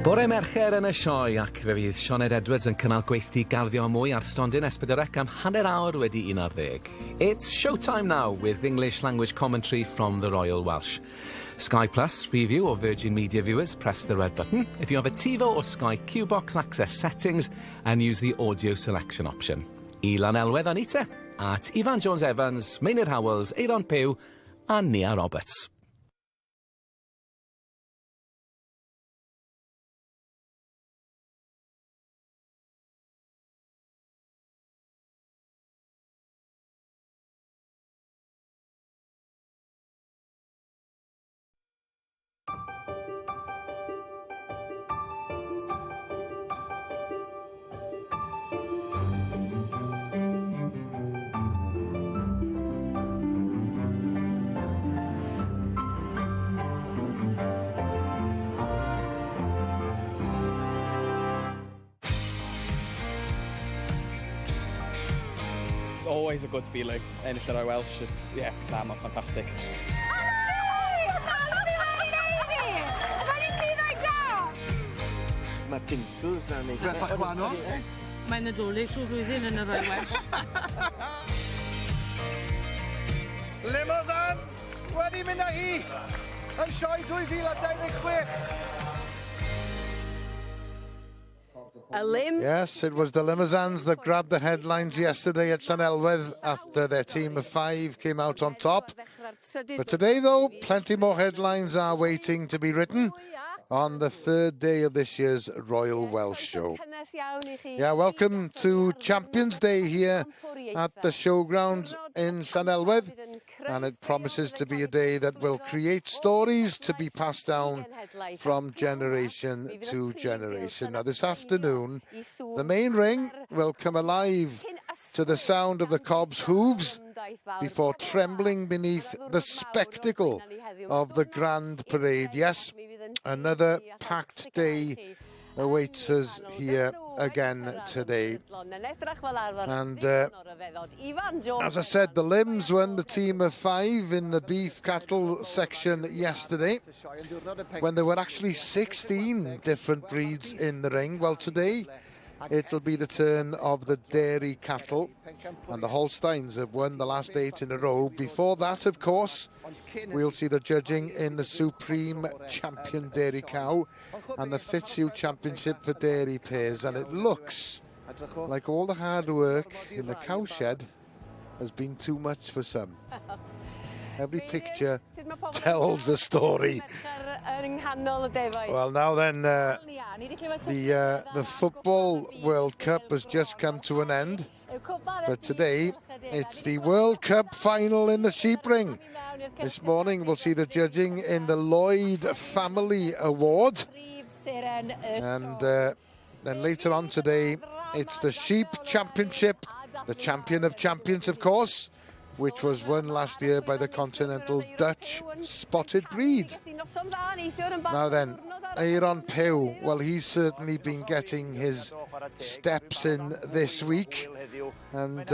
Bore Mercher yn y sioe ac fe fydd Sioned Edwards yn cynnal gweithdi garddio mwy ar stondin S4C am hanner awr wedi 11. It's showtime now with English language commentary from the Royal Welsh. Sky Plus review or Virgin Media viewers, press the red button. If you have a TiVo or Sky Q Box, access settings and use the audio selection option. Ilan Elwedd Anita at Ifan Jones-Evans, Maynard Howells, Aaron Pugh and Nia Roberts. Always a good feeling, anything I Welsh, it's, yeah, I'm fantastic. Mae pinsels na neud. Brett bach gwahanol. Mae'n nadolig trwy flwyddyn yn y Royal Welsh. Limosans wedi mynd â hi yn sioe 2026. A limb. Yes, it was the Limosans that grabbed the headlines yesterday at Llanelwedd after their team of 5 came out on top. But today, though, plenty more headlines are waiting to be written on the third day of this year's Royal Welsh Show. Yeah, welcome to Champions Day here at the Showground in Llanelwedd. And it promises to be a day that will create stories to be passed down from generation to generation. Now, this afternoon, the main ring will come alive to the sound of the cob's hooves before trembling beneath the spectacle of the grand parade. Yes, another packed day awaits us here again today. And as I said, the Limbs won the team of 5 in the beef cattle section yesterday, when there were actually 16 different breeds in the ring. Well, today it'll be the turn of the dairy cattle, and the Holsteins have won the last 8 in a row. Before that, of course, we'll see the judging in the Supreme Champion Dairy Cow and the Fitzhugh Championship for dairy pairs. And it looks like all the hard work in the cowshed has been too much for some. Every picture tells a story. Well, now then, the Football World Cup has just come to an end. But today, it's the World Cup final in the sheep ring. This morning, we'll see the judging in the Lloyd Family Award. And then later on today, it's the Sheep Championship, the champion of champions, of course, which was won last year by the continental Dutch spotted breed. Now then, Aaron Pugh, well, he's certainly been getting his steps in this week, and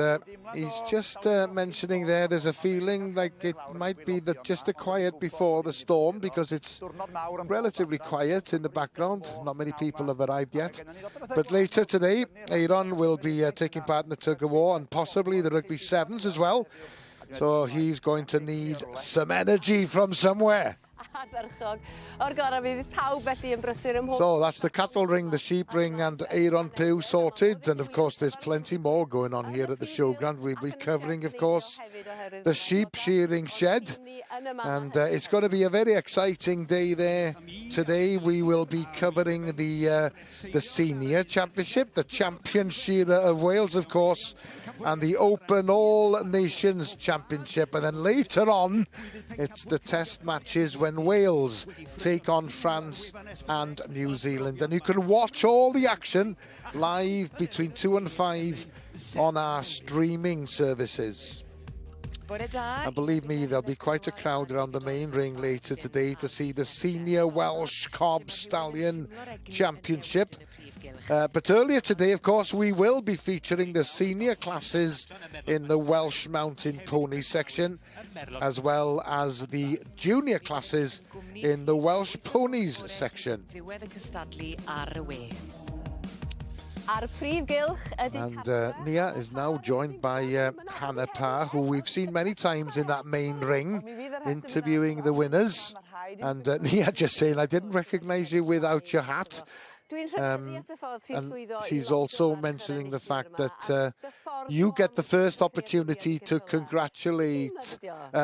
he's just mentioning there's a feeling like it might be just a quiet before the storm, because it's relatively quiet in the background. Not many people have arrived yet, but later today Aaron will be taking part in the tug of war and possibly the rugby sevens as well, so he's going to need some energy from somewhere. So that's the cattle ring, the sheep ring and Aaron Pugh sorted, and of course there's plenty more going on here at the Showground. We'll be covering, of course, the sheep shearing shed, and it's going to be a very exciting day there. Today we will be covering the senior championship, the champion shearer of Wales, of course, and the Open All Nations Championship, and then later on it's the test matches when Wales take on France and New Zealand, and you can watch all the action live between 2 and 5 on our streaming services. And believe me, there'll be quite a crowd around the main ring later today to see the Senior Welsh Cob Stallion Championship. But earlier today, of course, we will be featuring the senior classes in the Welsh Mountain Pony section, as well as the junior classes in the Welsh Ponies section. And Nia is now joined by Hannah Parr, who we've seen many times in that main ring, interviewing the winners. And Nia just saying, I didn't recognise you without your hat. And she's also mentioning the fact that you get the first opportunity to congratulate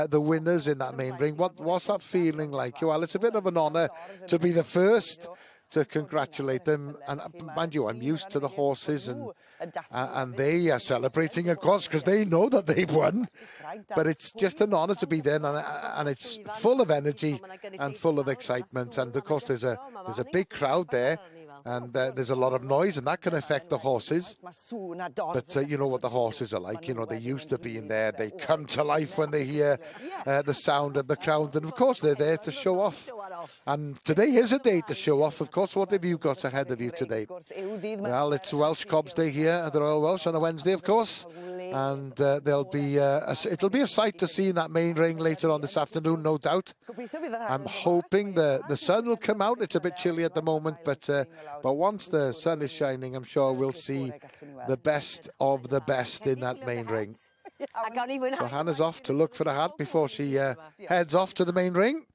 the winners in that main ring. What's that feeling like? Well, it's a bit of an honour to be the first to congratulate them. And mind you, I'm used to the horses, and they are celebrating, of course, because they know that they've won. But it's just an honour to be there, and it's full of energy and full of excitement. And of course, there's a big crowd there. And there's a lot of noise, and that can affect the horses. But you know what the horses are like. You know, they're used to being there. They come to life when they hear the sound of the crowd. And, of course, they're there to show off. And today is a day to show off. Of course, what have you got ahead of you today? Well, it's Welsh Cobs Day here at the Royal Welsh on a Wednesday, of course. And there'll be it'll be a sight to see in that main ring later on this afternoon, no doubt. I'm hoping the sun will come out. It's a bit chilly at the moment, but once the sun is shining, I'm sure we'll see the best of the best in that main ring. So Hannah's off to look for a hat before she heads off to the main ring.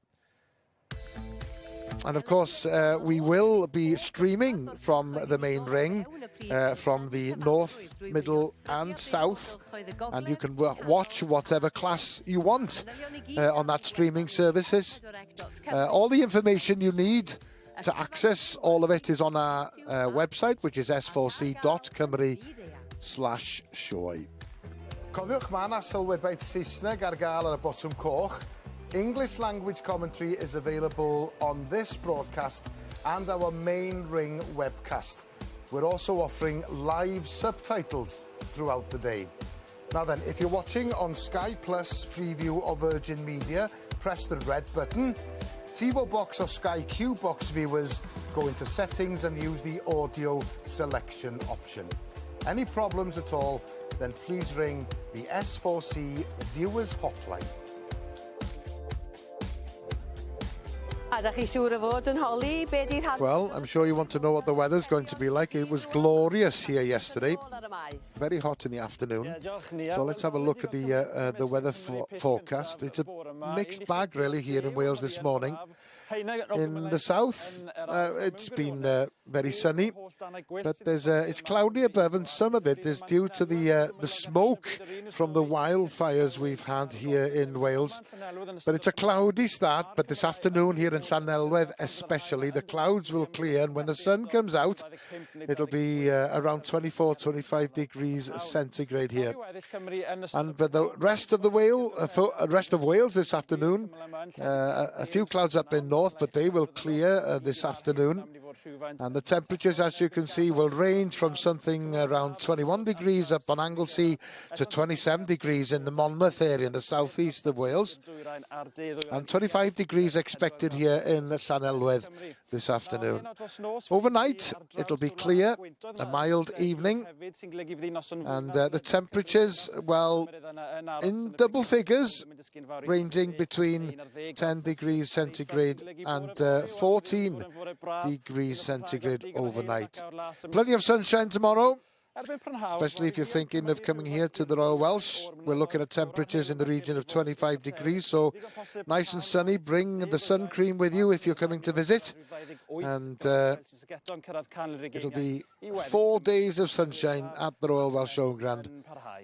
And of course, we will be streaming from the main ring, from the north, middle and south. And you can watch whatever class you want on that streaming services. All the information you need to access all of it is on our website, which is s4c.cymru/Sioe. Cofiwch, mae yna sylwebaeth Saesneg ar gael ar y botwm coch. English language commentary is available on this broadcast and our main ring webcast. We're also offering live subtitles throughout the day. Now then, if you're watching on Sky Plus, Freeview or Virgin Media, press the red button. TiVo Box or Sky Q Box viewers go into settings and use the audio selection option. Any problems at all, then please ring the S4C viewers hotline. Well, I'm sure you want to know what the weather's going to be like. It was glorious here yesterday. Very hot in the afternoon. So let's have a look at the weather forecast. It's a mixed bag, really, here in Wales this morning. In the south, it's been very sunny, but it's cloudy above, and some of it is due to the smoke from the wildfires we've had here in Wales. But it's a cloudy start, but this afternoon here in Llanelwedd especially, the clouds will clear, and when the sun comes out, it'll be around 24, 25 degrees centigrade here. And for the rest of Wales this afternoon, a few clouds up in north, but they will clear this afternoon. And the temperatures, as you can see, will range from something around 21 degrees up on Anglesey to 27 degrees in the Monmouth area in the southeast of Wales. And 25 degrees expected here in Llanelwedd this afternoon. Overnight, it'll be clear, a mild evening. And the temperatures, well, in double figures, ranging between 10 degrees centigrade and 14 degrees centigrade overnight. Plenty of sunshine tomorrow, especially if you're thinking of coming here to the Royal Welsh. We're looking at temperatures in the region of 25 degrees, so nice and sunny. Bring the sun cream with you if you're coming to visit. And it'll be 4 days of sunshine at the Royal Welsh Showground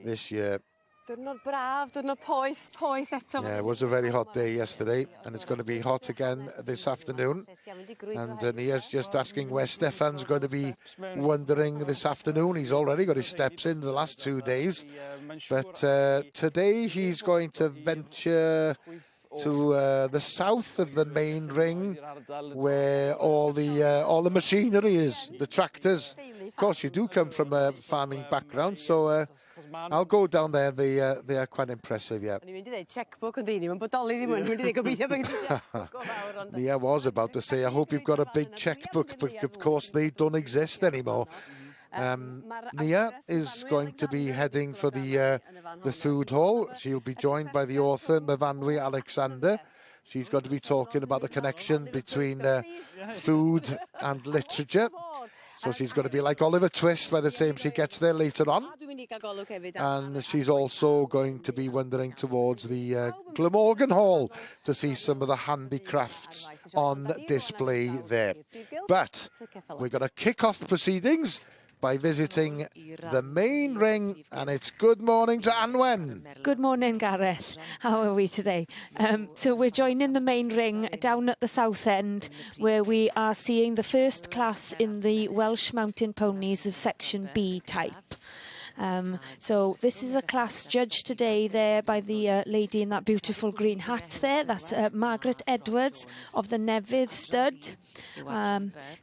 this year. Yeah, it was a very hot day yesterday, and it's going to be hot again this afternoon. And Nia's just asking where Stefan's going to be wandering this afternoon. He's already got his steps in the last 2 days. But today he's going to venture to the south of the main ring, where all the machinery is, the tractors. Of course, you do come from a farming background, so I'll go down there. They are quite impressive, yeah. O'n i'n mynd i ddeud checkbook ond dyn ni'n bodoli ddim yn mynd i ddeud gobeithio bod gen Nia was about to say, I hope you've got a big checkbook, but of course they don't exist anymore. Nia is going to be heading for the food hall. She'll be joined by the author, Myfanwy Alexander. She's going to be talking about the connection between food and literature. So she's going to be like Oliver Twist by the time she gets there later on. And she's also going to be wandering towards the Glamorgan Hall to see some of the handicrafts on display there. But we're going to kick off proceedings by visiting the main ring, and it's good morning to Anwen. Good morning, Gareth. How are we today? So we're joining the main ring down at the south end, where we are seeing the first class in the Welsh mountain ponies of section B type. So this is a class judged today there by the lady in that beautiful green hat there. That's Margaret Edwards of the Nevydd stud.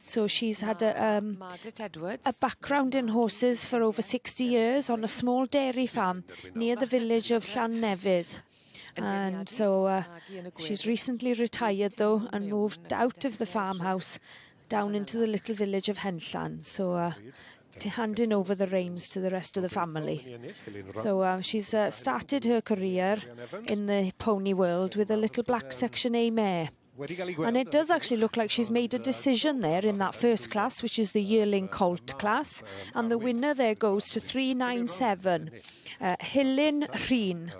So she's had a background in horses for over 60 years on a small dairy farm near the village of Llannevydd. And so she's recently retired though and moved out of the farmhouse down into the little village of Henllan. So handing over the reins to the rest of the family. So she's started her career in the pony world with a little black section A mare. And it does actually look like she's made a decision there in that first class, which is the yearling colt class. And the winner there goes to 397, Hilyn Rhyn.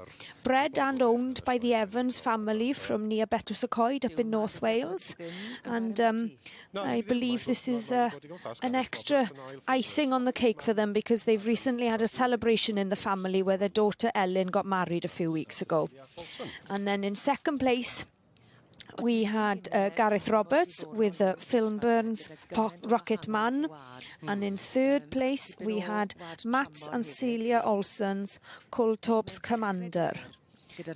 Bred and owned by the Evans family from near Betws-y-Coed up in North Wales. And I believe this is an extra icing on the cake for them because they've recently had a celebration in the family where their daughter Ellen got married a few weeks ago. And then in second place, we had Gareth Roberts with Filmburn's Rocket Man. And in third place, we had Mats and Celia Olsen's Coulthorpe's Commander.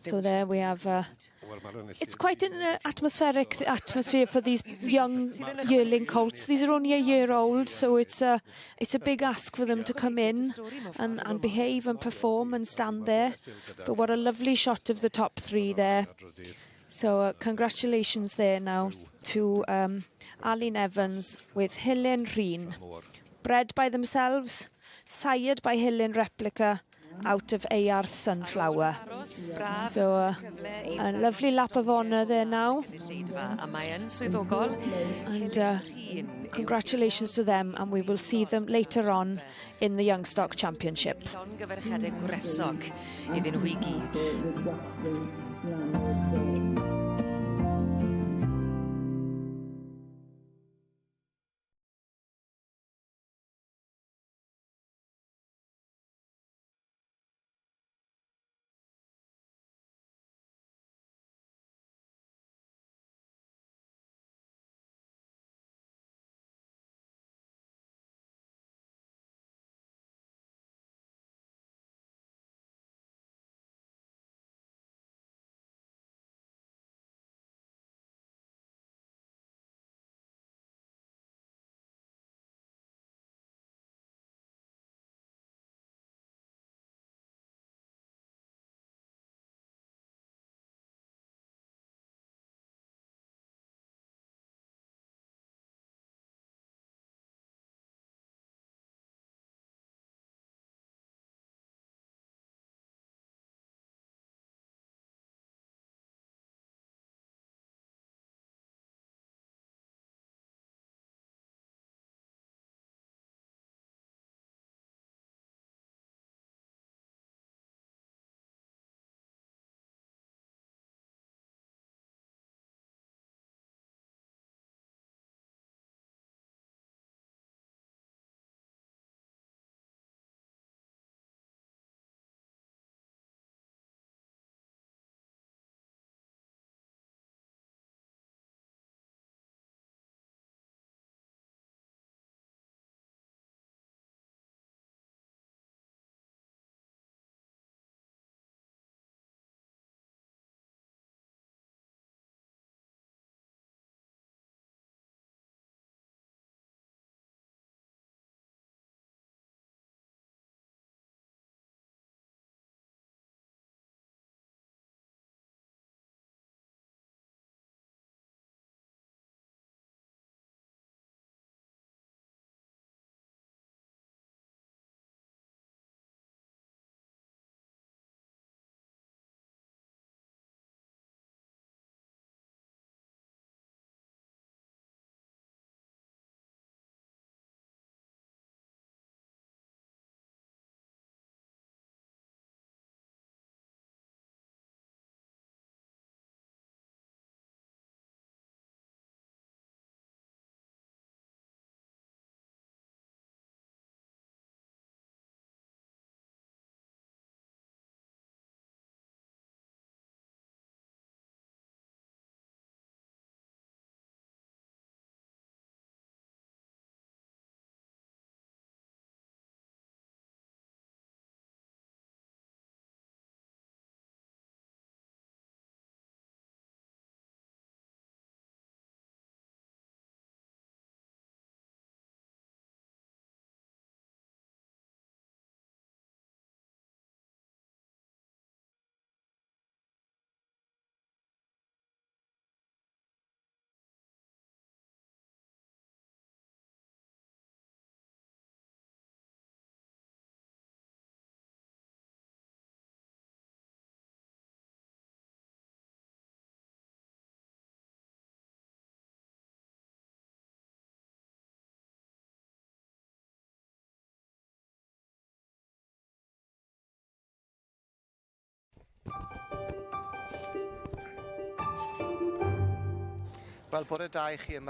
So there we have... it's quite an atmospheric atmosphere for these young yearling colts. These are only a year old, so it's a big ask for them to come in and behave and perform and stand there. But what a lovely shot of the top three there. So congratulations there now to Alun Evans with Hilyn Rhyn. Bred by themselves, sired by Hilyn Replica, out of Earth Sunflower. So a lovely lap of honour there now. And congratulations to them, and we will see them later on in the Youngstock Championship.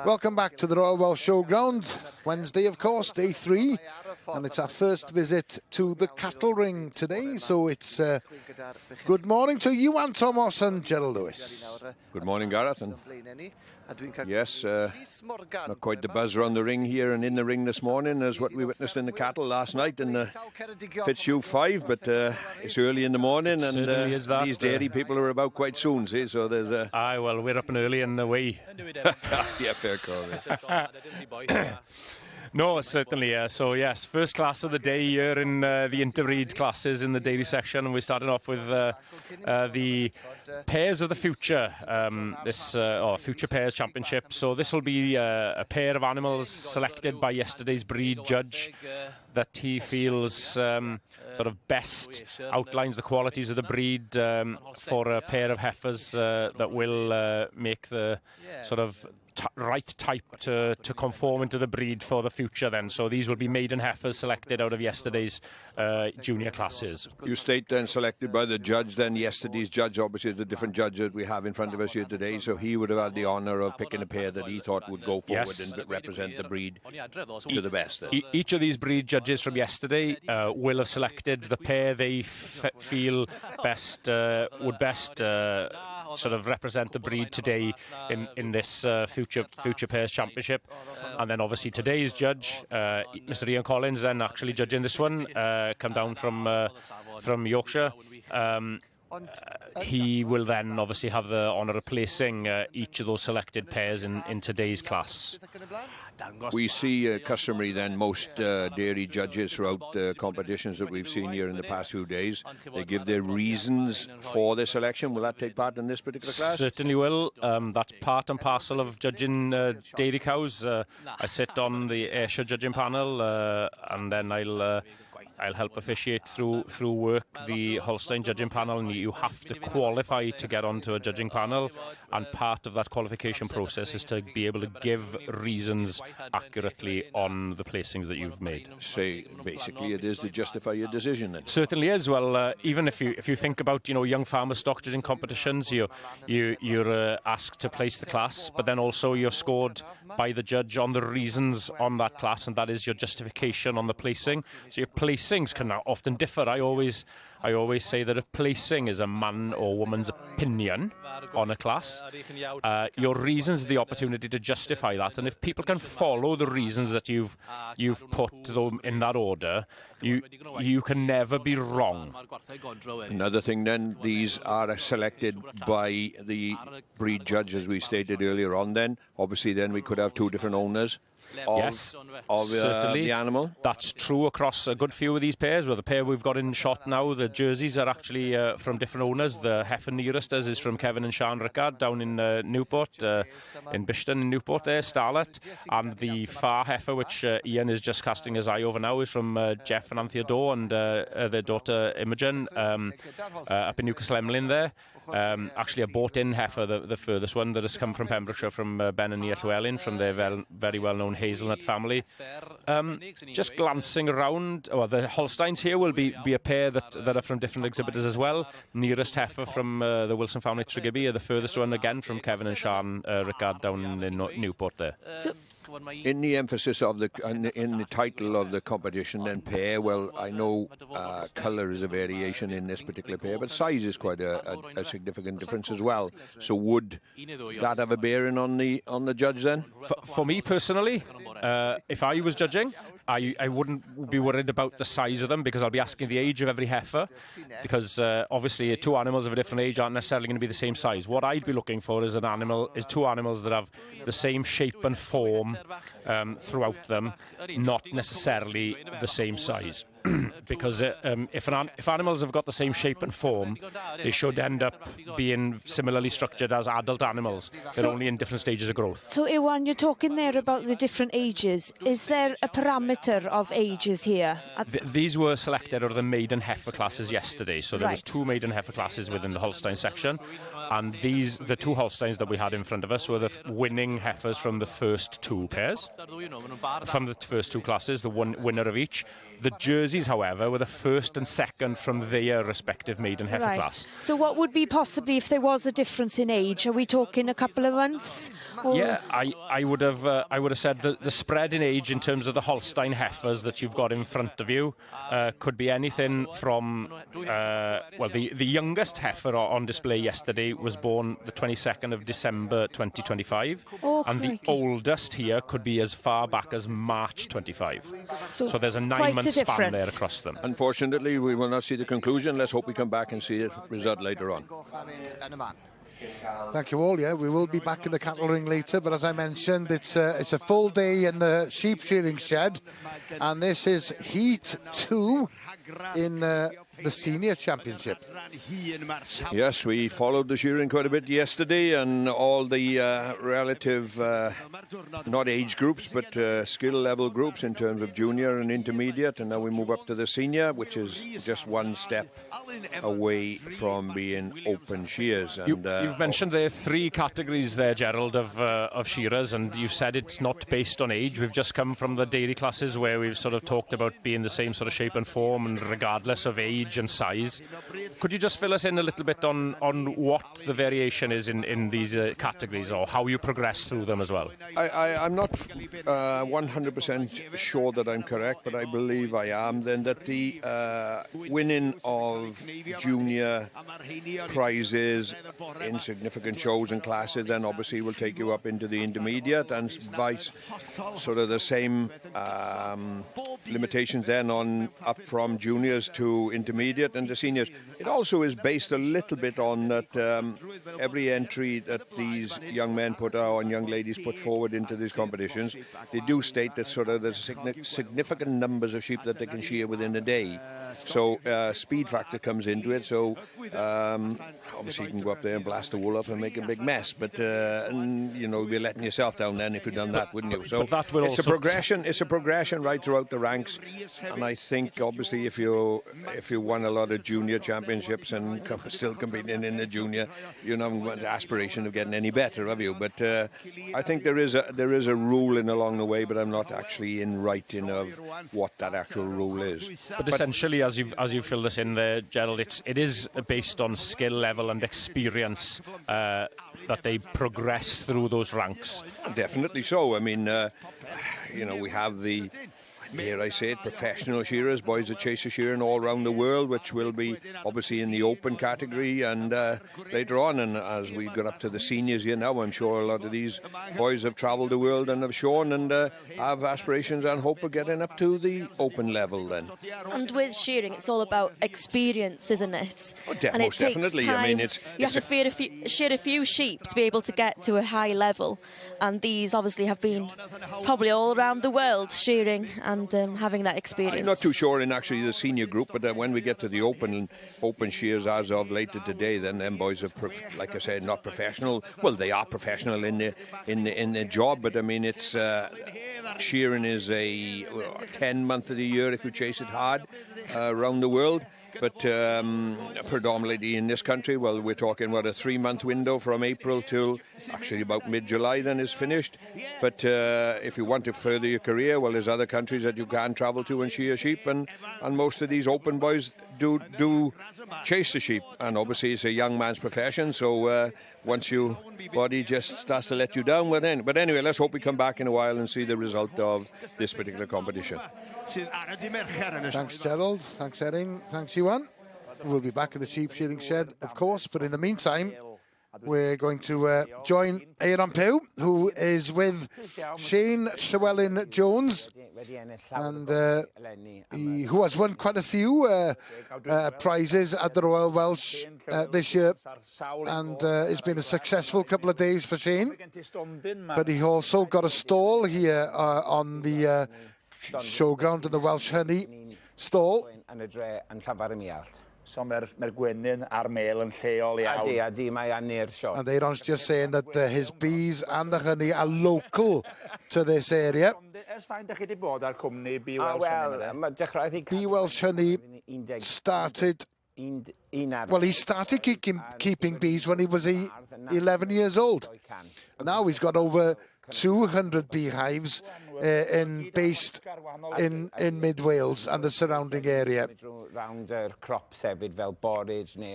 Welcome back to the Royal Welsh Showground. Wednesday, of course, day 3. And it's our first visit to the cattle ring today. So it's good morning to you, Ann Thomas and Gerald Lewis. Good morning, Gareth. And yes, not quite the buzz around the ring here and in the ring this morning as what we witnessed in the cattle last night in the Fitzhugh 5, but it's early in the morning and these dairy people are about quite soon, see, so there's... Aye, well, we're up and early and away. Yeah, fair call. No, certainly. So, yes, first class of the day here in the interbreed classes in the dairy section. And we're starting off with the Pairs of the Future, Future Pairs Championship. So this will be a pair of animals selected by yesterday's breed judge that he feels sort of best outlines the qualities of the breed for a pair of heifers that will make the sort of right type to conform into the breed for the future then. So these will be maiden heifers selected out of yesterday's junior classes. You state then selected by the judge, then yesterday's judge obviously is the different judge that we have in front of us here today, so he would have had the honour of picking a pair that he thought would go forward and represent the breed to the best. Each of these breed judges from yesterday will have selected the pair they feel would best sort of represent the breed today in this Future Pairs Championship. And then obviously today's judge, Mr. Ian Collins, then actually judging this one, come down from Yorkshire. He will then obviously have the honour of placing each of those selected pairs in today's class. We see customary then most dairy judges throughout the competitions that we've seen here in the past few days. They give their reasons for their selection. Will that take part in this particular class? Certainly will. That's part and parcel of judging dairy cows. I sit on the Ayrshire judging panel and then I'll help officiate through work the Holstein judging panel, and you have to qualify to get onto a judging panel, and part of that qualification process is to be able to give reasons accurately on the placings that you've made. Say basically it is to justify your decision then. Certainly is. Well, even if you think about young farmer stock judging competitions, you're asked to place the class, but then also you're scored by the judge on the reasons on that class, and that is your justification on the placing. So your placings can often differ. I always say that a placing is a man or woman's opinion on a class. Your reasons are the opportunity to justify that, and if people can follow the reasons that you've put them in that order, you can never be wrong. Another thing then, these are selected by the breed judge, as we stated earlier on then. Obviously then we could have two different owners of the animal. That's true across a good few of these pairs. Well, the pair we've got in shot now, the jerseys are actually from different owners. The heifer nearest us is from Kevin and Sian Rickard down in Newport, in Bishton in Newport there, Starlet. And the far heifer, which Ian is just casting his eye over now, is from Jeff and Anthea Dorr and their daughter Imogen up in Newcastle Emlyn there. Actually a bought-in heifer, the furthest one that has come from Pembrokeshire, from Ben and Nia Llewellyn, from their very well-known Hazelnut family. Just glancing around, the Holsteins here will be a pair that are from different exhibitors as well. Nearest heifer from the Wilson family Tregiby, the furthest one again from Kevin and Sian Rickard down in Newport there. In the emphasis of in the title of the competition, then pair, well, I know colour is a variation in this particular pair, but size is quite a significant difference as well. So would that have a bearing on the judge then? For me personally, if I was judging, I wouldn't be worried about the size of them, because I'll be asking the age of every heifer, because obviously two animals of a different age aren't necessarily going to be the same size. What I'd be looking for is two animals that have the same shape and form throughout them, not necessarily the same size. Because if animals have got the same shape and form, they should end up being similarly structured as adult animals. They're only in different stages of growth. So, Iwan, you're talking there about the different ages. Is there a parameter of ages here? These were selected out of the maiden heifer classes yesterday. So there was two maiden heifer classes within the Holstein section. And the two Holsteins that we had in front of us were the winning heifers from the first two pairs. From the first two classes, the one winner of each. The jerseys, however, were the first and second from their respective maiden heifer class. So what would be possibly if there was a difference in age? Are we talking a couple of months? Or? Yeah, I would have said that the spread in age in terms of the Holstein heifers that you've got in front of you could be anything from the youngest heifer on display yesterday was born the 22nd of December 2025, and the oldest here could be as far back as March 25. So there's a 9-month span there across them. Unfortunately, we will not see the conclusion. Let's hope we come back and see the result later on. Thank you all. Yeah, we will be back in the cattle ring later, but as I mentioned, it's a full day in the sheep shearing shed, and this is Heat 2 in the Senior Championship. Yes, we followed the shearing quite a bit yesterday, and all the relative, not age groups, but skill level groups in terms of junior and intermediate, and now we move up to the senior, which is just one step away from being open shears. And, you've mentioned there are 3 categories there, Gerald, of shearers, and you've said it's not based on age. We've just come from the dairy classes where we've sort of talked about being the same sort of shape and form, and regardless of age and size. Could you just fill us in a little bit on what the variation is in these categories, or how you progress through them as well? I'm not 100% sure that I'm correct, but I believe I am, then that the winning of junior prizes in significant shows and classes then obviously will take you up into the intermediate, and vice sort of the same limitations then on up from juniors to intermediate and the seniors. It also is based a little bit on that every entry that these young men put out and young ladies put forward into these competitions, they do state that sort of there's significant numbers of sheep that they can shear within a day. So speed factor comes into it. So obviously you can go up there and blast the wool up and make a big mess, but you know, you're letting yourself down then if you've done that, wouldn't you? So it's a progression. It's a progression right throughout the ranks, and I think obviously if you won a lot of junior championships and still competing in the junior, you haven't got the aspiration of getting any better, have you? But I think there is a rule in along the way, but I'm not actually in writing of what that actual rule is. But essentially, as you fill this in there, Gerald, it is based on skill level and experience that they progress through those ranks. Definitely so. I mean, you know, we have the, here I say it, professional shearers, boys that chase a shearing all around the world, which will be obviously in the open category, and later on, and as we got up to the seniors here now, I'm sure a lot of these boys have travelled the world and have shown and have aspirations and hope of getting up to the open level then. And with shearing, it's all about experience, isn't it? Oh, and most definitely. I mean, you have to shear a few sheep to be able to get to a high level, and these obviously have been probably all around the world shearing and having that experience. I'm not too sure in actually the senior group, but when we get to the open shears as of later today, then them boys are, like I said, not professional. Well, they are professional in the job, but I mean, it's shearing is a 10-month of the year if you chase it hard around the world. But predominantly in this country, well, we're talking about a 3-month window from April till actually about mid-July then is finished. But if you want to further your career, well, there's other countries that you can travel to and shear sheep, and most of these open boys do chase the sheep. And obviously it's a young man's profession, so once your body just starts to let you down, well then. But anyway, let's hope we come back in a while and see the result of this particular competition. Thanks, Gerald. Thanks, Erin. Thanks, Iwan. We'll be back in the sheep shearing shed, of course, but in the meantime, we're going to join Aaron Pew, who is with Shane Llewellyn-Jones, and who has won quite a few prizes at the Royal Welsh this year, and it's been a successful couple of days for Shane, but he also got a stall here on the Showground in the Welsh Honey stall. So mae'r gwenyn a'r mêl yn lleol iawn. Adi, mae anir sio. And Aaron's just saying that his bees and the honey are local to this area. Ers faint ydych chi wedi bod ar cwmni Bee Welsh Honey? Bee Welsh Honey started... Well, he started keeping bees when he was 11 years old. Now he's got over 200 beehives based in mid Wales and the surrounding area.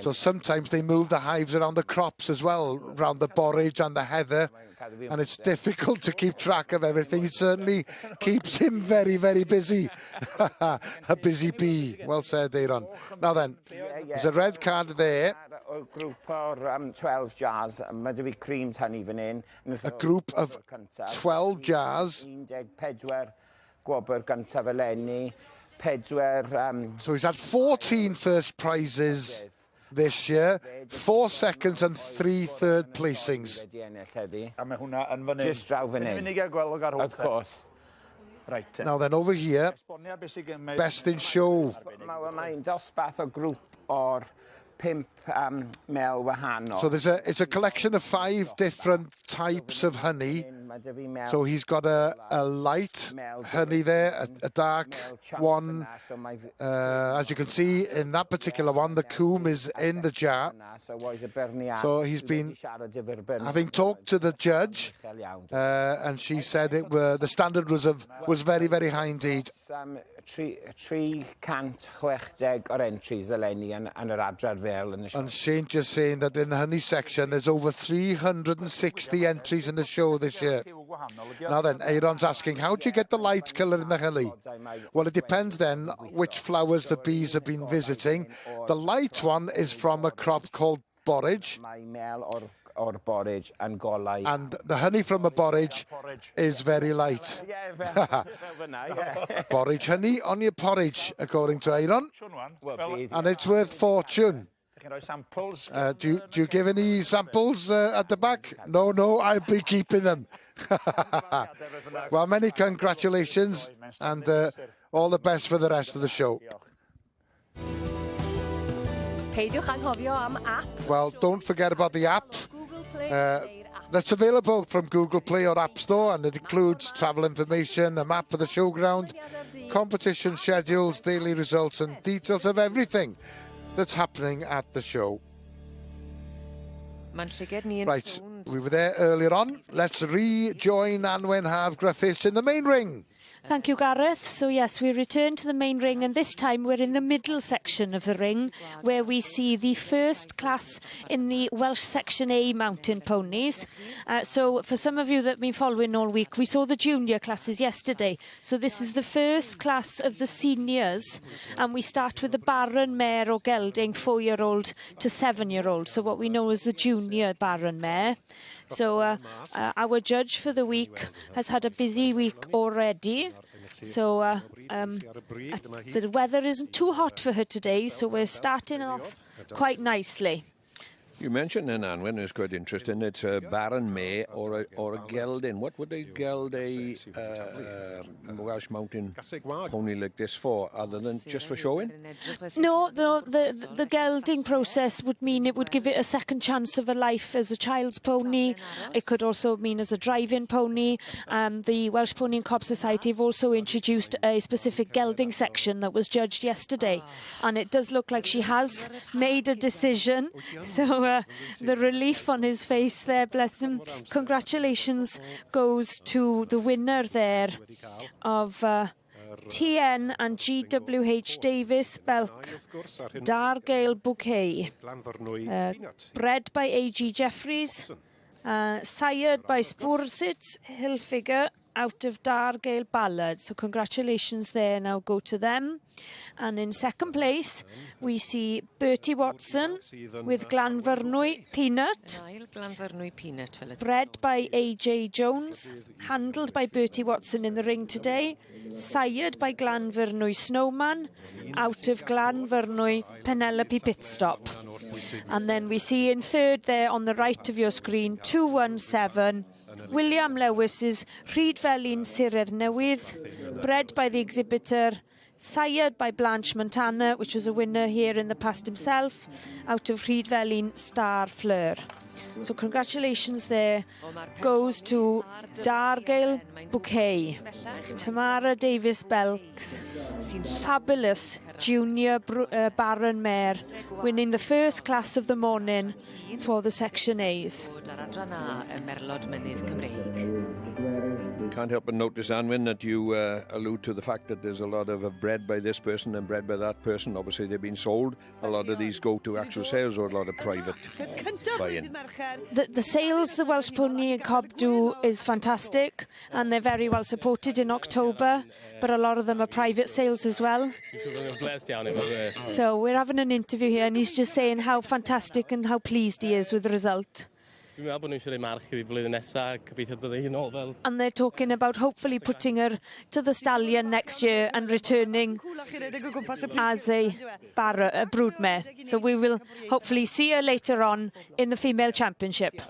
So sometimes they move the hives around the crops as well, around the borage and the heather, and it's difficult to keep track of everything. It certainly keeps him very, very busy. A busy bee. Well said, Aaron. Now then, there's a red card there. A group of 12 jars, mae 'da fi cream tynnu fan hyn. A group of 12 jars. 14 gwobr gyntaf eleni, 4... So he's had 14 first prizes this year, 4 seconds and 3 third placings. A mae hwnna yn fan hyn. Just draw fan hyn. Of course. Right. Now then, over here, best in show. Mae'n dosbarth o grŵp o'r 5 mel wahanol. So it's a collection of 5 different types of honey. So he's got a light honey there, a dark one. As you can see, in that particular one, the coomb is in the jar. So he's been having talked to the judge, and she said the standard was very, very high indeed. 360 o'r entries eleni yn yr adran fel yn y show. And Shane just saying that in the honey section there's over 360 entries in the show this year. Now then, Aaron's asking, how do you get the light colour in the honey? Well, it depends then which flowers the bees have been visiting. The light one is from a crop called borage. Or borage and golau. And the honey from a borage is very light. Borage honey on your porridge, according to Aaron. And it's worth fortune. Do you give any samples at the back? No, I'll be keeping them. Well, many congratulations and all the best for the rest of the show. Well, don't forget about the app. That's available from Google Play or App Store, and it includes travel information, a map of the showground, competition schedules, daily results and details of everything that's happening at the show. Right, we were there earlier on. Let's rejoin Anwen Haf Griffiths in the main ring. Thank you, Gareth. So yes, we return to the main ring, and this time we're in the middle section of the ring, where we see the first class in the Welsh Section A mountain ponies. So for some of you that have been following all week, we saw the junior classes yesterday. So this is the first class of the seniors, and we start with the Baron Mare or gelding, 4-year-old to 7-year-old. So what we know as the junior Baron Mare. So our judge for the week has had a busy week already. So the weather isn't too hot for her today, so we're starting off quite nicely. You mentioned in Anwen, it's quite interesting, it's a Baron Mare or a gelding. What would they geld a Welsh mountain pony like this for, other than just for showing? No, the gelding process would mean it would give it a second chance of a life as a child's pony. It could also mean as a driving pony. The Welsh Pony and Cob Society have also introduced a specific gelding section that was judged yesterday. And it does look like she has made a decision. So the relief on his face there, bless him. Congratulations goes to the winner there of TN and GWH Davis Belk Dargale Bouquet, bred by A.G. Jeffries, sired by Spursitz Hilfiger out of Dargale Ballard. So congratulations there now go to them. And in second place, we see Bertie Watson with Glanfernwy Peanut, bred by A.J. Jones, handled by Bertie Watson in the ring today, sired by Glanfernwy Snowman, out of Glanfernwy Penelope Pitstop. And then we see in third there on the right of your screen, 217, William Lewis's Rhyd Felin Siredd Newydd, bred by the exhibitor, sired by Blanche Montana, which was a winner here in the past himself, out of Rhyd Felin Star Fleur. So congratulations there goes to Dargale Bouquet, Tamara Davis Belks, fabulous junior Baron Mare, winning the first class of the morning for the Section A's. can't help but notice, Anwin, that you allude to the fact that there's a lot of bread by this person and bread by that person. Obviously, they've been sold. A lot of these go to actual sales or a lot of private buy-in. The sales the Welsh Pony and Cob do is fantastic, and they're very well supported in October, but a lot of them are private sales as well. So we're having an interview here, and he's just saying how fantastic and how pleased he is with the result. And they're talking about hopefully putting her to the stallion next year and returning as a broodmare. So we will hopefully see her later on in the female championship.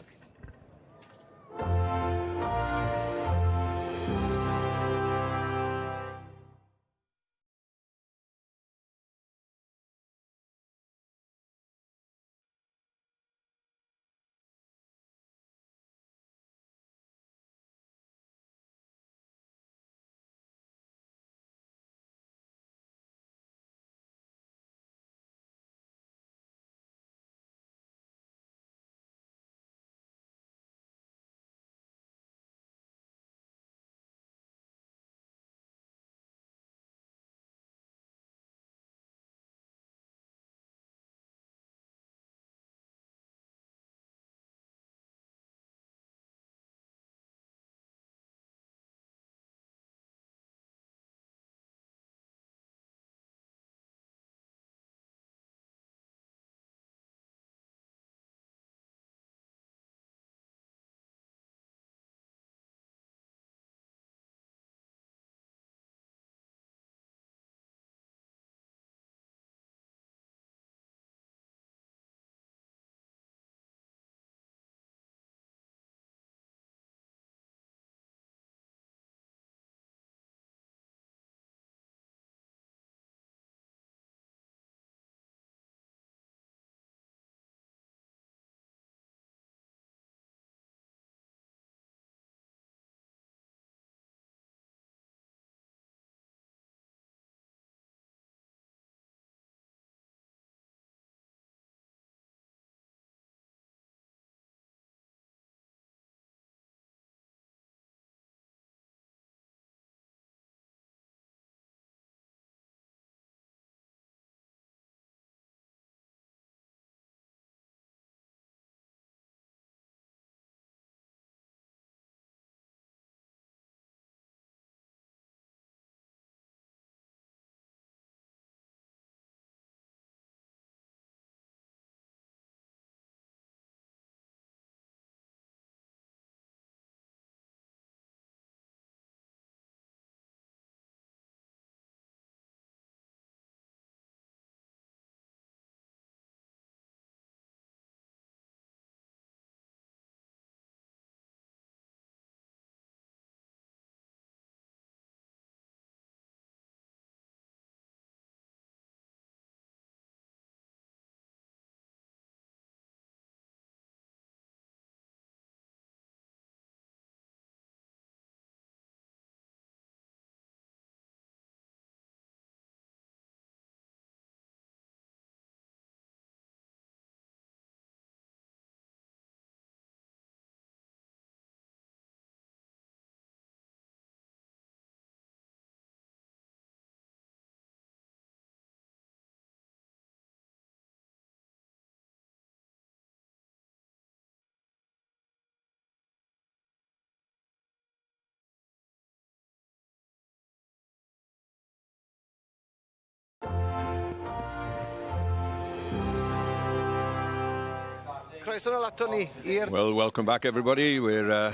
Well, welcome back, everybody. We're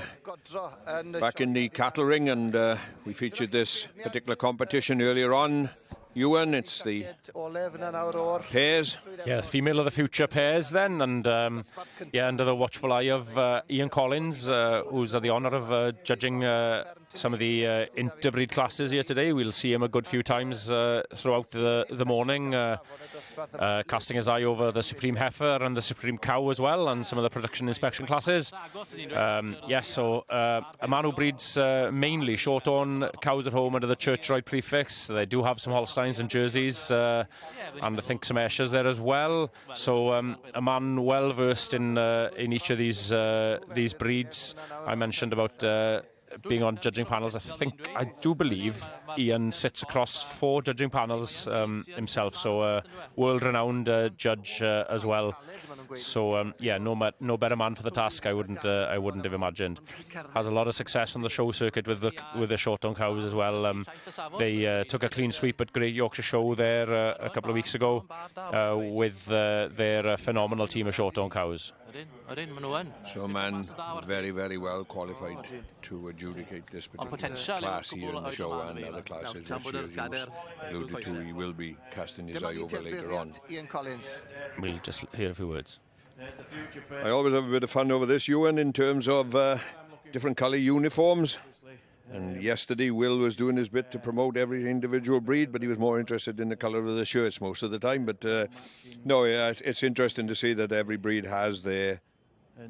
back in the cattle ring, and we featured this particular competition earlier on. Ewan, it's the pairs. Yeah, female of the future pairs then, and yeah, under the watchful eye of Ian Collins, who's had the honour of judging some of the interbreed classes here today. We'll see him a good few times throughout the morning, casting his eye over the Supreme Heifer and the Supreme Cow as well, and some of the production inspection classes. Yes, so a man who breeds mainly short-horn cows at home under the Church-Royd prefix. They do have some Holsteins and Jerseys, and I think some Ayrshires there as well. So a man well versed in each of these breeds. I mentioned about being on judging panels, I do believe Ian sits across 4 judging panels himself, so world-renowned judge as well. So yeah, no better man for the task. I wouldn't have imagined. Has a lot of success on the show circuit with the short-tongue cows as well. They took a clean sweep at Great Yorkshire Show there a couple of weeks ago with their phenomenal team of short-tongue cows. So man, very, very well qualified to adjudicate this particular class here in the show and other classes, as you alluded to. He will be casting his eye over later on. We'll just hear a few words. I always have a bit of fun over this, Ewan, in terms of different colour uniforms. And yesterday Will was doing his bit to promote every individual breed, but he was more interested in the colour of the shirts most of the time. But no, it's interesting to see that every breed has their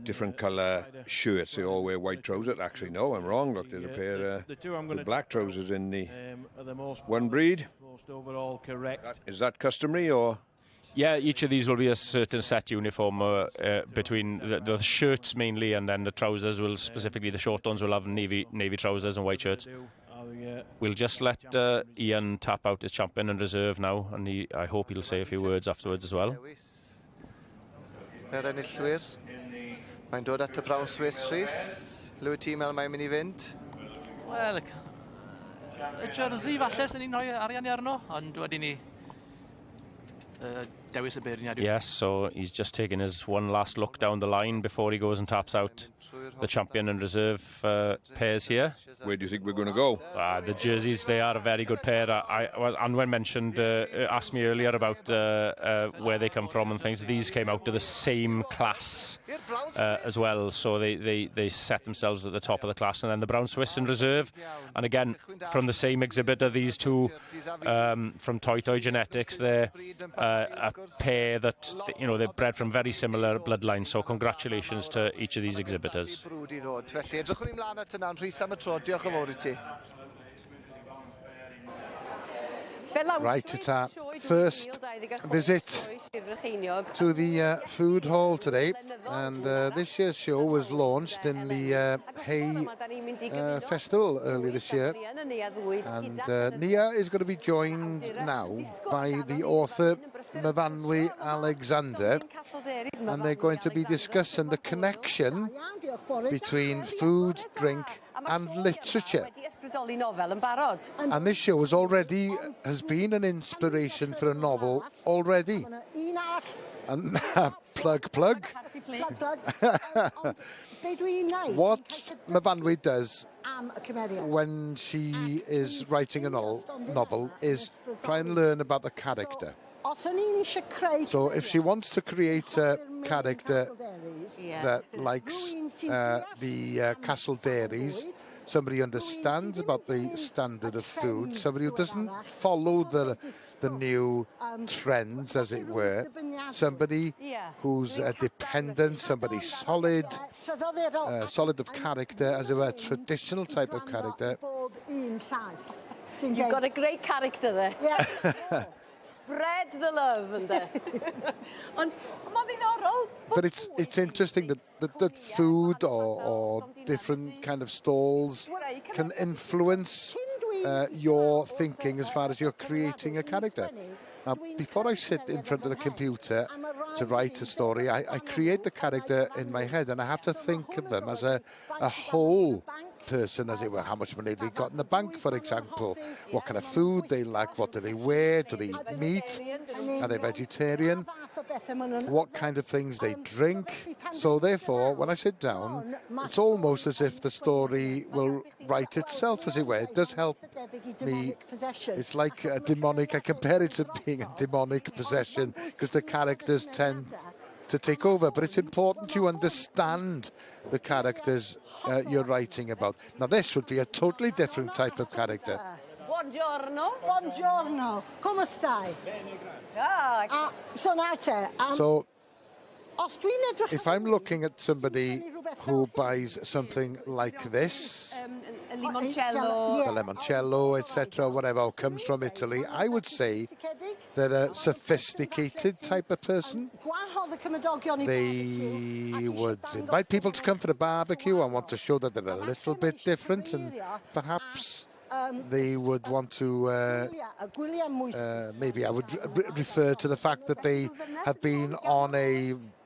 different colour shirts. They all wear white trousers. Actually, no, I'm wrong. Look, there's a pair with black trousers in the one breed. Is that customary or...? Yeah, each of these will be a certain set uniform between the shirts mainly, and then the trousers will specifically, the short ones will have navy trousers and white shirts. We'll just let Ian tap out his champion and reserve now, and I hope he'll say a few words afterwards as well. Mae'n dod at y Brown Swiss Rhys. Lwy tîm el mae'n mynd I fynd? Wel, y jersey falle sy'n ni'n rhoi arian arno, ond wedyn ni dewis y beirniad. Yes, so he's just taking his one last look down the line before he goes and taps out the champion and reserve pairs here. Where do you think we're going to go? The jerseys, they are a very good pair. Anwen mentioned, asked me earlier about where they come from and things. These came out of the same class as well, so they set themselves at the top of the class. And then the Brown Swiss in reserve, and again from the same exhibitor, these two from Toy Genetics. They're a pair that they're bred from very similar bloodlines. So congratulations to each of these exhibitors. Right, it's our first visit to the food hall today, and this year's show was launched in the Hay Festival earlier this year, and Nia is going to be joined now by the author Myfanwy Alexander, and they're going to be discussing the connection between food, drink and literature. And this show has been an inspiration for a novel already. And plug. What Myfanwy does when she is writing a novel is try and learn about the character. So if she wants to create a character that likes the Castle Dairies, somebody who understands about the standard of food, somebody who doesn't follow the new trends, as it were, somebody who's dependent, somebody solid of character, as it were, traditional type of character. You've got a great character there. Yeah. Spread the love and but it's interesting that food or different kind of stalls can influence your thinking as far as you're creating a character. Now, before I sit in front of the computer to write a story, I create the character in my head, and I have to think of them as a whole person, as it were. How much money they got in the bank, for example, what kind of food they like, what do they wear, do they eat meat, are they vegetarian, what kind of things they drink. So therefore, when I sit down, it's almost as if the story will write itself, as it were. It does help me. It's like a demonic, I compare it to being a demonic possession, because the characters tend to take over, but it's important to understand the characters you're writing about. Now, this would be a totally different type of character. Buongiorno, come stai? So, if I'm looking at somebody who buys something like this, the limoncello, etc., whatever, comes from Italy, I would say they're a sophisticated type of person. They would invite people to come for a barbecue and want to show that they're a little bit different, and perhaps they would want to, maybe I would refer to the fact that they have been on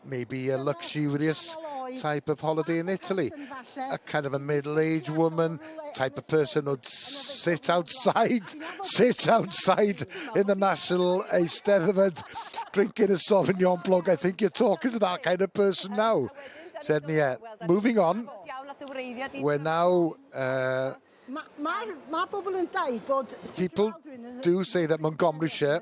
maybe a luxurious type of holiday in Italy. A kind of a middle-aged woman type of person would sit outside in the National Eisteddfod drinking a Sauvignon Blanc. I think you're talking to that kind of person now. Said Nia. Moving on, we're now... people do say that Montgomeryshire...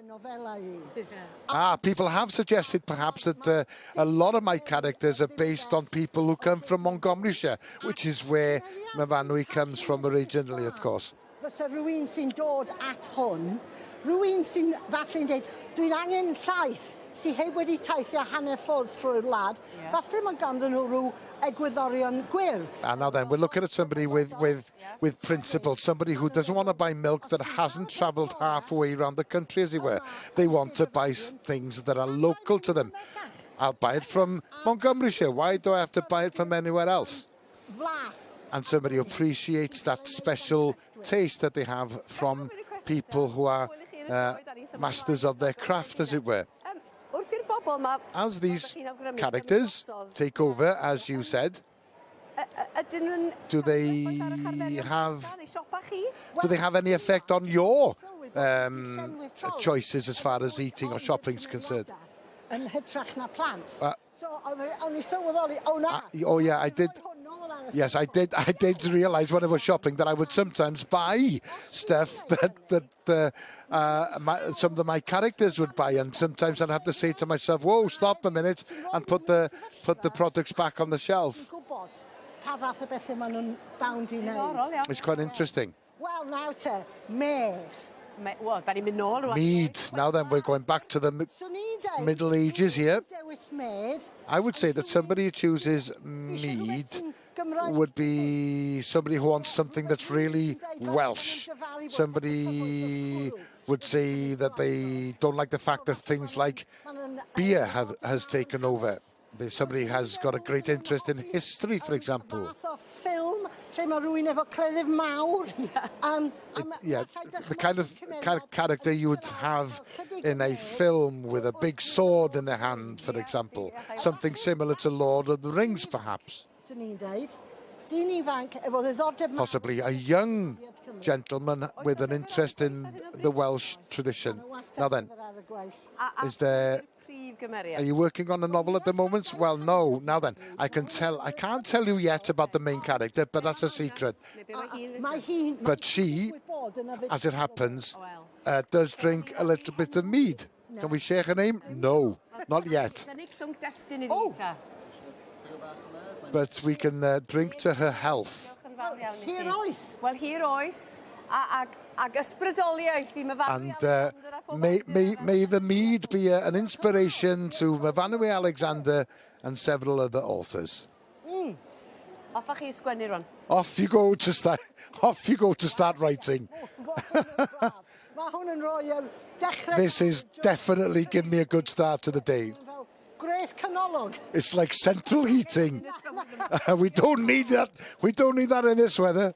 people have suggested perhaps that a lot of my characters are based on people who come from Montgomeryshire, which is where Myfanwy comes from originally, of course. Fysa rhywun sy'n dod at hwn, rhywun sy'n falle'n dweud, dwi'n angen llaeth sy'n heb wedi teithio hanner ffordd trwy'r wlad, falle mae ganddyn nhw rhyw egwyddorion gwyrdd. And now then, we're looking at somebody with principle, somebody who doesn't want to buy milk that hasn't travelled halfway around the country, as it were. They want to buy things that are local to them. I'll buy it from Montgomeryshire. Why do I have to buy it from anywhere else? And somebody appreciates that special taste that they have from people who are masters of their craft, as it were. As these characters take over, as you said, do they have any effect on your choices as far as eating or shopping is concerned? Oh yeah, I did. Yes, I did realise when I was shopping that I would sometimes buy stuff that some of my characters would buy, and sometimes I'd have to say to myself, "Whoa, stop a minute," and put the products back on the shelf. It's quite interesting. Well, now to medd. Mead. Now then, we're going back to the Middle Ages here. I would say that somebody who chooses mead would be somebody who wants something that's really Welsh. Somebody would say that they don't like the fact that things like beer has taken over. Somebody has got a great interest in history, for example. The kind of character you would have in a film with a big sword in their hand, for example. Something similar to Lord of the Rings, perhaps. Possibly a young gentleman with an interest in the Welsh tradition. Now then, are you working on a novel at the moment? Well, no. Now then, I can't tell you yet about the main character, but that's a secret. But she, as it happens, does drink a little bit of mead. Can we share her name? No, not yet. But we can drink to her health. And may the mead be an inspiration to Myfanwy Alexander and several other authors. Off you go to start writing. This is definitely giving me a good start to the day. It's like central heating. We don't need that. We don't need that in this weather.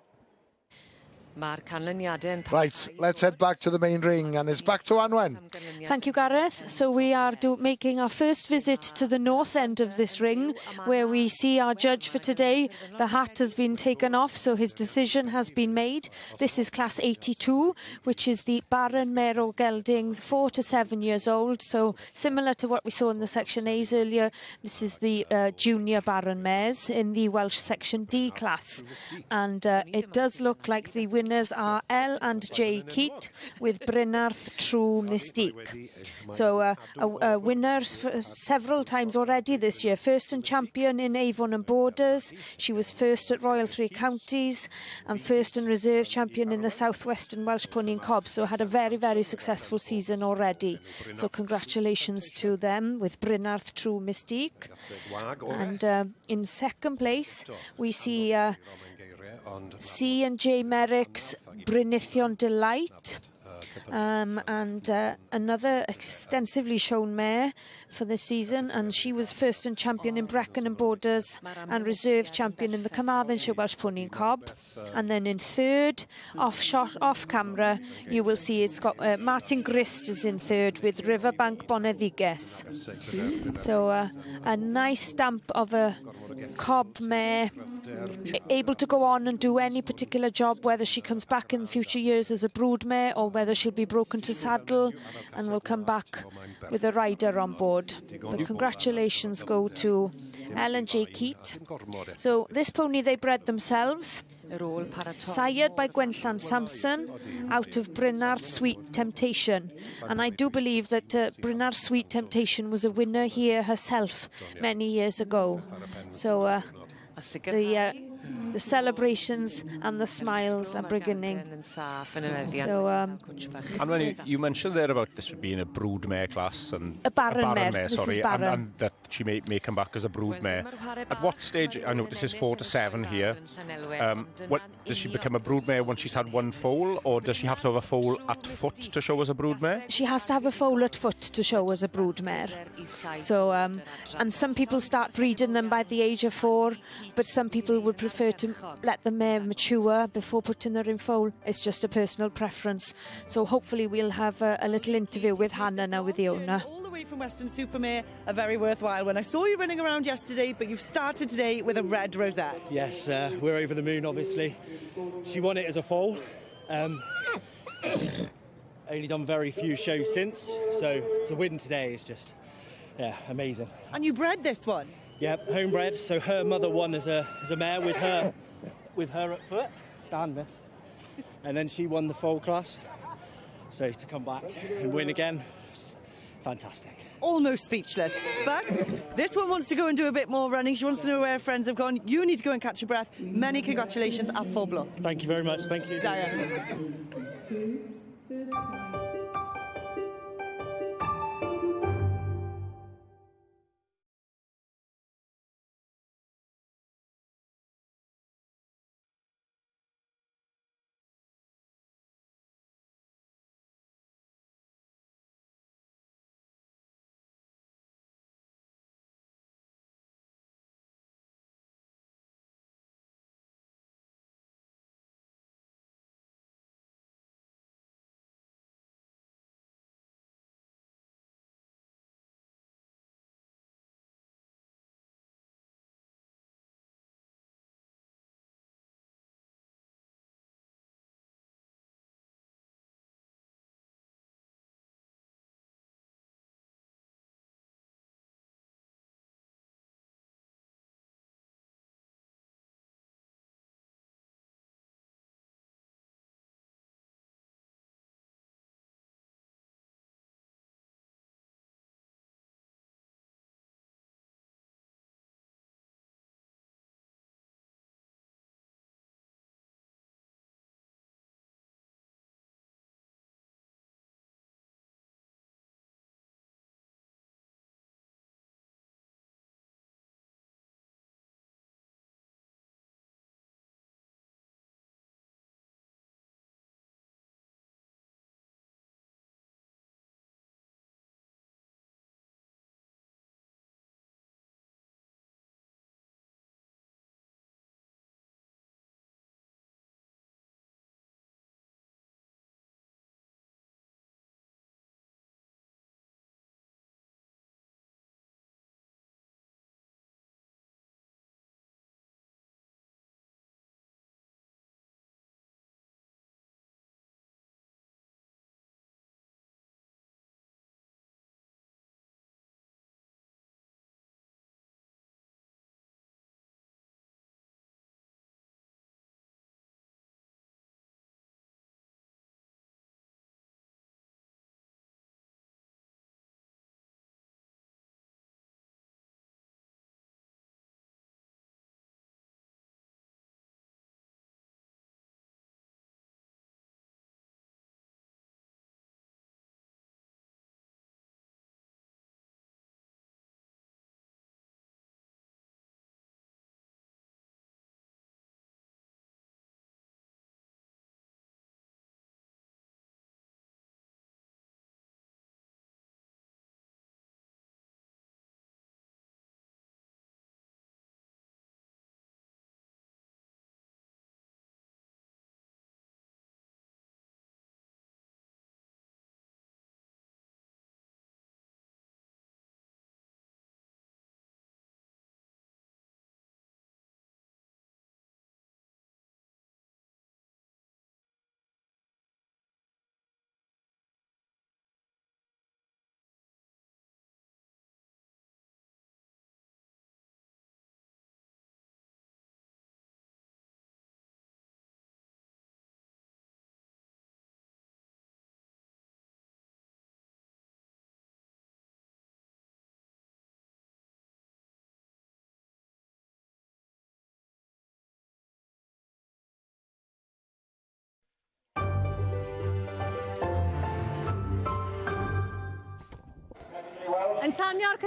Right, let's head back to the main ring, and it's back to Anwen. Thank you, Gareth. So we are making our first visit to the north end of this ring, where we see our judge for today. The hat has been taken off, so his decision has been made. This is class 82, which is the Baron Mero Geldings, 4 to 7 years old. So similar to what we saw in the Section A's earlier, this is the junior Baron Mares in the Welsh Section D class. And it does look like the winners are L and J Keat with Brynarth True Mystique. So a winner several times already this year. First and champion in Avon and Borders. She was first at Royal Three Counties and first and reserve champion in the Southwestern Welsh Pony and Cob. So had a very, very successful season already. So congratulations to them with Brynarth True Mystique. And in second place, we see C and J Merrick's Brynithion Delight. and another extensively shown mare for this season, and she was first and champion in Brecon and Borders and reserve champion in the Carmarthenshire Welsh Pony Cob. And then in third, off camera, you will see it's got Martin Grist is in third with Riverbank Boneddiges. So a nice stamp of a cob mare, able to go on and do any particular job, whether she comes back in future years as a brood mare or whether she'll be broken to saddle and will come back with a rider on board. But congratulations go to Ellen J. Keat. So this pony they bred themselves, sired by Gwenllan Sampson out of Brynarth Sweet Temptation, and I do believe that Brynarth Sweet Temptation was a winner here herself many years ago. So the celebrations and the smiles are beginning. So, and when you mentioned there about this being a brood mare class and a barren mare, sorry, barren. And that she may come back as a brood mare. At what stage? I notice it's 4 to 7 here. What does she become a brood mare once she's had one foal, or does she have to have a foal at foot to show as a brood mare? She has to have a foal at foot to show as a brood mare. So, and some people start breeding them by the age of 4, but some people would prefer to let the mare mature before putting her in foal. It's just a personal preference. So hopefully we'll have a little interview with Hannah now, with the owner. All the way from Western Supermare are very worthwhile. When I saw you running around yesterday, but you've started today with a red rosette. Yes, we're over the moon, obviously. She won it as a foal. She's only done very few shows since, so to win today is just, yeah, amazing. And you bred this one? Yep, homebred. So her mother won as a mare with her at foot. Stand, miss. And then she won the foal class. So to come back and win again, fantastic. Almost speechless. But this one wants to go and do a bit more running. She wants to know where her friends have gone. You need to go and catch your breath. Many congratulations at full blow. Thank you very much. Thank you. Diane.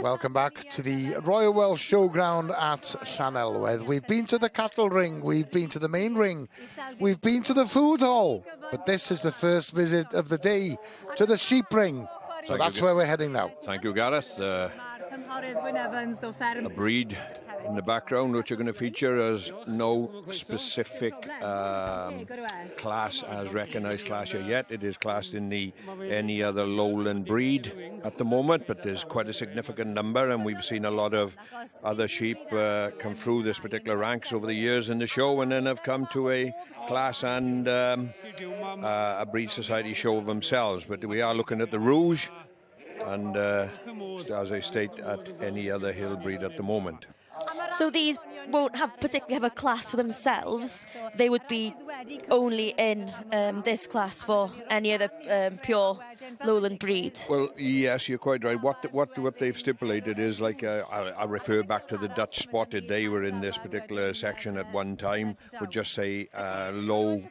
Welcome back to the Royal Welsh Showground at Llanelwedd. We've been to the cattle ring, we've been to the main ring, we've been to the food hall, but this is the first visit of the day to the sheep ring. So that's where we're heading now. Thank you, Gareth. A breed in the background which are going to feature as no specific class as recognised class here yet. It is classed in the any other lowland breed at the moment, but there's quite a significant number, and we've seen a lot of other sheep come through this particular ranks over the years in the show, and then have come to a class and a breed society show of themselves. But we are looking at the Rouge, and as I state, at any other hill breed at the moment. So these won't particularly have a class for themselves. They would be only in this class for any other pure lowland breed. Well, yes, you're quite right. What they've stipulated is, like, I refer back to the Dutch spotted. They were in this particular section at one time. Would just say low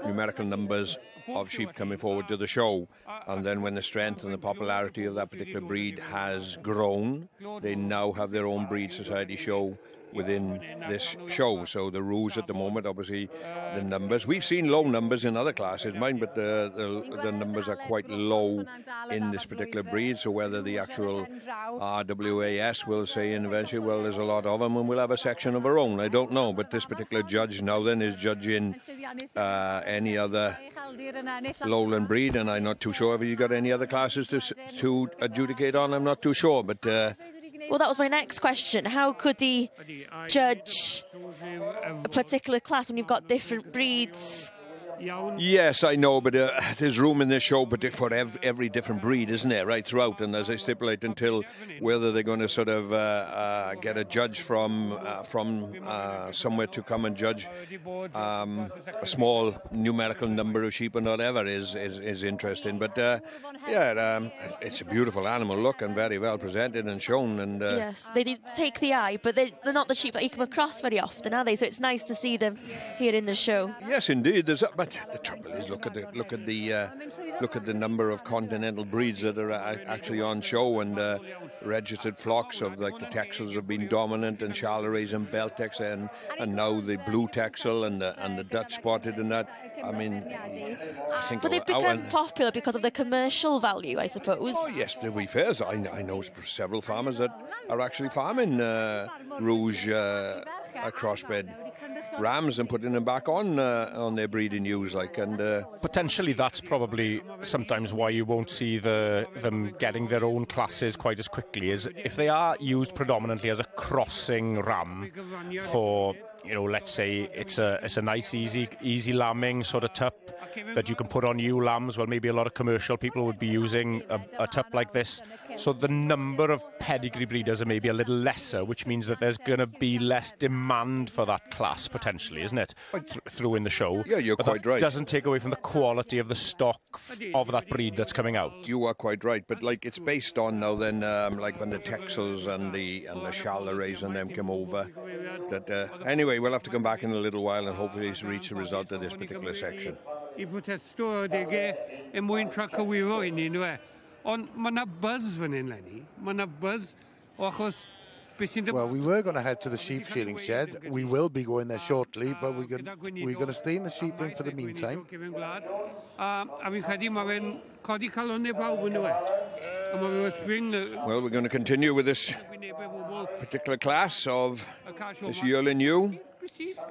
numerical numbers of sheep coming forward to the show, and then when the strength and the popularity of that particular breed has grown, they now have their own breed society show within this show. So the Rouge at the moment, obviously the numbers, we've seen low numbers in other classes, mind, but the numbers are quite low in this particular breed. So whether the actual RWAS will say eventually, well, there's a lot of them and we'll have a section of our own, I don't know. But this particular judge now then is judging any other lowland breed, and I'm not too sure if you got any other classes to adjudicate on. I'm not too sure, but well, that was my next question. How could he judge a particular class when you've got different breeds? Yes, I know, but there's room in this show for every different breed, isn't there, right throughout? And as I stipulate, until whether they're going to sort of get a judge from somewhere to come and judge a small numerical number of sheep and whatever is interesting. But it's a beautiful animal look and very well presented and shown. And yes, they do take the eye, but they're not the sheep that you come across very often, are they? So it's nice to see them here in the show. Yes, indeed. But the trouble is, look at the number of continental breeds that are actually on show, and registered flocks of, like, the Texels have been dominant, and Chalarais and Beltex, and now the Blue Texel and the Dutch spotted, and that. I mean, I think. But they've become popular because of the commercial value, I suppose. Oh yes, to be fair, I know several farmers that are actually farming Rouge crossbred rams and putting them back on their breeding ewes, like, and potentially that's probably sometimes why you won't see them getting their own classes quite as quickly, is if they are used predominantly as a crossing ram for, you know, let's say it's a nice easy lambing sort of tup that you can put on ewe lambs. Well, maybe a lot of commercial people would be using a tup like this, so the number of pedigree breeders are maybe a little lesser, which means that there's going to be less demand for that class potentially, isn't it, through in the show? Yeah, you're quite right. Doesn't take away from the quality of the stock of that breed that's coming out. You are quite right, but, like, it's based on now then, like when the Texels and the Chalarais and them come over. That anyway, we'll have to come back in a little while and hopefully reach a result of this particular section. Well, we were going to head to the sheep shearing shed. We will be going there shortly, but we're going to stay in the sheep ring for the meantime. Well, we're going to continue with this particular class of this yearling ewe.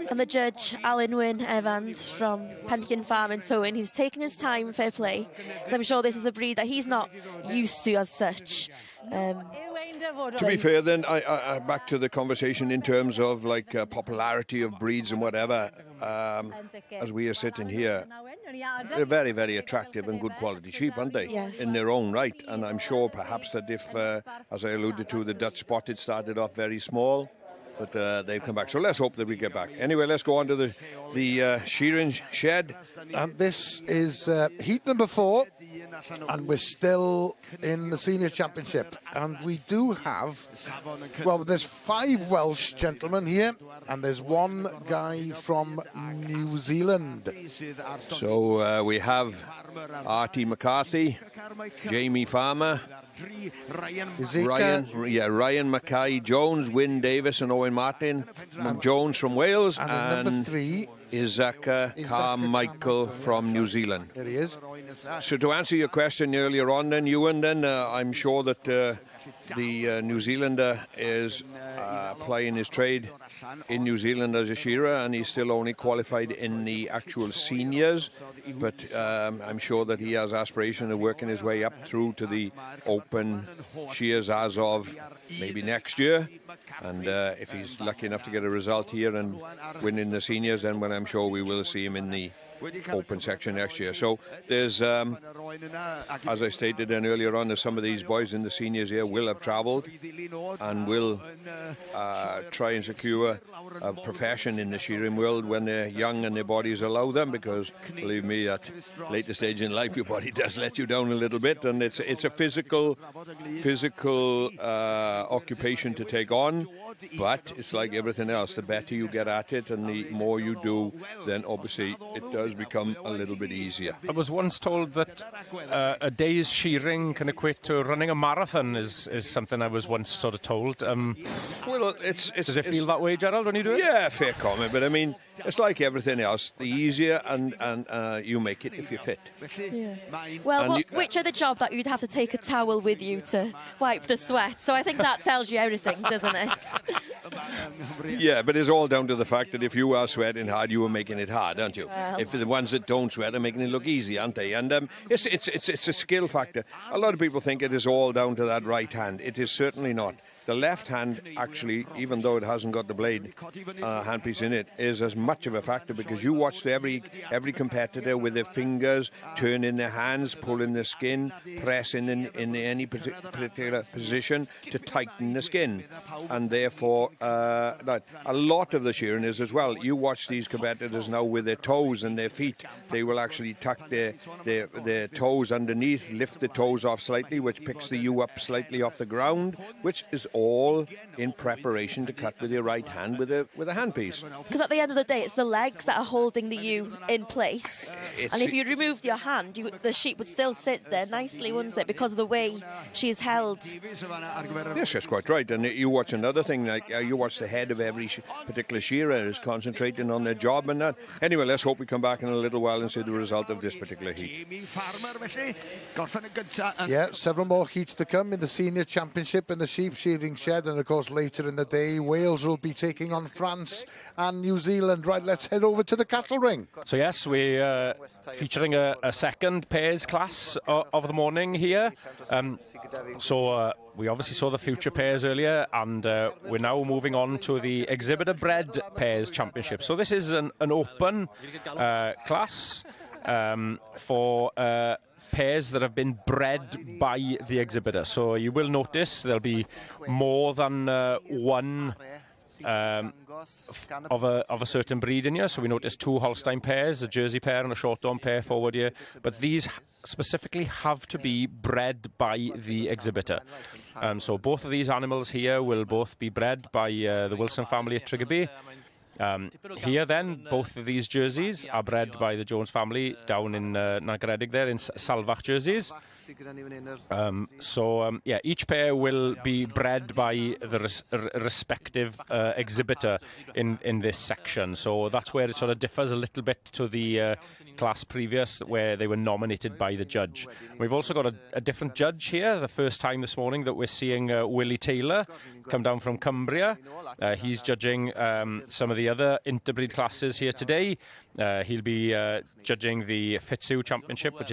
And the judge, Alan Wyn Evans from Penkin Farm in Sioe, he's taken his time, fair play, because I'm sure this is a breed that he's not used to as such. To be fair, then, I back to the conversation in terms of, like, popularity of breeds and whatever. As we are sitting here, they're very, very attractive and good quality sheep, aren't they? Yes. In their own right. And I'm sure perhaps that if, as I alluded to, the Dutch spotted started off very small, but they've come back. So let's hope that we get back. Anyway, let's go on to the shearing shed. And this is heat number 4. And we're still in the Senior Championship. And we do have, well, there's 5 Welsh gentlemen here, and there's 1 guy from New Zealand. So we have Artie McCarthy, Jamie Farmer, Ryan Mackay Jones, Wyn Davis and Owen Martin, Jones from Wales, and number 3, Isaac Carmichael from New Zealand. There he is. So to answer your question earlier on then, Ewan, then I'm sure that the New Zealander is plying his trade in New Zealand as a shearer, and he's still only qualified in the actual seniors, but I'm sure that he has aspiration of working his way up through to the open shears as of maybe next year, and if he's lucky enough to get a result here and win in the seniors, then I'm sure we will see him in the open section next year. So there's, as I stated then earlier on, there's some of these boys in the seniors here will have travelled and will try and secure a profession in the shearing world when they're young and their bodies allow them, because believe me, at later stage in life your body does let you down a little bit, and it's a physical occupation to take on, but it's like everything else. The better you get at it and the more you do, then obviously it does become a little bit easier. I was once told that a day's shearing can equate to running a marathon, is something I was once sort of told. Well, does it feel that way, Gerald, when you do it? Yeah, fair comment, but I mean, it's like everything else. The easier and you make it if you're fit. Yeah. Well, which are the job that you'd have to take a towel with you to wipe the sweat? So I think that tells you everything, doesn't it? Yeah, but it's all down to the fact that if you are sweating hard, you are making it hard, aren't you? Well. If the ones that don't sweat are making it look easy, aren't they? And it's a skill factor. A lot of people think it is all down to that right hand. It is certainly not. The left hand, actually, even though it hasn't got the blade handpiece in it, is as much of a factor, because you watched every competitor with their fingers turning their hands, pulling the skin, pressing in any particular position to tighten the skin. And therefore, a lot of the shearing is as well. You watch these competitors now with their toes and their feet. They will actually tuck their toes underneath, lift the toes off slightly, which picks the U up slightly off the ground, which is all in preparation to cut with your right hand with a handpiece. Because at the end of the day, it's the legs that are holding the U in place. And if you removed your hand, the sheep would still sit there nicely, wouldn't it? Because of the way she is held. Yes, that's quite right. And you watch another thing, like you watch the head of every particular shearer is concentrating on their job and that. Anyway, let's hope we come back in a little while and see the result of this particular heat. Yeah, several more heats to come in the Senior Championship in the sheep shearing shed, and of course later in the day Wales will be taking on France and New Zealand. Right, let's head over to the cattle ring. So yes, we're featuring a second pairs class of the morning here. We obviously saw the future pairs earlier, and we're now moving on to the exhibitor bred pairs championship. So this is an open class for pairs that have been bred by the exhibitor. So you will notice there'll be more than one of a certain breed in here. So we noticed 2 Holstein pairs, a Jersey pair and a Short-Dawn pair forward here. But these specifically have to be bred by the exhibitor. So both of these animals here will both be bred by the Wilson family at Triggerby. Here then, both of these jerseys are bred by the Jones family down in Nagredig there in Salvach jerseys. Each pair will be bred by the respective exhibitor in this section. So that's where it sort of differs a little bit to the class previous, where they were nominated by the judge. We've also got a different judge here, the first time this morning that we're seeing Willie Taylor come down from Cumbria. He's judging some of the other interbreed classes here today. He'll be judging the Fitzhugh Championship, which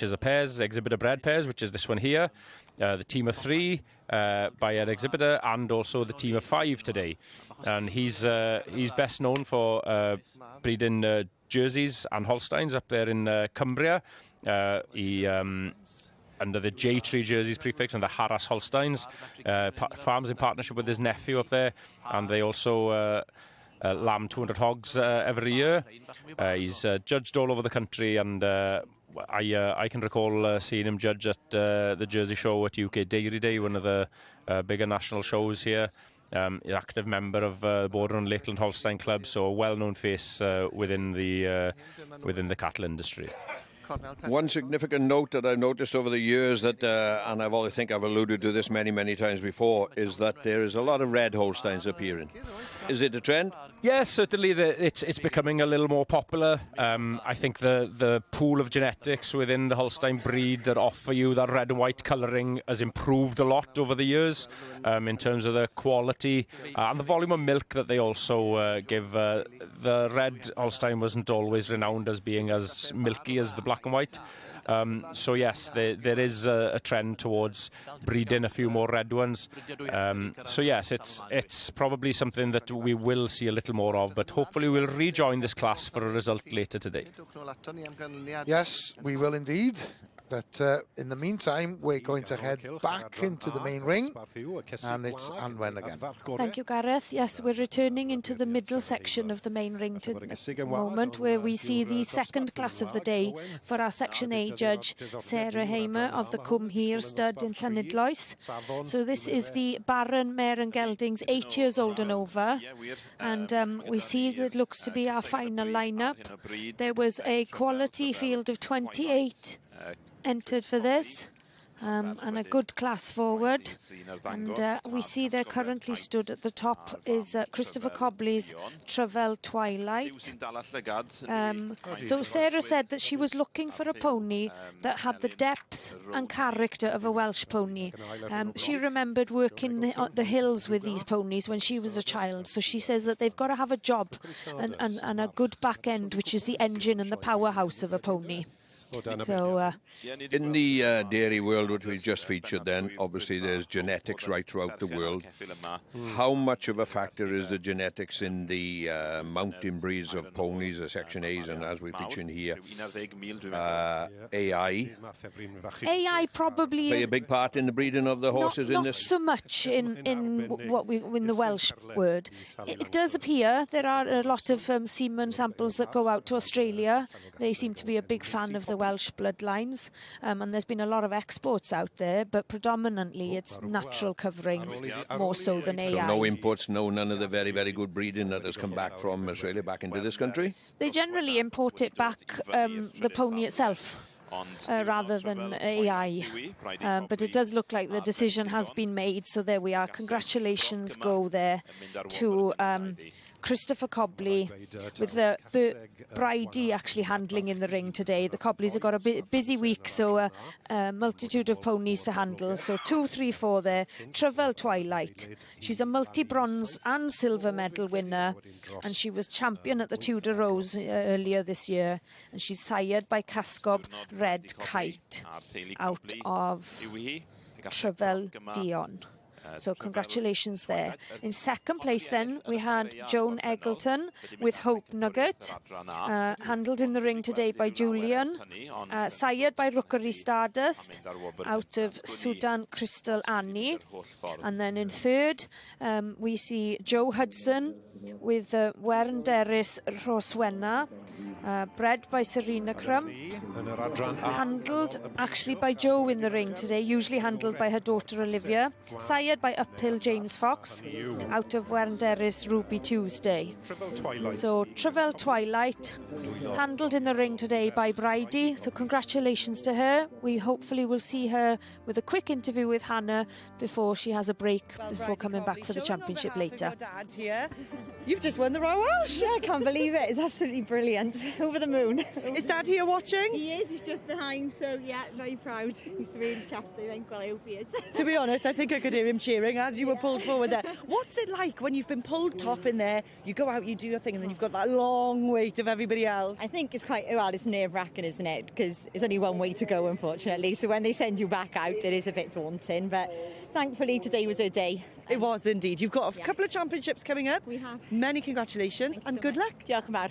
is a pairs, exhibitor bred pairs, which is this one here. The team of 3 by an exhibitor, and also the team of 5 today. And he's best known for breeding Jerseys and Holsteins up there in Cumbria. He under the J-Tree Jerseys prefix and the Harras Holsteins, farms in partnership with his nephew up there, and they also lamb 200 hogs every year. He's judged all over the country, and I can recall seeing him judge at the Jersey Show at UK Dairy Day, one of the bigger national shows here. Active member of the Border and Lakeland Holstein Club, so a well-known face within the cattle industry. One significant note that I've noticed over the years that, and I think I've alluded to this many times before, is that there is a lot of red Holsteins appearing. Is it a trend? Yes, certainly it's becoming a little more popular. I think the pool of genetics within the Holstein breed that offer you that red and white colouring has improved a lot over the years in terms of the quality and the volume of milk that they also give. The red Holstein wasn't always renowned as being as milky as the black and white. So yes, there is a trend towards breeding a few more red ones. So yes, it's probably something that we will see a little more of, but hopefully we'll rejoin this class for a result later today. Yes, we will indeed. But in the meantime, we're going to head back into the main ring, and it's Anwen again. Thank you, Gareth. Yes, we're returning into the middle section of the main ring at the moment, where we see the second class of the day for our Section A judge, Sarah Hamer of the Cwm Hir stud in Llanidloes. So this is the Baron Mare and Geldings, 8 years old and over, and we see that it looks to be our final lineup. There was a quality field of 28 entered for this, and a good class forward, and we see there currently stood at the top is Christopher Cobley's Travel Twilight. So Sarah said that she was looking for a pony that had the depth and character of a Welsh pony. She remembered working the hills with these ponies when she was a child, so she says that they've got to have a job and a good back end, which is the engine and the powerhouse of a pony. So, in the dairy world, which we just featured then, obviously there's genetics right throughout the world. How much of a factor is the genetics in the mountain breeds of ponies, the Section A's, and as we feature in here, AI? AI probably play a big part in the breeding of the horses in this? Not so much in the Welsh word. It does appear there are a lot of semen samples that go out to Australia. They seem to be a big fan of the Welsh bloodlines, and there's been a lot of exports out there, but predominantly it's natural coverings more so than AI. So no imports, none of the very good breeding that has come back from Australia back into this country? They generally import it back, the pony itself, rather than AI, but it does look like the decision has been made, so there we are. Congratulations go there to Christopher Cobley, with the Bridie actually handling in the ring today. The Cobleys have got a busy week, so a multitude of ponies to handle. So 2, 3, 4 there. Travel Twilight. She's a multi-bronze and silver medal winner, and she was champion at the Tudor Rose earlier this year. And she's sired by Casgob Red Kite out of Travel Dion. So congratulations there. In second place then, we had Joan Eggleton with Hope Nugget, handled in the ring today by Julian, sired by Rookery Stardust out of Sudan Crystal Annie. And then in third, we see Joe Hudson with Wernderis Roswenna, bred by Serena Crum, handled actually by Joe in the ring today, usually handled by her daughter Olivia, sired by Uphill James Fox out of Wernderis Ruby Tuesday. So Travel Twilight, handled in the ring today by Bridie, so congratulations to her. We hopefully will see her with a quick interview with Hannah before she has a break before coming back for the championship later. Dad here. You've just won the Royal Welsh. Yeah, I can't believe it. It's absolutely brilliant. Over the moon. Is Dad here watching? He is. He's just behind, so yeah, very proud. He's really chuffed, I think. Well, I hope he is. To be honest, I think I could hear him cheering as you were pulled forward there. What's it like when you've been pulled top in there, you go out, you do your thing, and then you've got that long wait of everybody else? I think it's quite, well, it's nerve-wracking, isn't it? Because it's only one way to go, unfortunately. So when they send you back out, it is a bit daunting. But thankfully, today was her day. It was indeed. You've got a couple of championships coming up. We have. Many congratulations and good luck. Diolch yn fawr.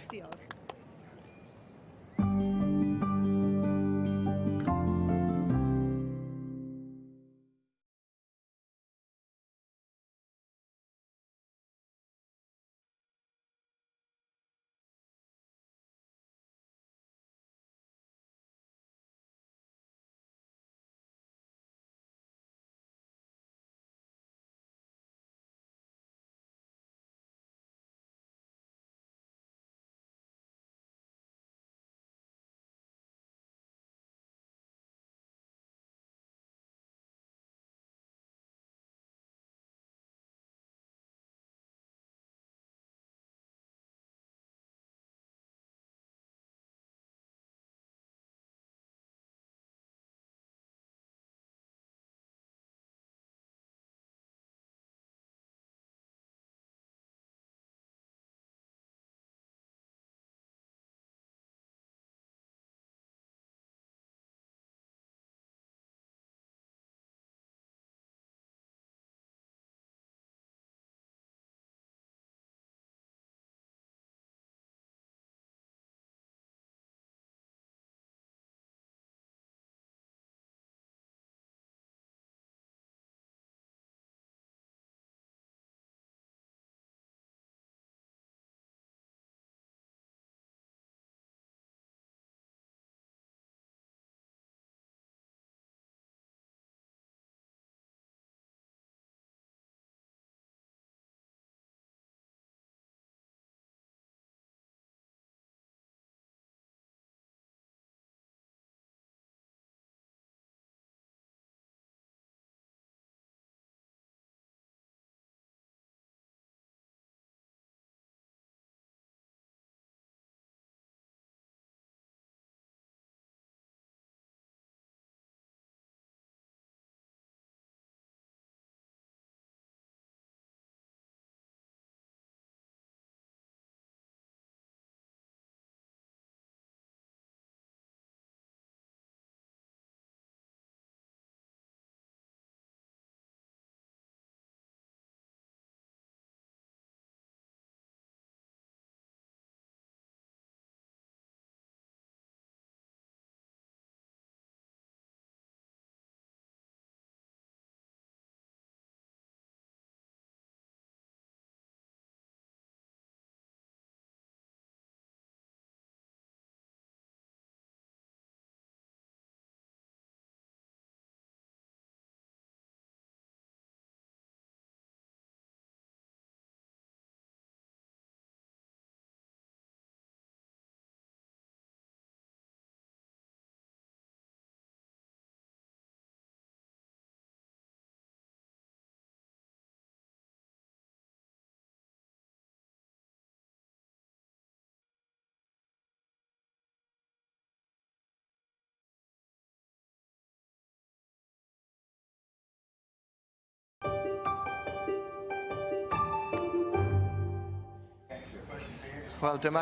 Welcome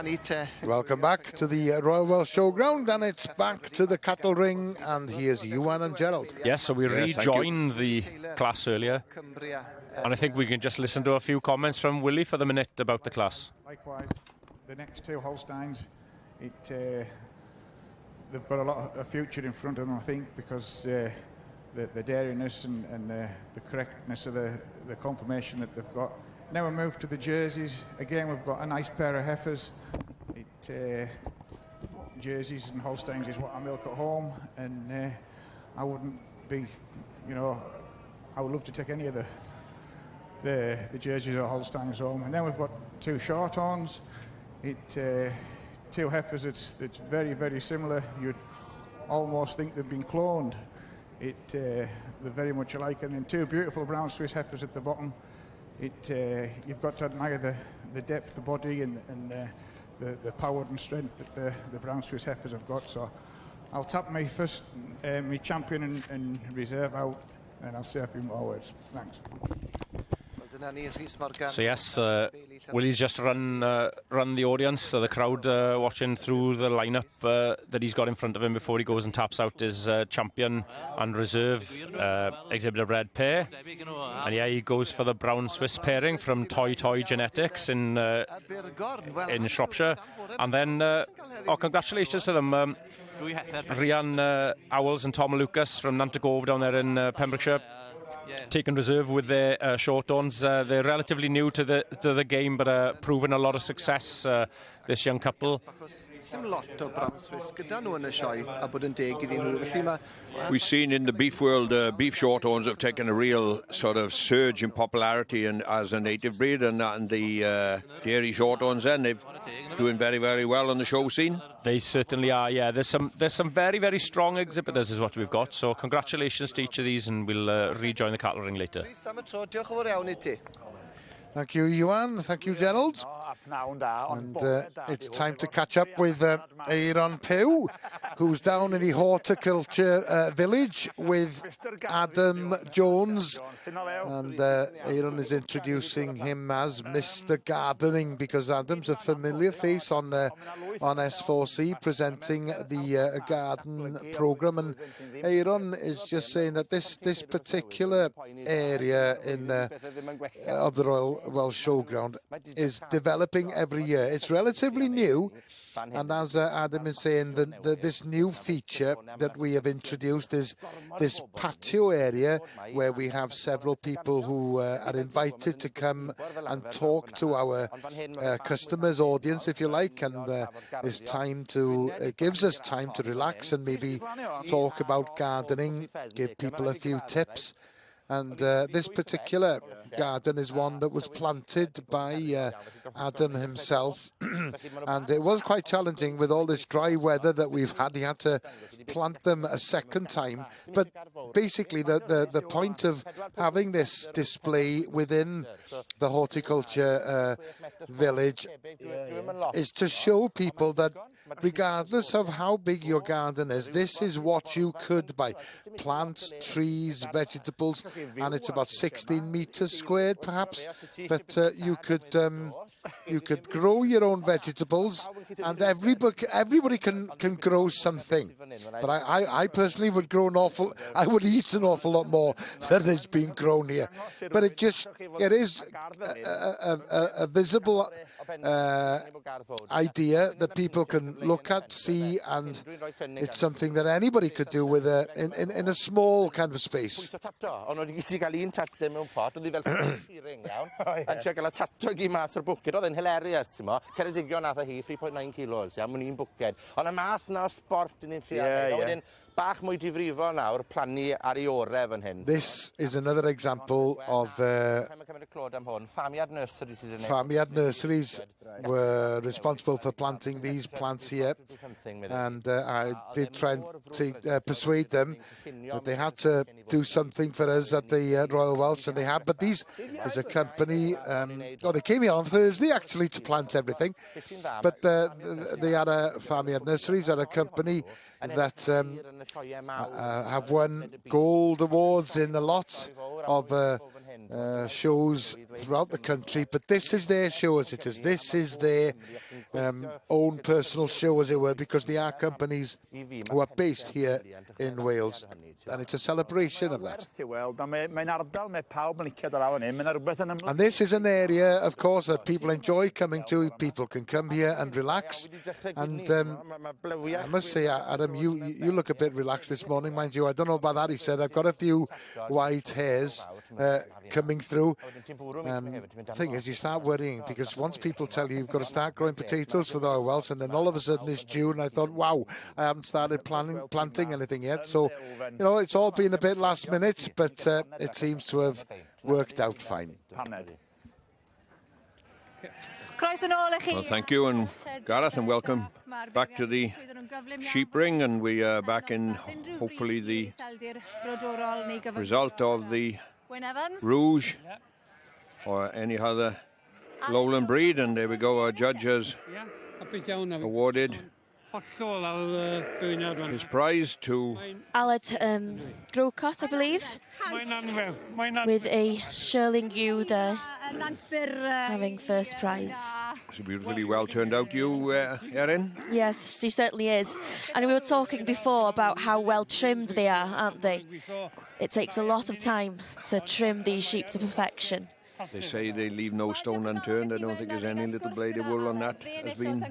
back to the Royal Welsh Showground, and it's back to the cattle ring, and here's Iwan and Gerald. Yes, so we rejoined the class earlier, and I think we can just listen to a few comments from Willie for the minute about the class. Likewise, the next two Holsteins, they've got a lot of future in front of them, I think, because the dariness and the correctness of the conformation that they've got. Now we move to the jerseys. Again, we've got a nice pair of heifers. Jerseys and Holsteins is what I milk at home, and I wouldn't be, I would love to take any of the jerseys or Holsteins home. And then we've got two Shorthorns. Two heifers. It's very, very similar. You'd almost think they've been cloned. They're very much alike. And then two beautiful brown Swiss heifers at the bottom. You've got to admire the depth, the body, and the power and strength that the brown Swiss heifers have got. So I'll tap my first, my champion and reserve out, and I'll say a few more words. Thanks. So yes, Willie's just run the audience, so the crowd watching through the lineup that he's got in front of him before he goes and taps out his champion and reserve exhibitor bred pair. And yeah, he goes for the brown Swiss pairing from Toy Genetics in Shropshire. And then, congratulations to them, Rhian Owls and Tom Lucas from Nantagove down there in Pembrokeshire. Taken reserve with their Shorthorns. They're relatively new to the game, but proven a lot of success, this young couple. We've seen in the beef world, beef Shorthorns have taken a real sort of surge in popularity and as a native breed, and the dairy Shorthorns then, they're doing very, very well on the show scene. They certainly are, yeah. There's some very, very strong exhibitors is what we've got, so congratulations to each of these, and we'll rejoin the cattle ring later. Thank you, Iwan. Thank you, Gerald. And it's time to catch up with Aaron Pew, who's down in the horticulture village with Adam Jones. And Aaron is introducing him as Mr. Gardening, because Adam's a familiar face on S4C presenting the garden programme. And Aaron is just saying that this particular area of the Royal Welsh Showground is developing every year. It's relatively new, and as Adam is saying, this new feature that we have introduced is this patio area where we have several people who are invited to come and talk to our customers, audience, if you like, and it gives us time to relax and maybe talk about gardening, give people a few tips. And this particular garden is one that was planted by Adam himself. And it was quite challenging with all this dry weather that we've had. He had to plant them a second time. But basically, the point of having this display within the horticulture village is to show people that regardless of how big your garden is, this is what you could buy. Plants, trees, vegetables, and it's about 16 metres squared, perhaps, that you could grow your own vegetables, and everybody can grow something. But I personally would I would eat an awful lot more than is being grown here. But it is a visible idea that people can look at, see, and it's something that anybody could do with in a small kind of space. Oedd yn hilarious, ti'n mo. Ceredigion nath o hi, 3.9 kilos, ia, mwyn i'n bwced. Ond y math na o sport yn ein triad. Wedyn, bach mwy difrifo nawr, plannu ar ei ore fan hyn. This is another example of Farmiad Nurseries were responsible for planting these plants here. And I did try and persuade them that they had to do something for us at the Royal Welsh, and they have. But these is a company, they came here on Thursday actually to plant everything. But they are Farmiad Nurseries, are a company that have won gold awards in a lot of shows throughout the country, but this is their show as it is. This is their own personal show, as it were, because they are companies who are based here in Wales, and it's a celebration of that. And this is an area, of course, that people enjoy coming to. People can come here and relax. And I must say, Adam, you look a bit relaxed this morning, mind you. I don't know about that, he said. I've got a few white hairs coming through. The thing is, you start worrying, because once people tell you you've got to start growing potatoes for the Royal Welsh, and then all of a sudden it's June, I thought, wow, I haven't started planting anything yet. So, you know, it's all been a bit last minute, but it seems to have worked out fine. Well, thank you, and Gareth, and welcome back to the sheep ring, and we are back in, hopefully, the result of the Rouge or any other lowland breed, and there we go, our judge has awarded his prize to Aled Grocott, I believe, with a Shirling ewe there, having first prize. It's a beautifully well turned out ewe, Erin. Yes, she certainly is. And we were talking before about how well trimmed they are, aren't they? It takes a lot of time to trim these sheep to perfection. They say they leave no stone unturned. I don't think there's any little blade of wool on that has been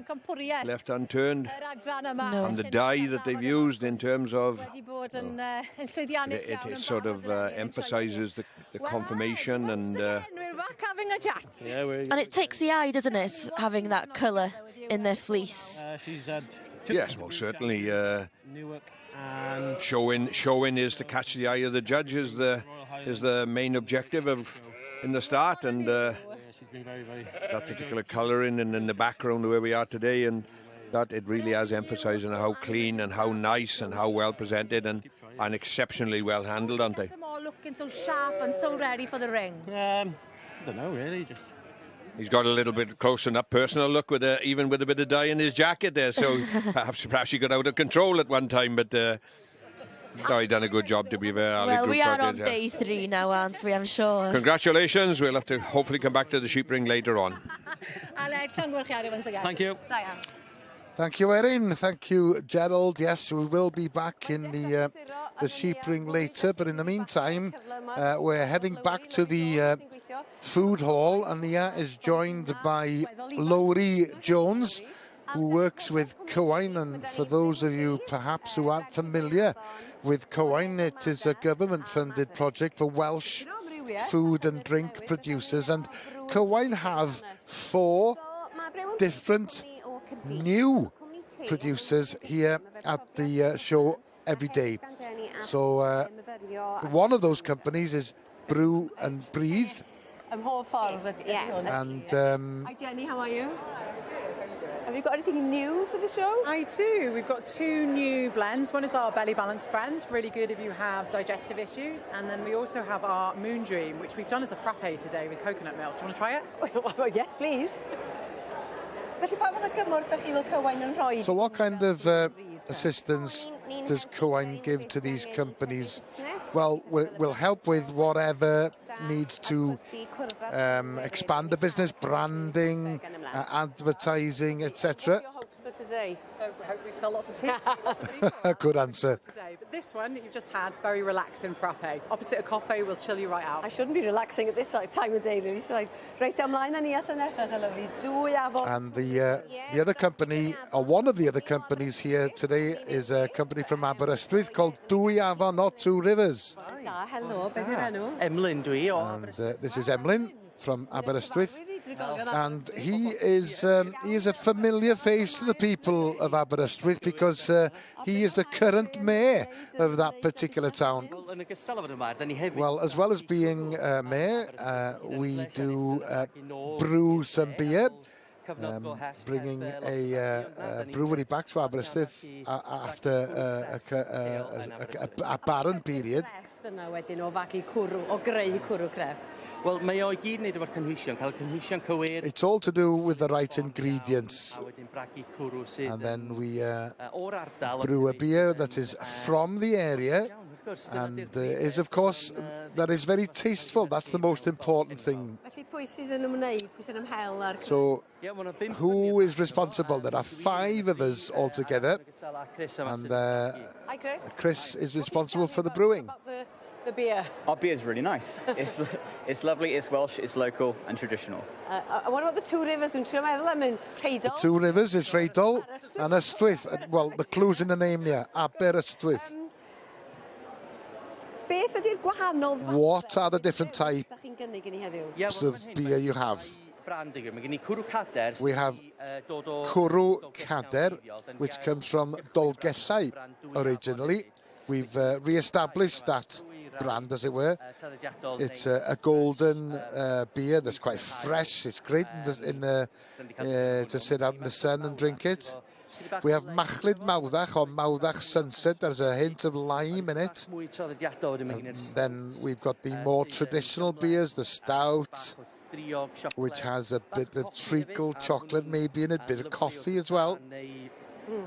left unturned. No. And the dye that they've used in terms of it sort of emphasises the conformation and and it takes the eye, doesn't it, having that colour in their fleece? Yes, most certainly. Showing is to catch the eye of the judge is the main objective of in the start, and that particular colouring and in the background where we are today, and that it really has emphasised on how clean and how nice and how well presented and exceptionally well handled, aren't they? Them all looking so sharp and so ready for the ring. I don't know, really. Just he's got a little bit close and up personal look with even with a bit of dye in his jacket there. So perhaps he got out of control at one time, but. No, he done a good job, to be fair. Well, we are on day 3 now, aren't we? I'm sure. Congratulations. We'll have to hopefully come back to the sheep ring later on. Thank you. Thank you, Erin. Thank you, Gerald. Yes, we will be back in the sheep ring later, but in the meantime, we're heading back to the food hall, and Nia is joined by Lowry Jones, who works with Cywain. And for those of you perhaps who aren't familiar with Cywain, it is a government-funded project for Welsh food and drink producers, and Cywain have 4 different new producers here at the show every day. So one of those companies is Brew and Breathe. I'm whole ffordd. And hi Jenny, how are you? Have you got anything new for the show? I do. We've got 2 new blends. One is our Belly Balance blend, really good if you have digestive issues. And then we also have our Moon Dream, which we've done as a frappe today with coconut milk. Do you want to try it? Yes, please. So what kind of assistance does Cywain give to these companies? Well, we'll help with whatever needs to expand the business, branding, advertising, etc. Today. So we hope we sell lots of tea. Good answer. Today. But this one that you've just had, very relaxing frappe. Opposite a coffee, will chill you right out. I shouldn't be relaxing at this time of day, really. So, right ymlaen â ni at y nesaf, lovely. Dwy afon. And the other company, or one of the other companies here today, is a company from Aberystwyth called Dwy Afon, not 2 Rivers. Da, helo, beth yw'r enw? Emlyn dwi o. And this is Emlyn from Aberystwyth, and he is a familiar face to the people of Aberystwyth because he is the current mayor of that particular town. Well, as well as being mayor, we do brew some beer, bringing a brewery back to Aberystwyth after a barren period. Well, mae o I gyd wneud efo'r cynhwysion, cael cynhwysion cywir. It's all to do with the right ingredients. And then we brew a beer that is from the area, and is, of course, that is very tasteful. That's the most important thing. So, who is responsible? There are 5 of us altogether, and Chris is responsible for the brewing. The beer. Our beer is really nice. It's lovely, it's Welsh, it's local and traditional. What about the Two Rivers? The Two Rivers is Rheidol and Ystwyth. Well, the clue's in the name here. Aber Ystwyth. What are the different types of beer you have? We have Cwrw Cader, which comes from Dolgellau originally. We've re-established that brand, as it were. It's a golden beer that's quite fresh. It's great to sit out in the sun and drink it. We have Machlid Mawddach or Mawddach Sunset. There's a hint of lime in it. And then we've got the more traditional beers, the stout, which has a bit of treacle chocolate maybe in it, a bit of coffee as well.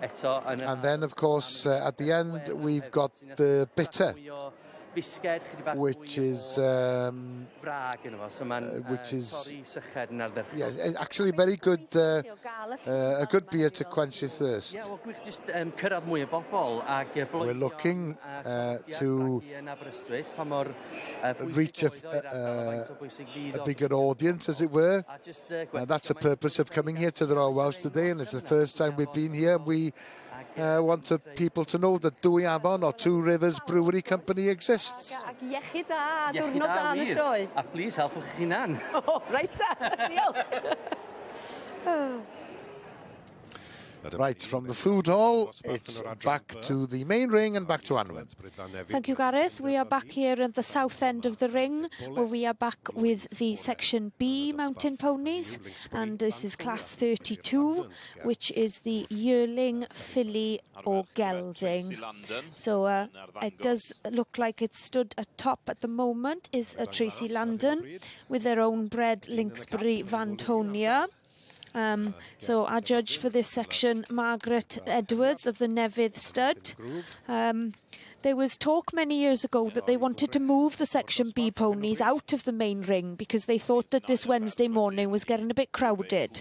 And then, of course, at the end, we've got the bitter, which is actually very good, a good beer to quench your thirst. We're looking to reach a bigger audience, as it were. That's the purpose of coming here to the Royal Welsh today, and it's the first time we've been here. We want people to know that Dwy Afon or Two Rivers Brewery Company exists. A please helpwch chi hunan. Right, diolch. Right, from the food hall, it's back to the main ring and back to Anwen. Thank you, Gareth. We are back here at the south end of the ring, where we are back with the Section B mountain ponies, and this is class 32, which is the yearling, filly or gelding. So it does look like it stood at top at the moment is Tracy Landon with their own bred Linksbury Vantonia. So our judge for this section, Margaret Edwards of the Nevydd Stud. There was talk many years ago that they wanted to move the Section B ponies out of the main ring because they thought that this Wednesday morning was getting a bit crowded.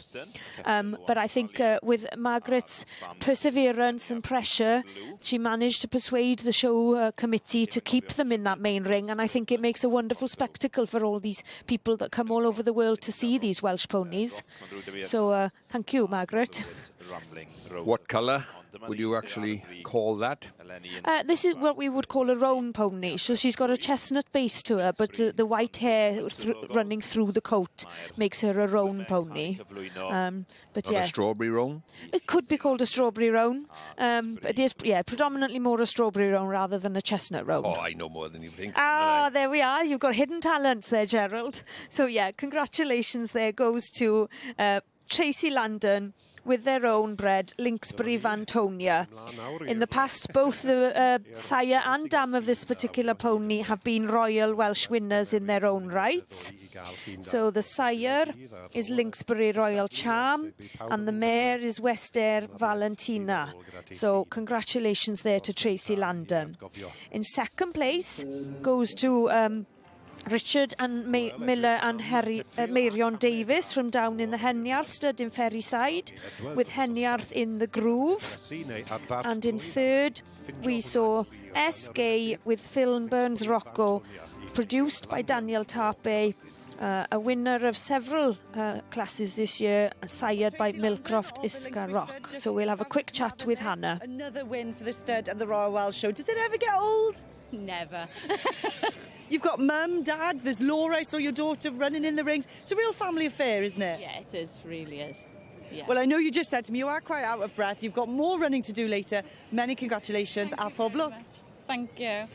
But I think with Margaret's perseverance and pressure, she managed to persuade the show committee to keep them in that main ring, and I think it makes a wonderful spectacle for all these people that come all over the world to see these Welsh ponies. So thank you, Margaret. What colour would you actually call that? This is what we would call a roan pony. So she's got a chestnut base to her, but the white hair running through the coat makes her a roan pony. But Not a strawberry roan? It could be called a strawberry roan. But it is, predominantly more a strawberry roan rather than a chestnut roan. Oh, I know more than you think. Ah, there we are. You've got hidden talents there, Gerald. So congratulations there goes to Tracy Landon with their own bred Linksbury Vantonia. In the past, both the sire and dam of this particular pony have been Royal Welsh winners in their own rights. So the sire is Linksbury Royal Charm and the mare is Wester Valentina. So congratulations there to Tracy Landon. In second place goes to Richard and Miller and Marion Davis from down in the Henniarth stud in Ferryside, with Henniarth in the Groove. And in third, we saw S.Gay with Filnburn's Rocco, produced by Daniel Tarpe, a winner of several classes this year, sired by Milcroft Isca Rock. So we'll have a quick chat with Hannah. Another win for the stud at the Royal Welsh Show. Does it ever get old? Never. You've got mum, dad, there's Laura, I saw your daughter running in the rings. It's a real family affair, isn't it? Yeah, it is, really is. Yeah. Well, I know you just said to me you are quite out of breath. You've got more running to do later. Many congratulations. A phoblo. Thank you.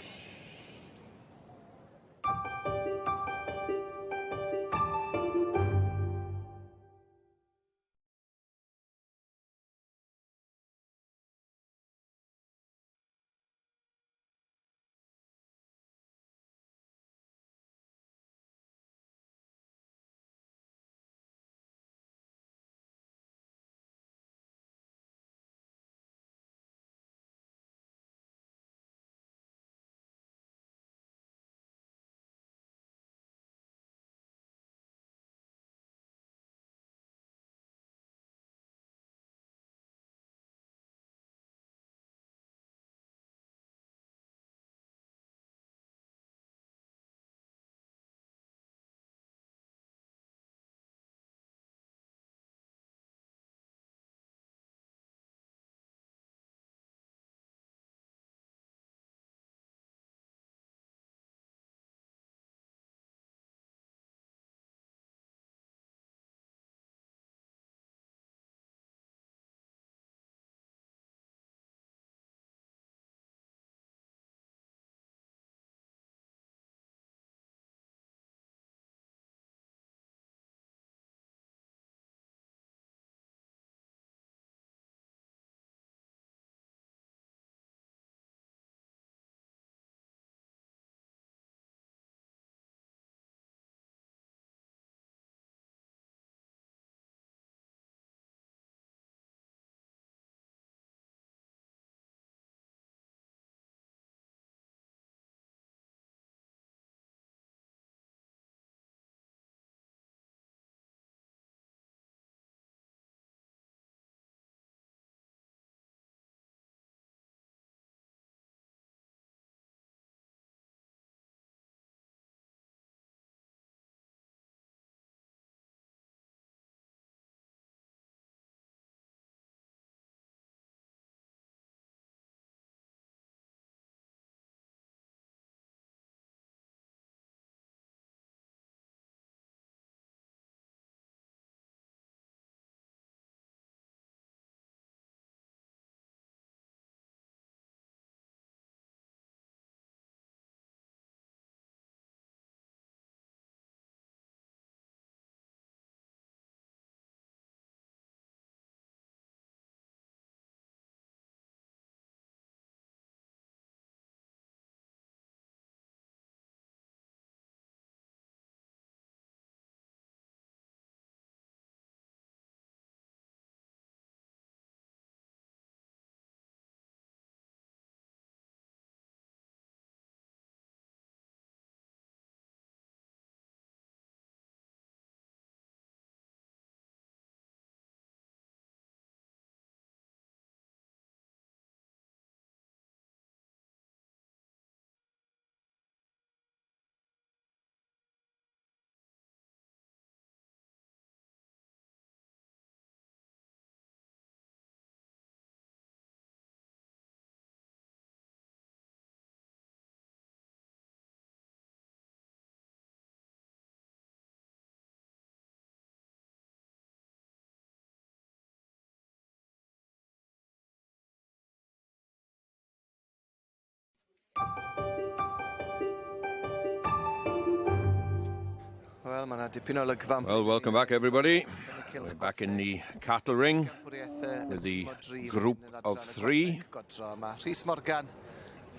Well, welcome back, everybody. We're back in the cattle ring with the group of 3.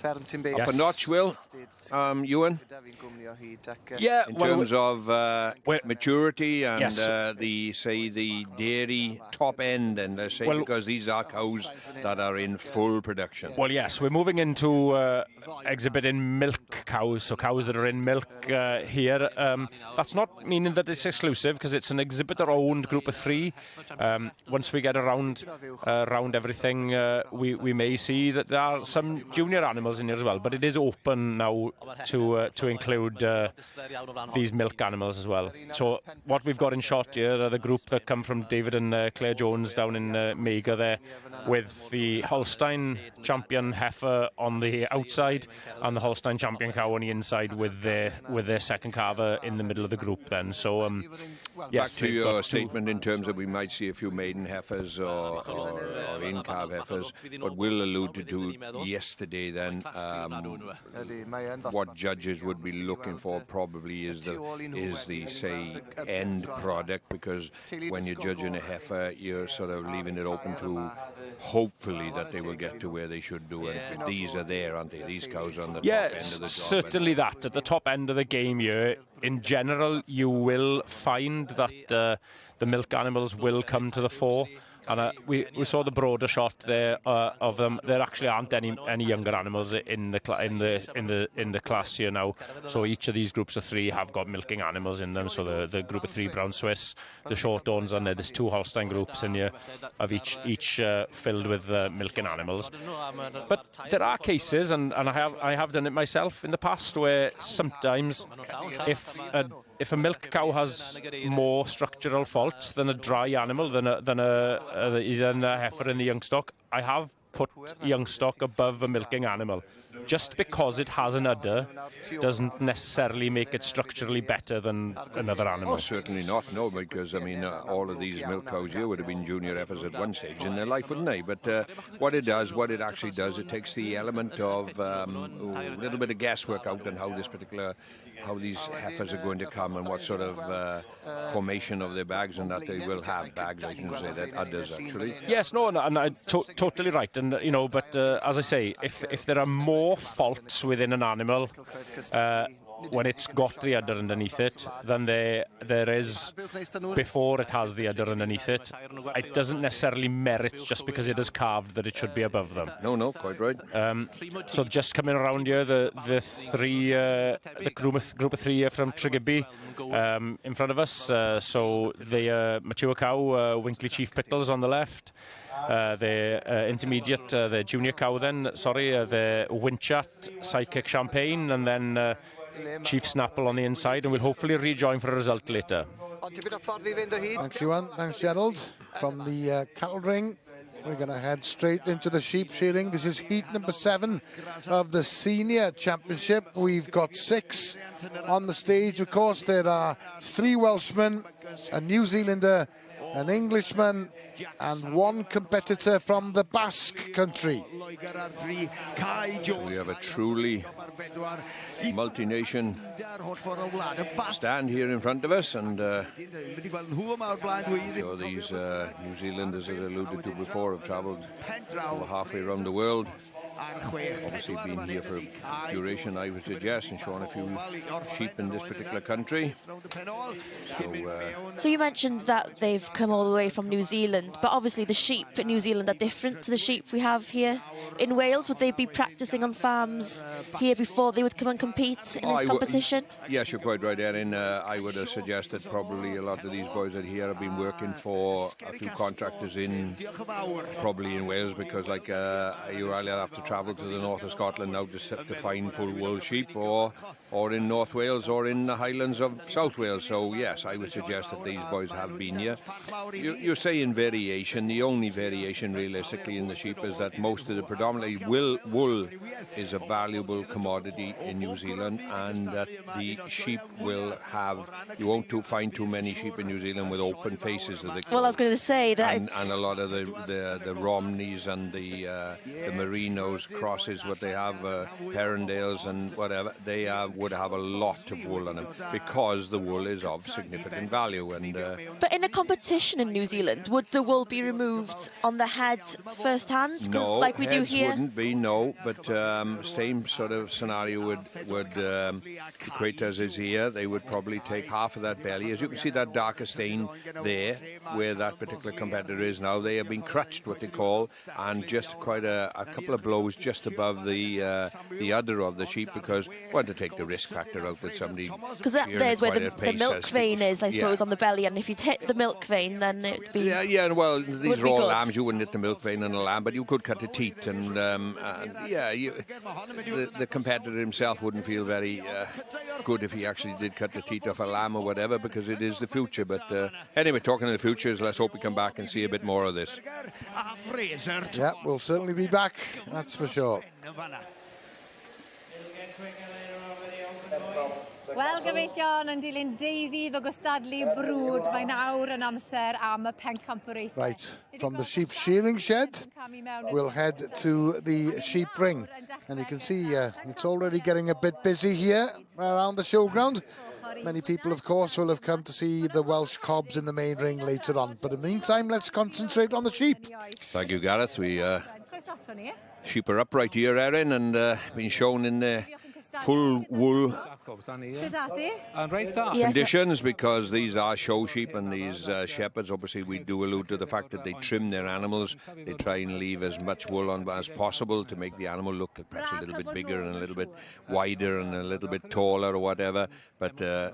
Up a notch, Will. Ewan? Yeah, in terms of maturity and the dairy top end, and let's say because these are cows that are in full production. Well, yes, we're moving into exhibiting milk cows, so cows that are in milk here. That's not meaning that it's exclusive, because it's an exhibitor-owned group of 3. Once we get around everything, we may see that there are some junior animals in here as well, but it is open now to include these milk animals as well. So what we've got in shot here are the group that come from David and Claire Jones down in Mega there, with the Holstein champion heifer on the outside and the Holstein champion cow on the inside, with their second calver in the middle of the group then. So yes, back to your statement in terms of we might see a few maiden heifers or in-calf heifers, but Will alluded to yesterday then what judges would be looking for probably is the say end product, because when you're judging a heifer, you're sort of leaving it open to hopefully that they will get to where they should do, and these are there, aren't they? These cows are on the top end of the job. Certainly that at the top end of the game here. In general, you will find that the milk animals will come to the fore. And we saw the broader shot there of them. There actually aren't any younger animals in the class here now. So each of these groups of 3 have got milking animals in them. So the group of 3 brown Swiss, the short dawns, and there's 2 Holstein groups in here of each filled with milking animals. But there are cases, and I have done it myself in the past, where sometimes if a milk cow has more structural faults than a dry animal, than a heifer in the young stock, I have put young stock above a milking animal. Just because it has an udder doesn't necessarily make it structurally better than another animal. Oh, certainly not, no, because, I mean, all of these milk cows here would have been junior heifers at one stage in their life, wouldn't they? But what it actually does, it takes the element of a little bit of guesswork out on how these heifers are going to come and what sort of formation of their bags, and that they will have bags, I can say that, udders actually. Yes, no, and totally right. And, but as I say, if there are more faults within an animal when it's got the udder underneath it than there is before it has the udder underneath it, it doesn't necessarily merit just because it is carved that it should be above them. No, quite right. So just coming around here, the group of 3 here from Triggerby in front of us. So the mature cow, Winkley Chief Pickles on the left. The intermediate, the junior cow then, the Winchat Sidekick Champagne, and then Chief Snapple on the inside, and we'll hopefully rejoin for a result later. Thanks, Ewan. Thanks, Gerald. From the cattle ring, we're going to head straight into the sheep shearing. This is heat number 7 of the senior championship. We've got 6 on the stage. Of course, there are 3 Welshmen, a New Zealander, an Englishman, and 1 competitor from the Basque country. So we have a truly multi-nation stand here in front of us, and so these New Zealanders, as I alluded to before, have travelled over halfway around the world. Obviously been here for a duration, I would suggest, and shown a few sheep in this particular country. So you mentioned that they've come all the way from New Zealand, but obviously the sheep in New Zealand are different to the sheep we have here in Wales. Would they be practising on farms here before they would come and compete in this competition? Yes, you're quite right, Erin. I would have suggested probably a lot of these boys that here have been working for a few contractors probably in Wales, because like you either have to travel to the north of Scotland now to find full wool sheep, or in North Wales or in the Highlands of South Wales. So yes, I would suggest that these boys have been here. You're saying variation. The only variation realistically in the sheep is that most of the predominantly wool is a valuable commodity in New Zealand, and that the sheep will have, you won't find too many sheep in New Zealand with open faces. Well, I was going to say that, and a lot of the Romneys and the Merinos those crosses, what they have, Herondales and whatever, they would have a lot of wool on them because the wool is of significant value. And But in a competition in New Zealand, would the wool be removed on the head first hand? No, like we do heads here? wouldn't be, no, but same sort of scenario would equate as is here. They would probably take half of that belly. As you can see that darker stain there, where that particular competitor is now, they have been crutched, what they call, and just quite a couple of blows just above the udder of the sheep, because we want to take the risk factor out that somebody... Because there's where the milk vein is, I suppose, on the belly, and if you'd hit the milk vein, then it'd be... Yeah, well, these are all good. lambs. You wouldn't hit the milk vein on a lamb, but you could cut the teat, and the competitor himself wouldn't feel very good if he actually did cut the teat off a lamb or whatever, because it is the future. But anyway, talking of the future, let's hope we come back and see a bit more of this. Yeah, we'll certainly be back, that's for sure. Wel, gyfeillion, yn dilyn deuddydd o gystadlu brwd, mae nawr yn amser am y pencampwraethau. Right, from the sheep shearing shed, we'll head to the sheep ring. And you can see it's already getting a bit busy here around the showground. Many people, of course, will have come to see the Welsh cobs in the main ring later on. But in the meantime, let's concentrate on the sheep. Thank you, Gareth. Sheep are upright here, Erin, and been shown in the full wool conditions, because these are show sheep, and these shepherds, obviously we do allude to the fact that they trim their animals. They try and leave as much wool on as possible to make the animal look perhaps a little bit bigger and a little bit wider and a little bit taller or whatever, but they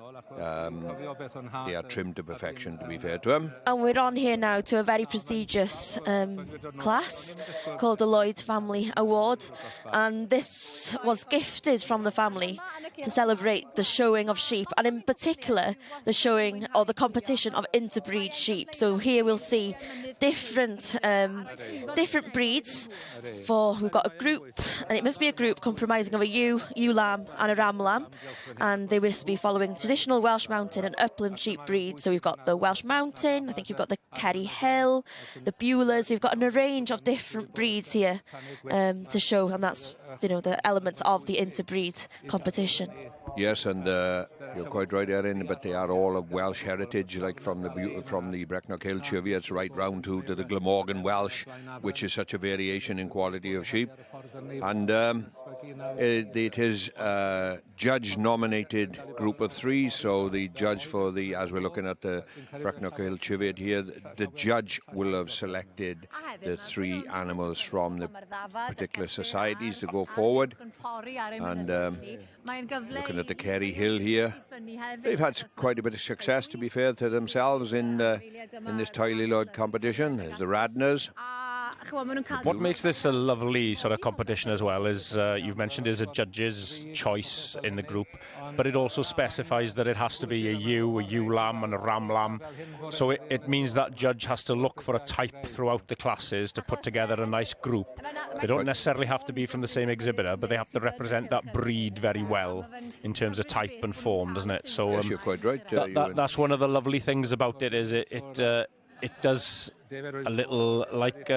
are trimmed to perfection, to be fair to them. And we're on here now to a very prestigious class called the Lloyd Family Award, and this was gifted from the family to celebrate the showing of sheep, and in particular the showing or the competition of interbreed sheep. So here we'll see different breeds. We've got a group, and it must be a group comprising of a ewe lamb and a ram lamb, and they must be following traditional Welsh mountain and upland sheep breeds. So we've got the Welsh mountain, I think you've got the Kerry Hill, the Beulahs. We've got an range of different breeds here to show, and that's the elements of the interbreed competition. Yes, and you're quite right, Erin, but they are all of Welsh heritage, like from the Brecknock Hill Chiviots right round to the Glamorgan Welsh, which is such a variation in quality of sheep. And it is a judge-nominated group of three, so the judge for as we're looking at the Brecknock Hill Chiviot here, the judge will have selected the three animals from the particular societies to go forward. And looking at the Kerry Hill here, they've had quite a bit of success, to be fair to themselves, in this Tylee Lord competition. There's the Radners. What makes this a lovely sort of competition as well is, you've mentioned, is a judge's choice in the group, but it also specifies that it has to be a ewe lamb and a ram lamb. So it means that judge has to look for a type throughout the classes to put together a nice group. They don't necessarily have to be from the same exhibitor, but they have to represent that breed very well in terms of type and form, doesn't it? So yes, you're quite right. That's one of the lovely things about it, is it does a little like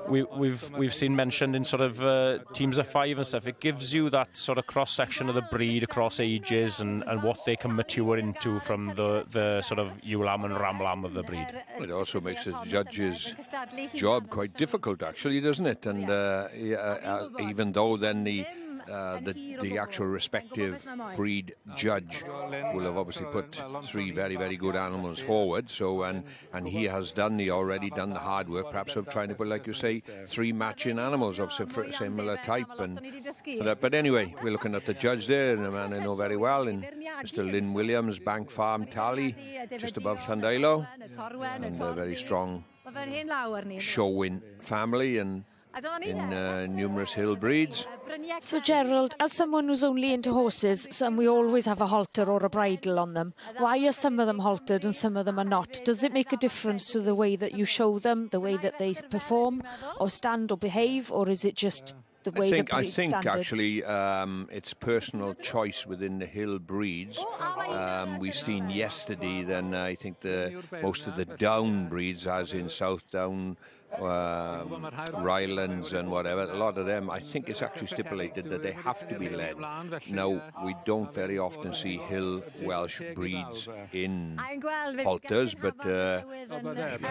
we've seen mentioned in sort of teams of five and stuff. It gives you that sort of cross section of the breed across ages and what they can mature into from the sort of ewe lamb and ram lamb of the breed. It also makes the judge's job quite difficult, actually, doesn't it? And even though then the actual respective breed judge will have obviously put three very, very good animals forward. So and he has already done the hard work, perhaps of trying to put, like you say, three matching animals of similar type. But anyway, we're looking at the judge there, and a man I know very well, in Mr. Lynn Williams, Bank Farm Tally, just above Llandeilo, and a very strong showing family and in numerous hill breeds. So Gerald, as someone who's only into horses, we always have a halter or a bridle on them. Why are some of them haltered and some of them are not? Does it make a difference to the way that you show them, the way that they perform or stand or behave, or is it just the way I think actually it's personal choice within the hill breeds. We've seen yesterday then I think most of the down breeds, as in South Down, Rylands and whatever, a lot of them, I think it's actually stipulated that they have to be led. Now, we don't very often see hill Welsh breeds in halters, but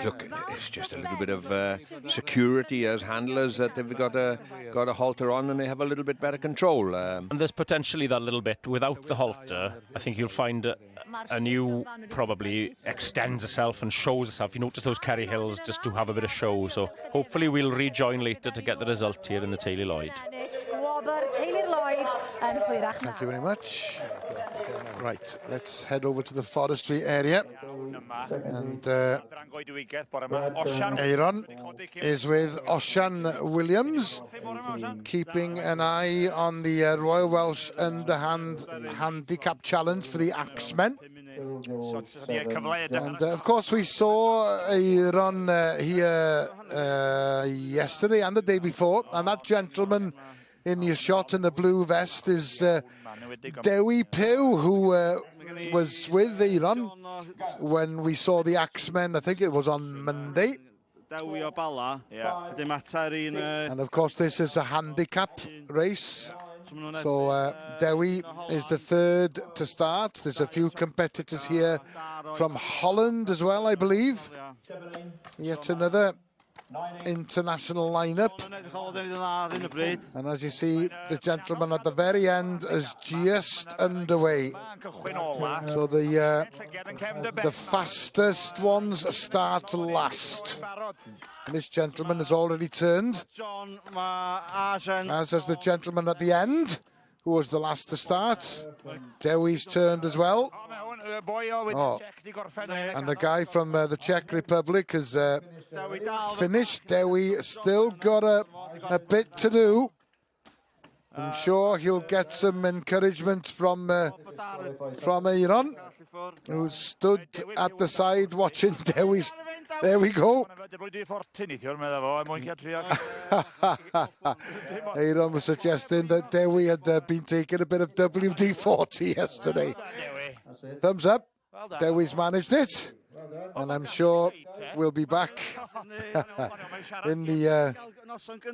look, it's just a little bit of security as handlers that they've got a halter on and they have a little bit better control. And there's potentially that little bit without the halter. I think you'll find a new probably extends itself and shows itself. You notice those Kerry Hills just to have a bit of show. So hopefully we'll rejoin later to get the result here in the Teulu Lloyd. Thank you very much. Right, let's head over to the forestry area. And Aaron is with Osian Williams, keeping an eye on the Royal Welsh Underhand Handicap Challenge for the Axemen. And of course we saw Aaron here yesterday and the day before, and that gentleman in your shot in the blue vest is Dewi Pew, who was with Aaron when we saw the Axemen, I think it was on Monday. And of course this is a handicap race. So Dewi is the third to start. There's a few competitors here from Holland as well, I believe. Yet another international lineup. And as you see, the gentleman at the very end is just underway. So the fastest ones start last. And this gentleman has already turned, as has the gentleman at the end, who was the last to start. Dewi's turned as well. Oh. And the guy from the Czech Republic has finished. Dewi still got a bit to do. I'm sure he'll get some encouragement from Aaron, who stood at the side watching Dewi's. There we go. Aaron was suggesting that Dewi had been taking a bit of WD-40 yesterday. Thumbs up. Dewi's managed it. And I'm sure we'll be back in the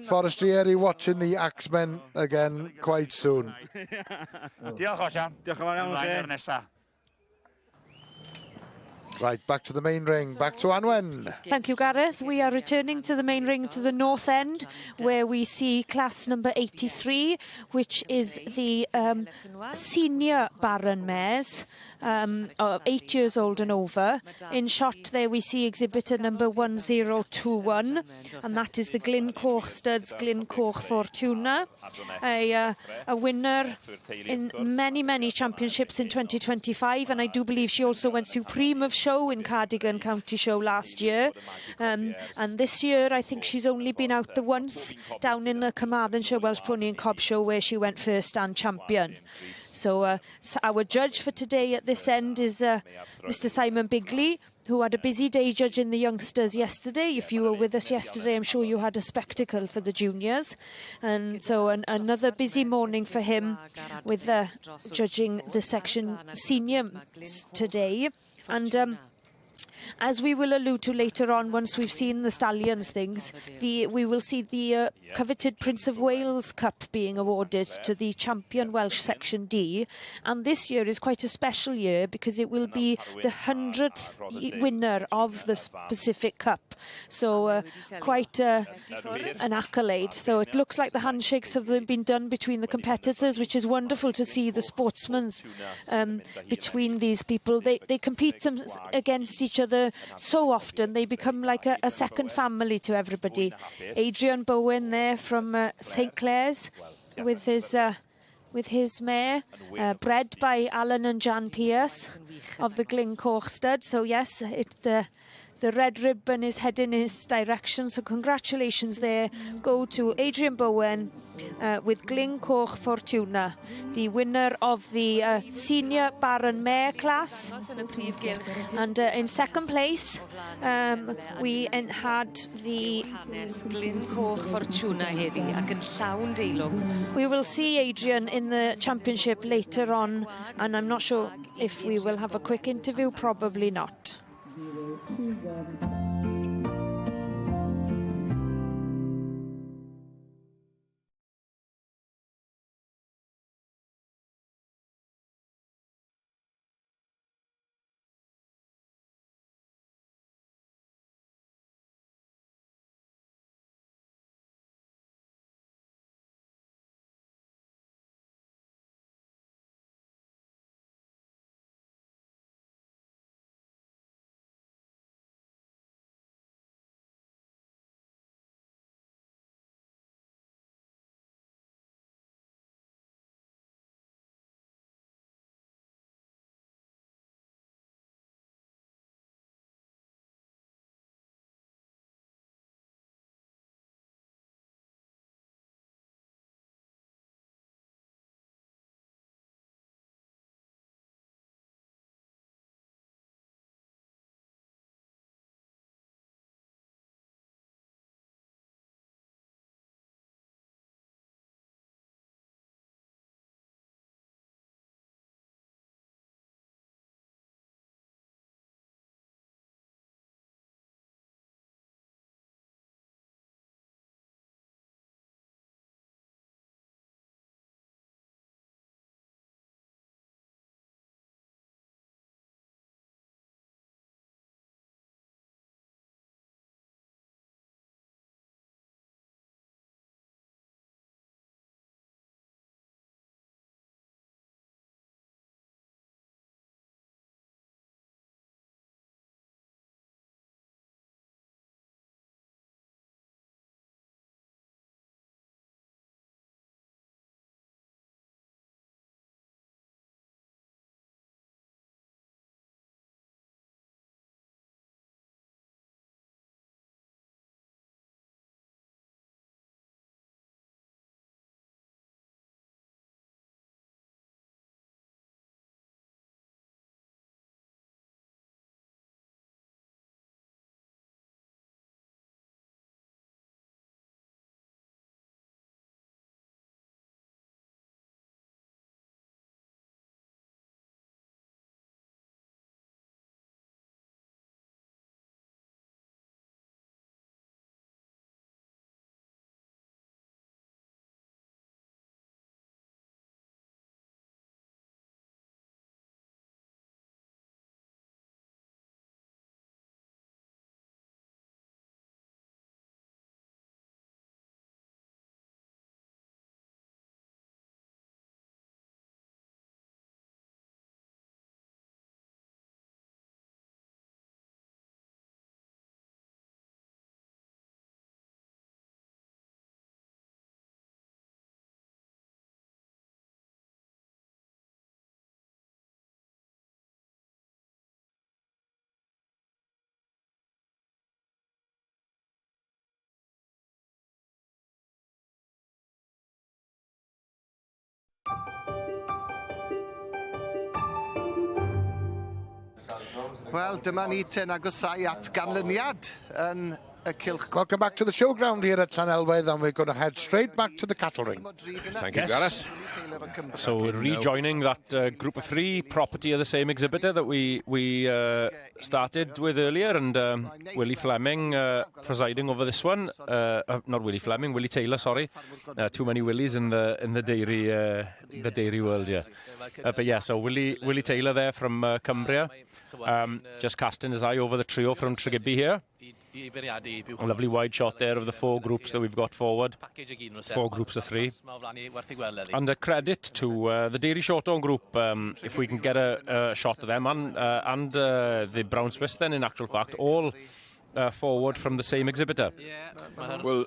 forestry area watching the Axemen again quite soon. Right, back to the main ring, back to Anwen. Thank you, Gareth. We are returning to the main ring to the north end, where we see class number 83, which is the senior Baron mares, 8 years old and over. In shot there we see exhibitor number 1021, and that is the Glencoch Studs Glencoch Fortuna, a winner in many championships in 2025, and I do believe she also went supreme of show in Cardigan County Show last year, and this year I think she's only been out the once down in the Carmarthenshire Welsh Pony and Cob Show, where she went first and champion. So our judge for today at this end is Mr. Simon Bigley, who had a busy day judging the youngsters yesterday. If you were with us yesterday, I'm sure you had a spectacle for the juniors. And so another busy morning for him with judging the section seniors today. And as we will allude to later on, once we've seen the stallions things, we will see the coveted Prince of Wales Cup being awarded to the champion Welsh Section D. And this year is quite a special year because it will be the 100th winner of the Pacific Cup. So quite an accolade. So it looks like the handshakes have been done between the competitors, which is wonderful to see the sportsmen between these people. They compete against each other so often, they become like a second family to everybody. Adrian Bowen there from St Clair's with his mare, bred by Alan and Jan Pierce of the Glencoch Stud. So yes, the red ribbon is heading in his direction, so congratulations there go to Adrian Bowen with Glencoch Fortuna, the winner of the senior Baron Mare class. And in second place we had the Glencoch Fortuna heddi ac yn llawn deilwng. We will see Adrian in the championship later on, and I'm not sure if we will have a quick interview, probably not. Wel, dyma ni ten agosau at ganlyniad yn y cylch. Welcome back to the showground here at Llanelwedd, and we're going to head straight back to the cattle ring. Thank you, Gareth. So we're rejoining that group of 3 property of the same exhibitor that we started with earlier, and Willie Fleming presiding over this one. Not Willie Fleming, Willie Taylor, sorry. Too many Willies in the dairy world, yeah. But yeah, so Willie Taylor there from Cumbria, just casting his eye over the trio from Tregibi here. A lovely wide shot there of the 4 groups that we've got forward. 4 groups of 3. And a credit to the Dairy Shorthorn group, if we can get a shot of them, and the Brown Swiss then, in actual fact, all forward from the same exhibitor. Well,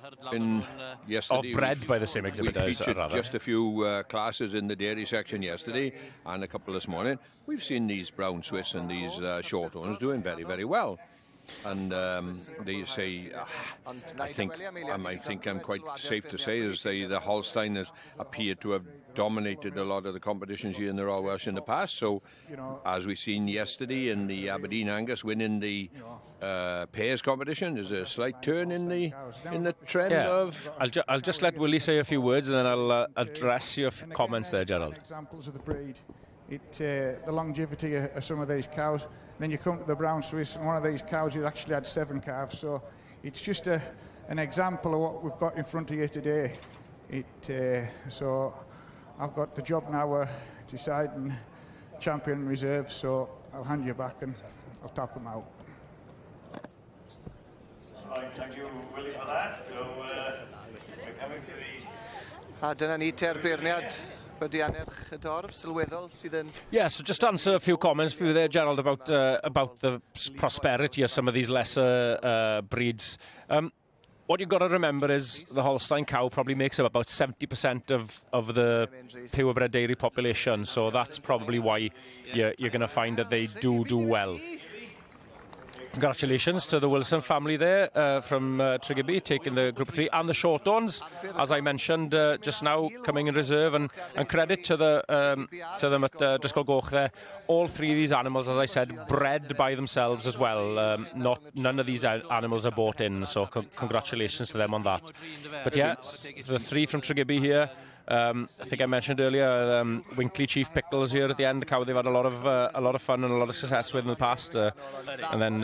yesterday, bred by the same exhibitor, we featured just a few classes in the dairy section yesterday and a couple this morning. We've seen these Brown Swiss and these Shorthorns doing very, very well. And they say, I think I'm quite safe to say, is the Holstein has appeared to have dominated a lot of the competitions here in the Royal Welsh in the past. So, as we've seen yesterday in the Aberdeen Angus winning the pairs competition, there's a slight turn in the trend of. I'll just let Willie say a few words, and then I'll address your comments there, Gerald. Examples of the breed, the longevity of some of these cows. Then you come to the Brown Swiss, and one of these cows has actually had 7 calves. So it's just an example of what we've got in front of you today. So I've got the job now of deciding champion reserve. So I'll hand you back and I'll tap them out. Thank you, Willie, for that. So we're coming to the. A dyna ni terbeirniad. Yeah, so just to answer a few comments for you there, Gerald, about the prosperity of some of these lesser breeds. What you've got to remember is the Holstein cow probably makes up about 70% of the purebred dairy population, so that's probably why you're going to find that they do well. Congratulations to the Wilson family there from Tregibi, taking the Group 3, and the Shorthorns, as I mentioned just now, coming in reserve, and credit to them at Driscoll Goch there. All 3 of these animals, as I said, bred by themselves as well. None of these animals are bought in, so congratulations to them on that. But yeah, the 3 from Tregibi here. I think I mentioned earlier, Winkley Chief Pickles here at the end, the cow they've had a lot of fun and a lot of success with in the past, and then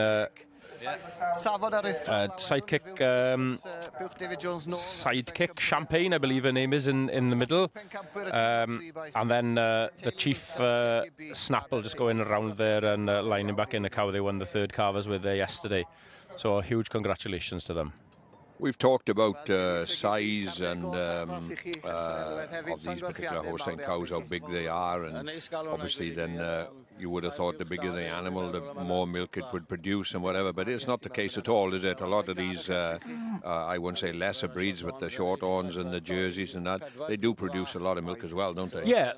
sidekick Champagne, I believe her name is, in the middle, and then the Chief Snapple just going around there and lining back in the cow they won the 3rd calvers with there yesterday. So a huge congratulations to them. We've talked about size and of these particular Holstein cows, how big they are, and obviously then you would have thought the bigger the animal, the more milk it would produce and whatever, but it's not the case at all, is it? A lot of these, I won't say lesser breeds, but the Shorthorns and the Jerseys and that, they do produce a lot of milk as well, don't they? Yeah,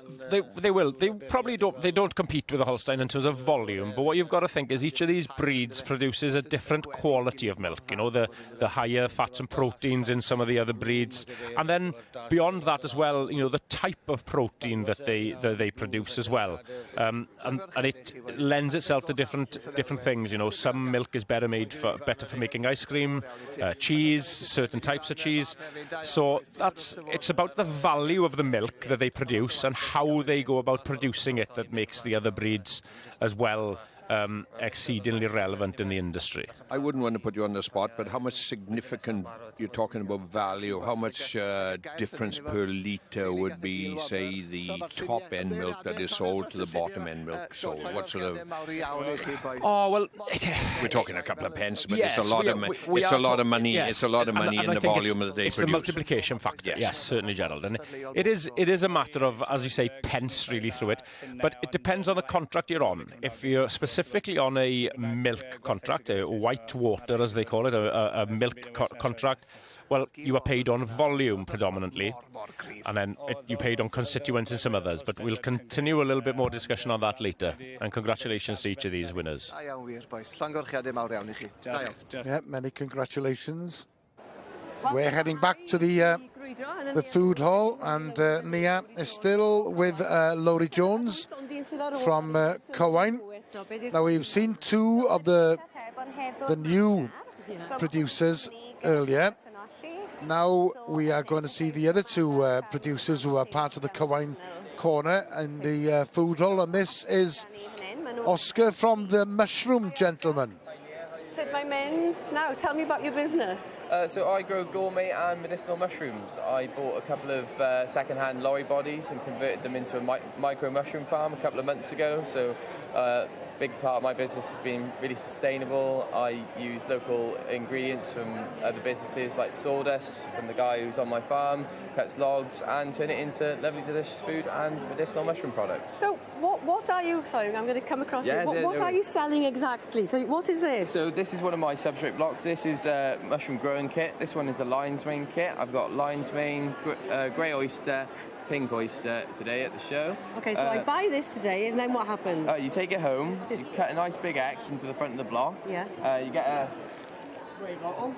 they will. They probably don't compete with the Holstein in terms of volume, but what you've got to think is each of these breeds produces a different quality of milk, you know, the higher fats and proteins in some of the other breeds, and then beyond that as well, you know, the type of protein that they produce as well, and it lends itself to different things. You know, some milk is better for making ice cream, cheese, certain types of cheese. So it's about the value of the milk that they produce and how they go about producing it that makes the other breeds as well exceedingly relevant in the industry. I wouldn't want to put you on the spot, but how much significant, you're talking about value, how much difference per litre would be, say, the top end milk that is sold to the bottom end milk sold? What sort of... Oh, well... We're talking a couple of pence, but yes, it's a lot of money. It's a lot of money. Yes. It's a lot of money in the volume that they produce. It's the multiplication factor. Yes, certainly, Gerald. And it is a matter of, as you say, pence really through it. But it depends on the contract you're on. If you're specifically on a milk contract, a white water as they call it, a milk contract, well, you are paid on volume predominantly, and then you paid on constituents and some others, but we'll continue a little bit more discussion on that later, and congratulations to each of these winners. Yeah, many congratulations. We're heading back to the food hall, and Nia is still with Laurie Jones from Cowain, Now, we've seen two of the new producers earlier. Now we are going to see the other two producers who are part of the Cywain Corner in the food hall, and this is Oscar from the Mushroom Gentleman. Sid my mynd. Now, tell me about your business. So I grow gourmet and medicinal mushrooms. I bought a couple of second-hand lorry bodies and converted them into a micro mushroom farm a couple of months ago. So big part of my business has been really sustainable. I use local ingredients from other businesses like sawdust from the guy who's on my farm, cuts logs, and turn it into lovely delicious food and medicinal mushroom products. So what are you, sorry, I'm going to come across it. What are you selling exactly? So what is this? So this is one of my substrate blocks. This is a mushroom growing kit. This one is a lion's mane kit. I've got lion's mane, grey oyster, pink oyster today at the show. Okay, so I buy this today, and then what happens? You take it home, you cut a nice big X into the front of the block. Yeah. You get a spray bottle,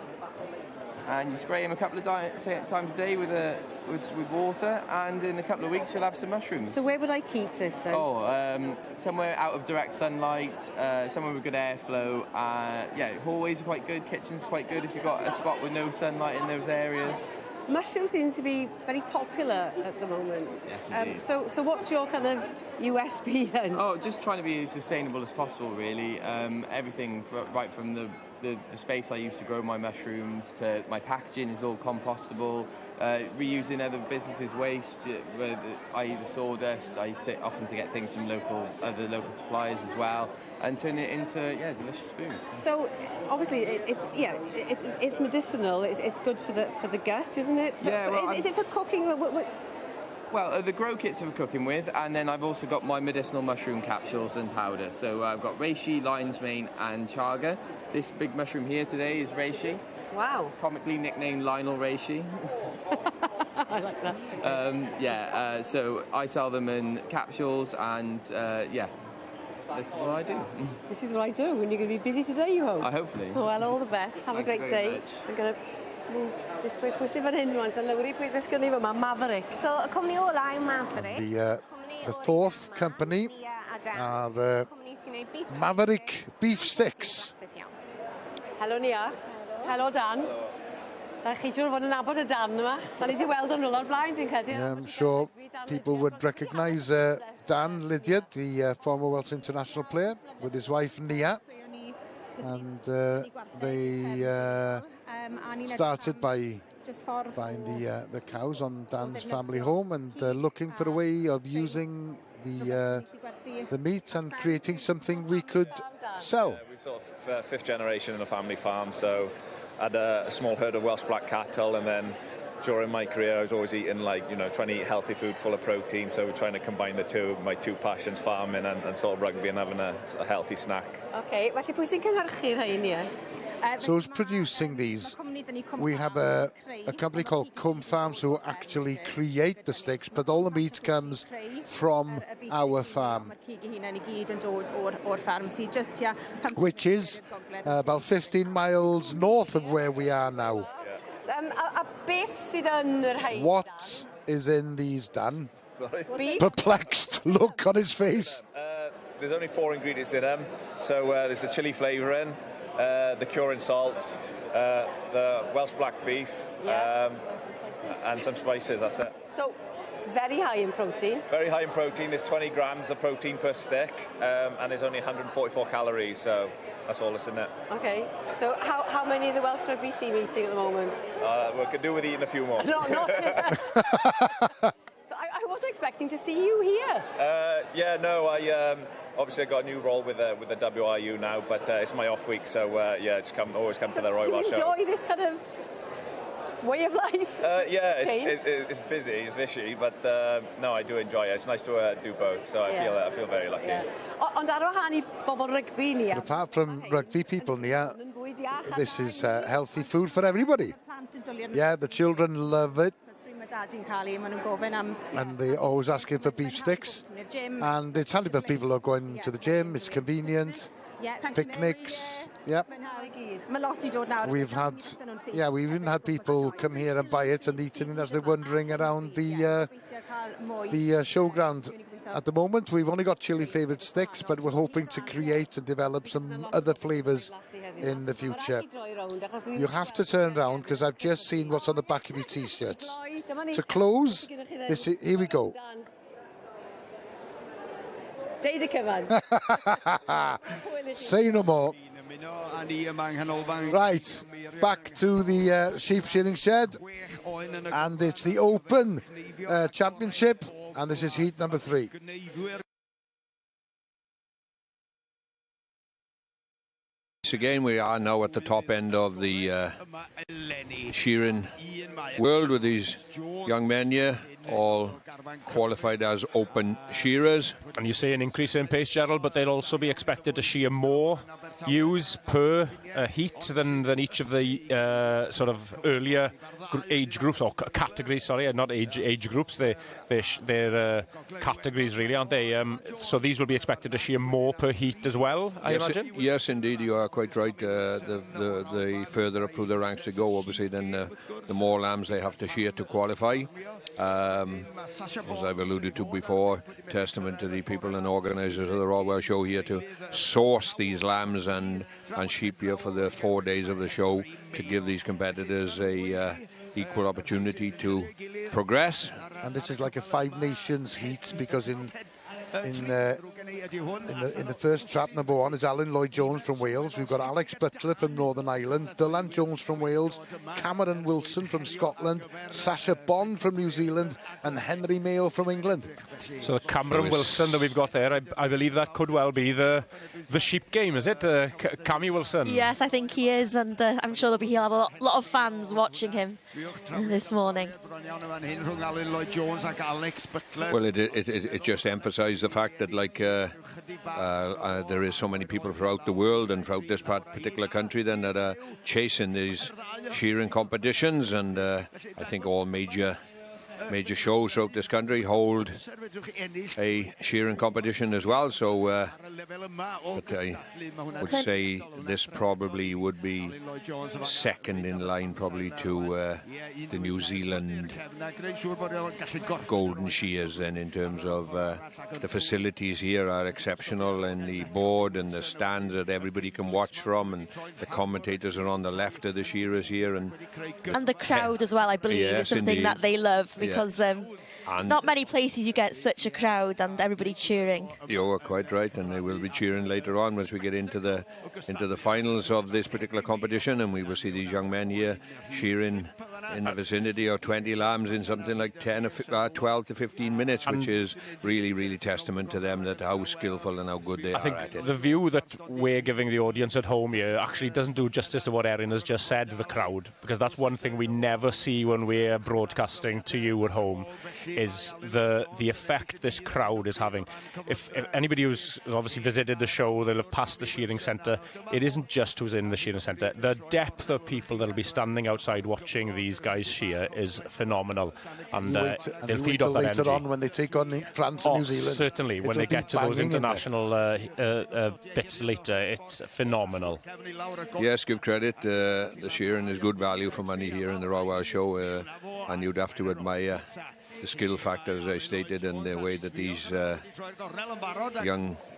and you spray them a couple of times a day with water, and in a couple of weeks you'll have some mushrooms. So where would I keep this then? Somewhere out of direct sunlight, somewhere with good airflow. Yeah, hallways are quite good, kitchens are quite good if you've got a spot with no sunlight in those areas. Mushrooms seem to be very popular at the moment. Yes, indeed. So what's your kind of USP then? Oh, just trying to be as sustainable as possible, really. Everything right from the space I use to grow my mushrooms to my packaging is all compostable. Reusing other businesses' waste, i.e. the sawdust. I often to get things from other local suppliers as well, and turn it into delicious food. So obviously it's medicinal. It's good for the gut, isn't it? So, yeah. Is it for cooking? Well, the grow kits are for cooking with, and then I've also got my medicinal mushroom capsules and powder. So I've got reishi, lion's mane, and chaga. This big mushroom here today is reishi. Wow. Comically nicknamed Lionel Reishi. I like that. So I sell them in capsules, and this is what I do. This is what I do. And you're going to be busy today, you hope? Hopefully. Well, all the best. Have a great day. I'm going to move this way. Pwysig fan hyn rwan. Lowri pwy ddysgu ni yma, Maverick. So, y cwmni ola yw Maverick. The fourth company are Maverick Beef Sticks. Hello, Nia. Hello, Dan. Da chi siŵr fod yn nabod y Dan yma. Da ni wedi weld yn o'r blaen, dwi'n credu. I'm sure people would recognise Dan Lydiard, the former Welsh international player, with his wife Nia. And they started by buying the cows on Dan's family home and looking for a way of using the meat and creating something we could sell. We're sort of fifth generation in a family farm, so I had a small herd of Welsh black cattle, and then during my career I was always eating trying to eat healthy food full of protein, so we're trying to combine my two passions, farming and sort of rugby, and having a healthy snack. Okay, felly pwy sy'n cynhyrchu'r rhain, Nia? So who's producing these? We have a company called Cwm Farms who actually create the sticks, but all the meat comes from our farm, which is about 15 miles north of where we are now. What is in these, Dan? Sorry? Perplexed look on his face. There's only 4 ingredients in them. So there's the chilli flavouring, the curing salts, the Welsh black beef, and some spices, that's it. So, very high in protein. Very high in protein. There's 20 grams of protein per stick, and there's only 144 calories, so that's all that's in it. Okay, so how many of the Welsh rugby team eating at the moment? We could do with eating a few more. No, not So I wasn't expecting to see you here. I obviously I got a new role with the WRU now, but it's my off week, so just always come to the Roy Welsh show. Do you enjoy this kind of way of life? It's busy, it's fishy, but no, I do enjoy it. It's nice to do both, so I feel very lucky. Yeah. Ond ar wahân I bobl rugby ni. Apart from rugby people, Nia, this is healthy food for everybody. Yeah, the children love it. And they always asking for beef sticks. And it's handy for people who are going to the gym, it's convenient. Picnics, yeah. We've even had people come here and buy it and eat it as they're wandering around the showground at the moment, we've only got chili flavoured sticks, but we're hoping to create and develop some other flavours in the future. You have to turn around because I've just seen what's on the back of your T-shirts. To close, here we go. Say no more. Right, back to the sheep shearing shed, and it's the Open Championship, and this is heat number 3. Again, we are now at the top end of the shearing world with these young men here, all qualified as open shearers. And you see an increase in pace, Gerald, but they'll also be expected to shear more ewes per heat than each of the sort of earlier age groups, or categories, sorry, not age groups. They're categories, really, aren't they? So these will be expected to shear more per heat as well, I imagine? Yes, indeed, you are quite right. The further up through the ranks they go, obviously, then the more lambs they have to shear to qualify. As I've alluded to before, testament to the people and organisers of the Royal Welsh Show here to source these lambs and sheep here for the 4 days of the show to give these competitors a equal opportunity to progress. And this is like a 5 nations heat, because in the first trap, number 1 is Alan Lloyd-Jones from Wales. We've got Alex Butler from Northern Ireland, Dylan Jones from Wales, Cameron Wilson from Scotland, Sasha Bond from New Zealand, and Henry Mayo from England. So the Cameron Wilson that we've got there, I believe that could well be the sheep game, is it? Cammy Wilson? Yes, I think he is, and I'm sure he'll have a lot of fans watching him this morning. Well, it just emphasised the fact that, like, there is so many people throughout the world and throughout this particular country then that are chasing these shearing competitions, and I think all major shows throughout this country hold a shearing competition as well. So but I would say this probably would be second in line probably to the New Zealand golden shears, and in terms of the facilities here are exceptional, and the board and the stands that everybody can watch from, and the commentators are on the left of the shearers here, and the crowd as well, I believe, is something that they love, because not many places you get such a crowd and everybody cheering. You're quite right, and they will be cheering later on once we get into the finals of this particular competition, and we will see these young men here shearing in the vicinity of 20 lambs in something like 12 to 15 minutes, which is really, really testament to them, that how skillful and how good they are at it. I think the view that we're giving the audience at home here actually doesn't do justice to what Erin has just said, the crowd, because that's one thing we never see when we're broadcasting to you at home, is the effect this crowd is having. If anybody who's obviously visited the show, they'll have passed the shearing centre. It isn't just who's in the shearing centre. The depth of people that'll be standing outside watching these guys shear is phenomenal, and they'll feed off that energy. Later on when they take on France and New Zealand. Certainly, when they get to those international bits later, it's phenomenal. Yes, give credit. The shearing is good value for money here in the Royal Welsh Show, and you'd have to admire the skill factor, as I stated, and the way that these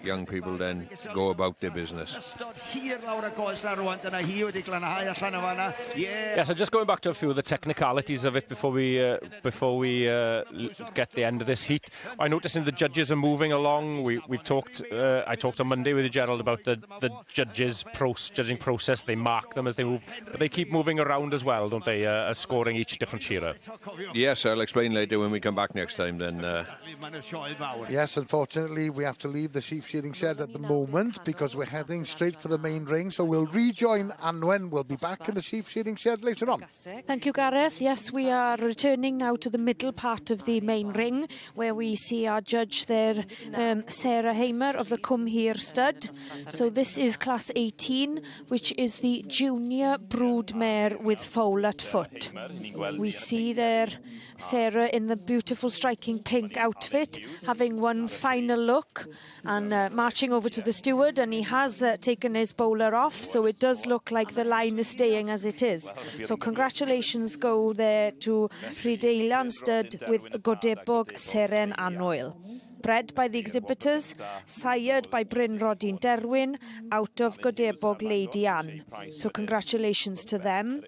young people then go about their business. Yeah, so just going back to a few of the technicalities of it before we get the end of this heat. I noticed the judges are moving along. We've talked. I talked on Monday with Gerald about the judges' judging process. They mark them as they move, but they keep moving around as well, don't they? Scoring each different shearer. Yes, I'll explain later when we come back next time. Then. Yes, unfortunately, we have to leave the sheep shearing shed at the moment because we're heading straight for the main ring. So we'll rejoin Anwen. We'll be back in the sheep shearing shed later on. Thank you, Gareth. Yes, we are returning now to the middle part of the main ring, where we see our judge there, Sarah Hamer of the Cwm Hir stud. So this is class 18, which is the junior brood mare with foal at foot. We see there Sarah in the beautiful striking pink outfit, having one final look and marching over to the steward, and he has taken his bowler off, so it does look like the line is staying as it is. So congratulations go there to Rhydeilan stud with Godebog Seren Anwyl. bred by the exhibitors, sired by Bryn Rodin Derwin, out of Godebog Lady Anne. So congratulations to them.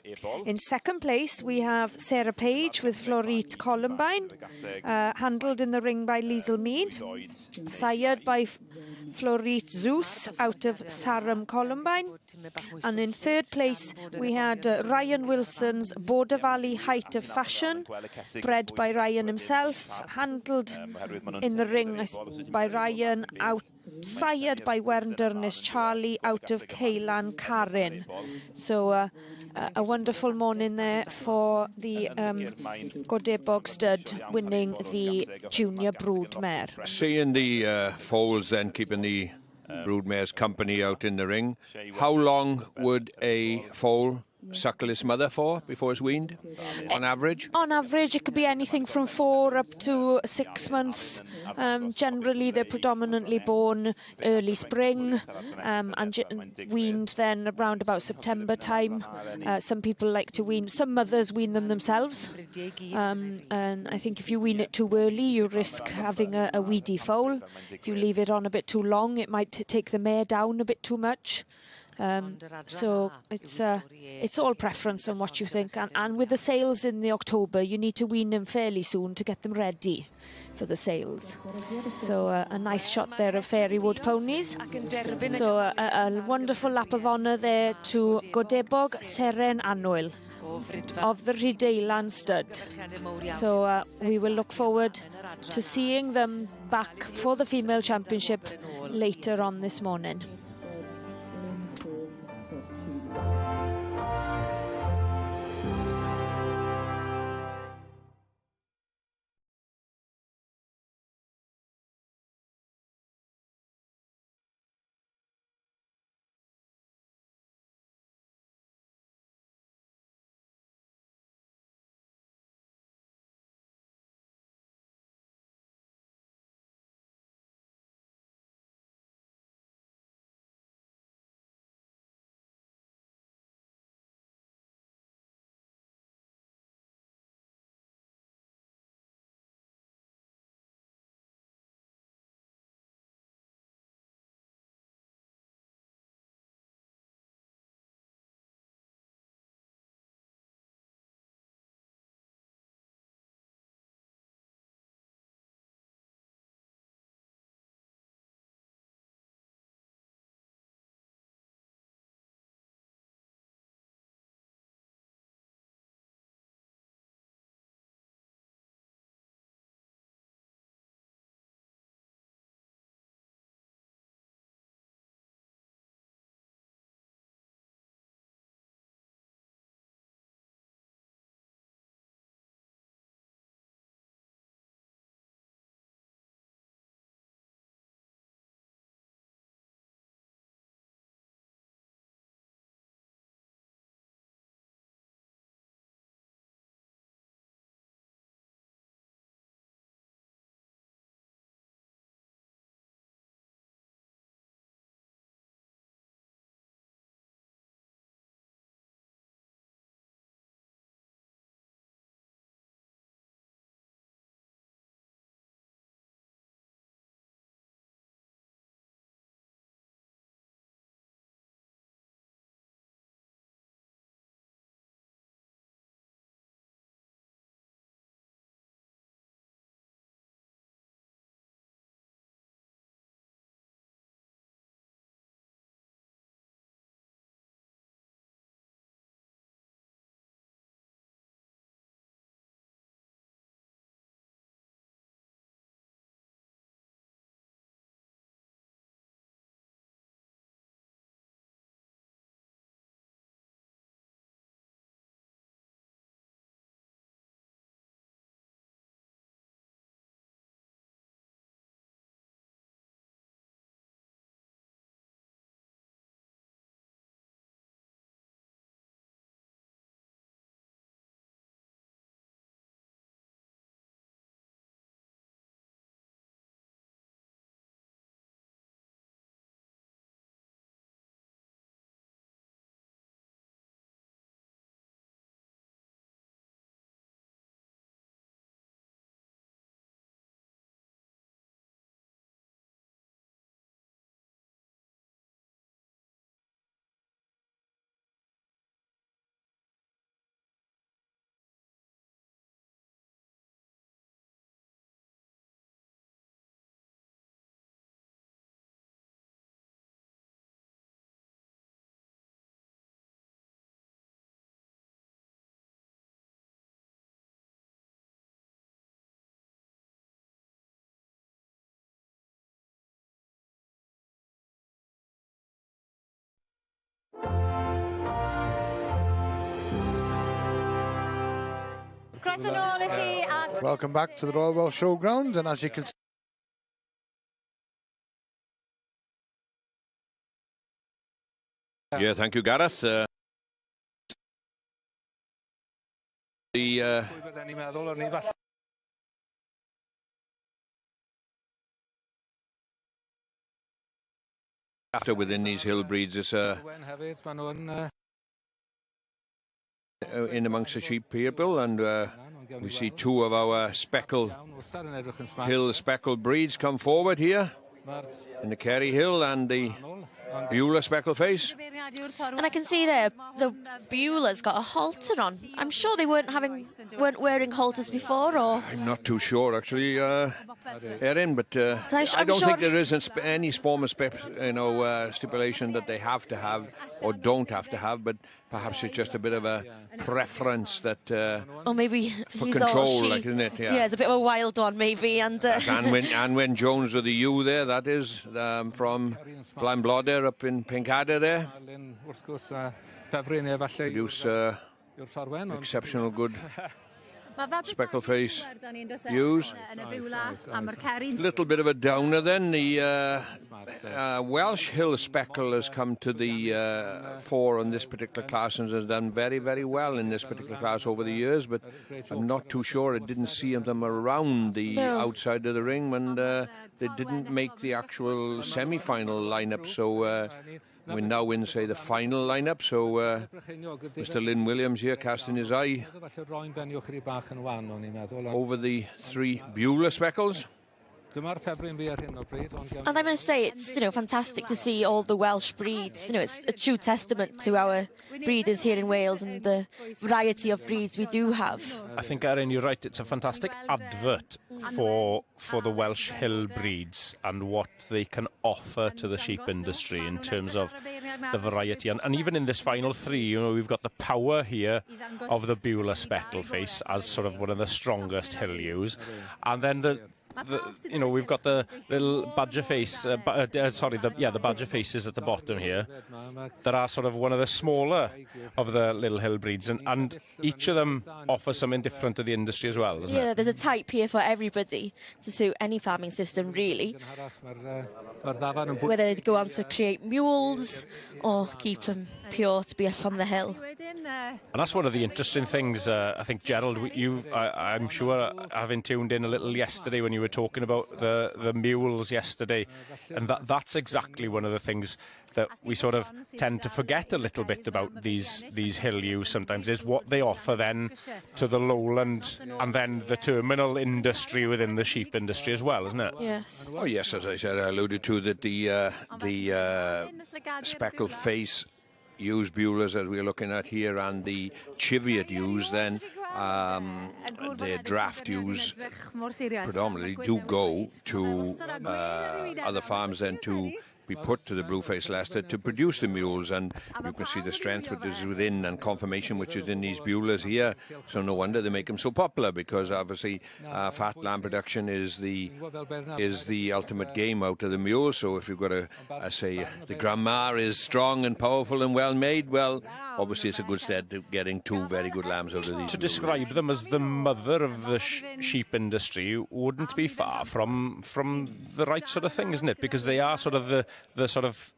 In second place, we have Sarah Page with Florite Columbine, handled in the ring by Liesl Mead, sired by Florite Zeus, out of Sarum Columbine. And in third place, we had Ryan Wilson's Border Valley Height of Fashion, bred by Ryan himself, handled in the ring by Ryan, sired by Wernderness Charlie, out of Ceylan Carin. So a wonderful morning there for the Godebog stud winning the junior brood mare. Seeing the foals then keeping the broodmare's company out in the ring, how long would a foal suckle its mother for before it's weaned, on average? On average, it could be anything from 4 up to 6 months. Generally, they're predominantly born early spring and weaned then around about September time. Some people like to wean, some mothers wean them themselves. And I think if you wean it too early, you risk having a weedy foal. If you leave it on a bit too long, it might take the mare down a bit too much. So it's all preference on what you think, and with the sales in the October, you need to wean them fairly soon to get them ready for the sales. So a nice shot there of Fairywood ponies. So a wonderful lap of honour there to Godebog Seren Anwyl of the Rhydeilan stud. So we will look forward to seeing them back for the female championship later on this morning. Croeso nôl I chi at... Welcome back to the Royal Welsh Showground, and as you can see, Yeah, thank you, Gareth. After within these hill breeds, it's in amongst the sheep people, and we see two of our hill speckled breeds come forward here in the Kerry Hill and the Beulah speckled face. And I can see there the Beulah's got a halter on. I'm sure they weren't wearing halters before, or I'm not too sure actually, Erin, but I don't think there is any form of stipulation that they have to have or don't have to have, but perhaps it's just a bit of a preference that or maybe for control, like, isn't it? Yeah, it's a bit of a wild one, maybe. And Anwen Jones of the ewe there, that is from Blaenblodder up in Pencader there. Produce exceptional good speckled face ewes. A little bit of a downer then. The Welsh Hill Speckle has come to the fore on this particular class and has done very, very well in this particular class over the years, but I'm not too sure. I didn't see them around the outside of the ring when they didn't make the actual semi-final lineup, so we're now in, say, the final lineup, so Mr. Lynn Williams here casting his eye over the three Beulah speckles. And I must say, it's fantastic to see all the Welsh breeds. It's a true testament to our breeders here in Wales and the variety of breeds we do have. I think, Erin, you're right. It's a fantastic advert for the Welsh Hill breeds and what they can offer to the sheep industry in terms of the variety. And even in this final three, we've got the power here of the Beulah speckled face as sort of one of the strongest hill ewes, and then we've got the little badger face, the badger faces at the bottom here that are sort of one of the smaller of the little hill breeds, and each of them offers something different to the industry as well, doesn't it? Yeah, there's a type here for everybody to suit any farming system, really. Whether they go on to create mules or keep them pure to be from the hill. And that's one of the interesting things, I think, Gerald, I'm sure, having tuned in a little yesterday when you were talking about the mules yesterday, and that's exactly one of the things that we sort of tend to forget a little bit about these hill ewes sometimes, is what they offer then to the lowland and then the terminal industry within the sheep industry as well, isn't it? Yes. Oh yes, as I said, I alluded to that the speckled face ewes, Beulahs, that we're looking at here, and the Cheviot ewes, then the draft ewes predominantly do go to other farms then to be put to the Blueface Leicester to produce the mules, and you can see the strength which is within and conformation which is in these Beulahs here, so no wonder they make them so popular, because obviously fat lamb production is the ultimate game out of the mule. So if you've got the grandma is strong and powerful and well made, well, obviously it's a good stead to getting two very good lambs out of these. To describe them as the mother of the sheep industry wouldn't be far from the right sort of thing, isn't it? Because they are sort of the sort of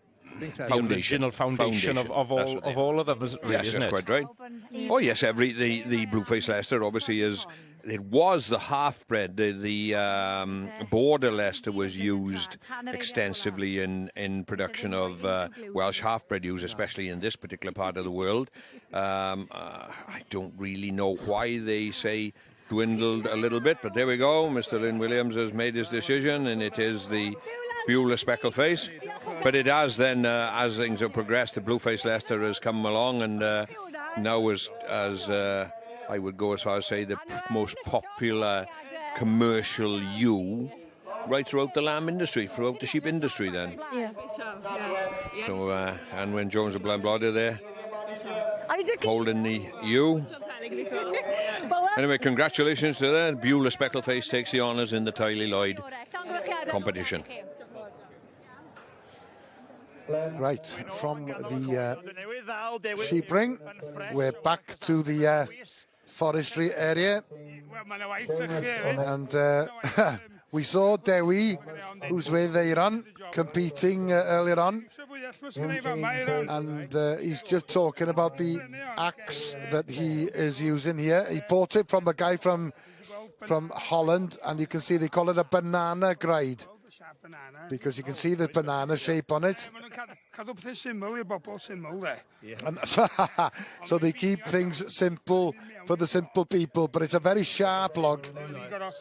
original foundation of all of them, really, isn't it? Quite right. Oh yes, the Blueface Leicester obviously it was the half-bred. The border Leicester was used extensively in production of Welsh half-bred ewes, especially in this particular part of the world. I don't really know why they say dwindled a little bit, but there we go. Mr. Lynn Williams has made his decision, and it is the Beulah speckled face. But it has then, as things have progressed, the Blueface Leicester has come along, and now as I would go as far as say the most popular commercial ewe right throughout the lamb industry, throughout the sheep industry then. Yeah. So Anwen Jones of Blaenblodder there holding the ewe. Anyway, congratulations to that. Beulah speckled face takes the honours in the Tylee Lloyd competition. Right, from the sheep ring, we're back to the forestry area. And we saw Dewi, who's with Eiron, competing earlier on. And he's just talking about the axe that he is using here. He bought it from a guy from Holland, and you can see they call it a banana gride, because you can see the banana shape on it. And so they keep things simple for the simple people, but it's a very sharp log.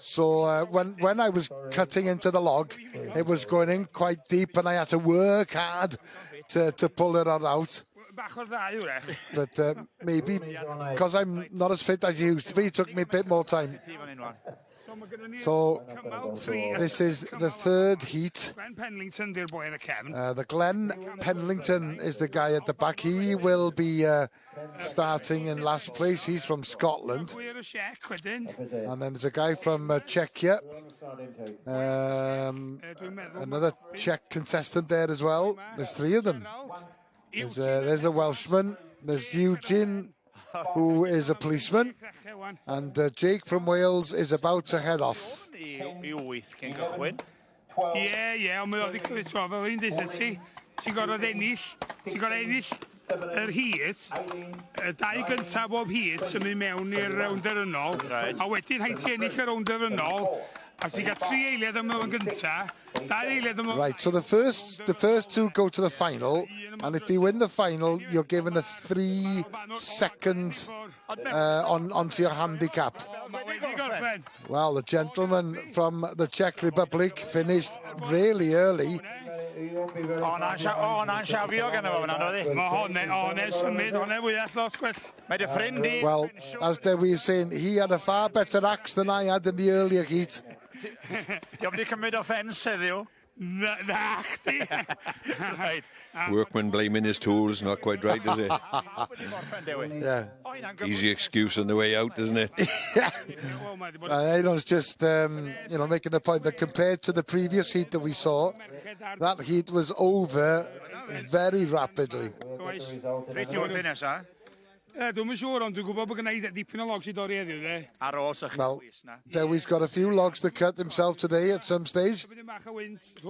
So when I was cutting into the log, it was going in quite deep, and I had to work hard to pull it out. But maybe because I'm not as fit as I used to be, it took me a bit more time. So this is the third heat. The Glenn Penlington is the guy at the back. He will be starting in last place. He's from Scotland. And then there's a guy from Czechia. Another Czech contestant there as well. There's three of them. There's a Welshman. There's Eugene, who is a policeman, and Jake from Wales is about to head off. Yr hyd, dau gyntaf bob hyd sy'n mynd mewn i'r rounder ynol, a wedyn haid ti ennill y rounder ynol, a ti'n cael 3 eiliad am yn gyntaf, 2 eiliad am... Right, so the first two go to the final, and if you win the final, you're given a 3 second onto your handicap. Well, the gentleman from the Czech Republic finished really early. Well, as Dewi was saying, he had a far better axe than I had in the earlier heat. Workman blaming his tools, not quite right, is it? Yeah. Easy excuse on the way out, isn't it? Aaron's just, making the point that compared to the previous heat that we saw, that heat was over very rapidly. Well, Dewi's got a few logs to cut himself today at some stage.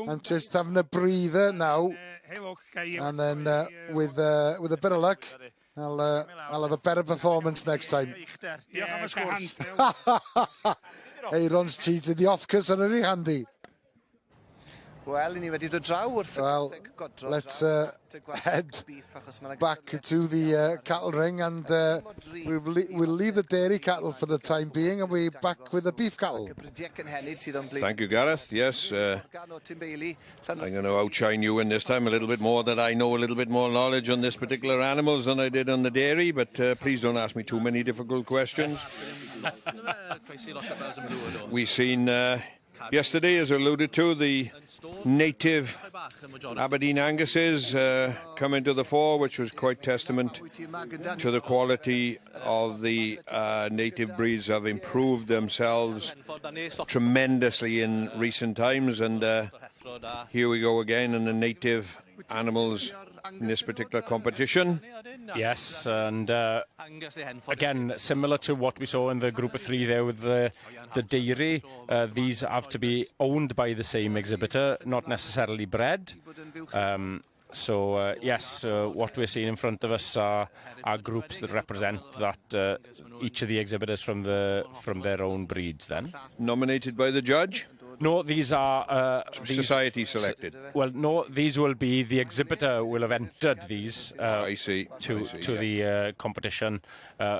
I'm just having a breather now, and then with a bit of luck, I'll have a better performance next time. Aaron's cheated the off-cuts are really handy. Well, let's head back to the cattle ring, and we'll leave the dairy cattle for the time being, and we're back with the beef cattle. Thank you, Gareth. Yes, I'm going to outshine you in this time a little bit more, that I know a little bit more knowledge on this particular animals than I did on the dairy, but please don't ask me too many difficult questions. We've seen... yesterday, as alluded to, the native Aberdeen Anguses come into the fore, which was quite testament to the quality of the native breeds. Have improved themselves tremendously in recent times, and here we go again in the native animals in this particular competition. Yes, and again, similar to what we saw in the group of 3 there with the dairy, these have to be owned by the same exhibitor, not necessarily bred. Yes, what we're seeing in front of us are groups that represent that each of the exhibitors from their own breeds. Then nominated by the judge. No, these are... society selected. Well, no, these will be... The exhibitor will have entered these I see. To the competition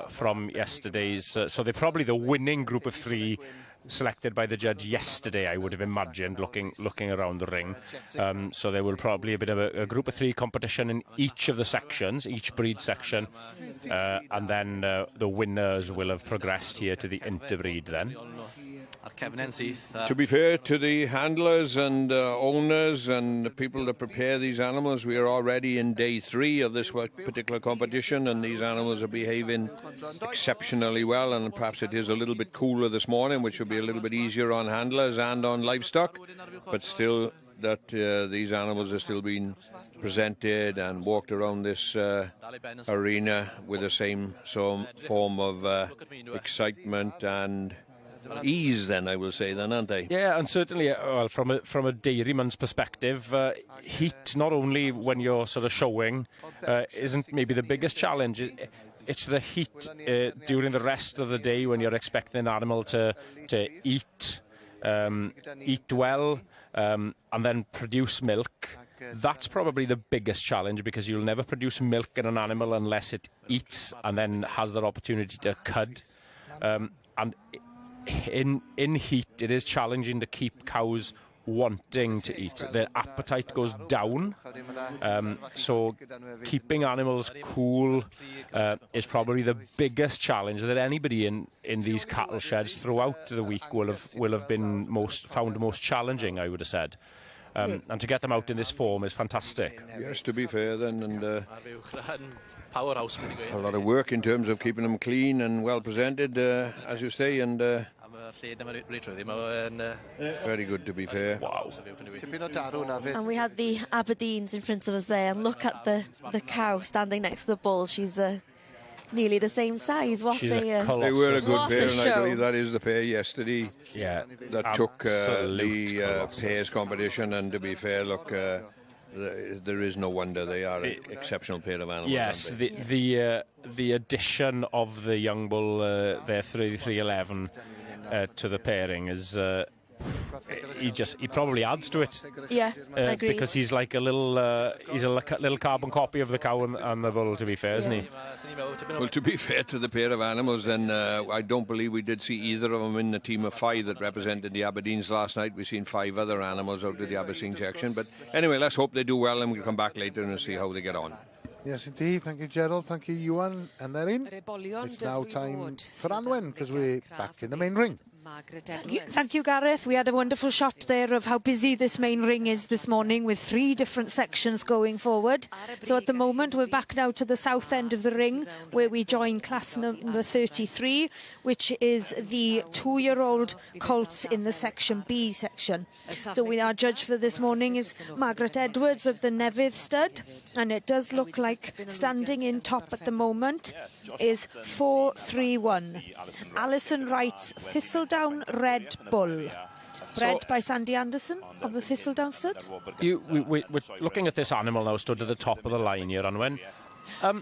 from yesterday's... so they're probably the winning group of 3 selected by the judge yesterday, I would have imagined, looking around the ring. So there will probably a bit of a group of 3 competition in each of the sections, each breed section, and then the winners will have progressed here to the interbreed then. To be fair to the handlers and owners and the people that prepare these animals, we are already in day 3 of this particular competition, and these animals are behaving exceptionally well, and perhaps it is a little bit cooler this morning, which will be a little bit easier on handlers and on livestock, but still that these animals are still being presented and walked around this arena with the same form of excitement and ease, then I will say, then, aren't they? Yeah, and certainly, well, from a dairyman's perspective, heat, not only when you're sort of showing, isn't maybe the biggest challenge. It's the heat during the rest of the day when you're expecting an animal to eat well, and then produce milk. That's probably the biggest challenge, because you'll never produce milk in an animal unless it eats and then has that opportunity to cud. And in heat, it is challenging to keep cows wanting to eat. Their appetite goes down. So keeping animals cool is probably the biggest challenge that anybody in these cattle sheds throughout the week will have been found most challenging, I would have said. And to get them out in this form is fantastic. Yes, to be fair then, and a lot of work in terms of keeping them clean and well presented, as you say, and very good, to be fair. Wow. And we had the Aberdeens in front of us there, and look at the cow standing next to the bull. She's nearly the same size. They were a good pair, and I believe that is the pair yesterday that took the pairs competition. And to be fair, look, there is no wonder they are an exceptional pair of animals. Yes, the addition of the young bull, their 3311, to the pairing is. He probably adds to it. Yeah, I agree. Because he's like a little little carbon copy of the cow and the bull, to be fair, isn't he? Well, to be fair to the pair of animals, then I don't believe we did see either of them in the team of 5 that represented the Aberdeens last night. We've seen 5 other animals out of the Aberdeen section. But anyway, let's hope they do well, and we'll come back later and see how they get on. Yes, indeed. Thank you, Gerald. Thank you, Ewan and Erin. It's now time for Anwen, because we're back in the main ring. Thank you, Gareth. We had a wonderful shot there of how busy this main ring is this morning, with 3 different sections going forward. So at the moment, we're back now to the south end of the ring, where we join class number 33, which is the 2-year-old colts in the section B section. So our judge for this morning is Margaret Edwards of the Nevydd stud, and it does look like standing in top at the moment is 431. Alison Wright's Thistledown Red Bull, bred by Sandy Anderson of the Thistledown stud. We're looking at this animal now, stood at the top of the line here, Anwen. I'm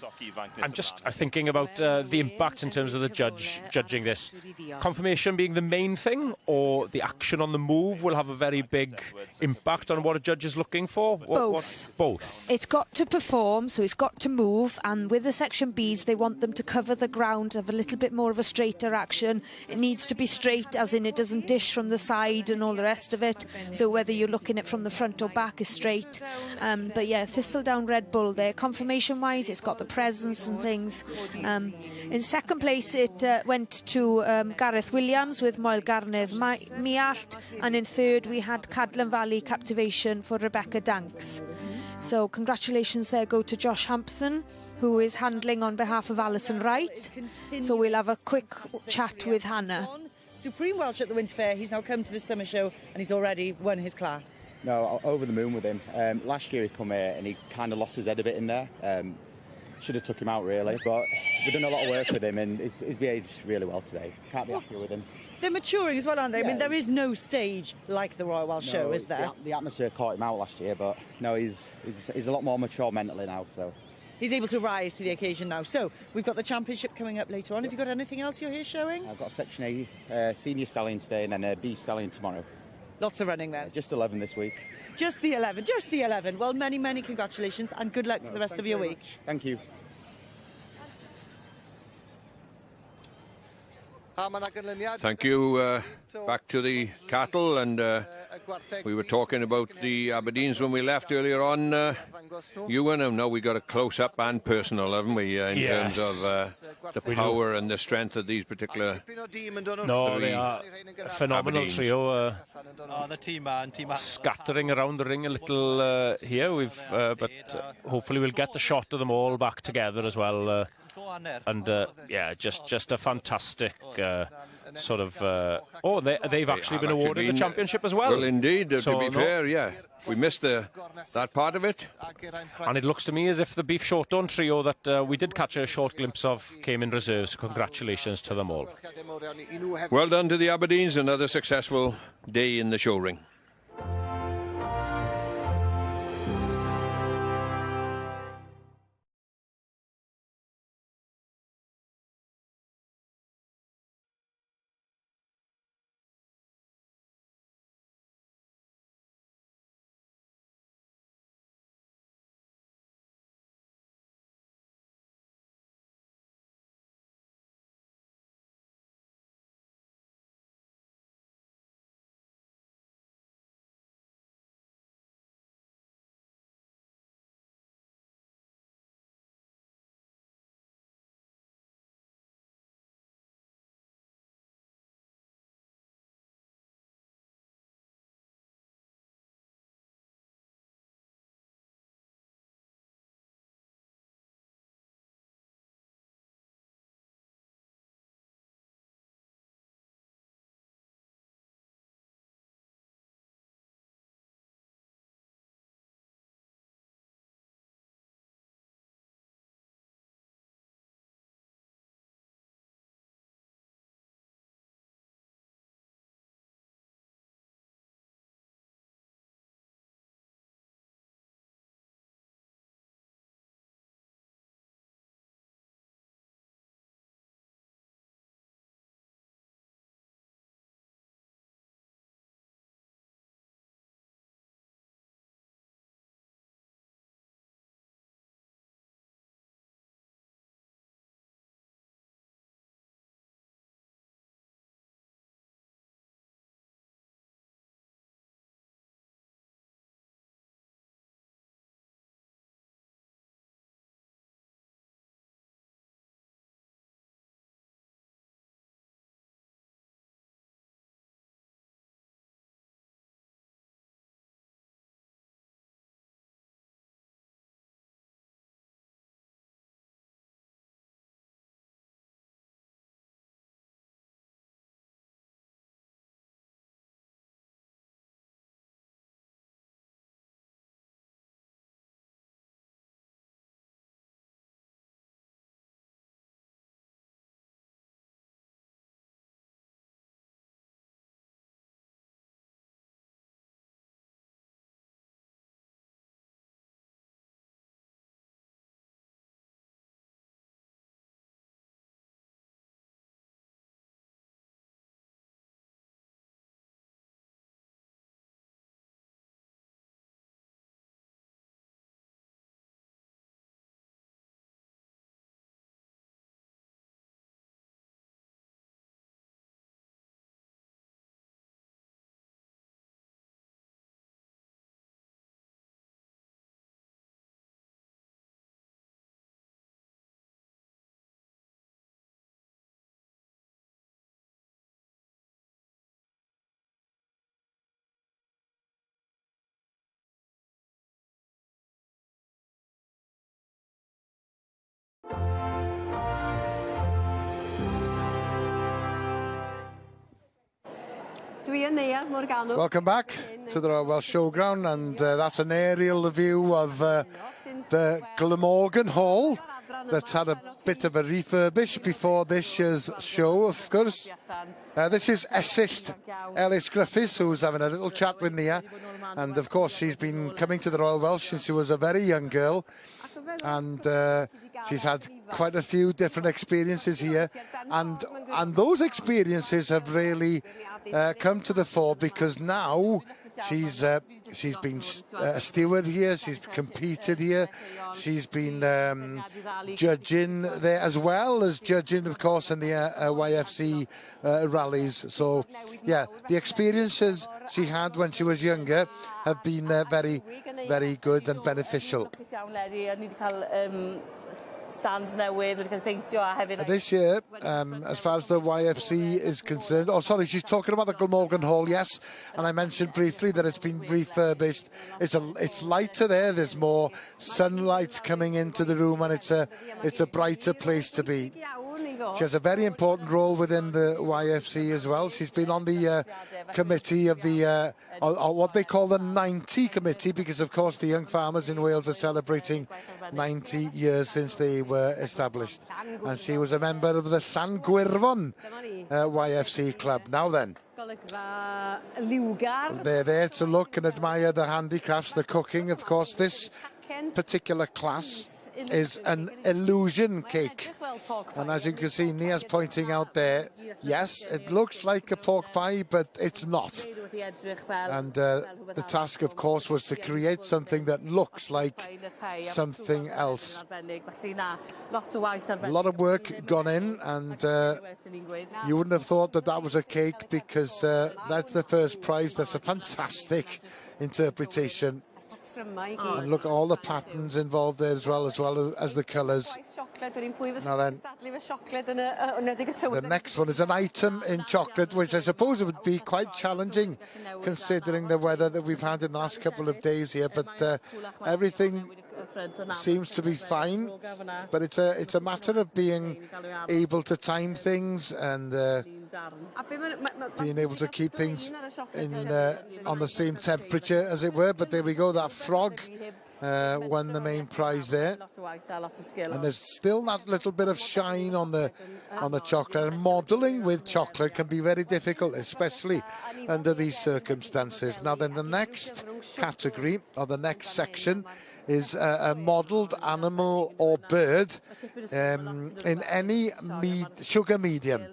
thinking about the impact in terms of the judging this. Confirmation being the main thing, or the action on the move will have a very big impact on what a judge is looking for? Both. It's got to perform, so it's got to move, and with the section Bs, they want them to cover the ground, have a little bit more of a straighter action. It needs to be straight, as in it doesn't dish from the side and all the rest of it. So whether you're looking at it from the front or back is straight. But yeah, Thistledown Red Bull there, confirmation-wise, it's got the presence and things. In second place, it went to Gareth Williams with Moel Garnedd Miart, and in third we had Cadlan Valley Captivation for Rebecca Danks. So congratulations there go to Josh Hampson, who is handling on behalf of Alison Wright. So we'll have a quick chat with Hannah. Supreme Welsh at the Winter Fair. He's now come to the summer show and he's already won his class. No, over the moon with him. Last year he come here and he kind of lost his head a bit in there. Should have took him out, really, but we've done a lot of work with him and he's behaved really well today. Can't be happier with him. They're maturing as well, aren't they? Yeah. I mean, there is no stage like the Royal Welsh Show, is there? The atmosphere caught him out last year, but no, he's a lot more mature mentally now, so... He's able to rise to the occasion now. So, we've got the championship coming up later on. Have you got anything else you're here showing? I've got Section A senior stallion today and then a B stallion tomorrow. Lots of running then. Just 11 this week. Just the 11. Well, many, many congratulations and good luck for the rest of your week. Thank you. Thank you. Back to the cattle, and we were talking about the Aberdeens when we left earlier on. Ewan, and now we got a close-up and personal, haven't we, in terms of the power and the strength of these particular... No, they are a phenomenal trio. The team scattering around the ring a little here, but hopefully we'll get the shot of them all back together as well. And yeah, just a fantastic sort of... they've actually been awarded the championship as well. Well, indeed, So, to be fair, yeah. We missed that part of it. And it looks to me as if the Beef Shortdown trio that we did catch a short glimpse of came in reserve, so congratulations to them all. Well done to the Aberdeens, another successful day in the show ring. Welcome back to the Royal Welsh Showground, and that's an aerial view of the Glamorgan Hall that's had a bit of a refurbish before this year's show, of course. This is Esyllt Ellis Griffiths, who's having a little chat with Nia, and of course she's been coming to the Royal Welsh since she was a very young girl, and she's had quite a few different experiences here, and those experiences have really come to the fore, because now she's been a steward here, she's competed here, she's been judging there, as well as judging, of course, in the YFC rallies. So, yeah, the experiences she had when she was younger have been very, very good and beneficial. This year, as far as the YFC is concerned, she's talking about the Glamorgan Hall, yes, and I mentioned briefly that it's been refurbished. It's lighter there, there's more sunlight coming into the room, and it's a brighter place to be. She has a very important role within the YFC as well. She's been on the committee of the, or what they call the 90 committee, because of course the young farmers in Wales are celebrating 90 years since they were established. And she was a member of the Llangwirfon YFC club. Now then, they're there to look and admire the handicrafts, the cooking. Of course, this particular class is an illusion cake, and as you can see, Nia's pointing out there, yes, it looks like a pork pie, but it's not. And the task, of course, was to create something that looks like something else. A lot of work gone in, and you wouldn't have thought that that was a cake, because that's the first prize. That's a fantastic interpretation. And look at all the patterns involved there as well as the colours. Now then, the next one is an item in chocolate, which I suppose it would be quite challenging considering the weather that we've had in the last couple of days here, but everything seems to be fine. But it's a matter of being able to time things and being able to keep things in on the same temperature, as it were. But there we go, that frog won the main prize there, and there's still that little bit of shine on the chocolate, and modelling with chocolate can be very difficult, especially under these circumstances. Now then, the next category, or the next section, is a modelled animal or bird in any sugar medium.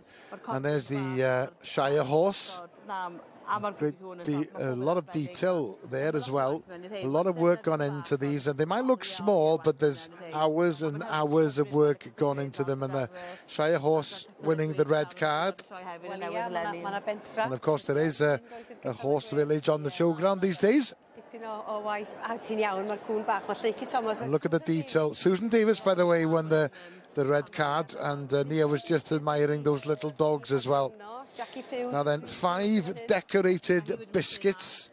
And there's the Shire horse. A lot of detail there as well. A lot of work gone into these, and they might look small, but there's hours and hours of work gone into them. And the Shire horse winning the red card. And of course there is a horse village on the showground these days. And look at the detail. Susan Davis, by the way, won the red card, and Nia was just admiring those little dogs as well. Now then, 5 decorated biscuits.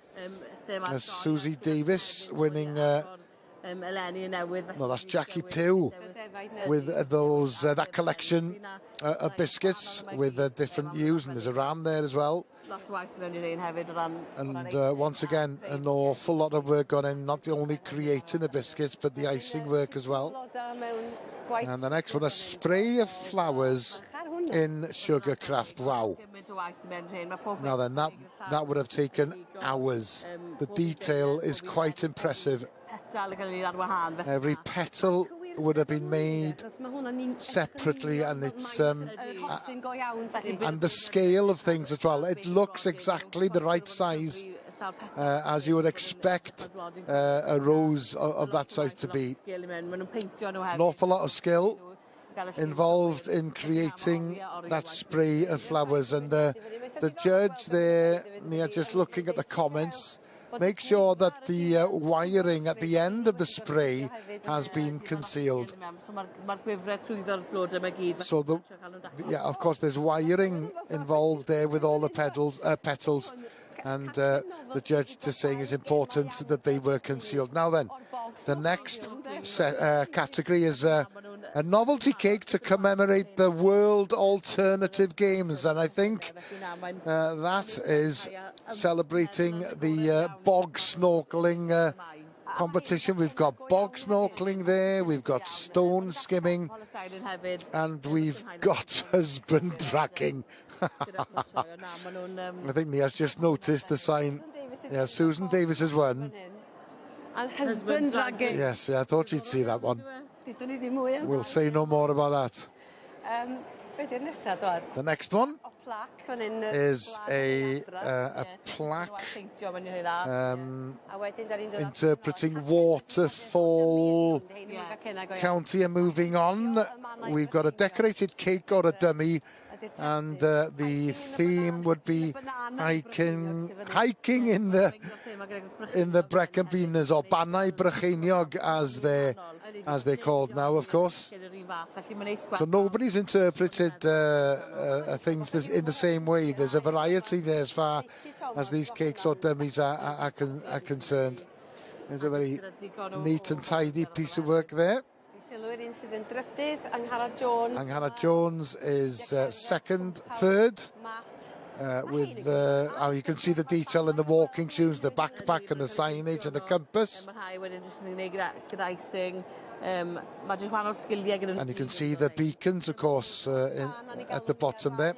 Susie Davis winning. No, that's Jackie Pugh with those that collection of biscuits with different hues, and there's a ram there as well. And once again, an awful lot of work gone in, not only creating the biscuits, but the icing work as well. And the next one, a spray of flowers in sugarcraft. Wow. Now then, that would have taken hours. The detail is quite impressive. Every petal would have been made separately, and it's and the scale of things as well. It looks exactly the right size, as you would expect a rose of that size to be. An awful lot of skill involved in creating that spray of flowers, and the judge there, Nia, just looking at the comments, make sure that the wiring at the end of the spray has been concealed. So yeah, of course there's wiring involved there with all the petals, and the judge just saying it's important that they were concealed. Now then, the next category is a novelty cake to commemorate the World Alternative Games, and I think that is celebrating the bog snorkeling competition. We've got bog snorkeling there, we've got stone skimming, and we've got husband dragging. I think Nia's just noticed the sign. Yeah, Susan Davis has won. And husband dragging. Yes, yeah, I thought you'd see that one. We'll say no more about that. The next one is a plaque interpreting waterfall county. And moving on, we've got a decorated cake or a dummy, and the theme would be hiking in the Brecon or Bannau Brycheiniog, as they're called now, of course. So nobody's interpreted things in the same way. There's a variety there as far as these cakes or dummies are concerned. There's a very neat and tidy piece of work there. Angharad Jones is second, third. With you can see the detail in the walking shoes, the backpack and the signage and the compass. And you can see the beacons, of course, at the bottom there.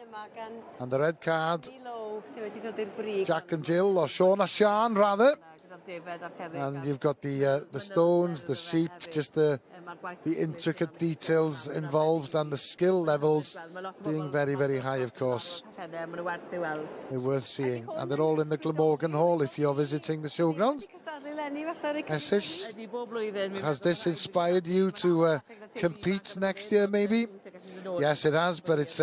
And the red card, Jack and Jill, or Sean a Sian rather. And you've got the stones, the sheep, just the intricate details involved, and the skill levels being very, very high, of course. They're worth seeing. And they're all in the Glamorgan Hall if you're visiting the showground. Essex, has this inspired you to compete next year, maybe? Yes, it has, but it's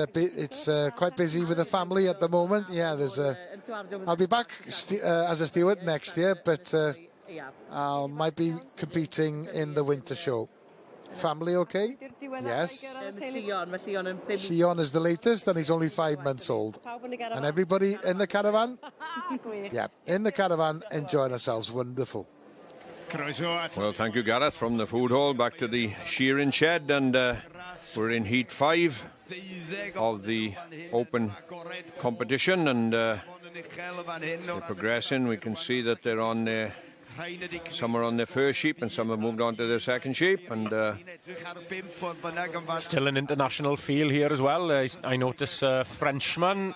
quite busy with the family at the moment. Yeah, I'll be back as a steward next year, but I might be competing in the winter show. Family okay? Yes. Sion is the latest, and he's only 5 months old. And everybody in the caravan? Yeah, in the caravan, enjoying ourselves. Wonderful. Well, thank you, Gareth. From the food hall back to the shearing shed, and we're in heat 5 of the open competition, and they're progressing. We can see that they're on their, some are on their first sheep and some have moved on to their second sheep, and still an international feel here as well. I notice Frenchman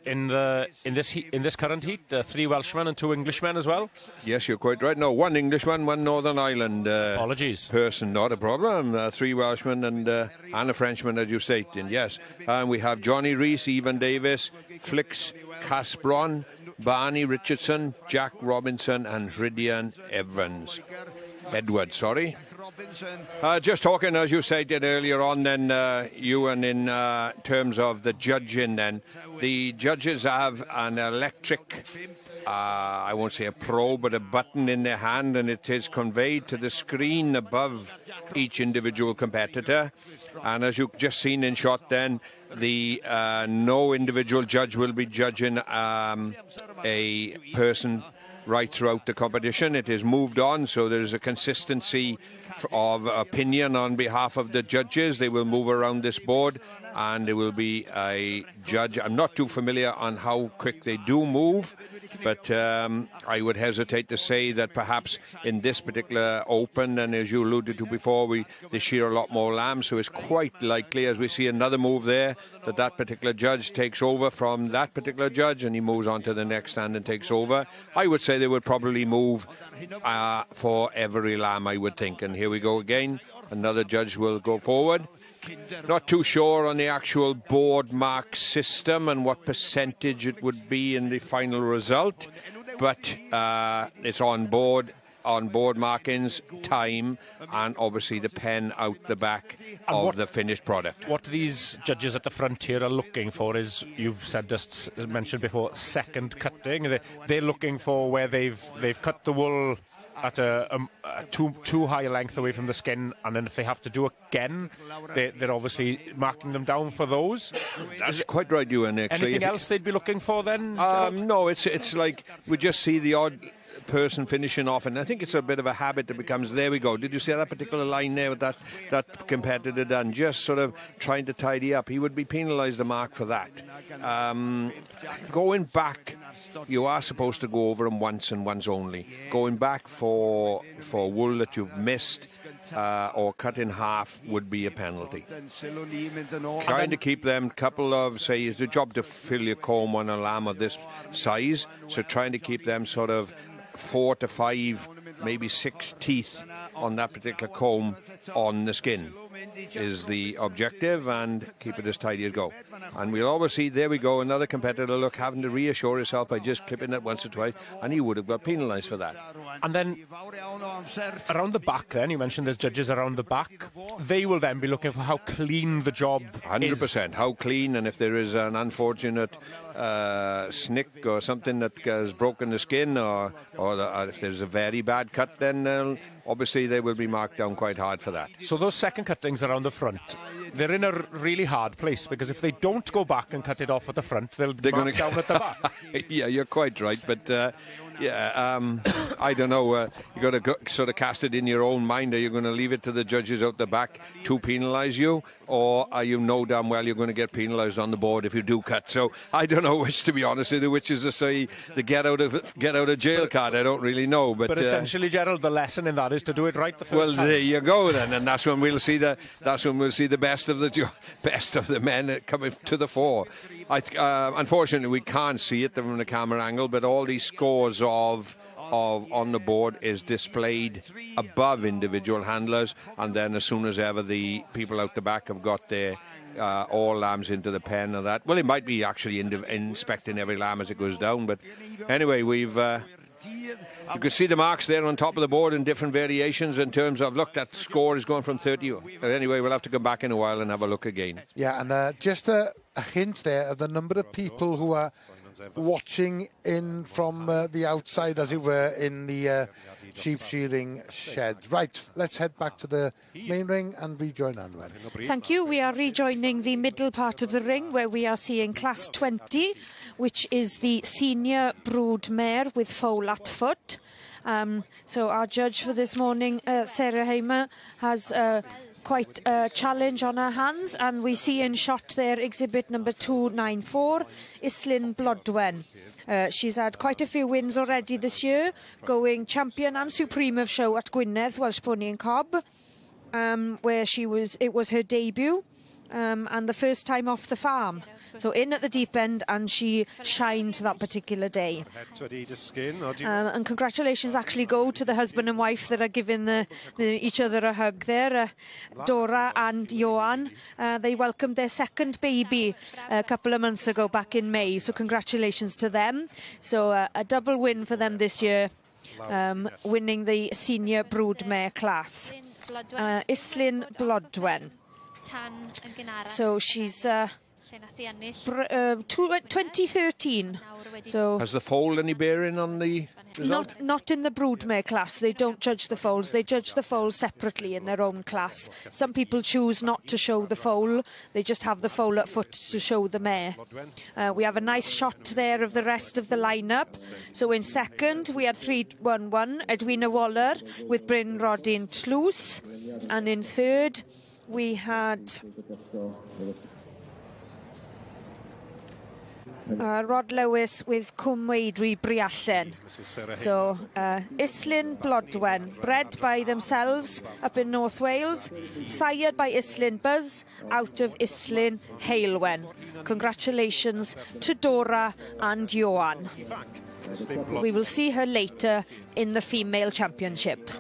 in this current heat, 3 Welshmen and 2 Englishmen as well. Yes, you're quite right. No, 1 Englishman, 1 Northern Ireland apologies person, not a problem. 3 Welshmen and a Frenchman, as you stated. Yes, and we have Johnny Rees, Evan Davis, Flicks Casbron, Barney Richardson, Jack Robinson and Hridian Edwards, sorry. Just talking, as you said earlier on, then, Ewan, in terms of the judging, then, the judges have an electric, I won't say a probe, but a button in their hand, and it is conveyed to the screen above each individual competitor. And as you've just seen in shot then, no individual judge will be judging a person right throughout the competition. It is moved on, so there's a consistency of opinion on behalf of the judges. They will move around this board, and there will be a judge. I'm not too familiar on how quick they do move, but I would hesitate to say that perhaps in this particular open, and as you alluded to before, they shear a lot more lambs, so it's quite likely, as we see another move there, that particular judge takes over from that particular judge, and he moves on to the next stand and takes over. I would say they would probably move for every lamb, I would think. And here we go again. Another judge will go forward. Not too sure on the actual board mark system and what percentage it would be in the final result, but it's on board markings, time, and obviously the pen out the back of the finished product. What these judges at the front here are looking for is, you've said, just mentioned before, second cutting. They're looking for where they've cut the wool at a too high a length away from the skin, and then if they have to do again, they're obviously marking them down for those. That's quite right, Ewan. Anything else they'd be looking for then? No, it's like we just see the odd person finishing off, and I think it's a bit of a habit that becomes, there we go, did you see that particular line there with that competitor done, just sort of trying to tidy up? He would be penalised the mark for that. Going back, you are supposed to go over them once and once only. Going back for wool that you've missed or cut in half would be a penalty. Trying to keep them couple of, say, it's a job to fill your comb on a lamb of this size, so trying to keep them sort of 4 to 5, maybe 6 teeth on that particular comb on the skin is the objective, and keep it as tidy as go. And we'll always see, there we go, another competitor, look, having to reassure himself by just clipping it once or twice, and he would have got penalised for that. And then around the back then, you mentioned there's judges around the back. They will then be looking for how clean the job 100%, how clean, and if there is an unfortunate snick or something that has broken the skin, or if there's a very bad cut, then obviously they will be marked down quite hard for that. So those second cuttings around the front, they're in a really hard place, because if they don't go back and cut it off at the front, they'll be marked down at the back. Yeah, you're quite right, but Yeah, I don't know. You got to sort of cast it in your own mind. Are you going to leave it to the judges out the back to penalise you, or are you know damn well you're going to get penalised on the board if you do cut? So I don't know which, to be honest with you, which is to say the get out of jail card. I don't really know. But essentially, Gerald, the lesson in that is to do it right the first time. There you go then, and that's when we'll see the best of the men coming to the fore. Unfortunately, we can't see it from the camera angle, but all these scores of on the board is displayed above individual handlers, and then as soon as ever the people out the back have got their all lambs into the pen and that. Well, it might be actually inspecting every lamb as it goes down, but anyway, we've you can see the marks there on top of the board in different variations in terms of, look, that score is going from 30. Anyway, we'll have to come back in a while and have a look again. Yeah, and just a hint there of the number of people who are watching in from the outside, as it were, in the sheep shearing shed. Right, let's head back to the main ring and rejoin Anwen. Thank you. We are rejoining the middle part of the ring where we are seeing Class 20, which is the senior brood mare with foal at foot. So our judge for this morning, Sarah Hamer, has quite a challenge on her hands, and we see in shot there exhibit number 294, Islyn Blodwen. She's had quite a few wins already this year, going champion and supreme of show at Gwynedd, Welsh Pony and Cob, where it was her debut, and the first time off the farm. So in at the deep end, and she shined that particular day. And congratulations actually go to the husband and wife that are giving each other a hug there, Dora and Johan. They welcomed their second baby a couple of months ago, back in May. So congratulations to them. So a double win for them this year, winning the senior broodmare class. Islyn Blodwen. So she's 2013. So has the foal any bearing on the result? Not in the broodmare class. They don't judge the foals. They judge the foals separately in their own class. Some people choose not to show the foal. They just have the foal at foot to show the mare. We have a nice shot there of the rest of the lineup. So in second we had 311 Edwina Waller with Bryn Rodin Tlws, and in third we had Rod Lewis with Cwmweidri Briallen. So Islyn Blodwen, bred by themselves up in North Wales, sired by Islyn Buzz out of Islyn Heilwen. Congratulations to Dora and Johan. We will see her later in the female championship.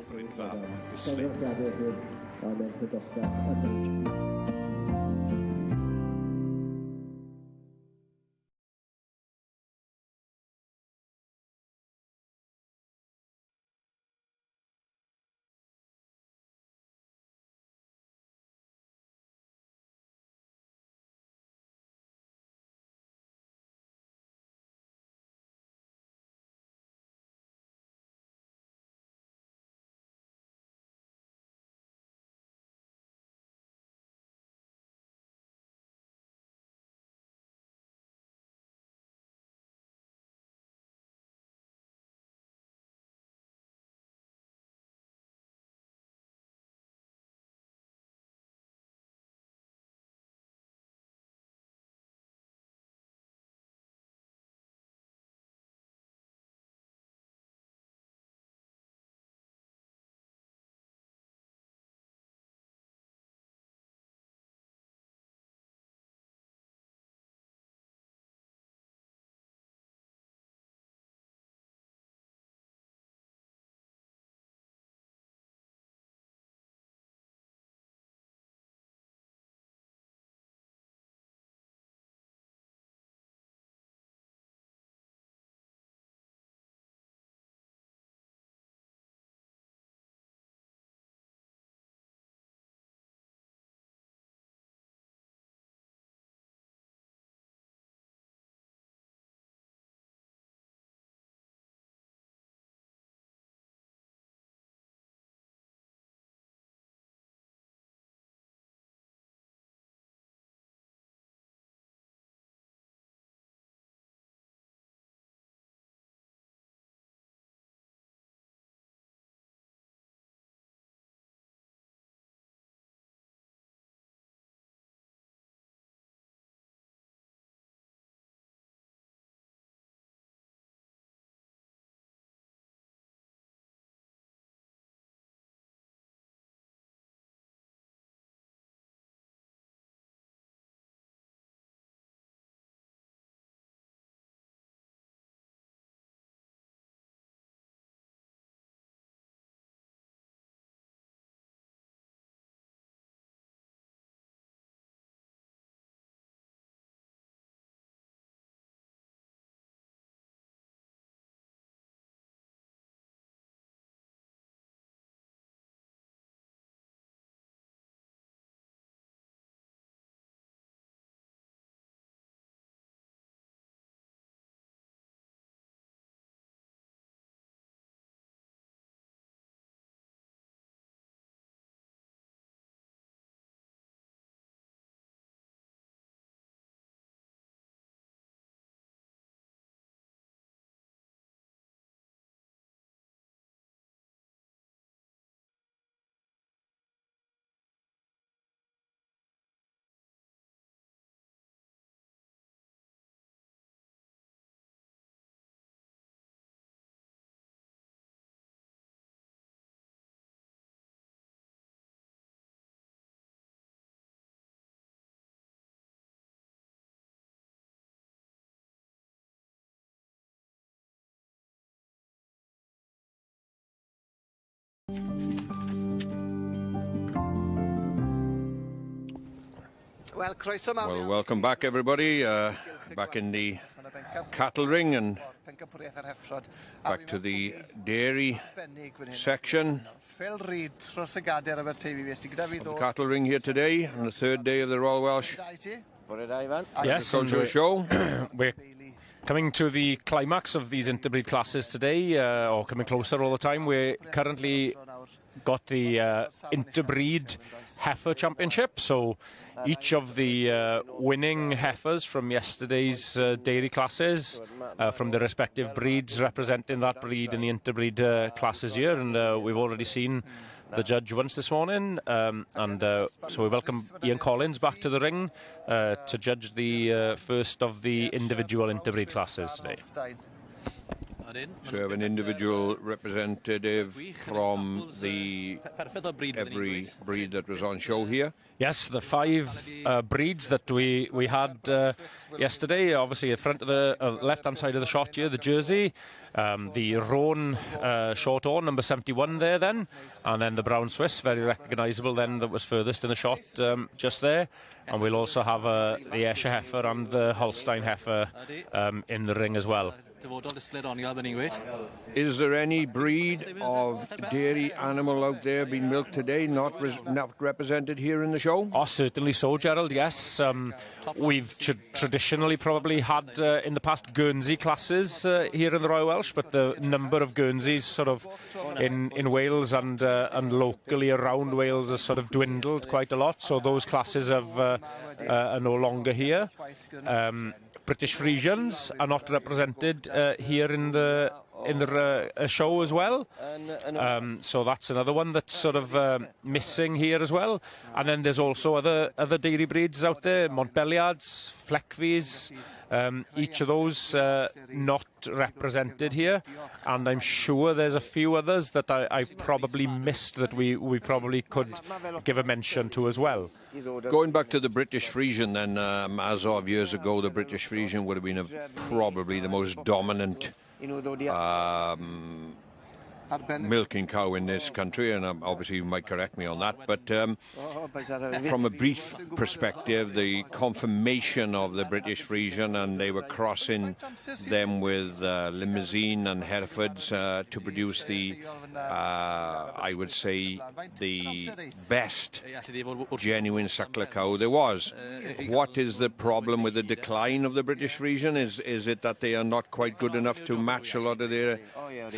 Well, welcome back, everybody. Back in the cattle ring and back to the dairy section of the cattle ring here today on the third day of the Royal Welsh Agricultural Show. We're coming to the climax of these interbreed classes today, or coming closer all the time. We're currently got the interbreed heifer championship, so each of the winning heifers from yesterday's dairy classes from the respective breeds representing that breed in the interbreed classes here, and we've already seen the judge once this morning, so we welcome Ian Collins back to the ring to judge the first of the individual interbreed classes today. So we have an individual representative from every breed that was on show here. Yes, the 5 breeds that we had yesterday. Obviously, in front of the left-hand side of the shot here, the Jersey, the Roan short horn, number 71 there then, and then the Brown Swiss, very recognisable then, that was furthest in the shot just there. And we'll also have the Ayrshire heifer and the Holstein heifer in the ring as well. Is there any breed of dairy animal out there being milked today not represented here in the show? Oh, certainly so, Gerald, yes. We've traditionally probably had in the past Guernsey classes here in the Royal Welsh, but the number of Guernseys sort of in Wales and locally around Wales has sort of dwindled quite a lot, so those classes are no longer here. British Frisians are not represented here in the show as well, so that's another one that's sort of missing here as well. And then there's also other dairy breeds out there, Montbelliards, Fleckvies, each of those not represented here, and I'm sure there's a few others that I probably missed that we probably could give a mention to as well. Going back to the British Frisian then, as of years ago, the British Frisian would have been probably the most dominant milking cow in this country, and obviously you might correct me on that, but from a brief perspective, the confirmation of the British Frisian, and they were crossing them with Limousin and Herefords to produce the I would say the best genuine suckler cow there was. What is the problem with the decline of the British Frisian? Is it that they are not quite good enough to match a lot of their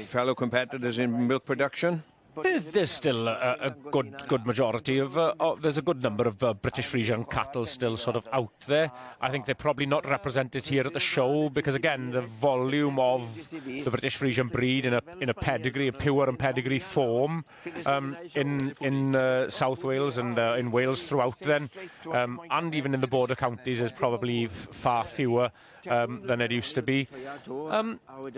fellow competitors in milk production? There's still a good majority of, there's a good number of British Frisian cattle still sort of out there. I think they're probably not represented here at the show because, again, the volume of the British Frisian breed in a pedigree, a pure and pedigree form in South Wales and in Wales throughout then, and even in the border counties is probably far fewer than it used to be.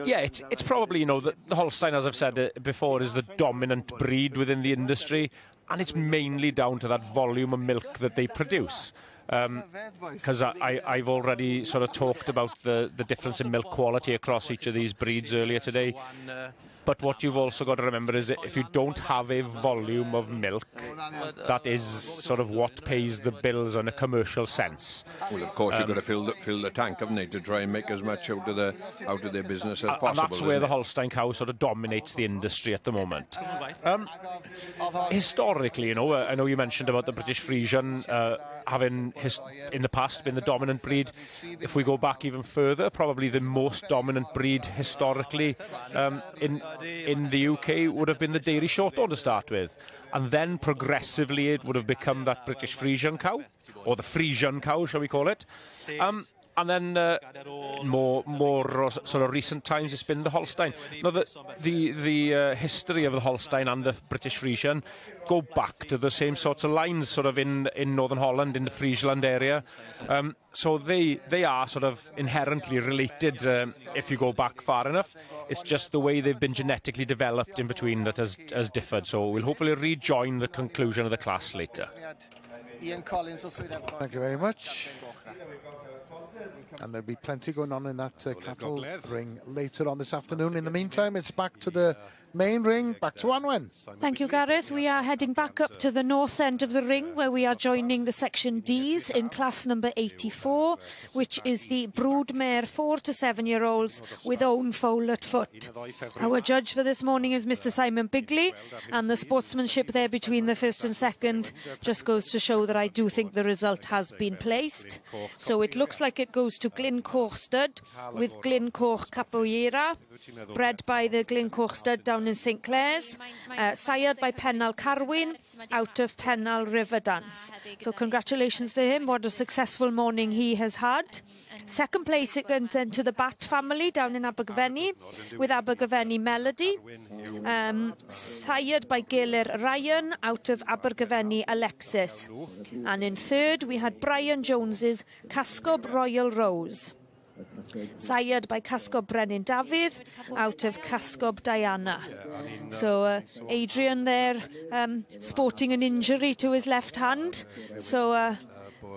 Yeah, it's probably, the Holstein, as I've said before, is the dominant breed within the industry, and it's mainly down to that volume of milk that they produce. Because I've already sort of talked about the difference in milk quality across each of these breeds earlier today. But what you've also got to remember is that if you don't have a volume of milk, that is sort of what pays the bills in a commercial sense. Well, of course, you've got to fill the tank, haven't they, to try and make as much out of their business as possible. And that's where the Holstein cow sort of dominates the industry at the moment. Historically, I know you mentioned about the British Frisian having in the past been the dominant breed. If we go back even further, probably the most dominant breed historically in the UK would have been the dairy shorthorn to start with, and then progressively it would have become that British Frisian cow, or the Frisian cow, shall we call it. And then more sort of recent times, it's been the Holstein. Now, the history of the Holstein and the British Frisian go back to the same sorts of lines, sort of in Northern Holland, in the Friesland area. So they are sort of inherently related if you go back far enough. It's just the way they've been genetically developed in between that has differed. So we'll hopefully rejoin the conclusion of the class later. Ian Collins will sit down. Thank you very much. And there'll be plenty going on in that cattle ring later on this afternoon. In the meantime, it's back to the main ring, back to Anwen. Thank you, Gareth. We are heading back up to the north end of the ring, where we are joining the section Ds in class number 84, which is the broodmare 4 to 7 year olds with own foal at foot. Our judge for this morning is Mr. Simon Bigley, and the sportsmanship there between the first and second just goes to show that I do think the result has been placed. So it looks like it goes to Glencoch stud with Glencoch Capoeira, bred by the Glencoch stud down in St Clair's, sired by Pennal Carwyn out of Pennal Riverdance. So congratulations to him, what a successful morning he has had. Second place it went into the Bat family down in Abergavenny with Abergavenny Melody, sired by Gaylor Ryan out of Abergavenny Alexis. And in third we had Brian Jones's Cascob Royal Rose, sired by Cascob Brenin Dafydd out of Cascob Diana. So Adrian there sporting an injury to his left hand, so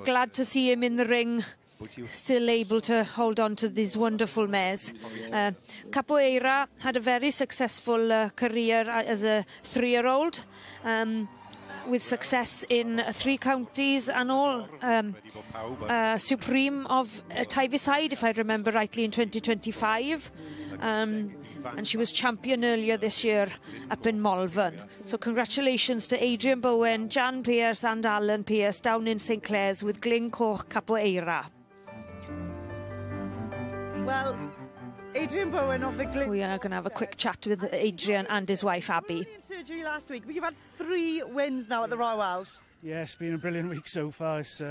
glad to see him in the ring, still able to hold on to these wonderful mares. Capoeira had a very successful career as a 3-year-old, with success in 3 counties and all, Supreme of Tyviside, if I remember rightly, in 2025. And she was champion earlier this year up in Malvern. So congratulations to Adrian Bowen, Jan Pearce and Alan Pearce down in St Clair's with Glencoch Capoeira. Well, Adrian Bowen of the We are going to have a quick chat with Adrian and his wife Abby. Surgery last week, but you've had 3 wins now at the Royal Welsh. Yeah, it's been a brilliant week so far. It's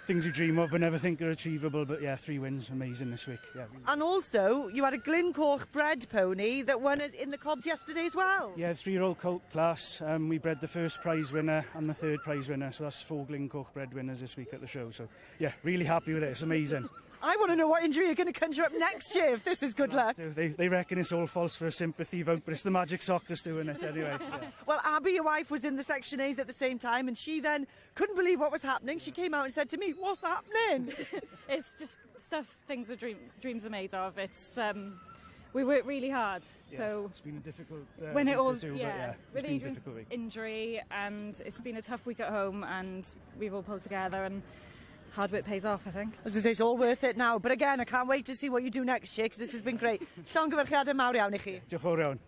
things you dream of but never think are achievable. But yeah, 3 wins, amazing this week. Yeah. And also, you had a Glencoch bred pony that won it in the Cobs yesterday as well. Yeah, 3-year-old colt class. We bred the first prize winner and the third prize winner, so that's 4 Glencoch bred winners this week at the show. So yeah, really happy with it. It's amazing. I want to know what injury you're going to conjure up next year if this is good luck. They reckon it's all false for a sympathy vote, but it's the magic sock that's doing it anyway. Yeah. Well, Abby, your wife, was in the Section A's at the same time, and she then couldn't believe what was happening. She came out and said to me, "What's happening?" It's just stuff things are dreams are made of. It's we work really hard, so it's been a difficult when it all with Adrian's injury, and it's been a tough week at home, and we've all pulled together and hard work pays off, I think. As I say, it's all worth it now. But again, I can't wait to see what you do next year, because this has been great. Llongyfarchiadau mawr iawn I chi. Diolch fawr iawn.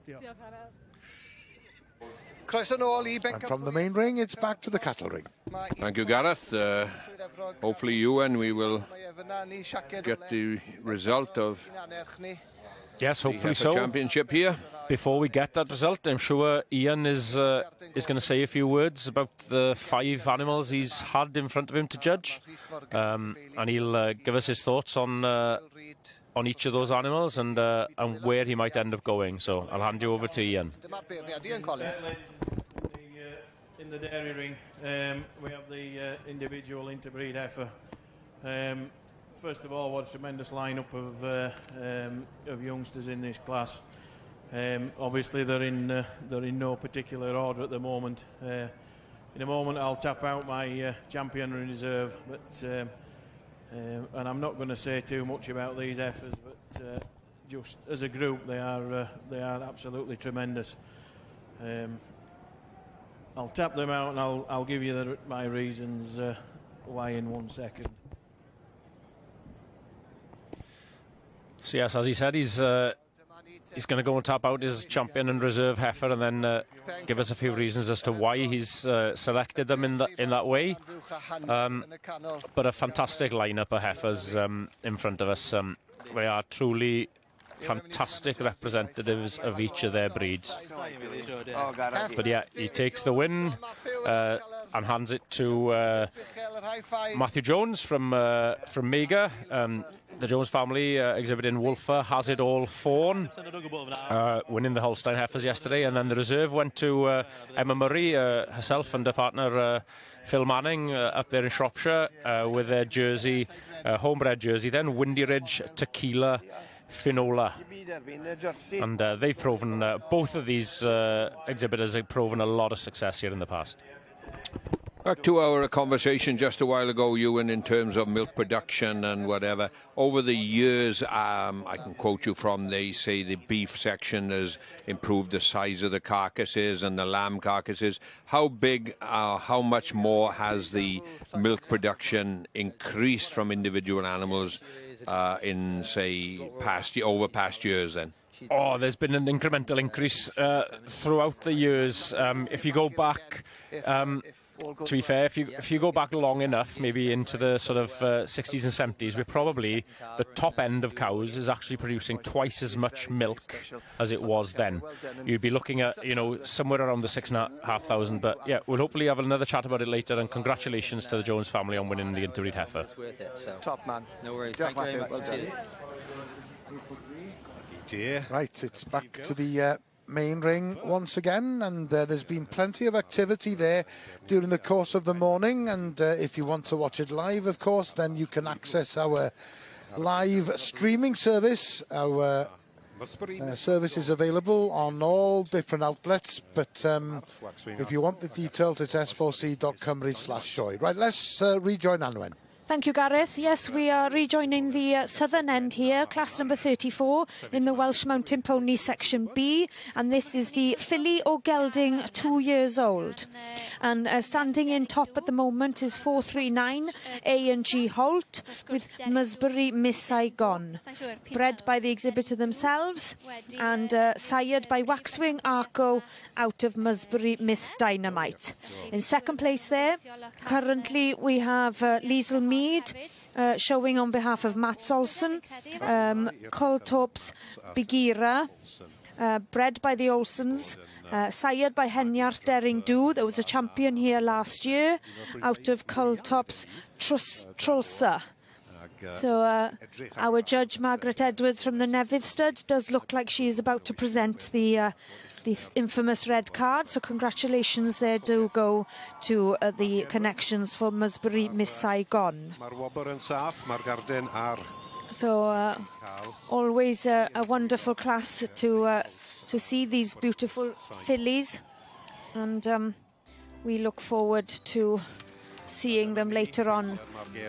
And from the main ring, it's back to the cattle ring. Thank you, Gareth. Hopefully you and we will get the result of Yes, hopefully the so. Championship here. Before we get that result, I'm sure Ian is going to say a few words about the 5 animals he's had in front of him to judge, and he'll give us his thoughts on each of those animals and where he might end up going. So I'll hand you over to Ian. In the dairy ring, we have the individual interbreed heifer. First of all, what a tremendous lineup of youngsters in this class. Obviously, they're in no particular order at the moment. In a moment, I'll tap out my champion reserve, but and I'm not going to say too much about these heifers, but just as a group, they are absolutely tremendous. I'll tap them out, and I'll give you my reasons why in 1 second. So yes, as he said, he's going to go and tap out his champion and reserve heifer, and then give us a few reasons as to why he's selected them in that way. But a fantastic lineup of heifers in front of us. They are truly fantastic representatives of each of their breeds. But yeah, he takes the win and hands it to Matthew Jones from Mega. The Jones family exhibiting Wolfer Has It All Fawn, winning the Holstein Heifers yesterday, and then the reserve went to Emma Murray, herself and her partner Phil Manning up there in Shropshire with their jersey, homebred jersey then, Windy Ridge Tequila Finola. And they've proven, both of these exhibitors have proven a lot of success here in the past. Back to our conversation just a while ago, Ewan, in terms of milk production and whatever. Over the years, I can quote you from, they say the beef section has improved the size of the carcasses and the lamb carcasses. How big, how much more has the milk production increased from individual animals in, say, over past years then? Oh, there's been an incremental increase throughout the years. If you go back, to be fair, if you go back long enough, maybe into the sort of 60s and 70s, we're probably, the top end of cows is actually producing twice as much milk as it was then. You'd be looking at, you know, somewhere around the 6,500. But yeah, we'll hopefully have another chat about it later. And congratulations to the Jones family on winning the interbreed heifer. It's worth it. So. Top man. No worries. Thank you very much. Well done. Right, it's back to the main ring once again, and there's been plenty of activity there during the course of the morning, and if you want to watch it live, of course, then you can access our live streaming service. Our service is available on all different outlets, but if you want the details, it's s4c.cymru/Sioe. Right, let's rejoin Anwen. Thank you, Gareth. Yes, we are rejoining the southern end here, class number 34 in the Welsh Mountain Pony Section B, and this is the filly o gelding, 2 years old. And standing in top at the moment is 439 A&G Holt with Musbury Miss Saigon, bred by the exhibitor themselves and sired by Waxwing Arco out of Musbury Miss Dynamite. In second place there, currently we have Liesl Mead showing on behalf of Mats Olsen, Coltorps Bigira, bred by the Olsens, sired by Henyart Dering Du, there was a champion here last year, out of Coltorps Trulsa. So our judge, Margaret Edwards from the Neviv Stud, does look like she is about to present the infamous red card, so congratulations there do go to the connections for Musbury Miss Saigon. So always a wonderful class to see these beautiful fillies, and we look forward to seeing them later on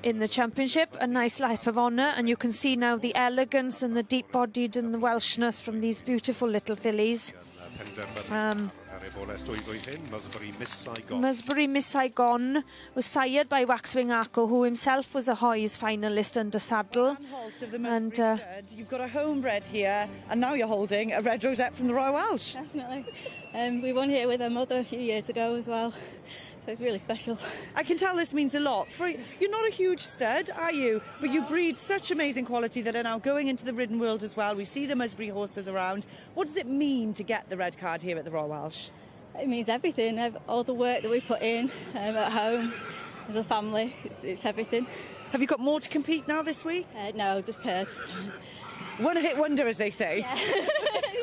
in the championship. A nice lap of honour, and you can see now the elegance and the deep-bodied and the Welshness from these beautiful little fillies. Musbury Miss Saigon was sired by Waxwing Arco, who himself was a Hoyes finalist under saddle. And you've got a homebred here, and now you're holding a red rosette from the Royal Welsh. Definitely. We won here with her mother a few years ago as well. So it's really special. I can tell this means a lot. You're not a huge stud, are you? But you breed such amazing quality that are now going into the ridden world as well. We see the Musbury horses around. What does it mean to get the red card here at the Royal Welsh? It means everything. All the work that we put in at home, as a family, it's everything. Have you got more to compete now this week? No, just her this time. One-hit wonder, as they say. Yeah,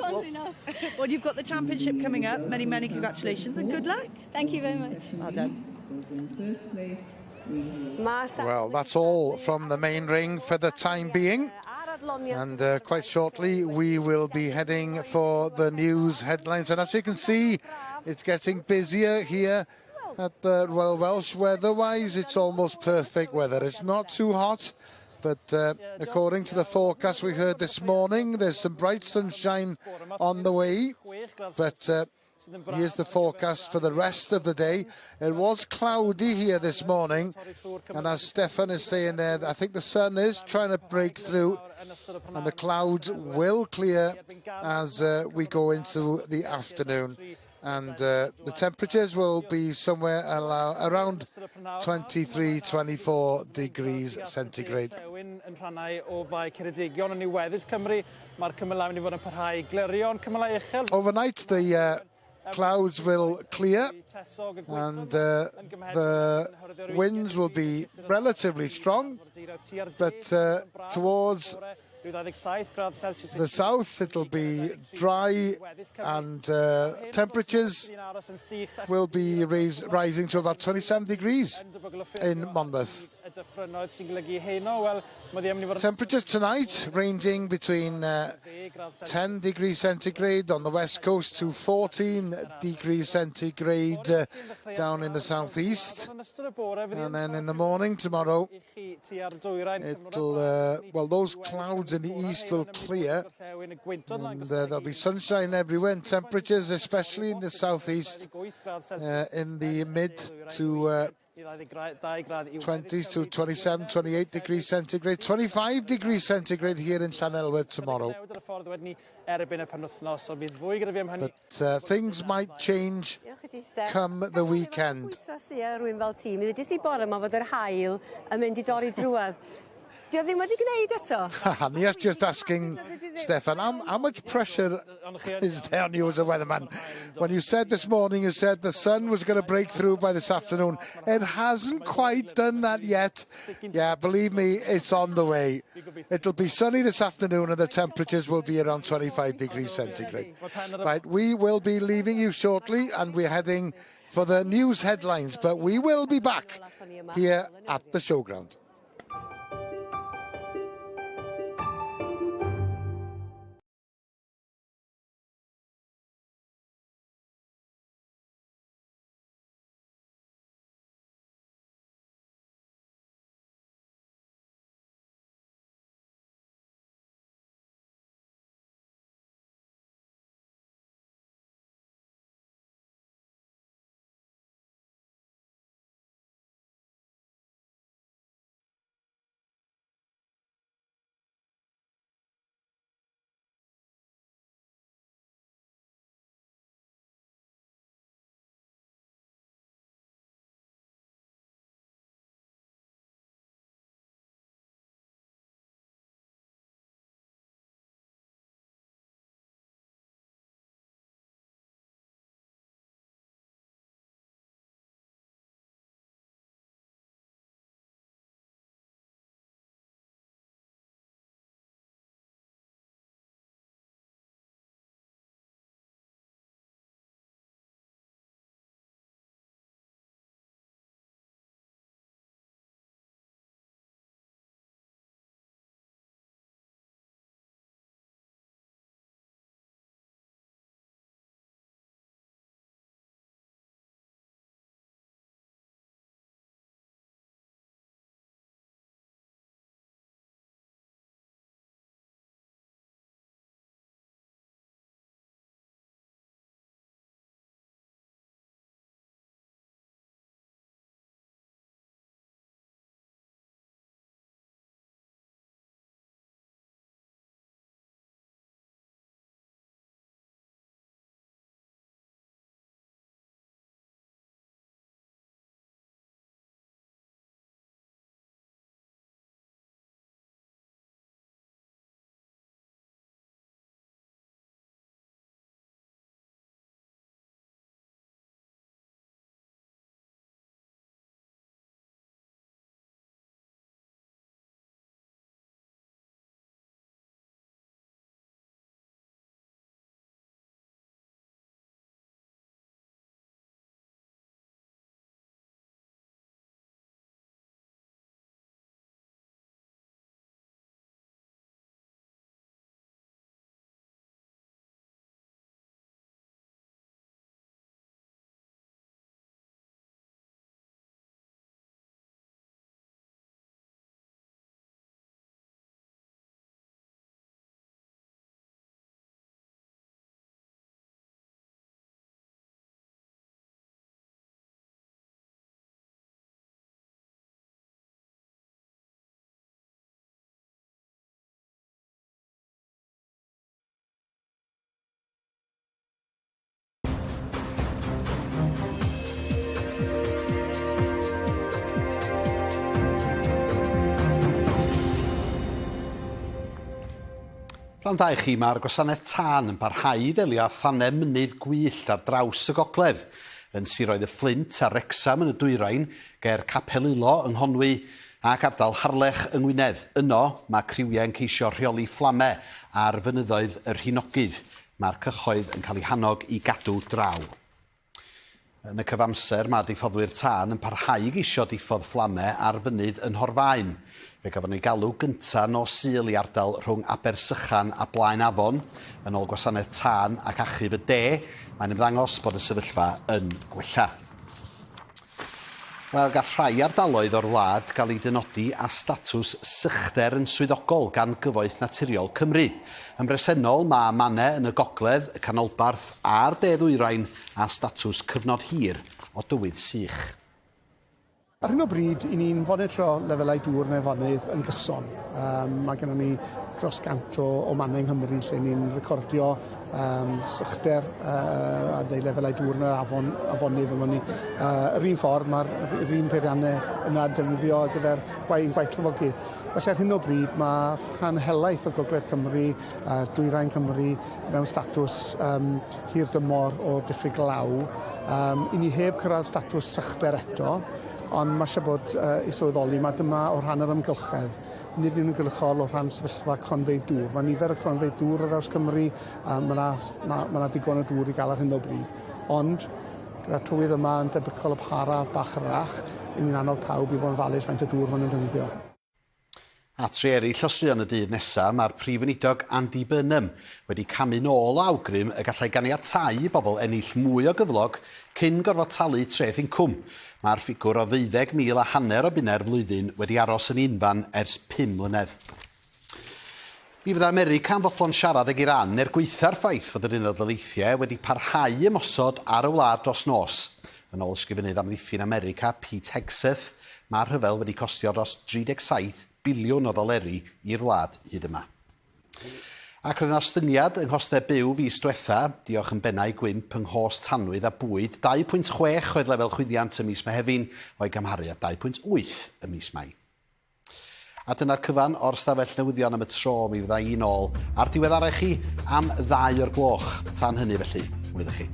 one's enough. Well, you've got the championship coming up. Many, many congratulations and good luck. Thank you very much. Well done. Well, that's all from the main ring for the time being. And quite shortly, we will be heading for the news headlines. And as you can see, it's getting busier here at the Royal Welsh. Weather-wise, it's almost perfect weather. It's not too hot. But according to the forecast we heard this morning, there's some bright sunshine on the way. But here's the forecast for the rest of the day. It was cloudy here this morning. And as Stefan is saying there, I think the sun is trying to break through. And the clouds will clear as we go into the afternoon. And the temperatures will be somewhere around 23, 24 degrees centigrade. Overnight, the clouds will clear and the winds will be relatively strong, but towards The south, it'll be dry and temperatures will be rising to about 27 degrees in Monmouth. Temperatures tonight ranging between 10 degrees centigrade on the west coast to 14 degrees centigrade down in the southeast. And then in the morning tomorrow, it'll, well, those clouds in the east will clear and there'll be sunshine everywhere, and temperatures, especially in the southeast, in the mid to 20s to 27, 28 degrees centigrade, 25 degrees centigrade here in Llanelwedd tomorrow. But things might change come the weekend. Nia's just asking Stefan, how much pressure is there on you as a weatherman? When you said this morning, you said the sun was going to break through by this afternoon. It hasn't quite done that yet. Yeah, believe me, it's on the way. It'll be sunny this afternoon and the temperatures will be around 25 degrees centigrade. Right, we will be leaving you shortly and we're heading for the news headlines, but we will be back here at the Showground. Rhan da i chi, mae'r gwasanaeth tân yn parhau i ddelio â thanem mynydd gwyllt ar draws y gogledd. Yn siroedd y Fflint a Wrecsam yn y Dwyrain, ger Capel Ulo yng Nghonwy, Ac ardal Harlech yng Ngwynedd. Yno, mae criwiau'n ceisio rheoli fflamau ar fynyddoedd yr Hinogydd. Mae'r cychoedd yn cael eu hannog i gadw draw. Yn y cyfamser, mae diffoddwyr tân yn parhau i geisio diffodd fflamau ar fynydd yn Horfaen. Fe gafon ni galw gyntaf nos Sul i ardal rhwng Abersychan a Blaen Afon, yn ôl gwasanaeth tân ac achub y de, mae'n ymddangos bod y sefyllfa yn gwella. Wel, gall rhai ardaloedd o'r wlad gael ei dynodi a statws sychder yn swyddogol gan Gyfoeth Naturiol Cymru. Yn bresennol, mae mannau yn y gogledd, y canolbarth a'r de-ddwyrain a statws cyfnod hir o dywydd sych. Ar hyn o bryd, i ni'n fonitro lefelau dŵr neu fonydd yn gyson. Mae gennym ni dros gant o mannau yng Nghymru lle ni'n recordio sychder a neu lefelau dŵr yn yr afonydd yma ni. Yr un ffordd, mae'r un peiriannau yna defnyddio ar gyfer gwaith llyfogydd. Felly ar hyn o bryd mae rhan helaeth o Gogledd Cymru, Dwyrain Cymru mewn statws hirdymor o diffyg law. I ni heb cyrraedd statws sychder eto, ond mae eisiau bod i sylweddoli, mae dyma o rhan yr ymgylchedd, nid yw'n ymgylchol o rhan sefyllfa cronfeydd dŵr. Mae nifer y cronfeydd dŵr ar draws Cymru, mae yna digon o dŵr i gael ar hyn o bryd. Ond, gyda tywydd yma yn debygol y para bach rach, ni'n annog pawb i fod yn falus faint o dŵr maen nhw'n defnyddio. A tri eraill o straeon y dydd nesaf, mae'r prif weinidog Andy Burnham wedi camu nôl o awgrym y gallai ganiatáu i bobl ennill mwy o gyflog cyn gorfod talu treth incwm. Mae'r ffigwr o 12,500 o bunne'r flwyddyn wedi aros yn unfan ers 5 mlynedd. Mi fydd America'n fodlon siarad ag Iran er gweitha'r ffaith fod yr Unol Daleithiau wedi parhau ymosod ar y wlad dros nos. Yn ôl ysgrifennydd amddiffyn America, Pete Hegseth, mae'r rhyfel wedi costio dros 37 biliwn o ddoleri i'r wlad hyd yma. Ac roedd yn ostyniad yng nghostau byw fis diwetha, diolch yn bennau gwymp yng nghost tanwydd a bwyd, 2.6 oedd lefel chwyddiant y mis Mehefin o'i gymharu â 2.8 y mis Mai. A dyna'r cyfan o'r stafell newyddion am y tro, mi fydda i'n ôl ar diweddarau chi am 2 o'r gloch. Tan hynny felly, wylech chi.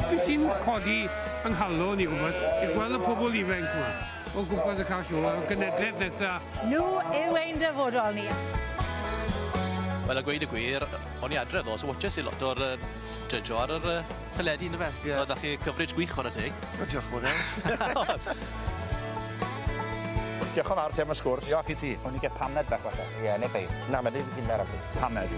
Beth sy'n codi yng nghalon i gwybod, i gweld y pobl ifanc yma o gwmpas y cael siwl, o gynedlaeth nesaf. Nhw yw ein dyfodol ni. Wel, a gweud y gwir, o'n i adre ddo, so watches i lot o'r judge ar yr peledu yn y fe. Oedd chi coverage gwych o'n y teg. Diolch yn fawr. Diolch yn fawr ti am y sgwrs. Diolch i ti. O'n i get paned bach falle. Ie, neu bei. Na, mae'n ei hynna'r abyd. Paned.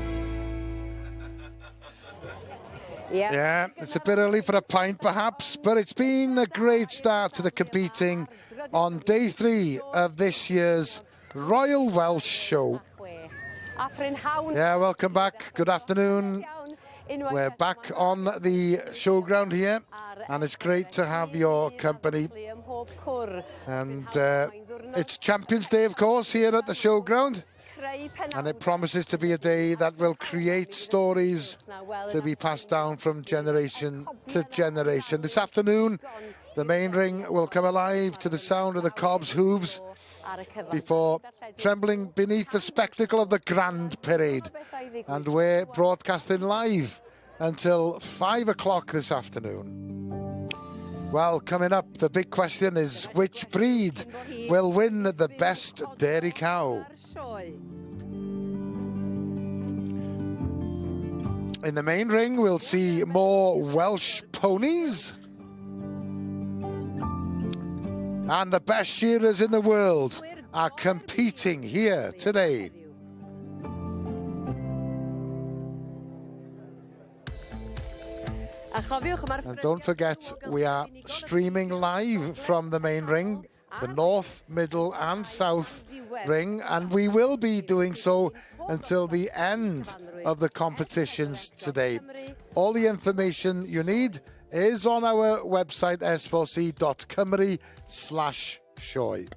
Yeah, it's a bit early for a pint perhaps, but it's been a great start to the competing on day 3 of this year's Royal Welsh Show. Yeah, welcome back. Good afternoon. We're back on the showground here, and it's great to have your company. And it's Champions Day, of course, here at the showground. And it promises to be a day that will create stories to be passed down from generation to generation. This afternoon, the main ring will come alive to the sound of the cobs' hooves before trembling beneath the spectacle of the Grand Parade. And we're broadcasting live until 5 o'clock this afternoon. Well, coming up, the big question is which breed will win the best dairy cow? In the main ring, we'll see more Welsh ponies. And the best shearers in the world are competing here today. And don't forget, we are streaming live from the main ring, the north, middle and south ring, and we will be doing so until the end of the competitions today. All the information you need is on our website s4c.cymru/sioe.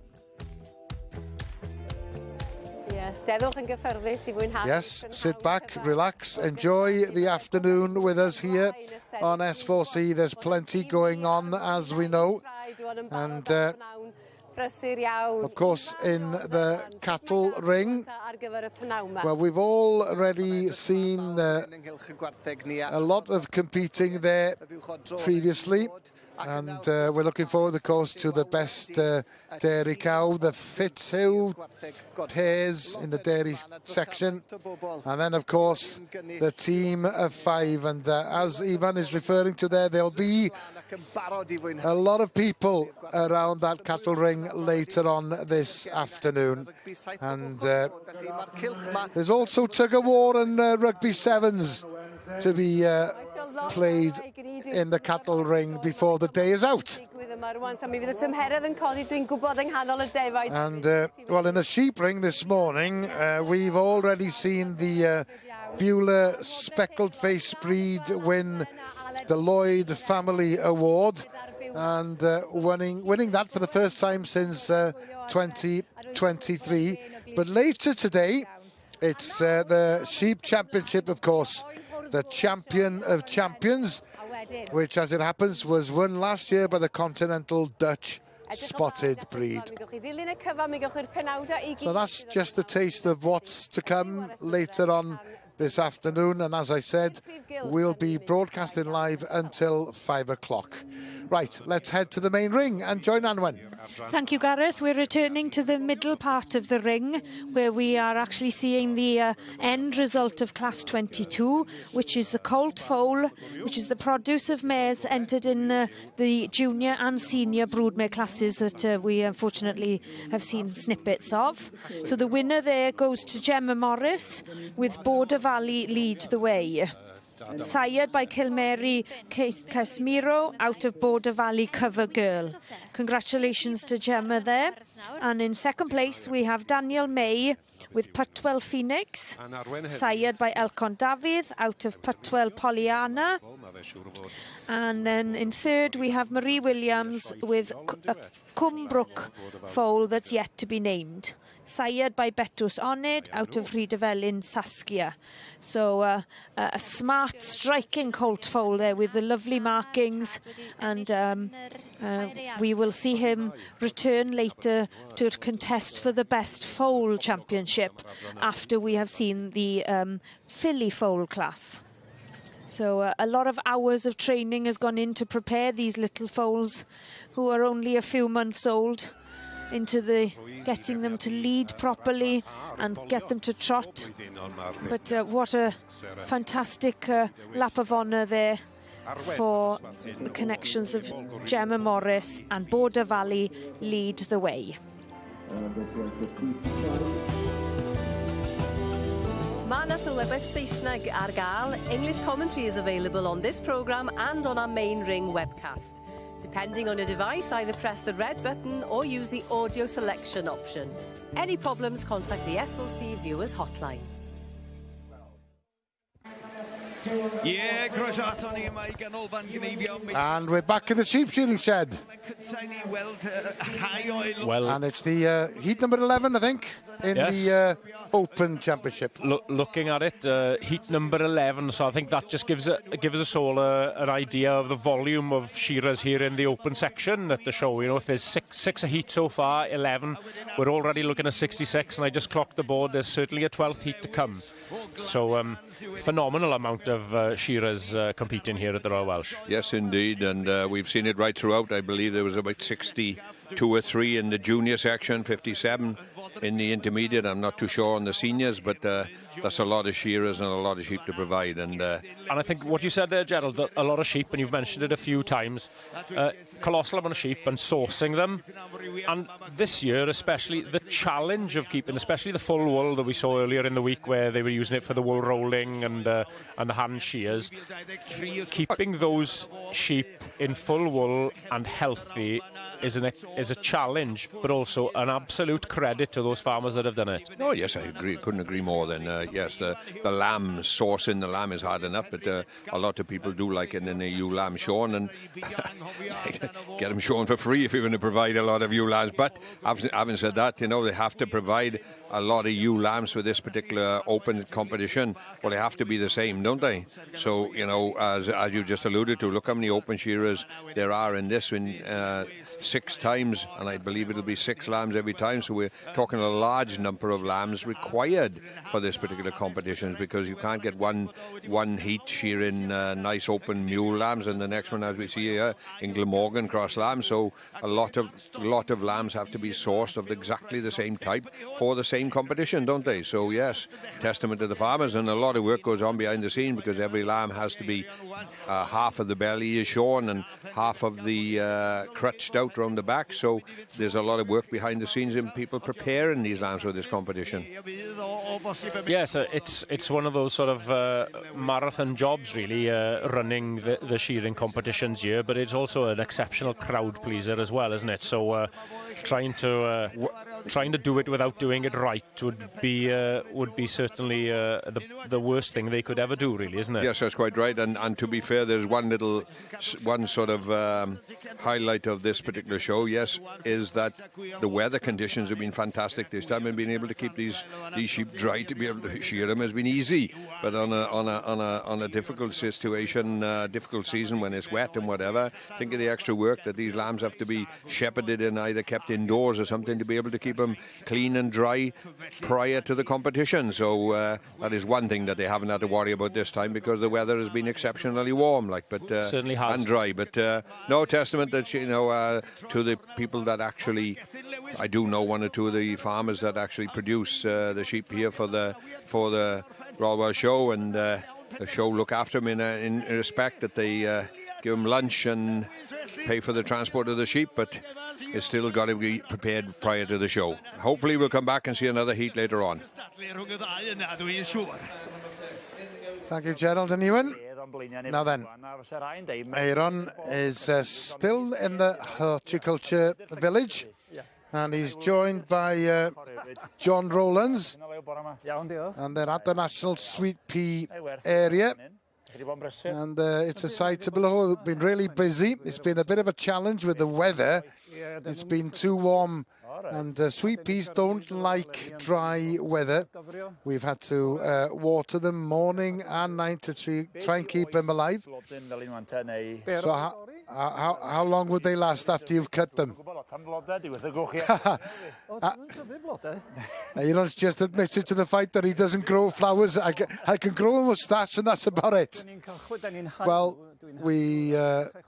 Yes, sit back, relax, enjoy the afternoon with us here on S4C. There's plenty going on, as we know. And of course, in the cattle ring, well, we've already seen a lot of competing there previously. And we're looking forward, of course, to the best dairy cow, the Fitzhugh pairs in the dairy section. And then, of course, the team of 5. And as Ivan is referring to there, there'll be a lot of people around that cattle ring later on this afternoon. And there's also tug-of-war and rugby sevens to be played in the cattle ring before the day is out. And well, in the sheep ring this morning, we've already seen the Beulah speckled face breed win the Lloyd Family Award, and winning that for the first time since 2023. But later today, it's the Sheep Championship, of course, the Champion of Champions, which, as it happens, was won last year by the Continental Dutch spotted breed. So that's just a taste of what's to come later on this afternoon, and as I said, we'll be broadcasting live until 5 o'clock. Right, let's head to the main ring and join Anwen. Thank you, Gareth. We're returning to the middle part of the ring, where we are actually seeing the end result of Class 22, which is the colt foal, which is the produce of mares entered in the junior and senior broodmare classes that we unfortunately have seen snippets of. So the winner there goes to Gemma Morris, with Border Valley lead the way. Sired by Kilmary Casemiro out of Border Valley Cover Girl. Congratulations to Gemma there. And in second place we have Daniel May with Putwell Phoenix, sired by Elcon Davydd out of Putwell Pollyanna. And then in third we have Marie Williams with a Cumbrook foal that's yet to be named, sired by Betws Onid out of Rhydyfelin, Saskia. So a smart, striking colt foal there with the lovely markings, and we will see him return later to contest for the best foal championship after we have seen the filly foal class. So a lot of hours of training has gone in to prepare these little foals who are only a few months old, into getting them to lead properly and get them to trot. But what a fantastic lap of honour there for the connections of Gemma Morris, and Border Valley lead the way. Mae 'na sylwebaeth Saesneg ar gael. English commentary is available on this programme and on our main ring webcast. Depending on your device, either press the red button or use the audio selection option. Any problems, contact the SLC Viewers Hotline. And we're back in the sheep shearing shed. Well, and it's the heat number 11, I think, in the Open Championship. Looking at it, heat number 11, so I think that just gives us all an idea of the volume of shearers here in the open section at the show. You know, if there's six a heat so far, 11, we're already looking at 66, and I just clocked the board. There's certainly a 12th heat to come. So, phenomenal amount of shearers competing here at the Royal Welsh. Yes, indeed, and we've seen it right throughout. I believe there was about 62 or 3 in the junior section, 57 in the intermediate. I'm not too sure on the seniors, but that's a lot of shearers and a lot of sheep to provide. And I think what you said there, Gerald, that a lot of sheep, and you've mentioned it a few times, colossal amount of sheep and sourcing them. And this year, especially, the challenge of keeping, especially the full wool that we saw earlier in the week, where they were using it for the wool rolling and the hand shears, keeping those sheep in full wool and healthy is a challenge, but also an absolute credit to those farmers that have done it. Oh yes, I agree. Couldn't agree more. Then yes, the lamb, sourcing the lamb is hard enough, but a lot of people do like it in the ewe lamb shorn, and get them shorn for free if you're going to provide a lot of ewe lambs. But having said that, you know, they have to provide a lot of ewe lambs for this particular open competition. Well, they have to be the same, don't they? So, you know, as you just alluded to, look how many open shearers there are in this. 6 times, and I believe it'll be 6 lambs every time, so we're talking a large number of lambs required for this particular competitions, because you can't get one heat shearing nice open mule lambs, and the next one, as we see here, in Glamorgan cross lambs. So a lot of lambs have to be sourced of exactly the same type for the same competition, don't they? So yes, testament to the farmers, and a lot of work goes on behind the scene, because every lamb has to be half of the belly is shorn and half of the crutched out round the back. So there's a lot of work behind the scenes in people preparing these lambs for this competition. Yes, it's one of those sort of marathon jobs, really, running the shearing competitions here, but it's also an exceptional crowd pleaser as well, isn't it? So trying to do it without doing it right would be certainly the worst thing they could ever do, really, isn't it? Yes, that's quite right. And to be fair, there's one sort of highlight of this particular show, yes, is that the weather conditions have been fantastic this time, and being able to keep these sheep dry to be able to shear them has been easy. But on a difficult situation, difficult season when it's wet and whatever, think of the extra work that these lambs have to be shepherded and either kept indoors or something to be able to keep them clean and dry prior to the competition. So that is one thing that they haven't had to worry about this time, because the weather has been exceptionally warm, but certainly has, and dry. But no, testament that, you know, to the people that actually, I do know one or two of the farmers that actually produce the sheep here for the Royal Welsh Show, and the show look after them in respect that they give them lunch and pay for the transport of the sheep, but it's still got to be prepared prior to the show. Hopefully we'll come back and see another heat later on. Thank you, Gerald and Ewan. Now then, Aaron is still in the horticulture village, and he's joined by John Rowlands, and they're at the National Sweet Pea area. And it's a site to below. It's been really busy. It's been a bit of a challenge with the weather. It's been too warm And sweet peas don't like dry weather. We've had to water them morning and night to try and keep them alive. So how long would they last after you've cut them? You don't just admit it to the fact that he doesn't grow flowers. I can grow a moustache and that's about it. Well, we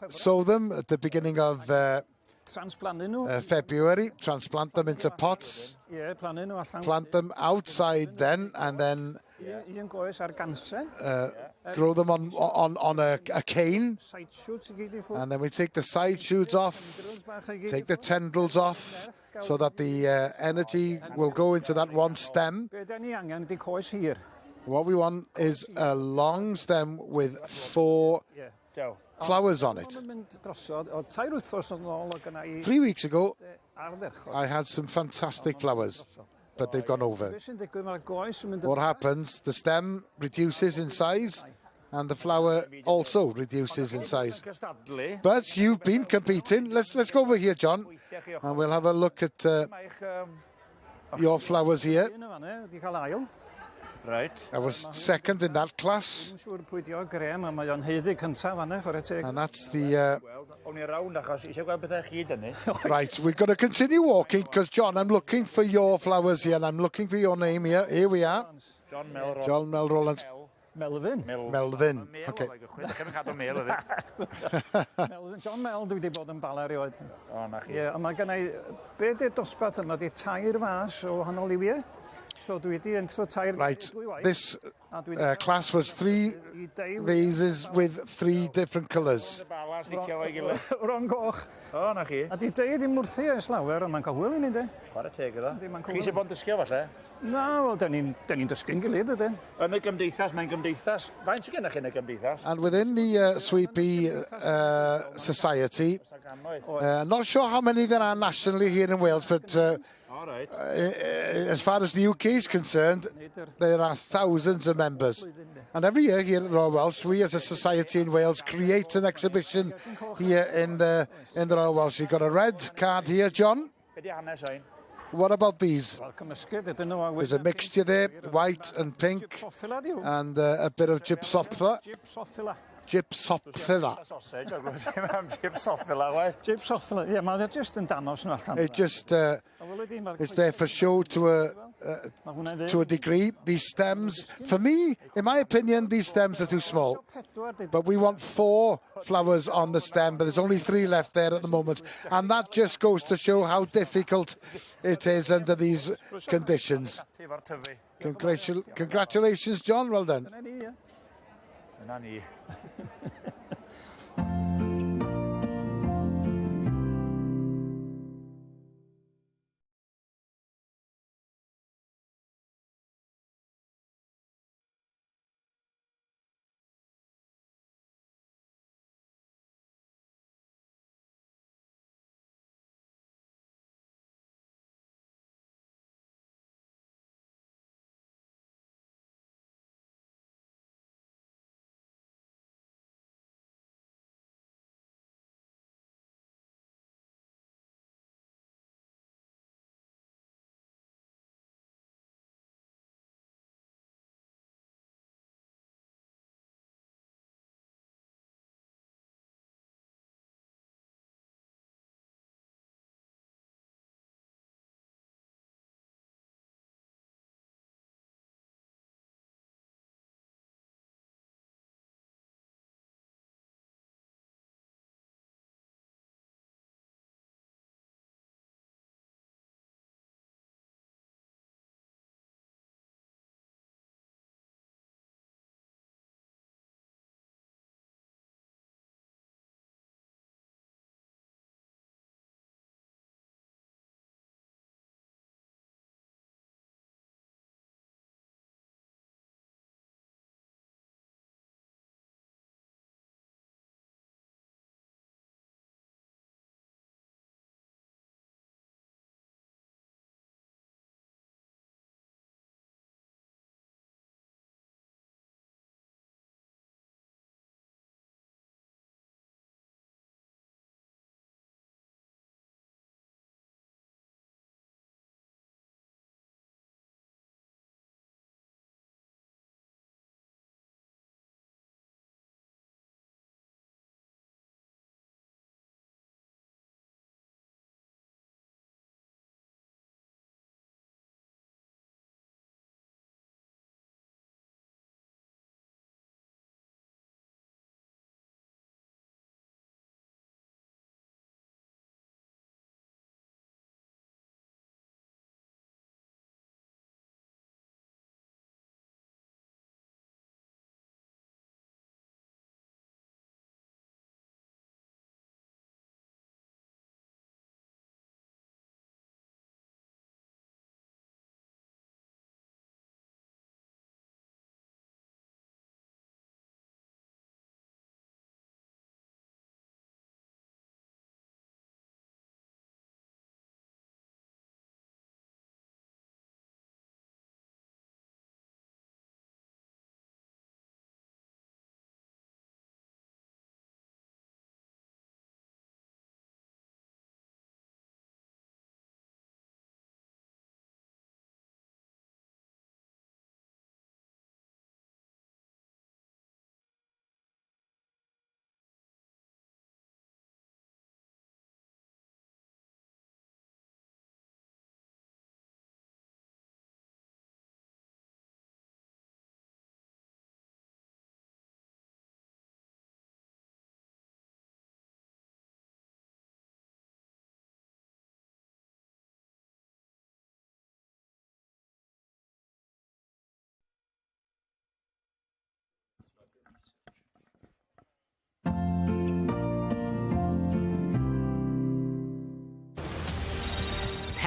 sow them at the beginning of February, transplant them into pots, plant them outside then, and then grow them on a cane, and then we take the side shoots off, take the tendrils off, so that the energy will go into that one stem. What we want is a long stem with 4 flowers on it. 3 weeks ago, I had some fantastic flowers, but they've gone over. What happens? The stem reduces in size, and the flower also reduces in size. But you've been competing. Let's go over here, John, and we'll have a look at your flowers here. Right. I was second in that class. And that's the... Right, we're going to continue walking because, John, I'm looking for your flowers here and I'm looking for your name here. Here we are. John Melrose. John Melrose. Melvin. Melvin. Okay. John Mel dwi wedi bod yn Bala erioed. O, na chi. Ie, a mae gennau... Be di'r dosbarth yma? Di tair fas o wahanol liwiau. So dwi wedi entro tair... Right, this class was 3 vases with 3 different colours. Ron goch. O, na chi. A di deud ddim wrthi ers lawer, ond mae'n cael hwyl i ni, de. Chwarae teg yda. Chi sy'n bod yn dysgu falle? Na, wel, da ni'n dysgu'n gilydd, ydyn. Yn y gymdeithas, mae'n gymdeithas. Faint sy'n gennych yn y gymdeithas? And within the Sweet Pea Society, not sure how many there are nationally here in Wales, but as far as the UK is concerned, there are thousands of members. And every year here at the Royal Welsh, we as a society in Wales create an exhibition here in the Royal Welsh. You've got a red card here, John. What about these? There's a mixture there, white and pink, and a bit of gypsophila. Gypsophila. Gypsophila, yeah, mae'n just yn danos nhw allan. It's there for show to a degree. These stems, for me, in my opinion, these stems are too small. But we want 4 flowers on the stem, but there's only 3 left there at the moment. And that just goes to show how difficult it is under these conditions. Congratulations, John. Well done. Yna ni.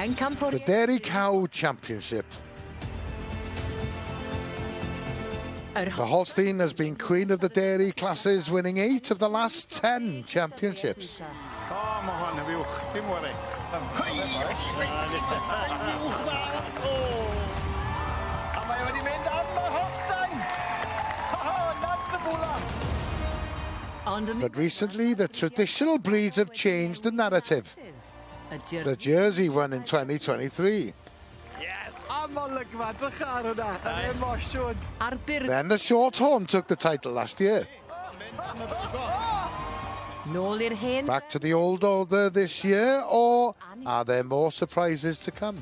The Dairy Cow Championship. The Holstein has been queen of the dairy classes, winning 8 of the last 10 championships. But recently, the traditional breeds have changed the narrative. The Jersey won in 2023. Then the Shorthorn took the title last year. Back to the old order this year, or are there more surprises to come?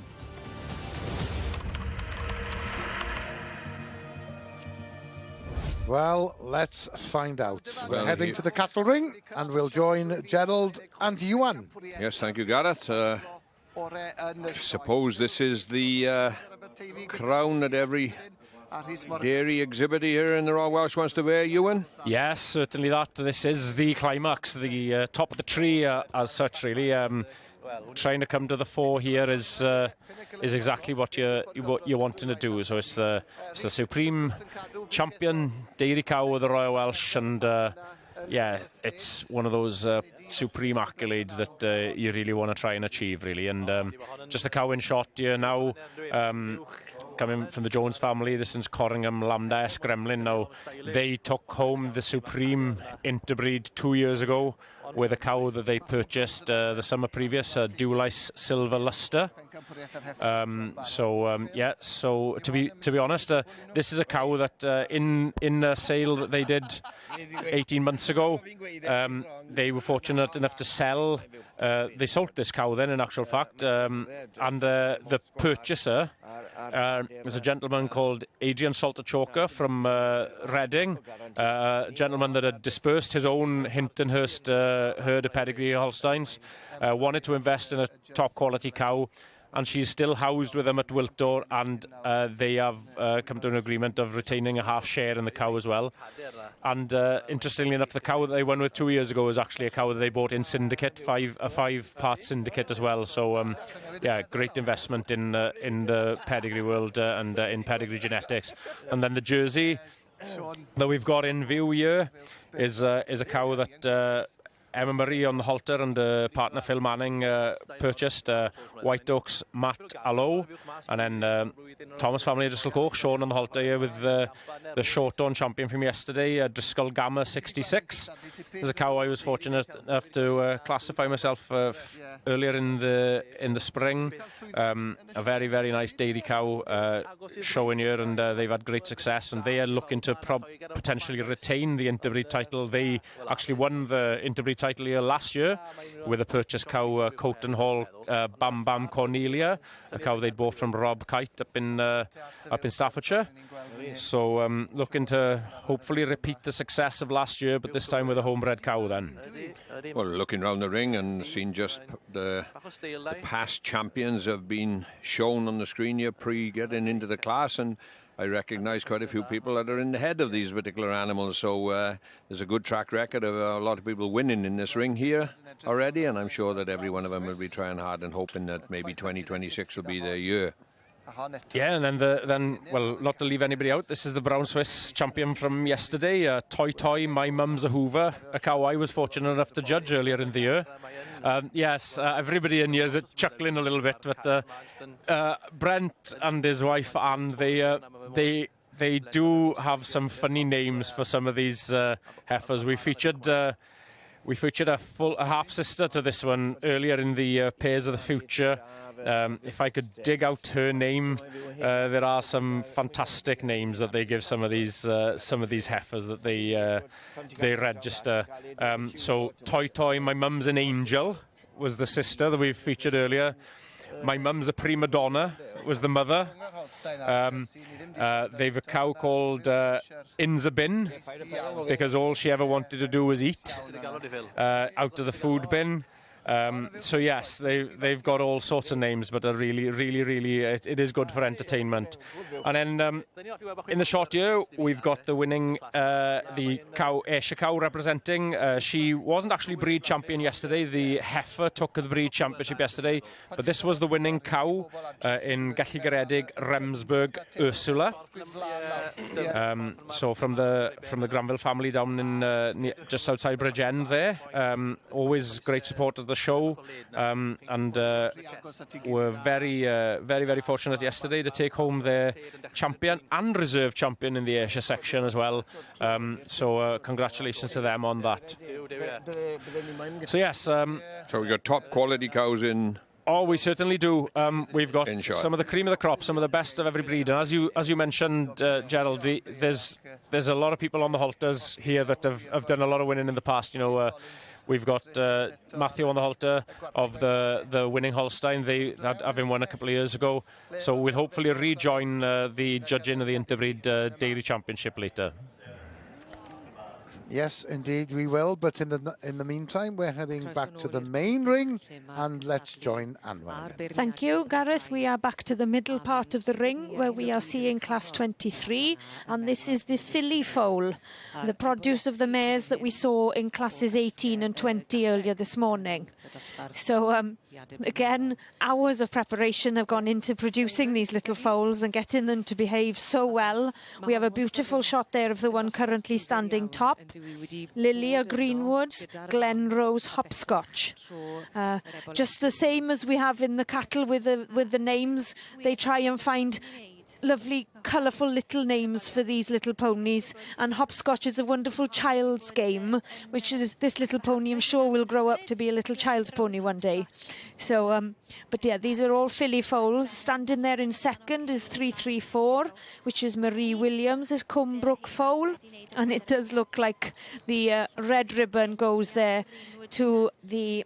Well, let's find out. We're heading to the cattle ring, and we'll join Gerald and Yuan. Yes, thank you, Gareth. I suppose this is the crown that every dairy exhibitor here in the Royal Welsh wants to wear, Ewan? Yes, certainly that. This is the climax, the top of the tree as such, really. Trying to come to the fore here is exactly what you're wanting to do. So it's the supreme champion dairy cow of the Royal Welsh, and yeah, it's one of those supreme accolades that you really want to try and achieve, really. And just the cow in shot here now, coming from the Jones family. This is Corringham Lambda Gremlin. Now, they took home the supreme interbreed 2 years ago with a cow that they purchased the summer previous, a Dewlice Silver Luster. Yeah, so to be honest, this is a cow that in a sale that they did 18 months ago, they were fortunate enough to sell. They sold this cow then, in actual fact, and the purchaser was a gentleman called Adrian Salter-Chalker from Reading, a gentleman that had dispersed his own Hintonhurst herd of pedigree Holsteins, wanted to invest in a top quality cow, and she's still housed with them at Wiltshire, and they have come to an agreement of retaining a half share in the cow as well. And interestingly enough, the cow that they won with 2 years ago is actually a cow that they bought in syndicate, a five-part syndicate as well. So yeah, great investment in the pedigree world and in pedigree genetics. And then the Jersey that we've got in view here is a cow that Emma Marie on the halter and partner Phil Manning purchased, White Oaks Matt Allo, and then Thomas family Driscoll Coch, Sean on the halter here with the Shorthorn champion from yesterday, Driscoll Gamma 66. There's a cow I was fortunate enough to classify myself earlier in the spring. A very, very nice dairy cow showing here, and they've had great success, and they are looking to potentially retain the interbreed title. They actually won the interbreed title here last year with a purchase cow, Coton Hall Bam Bam Cornelia, a cow they'd bought from Rob Kite up in Staffordshire. So looking to hopefully repeat the success of last year, but this time with a homebred cow then. Well, looking around the ring and seeing just the past champions have been shown on the screen here pre-getting into the class, and I recognise quite a few people that are in the head of these particular animals, so there's a good track record of a lot of people winning in this ring here already, and I'm sure that every one of them will be trying hard and hoping that maybe 2026 will be their year. Yeah, and then, well, not to leave anybody out, this is the Brown Swiss champion from yesterday, Toy, My Mum's a Hoover, a cow I was fortunate enough to judge earlier in the year. Yes, everybody in here is chuckling a little bit, but Brent and his wife Anne, they do have some funny names for some of these heifers. We featured a half sister to this one earlier in the Pairs of the Future. If I could dig out her name, there are some fantastic names that they give some of these heifers that they register. So Toy, My Mum's an Angel was the sister that we featured earlier. My Mum's a Prima Donna was the mother. They've a cow called Inzabin, because all she ever wanted to do was eat out of the food bin. So yes, they've got all sorts of names, but are really, it is good for entertainment. And then in the shot here, we've got the winning, the cow, Ayrshire cow representing. She wasn't actually breed champion yesterday. The heifer took the breed championship yesterday, but this was the winning cow in Gelli Garedig, Remsburg, Ursula. So from the Granville family down in just outside Bridgend there. Always great support of the show, and were very fortunate yesterday to take home their champion and reserve champion in the Ayrshire section as well. So congratulations to them on that. So yes, so we got top quality cows in. Oh, we certainly do. We've got some of the cream of the crop, some of the best of every breed. And as you mentioned, Gerald, there's a lot of people on the halters here that have done a lot of winning in the past. You know, we've got Matthew on the halter of the winning Holstein. They having won a couple of years ago. So we'll hopefully rejoin the judging of the Interbreed Dairy Championship later. Yes, indeed we will. But in the meantime, we're heading back to the main ring, and let's join Anwen. Thank you, Gareth. We are back to the middle part of the ring, where we are seeing Class 23, and this is the filly foal, the produce of the mares that we saw in Classes 18 and 20 earlier this morning. So again, hours of preparation have gone into producing these little foals and getting them to behave so well. We have a beautiful shot there of the one currently standing top, Lilia Greenwood's Glenrose Hopscotch. Just the same as we have in the cattle with the names, they try and find lovely, colourful little names for these little ponies, and hopscotch is a wonderful child's game, which is this little pony I'm sure will grow up to be a little child's pony one day. So, but yeah, these are all filly foals. Standing there in second is 334, which is Marie Williams' Cumbrook foal, and it does look like the red ribbon goes there to the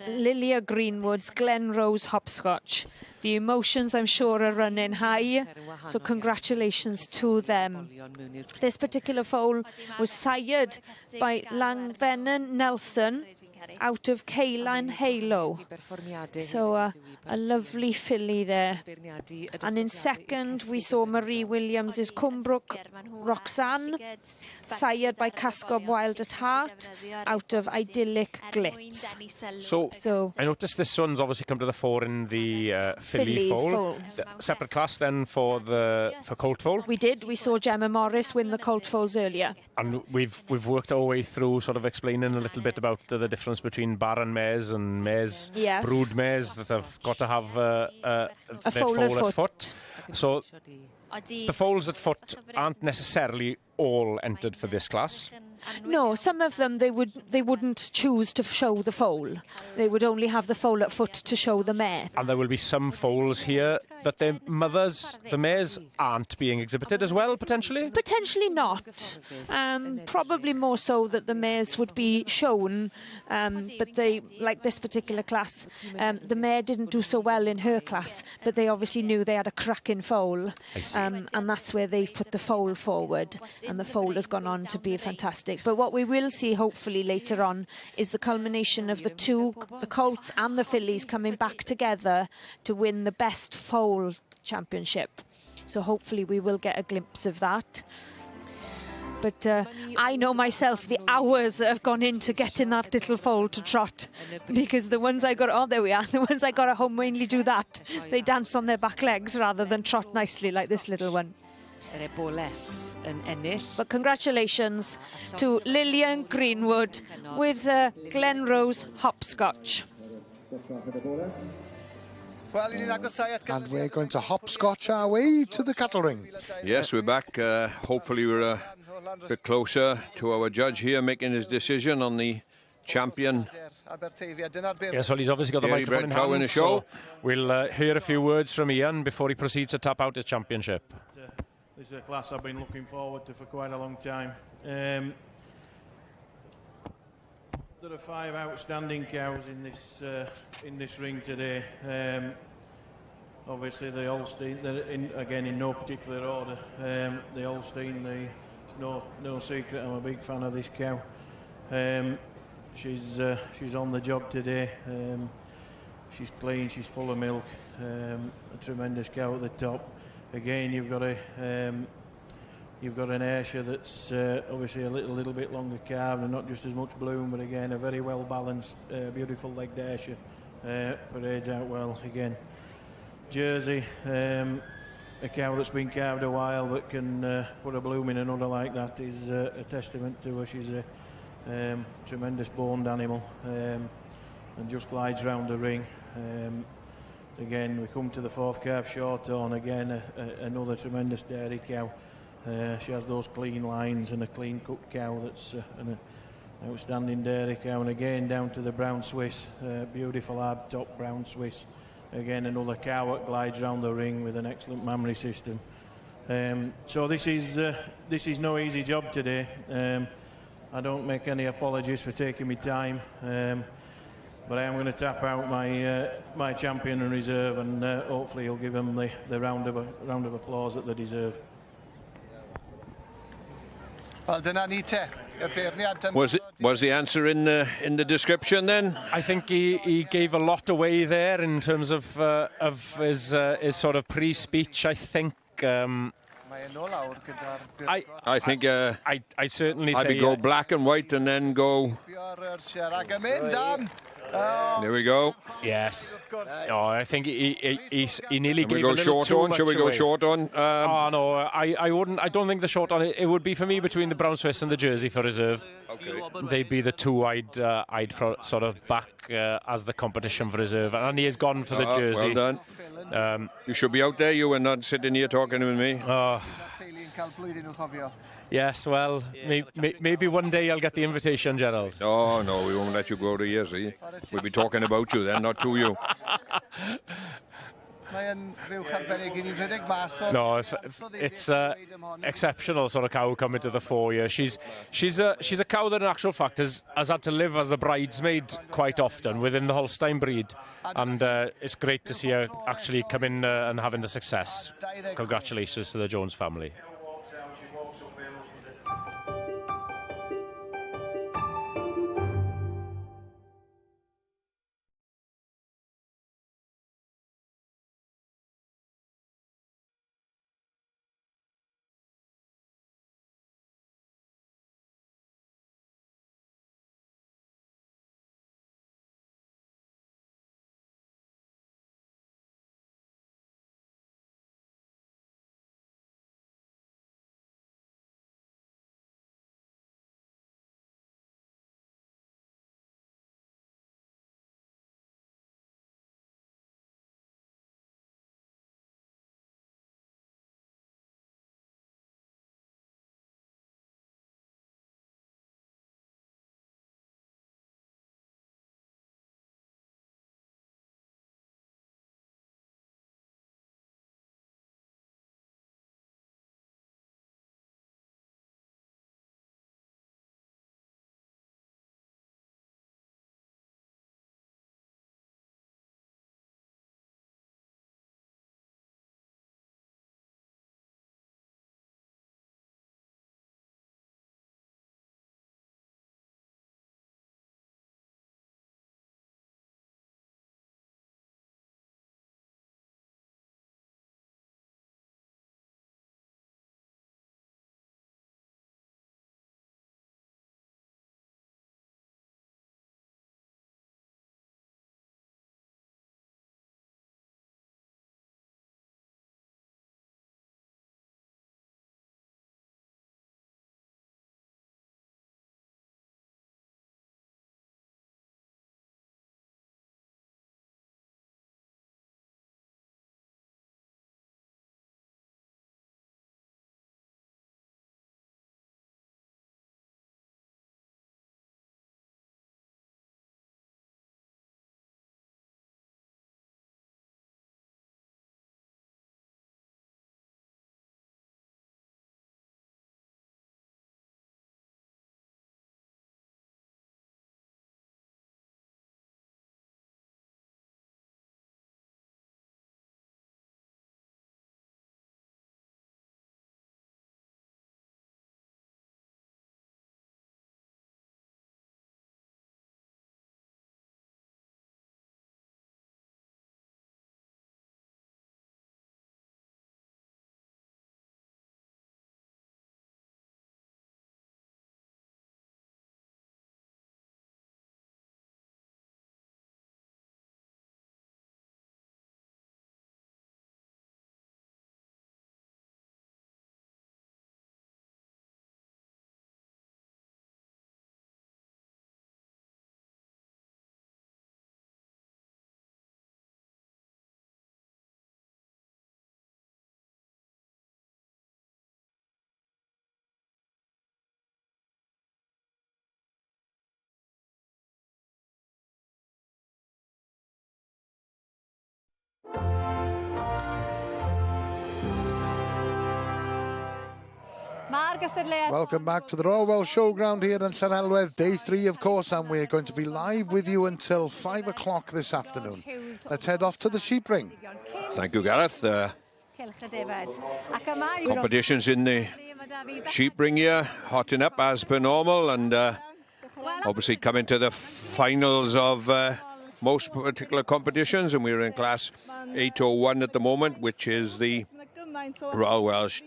Lilia Greenwood's Glenrose Hopscotch. The emotions, I'm sure, are running high, so congratulations to them. This particular foal was sired by Langvennen Nelson out of Ceylan Halo. So a lovely filly there. And in second, we saw Marie Williams' Cumbrook Roxanne, sired by Cascob Wild at Heart out of Idyllic Glitz. So I noticed this one's obviously come to the fore in the filly foal. Separate class then for colt foal. We did. We saw Gemma Morris win the colt foals earlier. And we've worked our way through sort of explaining a little bit about the difference between barren mares and mares, brood mares that have got to have their foal at foot. So the foals at foot aren't necessarily all entered for this class. No, some of them they wouldn't choose to show the foal. They would only have the foal at foot to show the mare. And there will be some foals here that their mothers, the mares, aren't being exhibited as well, potentially? Potentially not. Probably more so that the mares would be shown, but they, like this particular class, the mare didn't do so well in her class, but they obviously knew they had a cracking foal. I see. And that's where they've put the foal forward, and the foal has gone on to be fantastic. But what we will see hopefully later on is the culmination of the colts and the fillies coming back together to win the best foal championship. So hopefully we will get a glimpse of that. But I know myself the hours that have gone into getting that little foal to trot, because the ones I got, oh there we are, the ones I got at home mainly do that. They dance on their back legs rather than trot nicely like this little one. But congratulations to Lillian Greenwood with Glenrose Hopscotch. And we're going to hopscotch our way to the cattle ring. Yes, we're back. Hopefully we're a bit closer to our judge here making his decision on the champion. Yes, well, he's obviously got the microphone in hand, so we'll hear a few words from Ian before he proceeds to tap out his championship. This is a class I've been looking forward to for quite a long time. There are 5 outstanding cows in this ring today. Obviously the Holstein, again in no particular order. The Holstein, it's no secret I'm a big fan of this cow. she's on the job today. She's clean, she's full of milk, a tremendous cow at the top. Again, you've got an Ayrshire that's obviously a little bit longer calved and not just as much bloom, but again a very well balanced, beautiful legged Ayrshire. Parades out well again. Jersey, a cow that's been calved a while but can put a bloom in another like that is a testament to her. She's a tremendous boned animal and just glides round the ring. Again, we come to the fourth calf, Shorthorn, again another tremendous dairy cow. She has those clean lines and a clean cooked cow that's an outstanding dairy cow. And again down to the brown Swiss, beautiful hard top brown Swiss. Again another cow that glides round the ring with an excellent mammary system. So this is no easy job today. I don't make any apologies for taking me time, but I am going to tap out my champion and reserve, and hopefully he'll give them the round of applause that they deserve. Was the answer in the description then? I think he gave a lot away there in terms of his sort of pre-speech. I think. I think I certainly say go black and white and then go. There we go. Yes. Oh, I think he nearly gave a little short too on. much Shall we go away. short on? Oh no, I wouldn't. I don't think the short on. It would be for me between the brown Swiss and the Jersey for reserve. Okay. They'd be the two I'd sort of back as the competition for reserve, and he has gone for the Jersey. Well done. You should be out there. You are not sitting here talking with me. Yes, well, maybe one day I'll get the invitation, Gerald. Oh, no, we won't let you go to here, see? We'll be talking about you then, not to you. No, it's exceptional sort of cow coming to the fore here. She's a cow that in actual fact has had to live as a bridesmaid quite often within the Holstein breed, and it's great to see her actually come in and having the success. Congratulations to the Jones family. Welcome back to the Royal Welsh Showground here in Llanelwedd, day 3 of course, and we're going to be live with you until 5 o'clock this afternoon. Let's head off to the sheep ring. Thank you, Gareth. Competitions in the sheep ring here, hotting up as per normal, and obviously coming to the finals of most particular competitions, and we're in class 801 at the moment, which is the Royal Welsh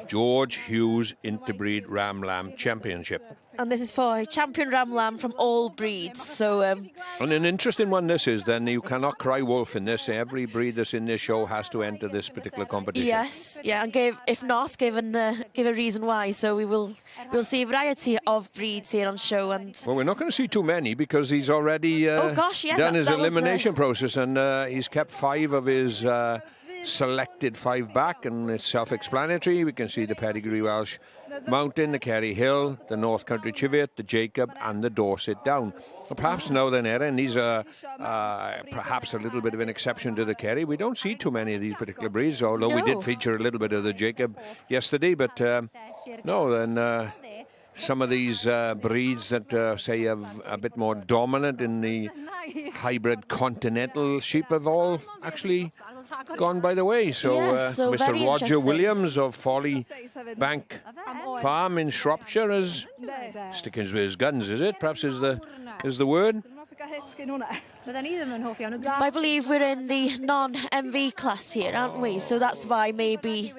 George Hughes Interbreed Ram Lamb Championship. And this is for a champion ram lamb from all breeds. So, and an interesting one this is, then you cannot cry wolf in this. Every breed that's in this show has to enter this particular competition. Yes, yeah, and give a reason why. So we'll see a variety of breeds here on show. And well, we're not going to see too many because he's already done his elimination process, and he's kept 5 of his selected 5 back, and it's self-explanatory. We can see the Pedigree Welsh Mountain, the Kerry Hill, the North Country Cheviot, the Jacob, and the Dorset Down. Well, perhaps now then, Erin, these are perhaps a little bit of an exception to the Kerry. We don't see too many of these particular breeds, although we did feature a little bit of the Jacob yesterday. But some of these breeds that say are a bit more dominant in the hybrid continental sheep have all actually gone by the way. So, Mr. Roger Williams of Folly Bank Farm in Shropshire is sticking with his guns, is it? Perhaps is the word. I believe we're in the non-MV class here, aren't we? So that's why maybe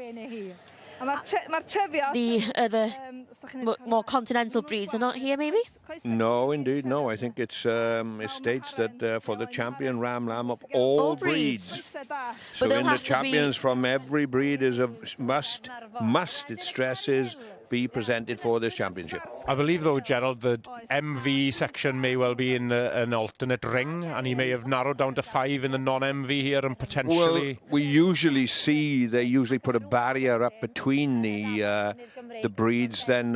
the other more continental breeds are not here, maybe? No, indeed, no. I think it states that for the champion ram lamb of all breeds. So in the champions from every breed is must, it stresses, be presented for this championship. I believe, though, Gerald, the MV section may well be in an alternate ring, and he may have narrowed down to 5 in the non-MV here, and potentially... Well, we usually see they usually put a barrier up between the breeds then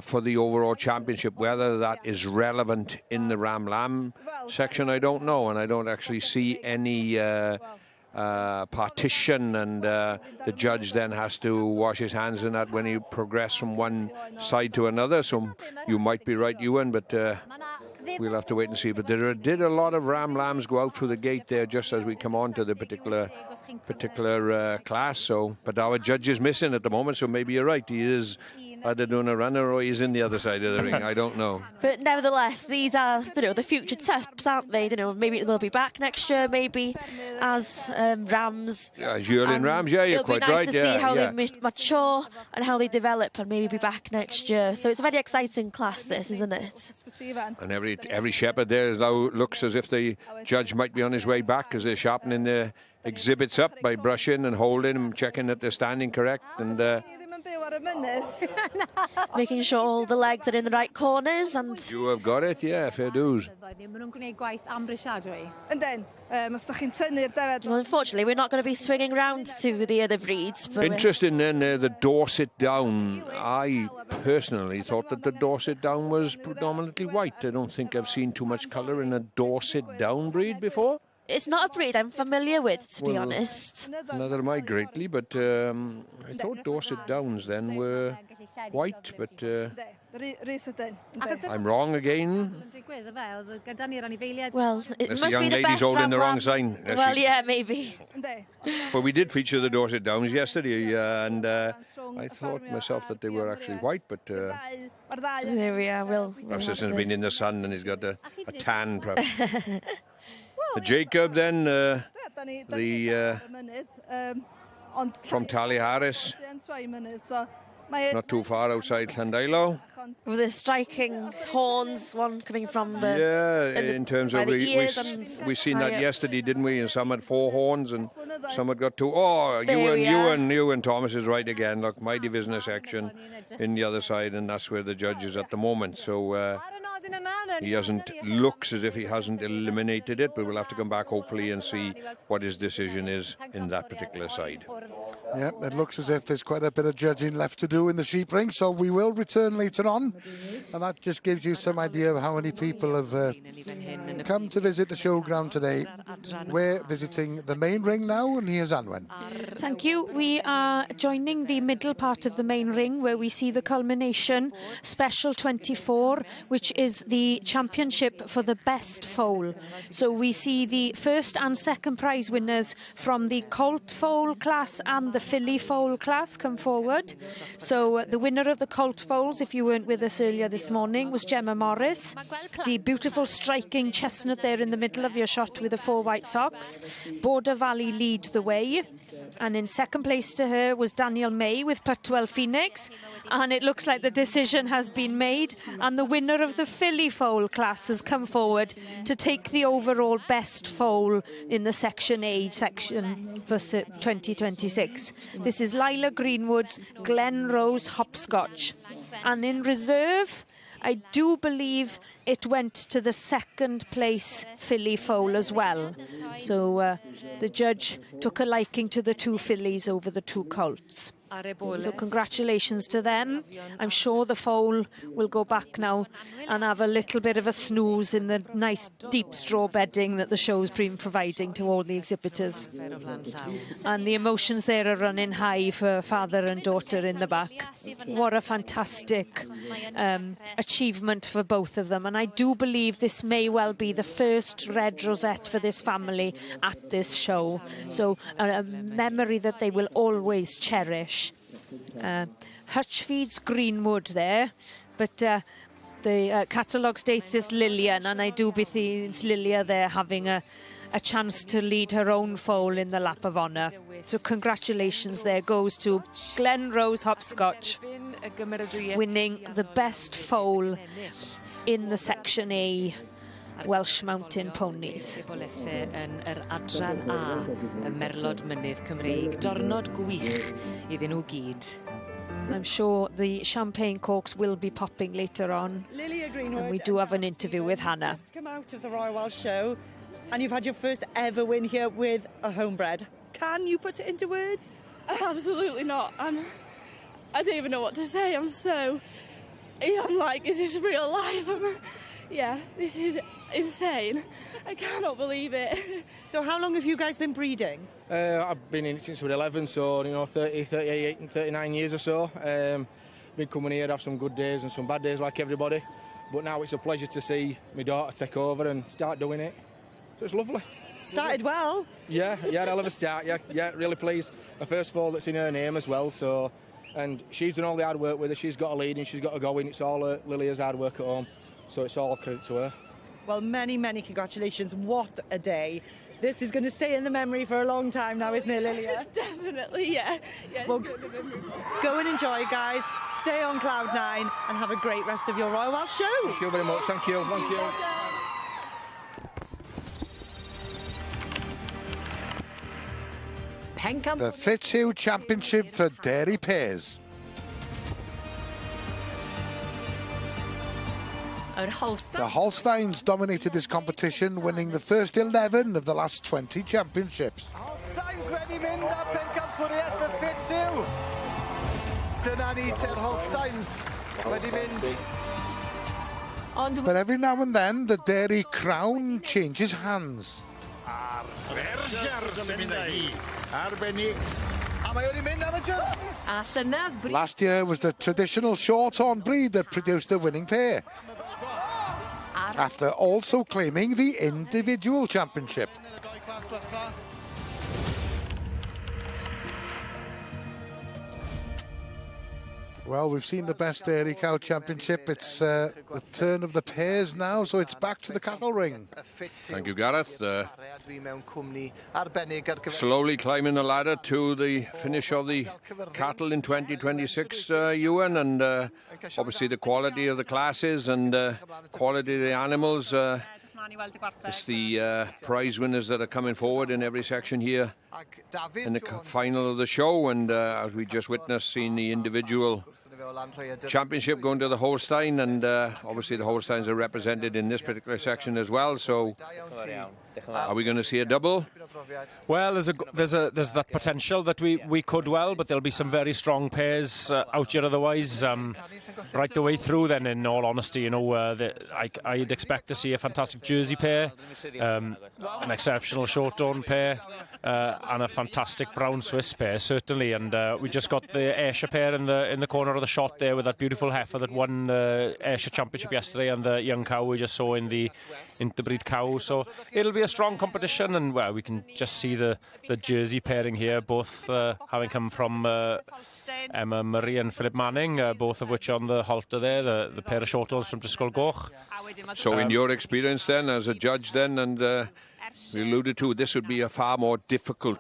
for the overall championship. Whether that is relevant in the Ram Lamb section, I don't know, and I don't actually see any partition, and the judge then has to wash his hands in that when you progress from one side to another. So you might be right, Ewan, but we'll have to wait and see. But there did a lot of ram lambs go out through the gate there just as we come on to the particular class. So, but our judge is missing at the moment, so maybe you're right. He is either doing a runner or he's in the other side of the ring. I don't know. But nevertheless, these are the future Tups, aren't they? Maybe they'll be back next year, maybe as rams. Yeah, as yearling rams. Yeah, you're quite right. It'll be nice to see how they mature and how they develop, and maybe be back next year. So it's a very exciting class, this, isn't it? And every shepherd there now looks as if the judge might be on his way back, because they're sharpening the exhibits up by brushing and holding and checking that they're standing correct, and making sure all the legs are in the right corners. And you have got it, yeah, fair dues. Well, unfortunately, we're not going to be swinging round to the other breeds. But interesting then, the Dorset Down. I personally thought that the Dorset Down was predominantly white. I don't think I've seen too much colour in a Dorset Down breed before. It's not a breed I'm familiar with, to be honest. Neither am I greatly, but I thought Dorset Downs then were white, but I'm wrong again. Well, it unless must the young be the lady's best holding the wrong ram. sign. Well, yeah, maybe. But we did feature the Dorset Downs yesterday, and I thought myself that they were actually white, but there we are. perhaps this has been in the sun and he's got a tan, perhaps. The Jacob then, from Tally Harris, not too far outside Llandeilo. With the striking horns, one coming from the... Yeah, in terms of we seen that yesterday, didn't we? And some had 4 horns and some had got 2. Oh, Ewan Thomas is right again. Look, my division section in the other side, and that's where the judge is at the moment. So he looks as if he hasn't eliminated it, but we'll have to come back hopefully and see what his decision is in that particular side. Yeah, it looks as if there's quite a bit of judging left to do in the sheep ring, so we will return later on. And that just gives you some idea of how many people have come to visit the showground today. We're visiting the main ring now, and here's Anwen. Thank you. We are joining the middle part of the main ring where we see the culmination, Special 24, which is the championship for the best foal. So we see the first and second prize winners from the colt foal class and the filly foal class come forward. So the winner of the colt foals, if you weren't with us earlier this morning, was Gemma Morris. The beautiful striking chestnut there in the middle of your shot with the 4 white socks. Border Valley lead the way. And in second place to her was Daniel May with Putwell Phoenix. And it looks like the decision has been made. And the winner of the filly foal class has come forward to take the overall best foal in the Section A section for 2026. This is Lila Greenwood's Glen Rose Hopscotch. And in reserve, I do believe it went to the second place filly foal as well. So the judge took a liking to the 2 fillies over the 2 colts. So congratulations to them. I'm sure the foal will go back now and have a little bit of a snooze in the nice deep straw bedding that the show's been providing to all the exhibitors. And the emotions there are running high for father and daughter in the back. What a fantastic achievement for both of them. And I do believe this may well be the first red rosette for this family at this show. So a memory that they will always cherish. Hutchfield's Greenwood there, but the catalogue states it's Lillian, and I do believe it's Lilia there having a chance to lead her own foal in the lap of honour. So congratulations there goes to Glen Rose Hopscotch, winning the best foal in the Section A Welsh Mountain Ponies. Yn yr adran A, y Merlod Mynydd Cymreig, dornod gwych iddyn nhw gyd. I'm sure the champagne corks will be popping later on. Lilia Greenwood, and we do have an interview with Hannah. Just come out of the Royal Welsh Show, and you've had your first ever win here with a homebred. Can you put it into words? Absolutely not. I don't even know what to say. I'm like, is this real life? This is insane. I cannot believe it. So how long have you guys been breeding? I've been in it since we were 11, so 30, 38 and 39 years or so. Been coming here, have some good days and some bad days like everybody. But now it's a pleasure to see my daughter take over and start doing it. So it's lovely. Started well. Yeah, hell of a start, yeah, really pleased. Her first foal that's in her name as well, so... And she's done all the hard work with her, she's got a lead and she's got a go in. It's all Lilia's hard work at home, so it's all credit to her. Well, many, many congratulations. What a day. This is going to stay in the memory for a long time now, isn't it, Lilia? Definitely, yeah. Well, go and enjoy, guys. Stay on Cloud 9 and have a great rest of your Royal Welsh Show. Thank you very much. Thank you. Thank you. The Fitzhugh Championship for Dairy Pairs. The Holsteins dominated this competition, winning the first 11 of the last 20 championships. Holsteins wedi mynd a pencampwriaeth y Fitzhugh. Dyna ni, ter Holsteins wedi mynd. But every now and then, the dairy crown changes hands. Last year was the traditional short-horn breed that produced the winning pair, after also claiming the individual championship. Well, we've seen the best dairy cow championship. It's the turn of the pairs now, so it's back to the cattle ring. Thank you, Gareth. Slowly climbing the ladder to the finish of the cattle in 2026, Ewan, and obviously the quality of the classes and quality of the animals It's the prize winners that are coming forward in every section here in the final of the show, and as we just witnessed, seeing the individual championship going to the Holstein, and obviously the Holsteins are represented in this particular section as well. So are we going to see a double? Well, there's that potential that we could well, but there'll be some very strong pairs out here otherwise. Right the way through then, in all honesty, you know, I'd expect to see a fantastic Jersey pair, an exceptional short-dawn pair, and a fantastic brown Swiss pair, certainly. And we just got the Ayrshire pair in the corner of the shot there with that beautiful heifer that won the Ayrshire Championship yesterday, and the young cow we just saw in the interbreed cow. So it'll be a strong competition, and well, we can just see the Jersey pairing here, both having come from Emma Murray and Philip Manning, both of which on the halter there, the pair of short horns from Driscoll Goch. So in your experience then, as a judge then, and we alluded to, this would be a far more difficult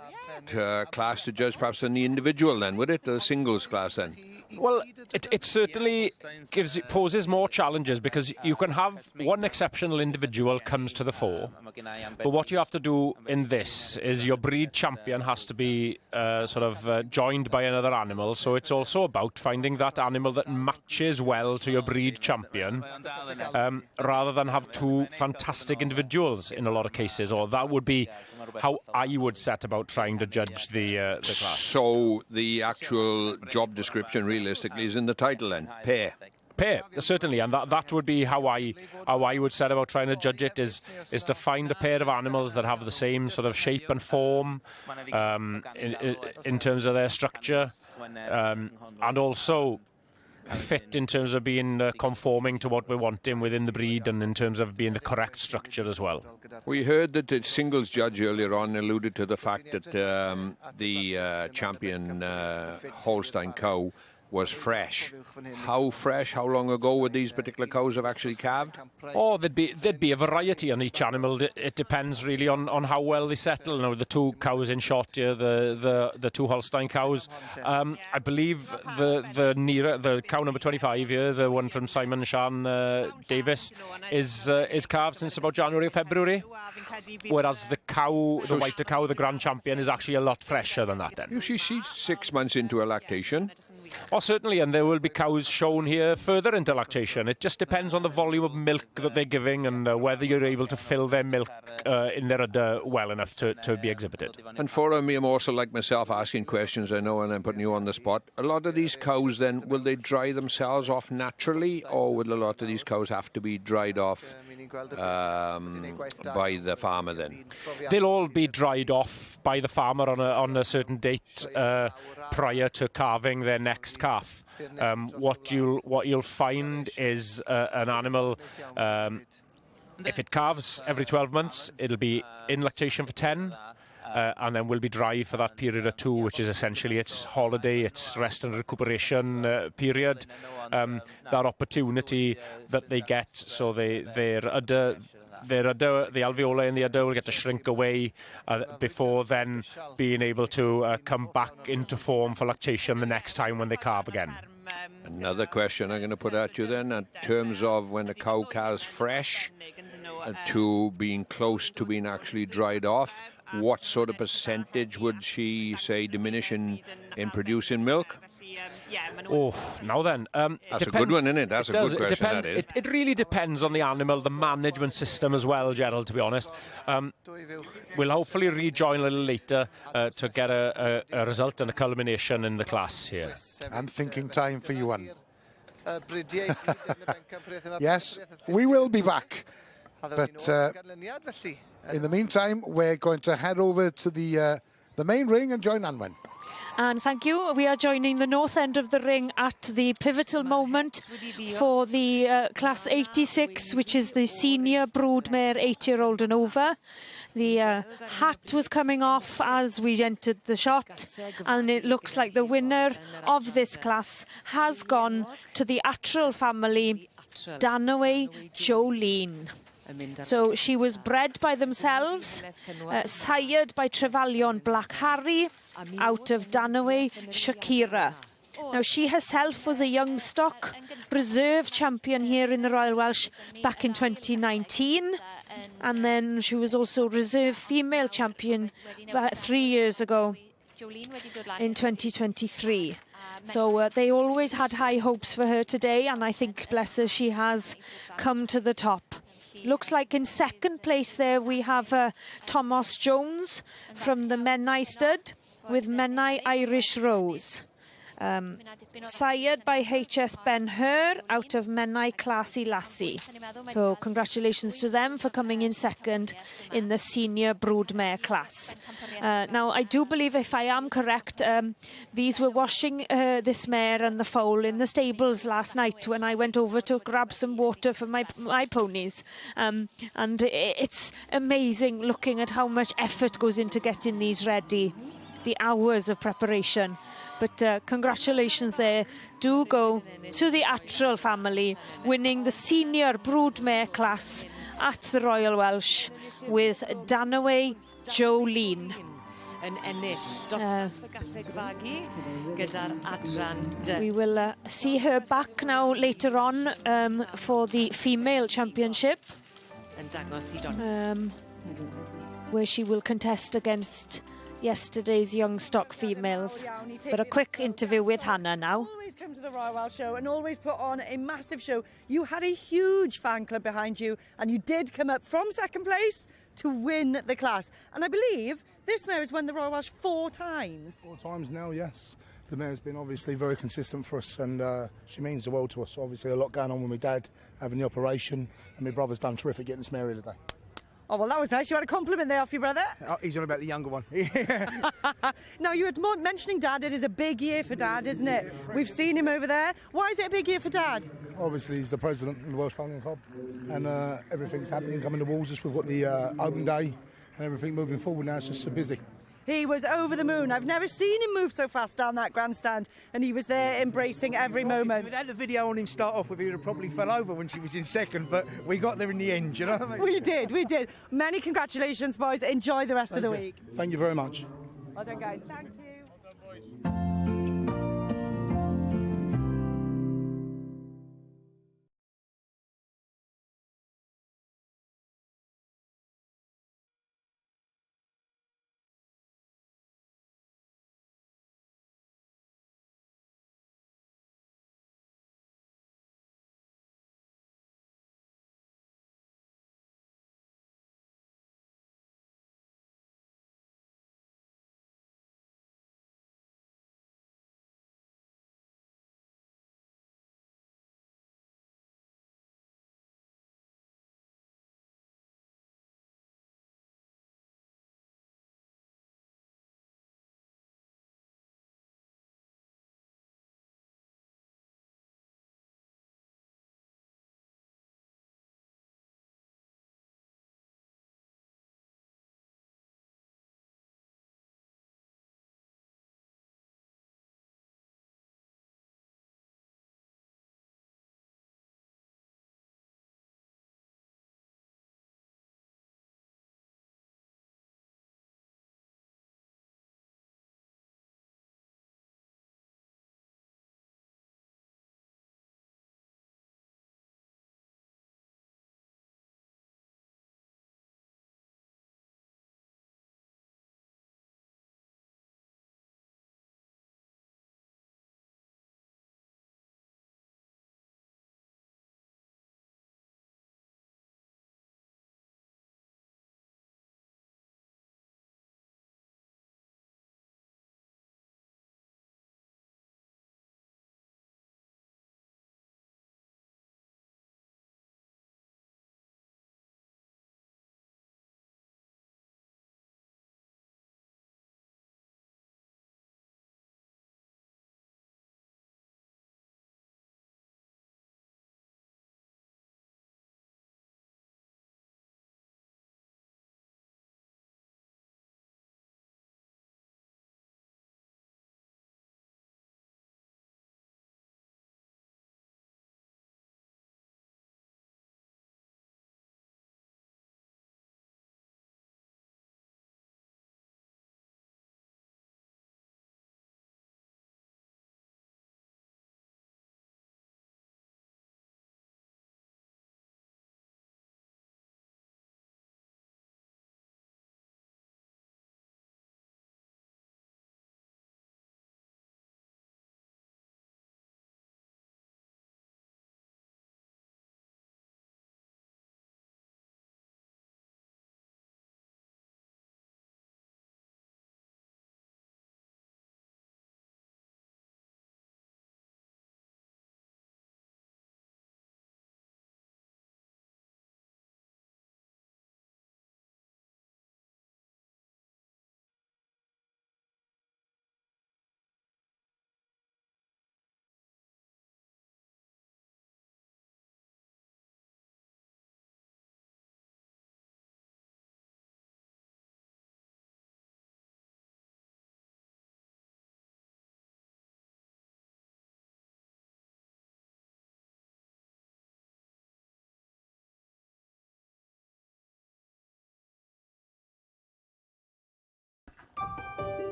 class to judge perhaps than the individual then, would it? The singles class then? Well, it certainly poses more challenges, because you can have one exceptional individual comes to the fore, but what you have to do in this is your breed champion has to be joined by another animal. So it's also about finding that animal that matches well to your breed champion, rather than have two fantastic individuals in a lot of cases. Or that would be how I would set about trying to judge the class. So the actual job description realistically is in the title then, pair. Pair, certainly, and that would be how I would set about trying to judge it, is to find a pair of animals that have the same sort of shape and form in terms of their structure, and also fit in terms of being conforming to what we're wanting within the breed, and in terms of being the correct structure as well. We heard that the singles judge earlier on alluded to the fact that the champion Holstein cow was fresh. How fresh? How long ago would these particular cows have actually calved? Oh, there'd be a variety on each animal. It depends really on how well they settle. You know, the two cows in shot here, the two Holstein cows. I believe the cow number 25 here, the one from Simon and Sian Davis, is calved since about January or February, whereas the whiter cow, the grand champion, is actually a lot fresher than that then. You see, she's 6 months into a lactation. Oh, certainly, and there will be cows shown here further into lactation. It just depends on the volume of milk that they're giving, and whether you're able to fill their milk in their udder well enough to be exhibited. And for a mere morsel like myself asking questions, I know, and I'm putting you on the spot, a lot of these cows then, will they dry themselves off naturally, or will a lot of these cows have to be dried off by the farmer then? They'll all be dried off by the farmer on a certain date prior to calving their next calf. What you'll find is an animal, if it calves every 12 months, it'll be in lactation for 10, and then will be dry for that period of 2, which is essentially its holiday, its rest and recuperation period. That opportunity that they get, so their udder, the alveoli in the udder will get to shrink away before then being able to come back into form for lactation the next time when they calve again. Another question I'm going to put at you then, in terms of when the cow calves fresh to being close to being actually dried off, what sort of percentage would she say diminish in producing milk? Oh, now then. That's a good one, isn't it? That's a good question, that is. It really depends on the animal, the management system as well, Gerald, to be honest. We'll hopefully rejoin a little later to get a result and a culmination in the class here. And thinking time for you, one. Yes, we will be back. But in the meantime, we're going to head over to the main ring and join Anwen. And thank you. We are joining the north end of the ring at the pivotal moment for the class 86, which is the senior broodmare 8-year-old and over. The hat was coming off as we entered the shot, and it looks like the winner of this class has gone to the Attrell family, Danaway Jolene. So she was bred by themselves, sired by Trevalion Black Harry, out of Danaway Shakira. Now, she herself was a young stock reserve champion here in the Royal Welsh back in 2019. And then she was also reserve female champion 3 years ago in 2023. So they always had high hopes for her today, and I think, bless her, she has come to the top. Looks like in second place there we have Thomas Jones from the Menai stud with Menai Irish Rose. Sired by HS Ben-Hur out of Menai Classy Lassie. So congratulations to them for coming in second in the senior broodmare class. Now I do believe, if I am correct, these were washing this mare and the foal in the stables last night when I went over to grab some water for my ponies. And it's amazing looking at how much effort goes into getting these ready. The hours of preparation. But congratulations there do go to the Attrell family, winning the senior broodmare class at the Royal Welsh with Danaway Jolene. We will see her back now later on for the female championship, where she will contest against yesterday's young stock females. But a quick interview with Hannah now. Always come to the Royal Welsh Show and always put on a massive show. You had a huge fan club behind you, and you did come up from second place to win the class. And I believe this mare has won the Royal Welsh 4 times. 4 times now, yes. The mare's been obviously very consistent for us, and she means the world to us. Obviously a lot going on with my dad having the operation, and my brother's done terrific getting this mare here today. Oh, well, that was nice. You had a compliment there off your brother. Oh, he's on about the younger one. Now, you were mentioning Dad. It is a big year for Dad, isn't it? We've seen him over there. Why is it a big year for Dad? Obviously, he's the president of the Welsh Pony Club, and everything's happening, coming towards us. We've got the open day and everything moving forward now. It's just so busy. He was over the moon. I've never seen him move so fast down that grandstand, and he was there embracing every moment. If we'd had the video on him start off with, he would have probably fell over when she was in second, but we got there in the end, you know what I mean? We did. Many congratulations, boys. Enjoy the rest of the week. Thank you very much. Well done, guys. Thank you.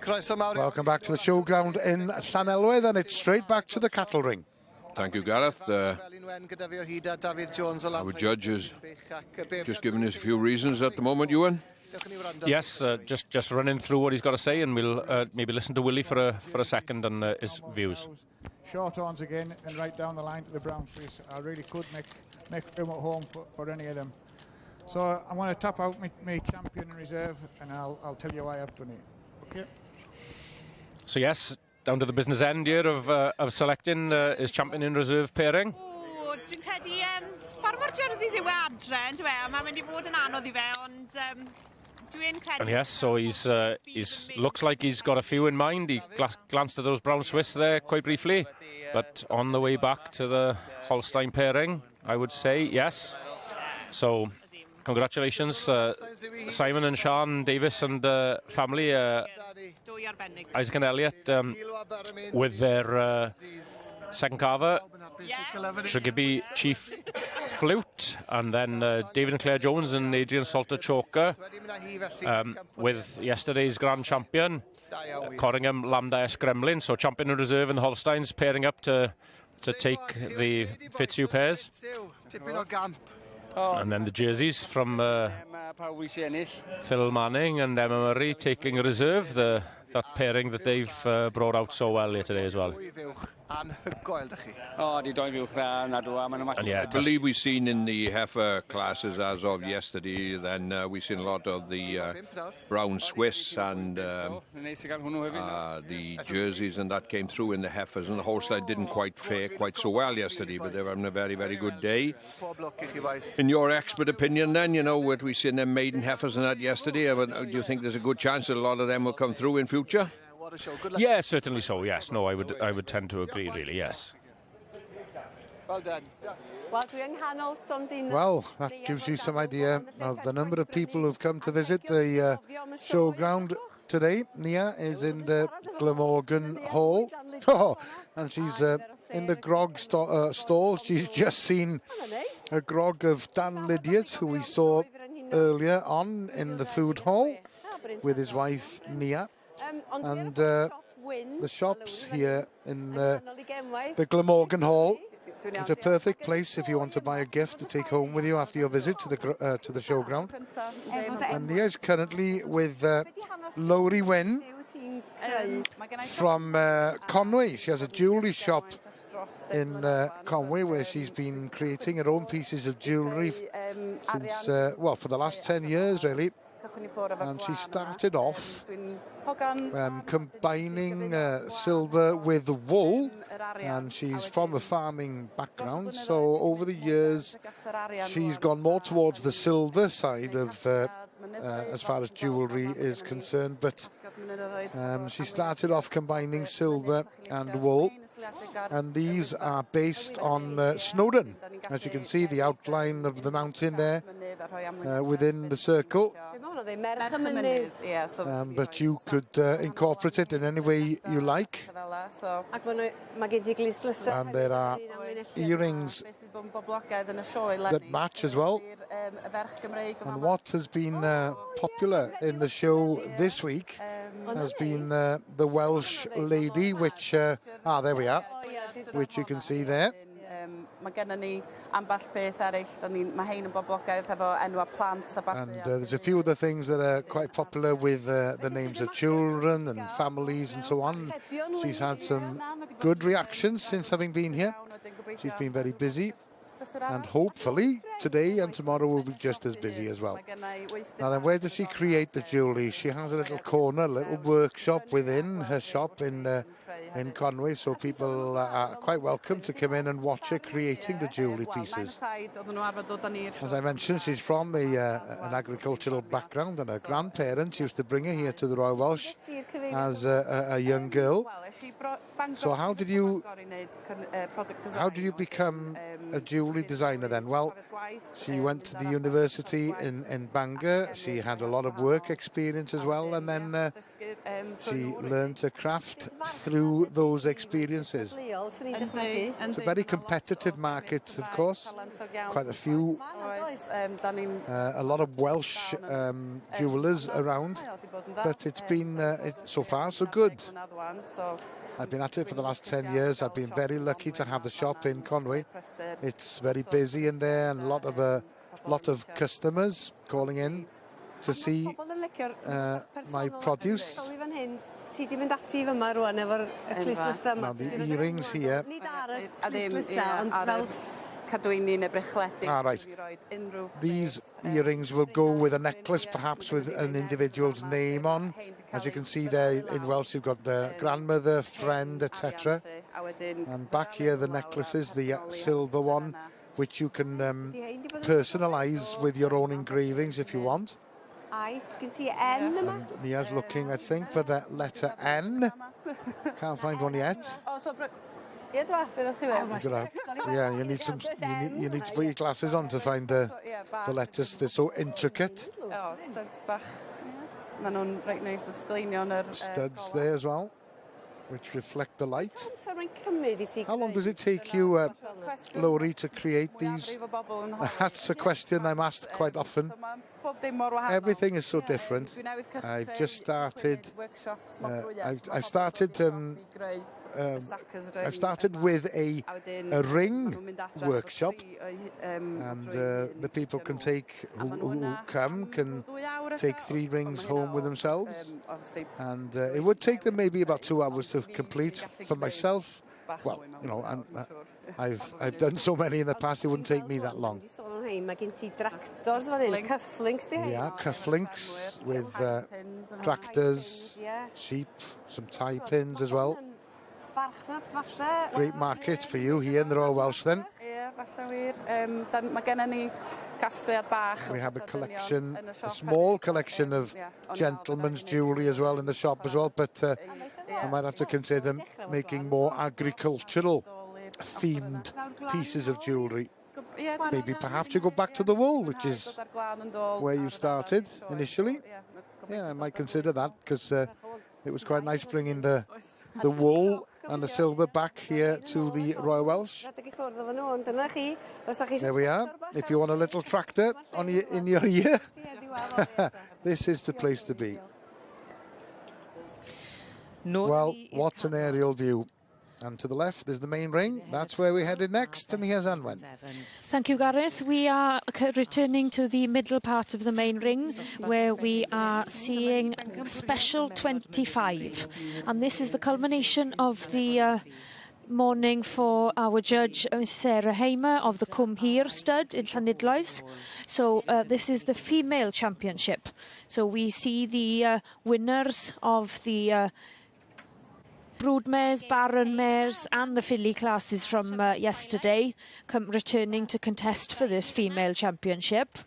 Welcome back to the showground in Llanelwedd, and it's straight back to the cattle ring. Thank you, Gareth. Our judge has just given us a few reasons at the moment, Ewan. Yes, just running through what he's got to say, and we'll maybe listen to Willie for a second on his views. Short horns again and right down the line to the brown Swiss. I really could make room at home for any of them. So I'm going to tap out my champion in reserve, and I'll tell you why I've done it. Okay. So yes, down to the business end here of selecting his champion in reserve pairing. Dwi'n credu ffordd mae'r jerseys yw adre, yn dwi, mae'n mynd I fod yn anodd I fe, ond dwi'n credu... And yes, so he's looks like he's got a few in mind. He glanced at those brown Swiss there quite briefly, but on the way back to the Holstein pairing, I would say yes. So congratulations, Simon and Sean Davis and family, Isaac and Elliot, with their second carver, Tregiby Chief Flute, and then David and Claire Jones and Adrian Salter Choker, with yesterday's grand champion, Corringham Lambda S Gremlin, so champion in reserve and the Holsteins pairing up to take the Fitzhugh pairs. And then the jerseys from Phil Manning and Emma Murray taking reserve, that pairing that they've brought out so well here today as well. And yeah, I believe we've seen in the heifer classes as of yesterday, then we've seen a lot of the brown Swiss and the jerseys, and that came through in the heifers, and the Holstein didn't quite fare quite so well yesterday, but they were having a very, very good day. In your expert opinion then, you know, what we seen them maiden heifers and that yesterday, do you think there's a good chance that a lot of them will come through in future? Yeah, certainly so, yes. No, I would tend to agree, really, yes. Well done. Well, that gives you some idea of the number of people who've come to visit the showground today. Nia is in the Glamorgan Hall. Oh, and she's in the grog stalls. She's just seen a grog of Dan Lydiot, who we saw earlier on in the food hall with his wife Nia. And the shops here in the Glamorgan Hall, it's a perfect place if you want to buy a gift to take home with you after your visit to the showground. And Nia's currently with Lowry Wynn from Conway. She has a jewellery shop in Conway where she's been creating her own pieces of jewellery since, well, for the last 10 years really. And she started off combining silver with wool, and she's from a farming background, so over the years she's gone more towards the silver side of as far as jewellery is concerned, but she started off combining silver and wool, and these are based on Snowdon. As you can see, the outline of the mountain there within the circle. But you could incorporate it in any way you like. And there are earrings that match as well. And what has been popular in the show this week has been the Welsh lady, which, there we are, which you can see there. And there's a few other things that are quite popular with the names of children and families and so on. She's had some good reactions since having been here. She's been very busy, and hopefully today and tomorrow will be just as busy as well. Now then, where does she create the jewellery? She has a little corner, a little workshop within her shop in Conway, so people are quite welcome to come in and watch her creating the jewellery pieces. As I mentioned, she's from an agricultural background, and her grandparents used to bring her here to the Royal Welsh as a young girl. So how did you become a jewellery designer then? Well, she went to the university in Bangor. She had a lot of work experience as well, and then she learned to craft through those experiences. It's a very competitive market, of course. Quite a few, a lot of Welsh jewellers around, but it's been so far, so good. I've been at it for the last 10 years. I've been very lucky to have the shop in Conwy. It's very busy in there, and a lot of customers calling in to see my produce. Now the earrings here. Right. These earrings will go with a necklace, perhaps with an individual's name on. As you can see there in Welsh, you've got the grandmother, friend, etc. And back here, the necklaces, the silver one, which you can personalise with your own engravings if you want. And Nia's looking, I think, for the letter N. Can't find one yet. Yeah, you need to put your glasses on to find the letters. They're so intricate. Studs there as well, which reflect the light. How long does it take you, Laurie, to create these? That's a question I'm asked quite often. Everything is so different. I've just started. I've started with a ring workshop, and the people who can take 3 rings home with themselves, and it would take them maybe about 2 hours to complete. For myself, well, you know, I've done so many in the past, it wouldn't take me that long. Yeah, cufflinks with tractors, sheep, some tie pins as well. Great market for you here in the Royal Welsh then. We have a collection, a small collection of gentlemen's jewellery as well in the shop as well, but I might have to consider making more agricultural themed pieces of jewellery. Maybe perhaps you go back to the wool, which is where you started initially. Yeah, I might consider that, because it was quite nice bringing the wool and the silver back here to the Royal Welsh. There we are. If you want a little tractor in your ear, this is the place to be. Well, what an aerial view. And to the left is the main ring. That's where we're headed next. And here's Anwen. Thank you, Gareth. We are returning to the middle part of the main ring, where we are seeing Special 25. And this is the culmination of the morning for our judge, Sarah Hamer, of the Cwm Hir stud in Llanidloes. So this is the female championship. So we see the winners of the broodmares, barren mares and the filly classes from yesterday returning to contest for this female championship.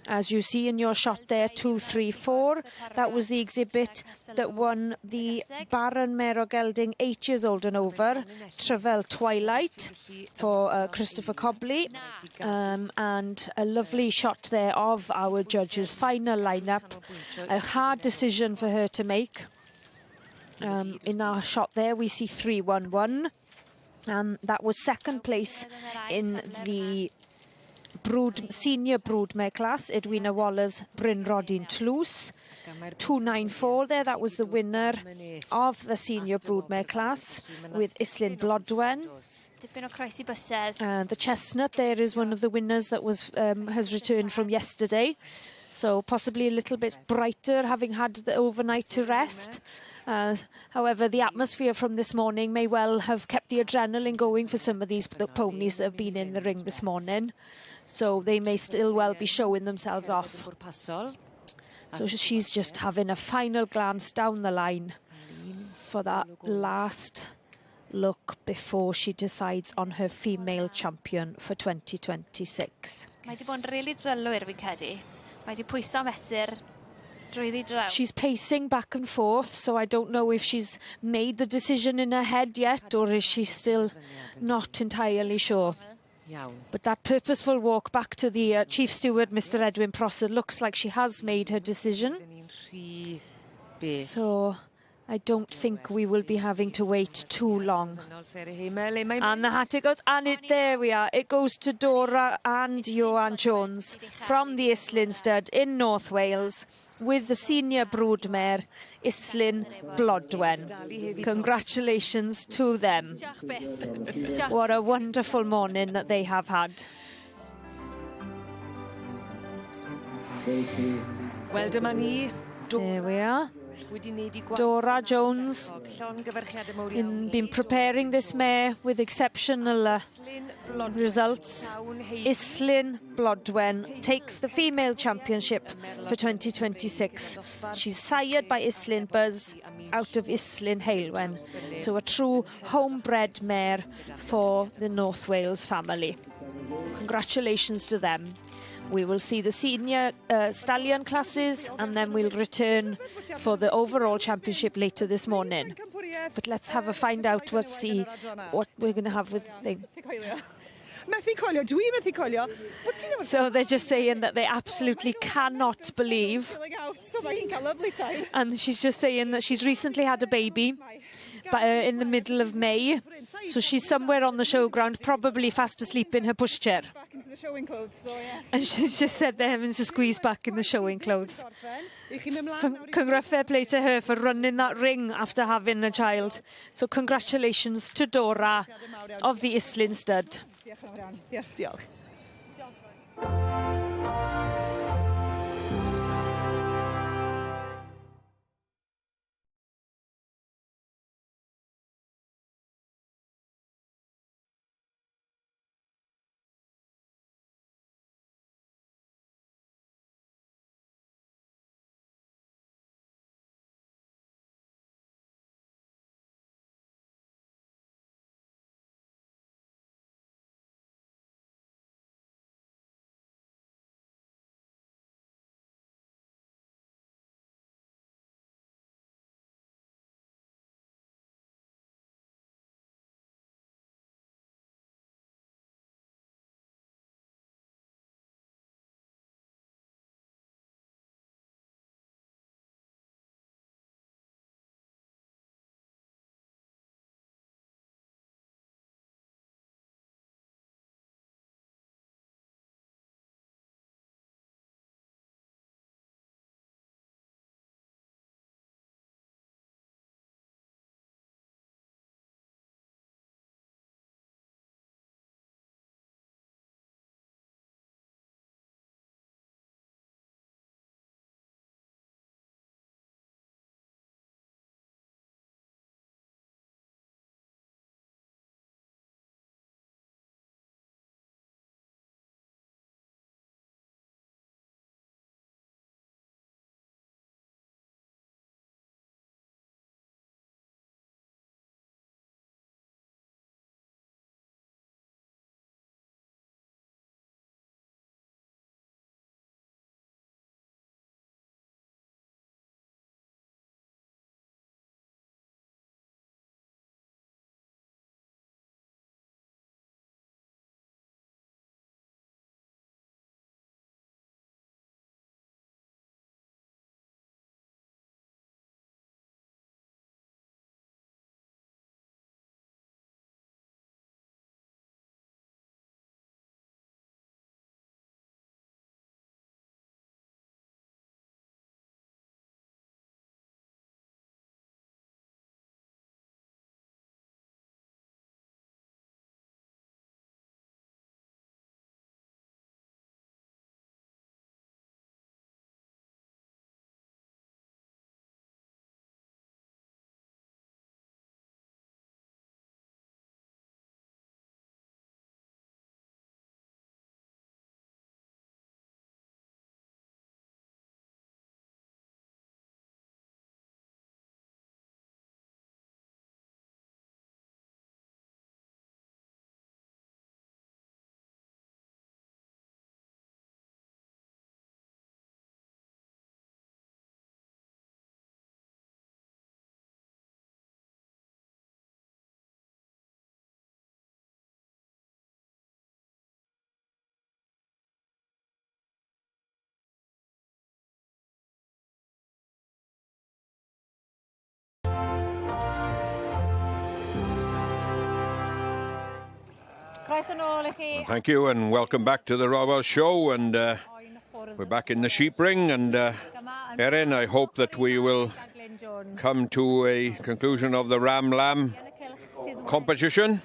As you see in your shot there, 2, 3, 4, that was the exhibit that won the barren mare o gelding 8 years old and over, Travel Twilight, for Christopher Cobley, and a lovely shot there of our judge's final lineup. A hard decision for her to make. In our shot there, we see 3-1-1, and that was second place in the senior broodmare class, Edwina Waller's Bryn Rodin Tlws. 2-9-4 there, that was the winner of the senior broodmare class with Islyn Blodwen. The chestnut there is one of the winners that has returned from yesterday, so possibly a little bit brighter, having had the overnight to rest. However, the atmosphere from this morning may well have kept the adrenaline going for some of the ponies that have been in the ring this morning. So they may still well be showing themselves off. So she's just having a final glance down the line for that last look before she decides on her female champion for 2026. Mae 'di bod yn rili drylwyr, fi'n credu. Mae 'di pwyso mesur. She's pacing back and forth, so I don't know if she's made the decision in her head yet, or is she still not entirely sure. But that purposeful walk back to the Chief Steward, Mr. Edwin Prosser, looks like she has made her decision. So I don't think we will be having to wait too long. And the hat it goes, and there we are. It goes to Dora and Johan Jones from the Islyn stud in North Wales. with the senior broodmare, Islyn Blodwen. Congratulations to them. What a wonderful morning that they have had. Wel, dyma ni. There we are. Dora Jones been preparing this mare with exceptional results. Islyn Blodwen takes the female championship for 2026. She's sired by Islyn Buzz out of Islyn Heilwen, so a true homebred mare for the North Wales family. Congratulations to them. We will see the senior stallion classes, and then we'll return for the overall championship later this morning. But let's have a find out what we're going to have with the thing. So they're just saying that they absolutely cannot believe. And she's just saying that she's recently had a baby in the middle of May. So she's somewhere on the showground, probably fast asleep in her pushchair. And she's just said they're having to squeeze back in the showing clothes. Fair play to her for running that ring after having a child. So congratulations to Dora of the Islyn stud. Thank you and welcome back to the Royal Welsh Show, and we're back in the sheep ring, and Erin, I hope that we will come to a conclusion of the Ram Lam competition.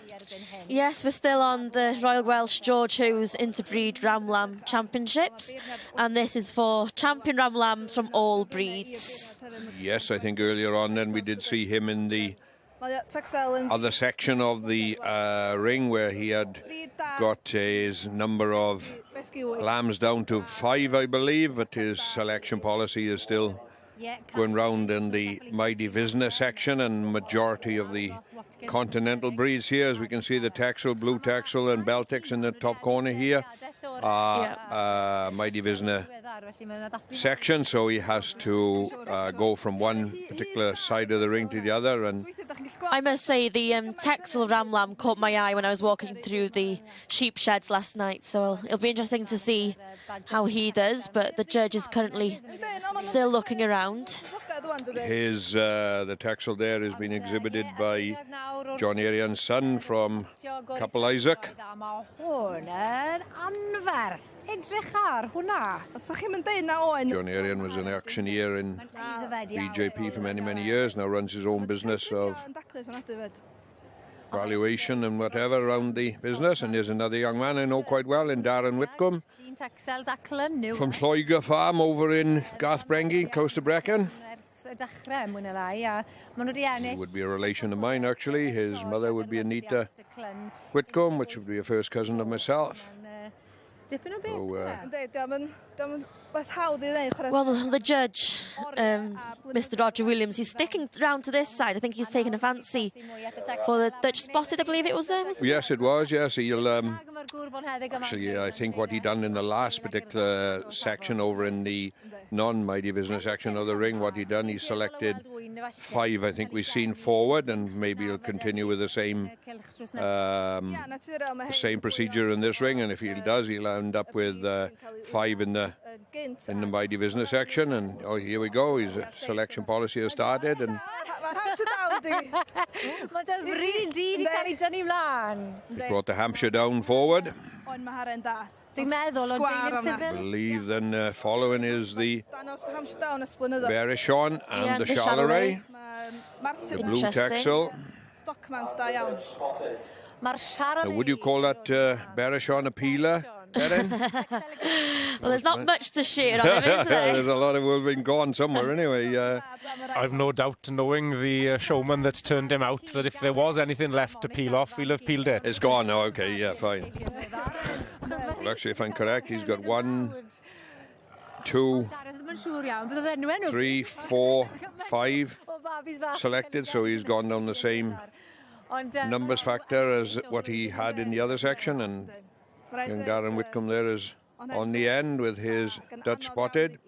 Yes, we're still on the Royal Welsh George Hughes Interbreed Ram Lam Championships, and this is for champion Ram Lambs from all breeds. Yes, I think earlier on then we did see him in the other section of the ring where he had got his number of lambs down to 5, I believe, but his selection policy is still going round in the Mighty Visna section, and majority of the continental breeds here, as we can see, the Texel, Blue Texel and Beltix in the top corner here are Mighty Visna section, so he has to go from one particular side of the ring to the other. And I must say the Texel Ram Lam caught my eye when I was walking through the sheep sheds last night, so it'll be interesting to see how he does, but the judge is currently still looking around. His the Texel there has been exhibited by John Arian's son from Couple Isaac. John Arian was an auctioneer in BJP for many years, now runs his own business of valuation and whatever around the business. And there's another young man I know quite well in Darren Whitcomb from Lloegr Farm over in Garthbrengy, close to Brecon. He would be a relation of mine, actually. His mother would be Anita Whitcomb, which would be a first cousin of myself. Well, the judge, Mr. Roger Williams, he's sticking round to this side. I think he's taken a fancy for the Dutch Spotted, I believe it was there. Yes, it was, yes. He'll, actually, I think what he done in the last particular section over in the non-Mighty Business section of the ring, what he done, he selected 5, I think we've seen forward, and maybe he'll continue with the same procedure in this ring, and if he does, he'll end up with 5 in the Mighty Business section. And here we go, his selection policy has started, and he brought the Hampshire down forward. I believe then following is the Bereshon and the Charleroi, the Blue Texel. Now, would you call that Bereshon a peeler, Erin? Well, there's not much to share on him, is there? There's a lot of will been gone somewhere anyway. I've no doubt, knowing the showman that's turned him out, that if there was anything left to peel off, he'll have peeled it. It's gone now, okay, yeah, fine. Well, actually, if I'm correct, he's got 1, 2, 3, 4, 5 selected, so he's gone down the same numbers factor as what he had in the other section, and young Darren Whitcomb there is on the end with his Dutch Spotted.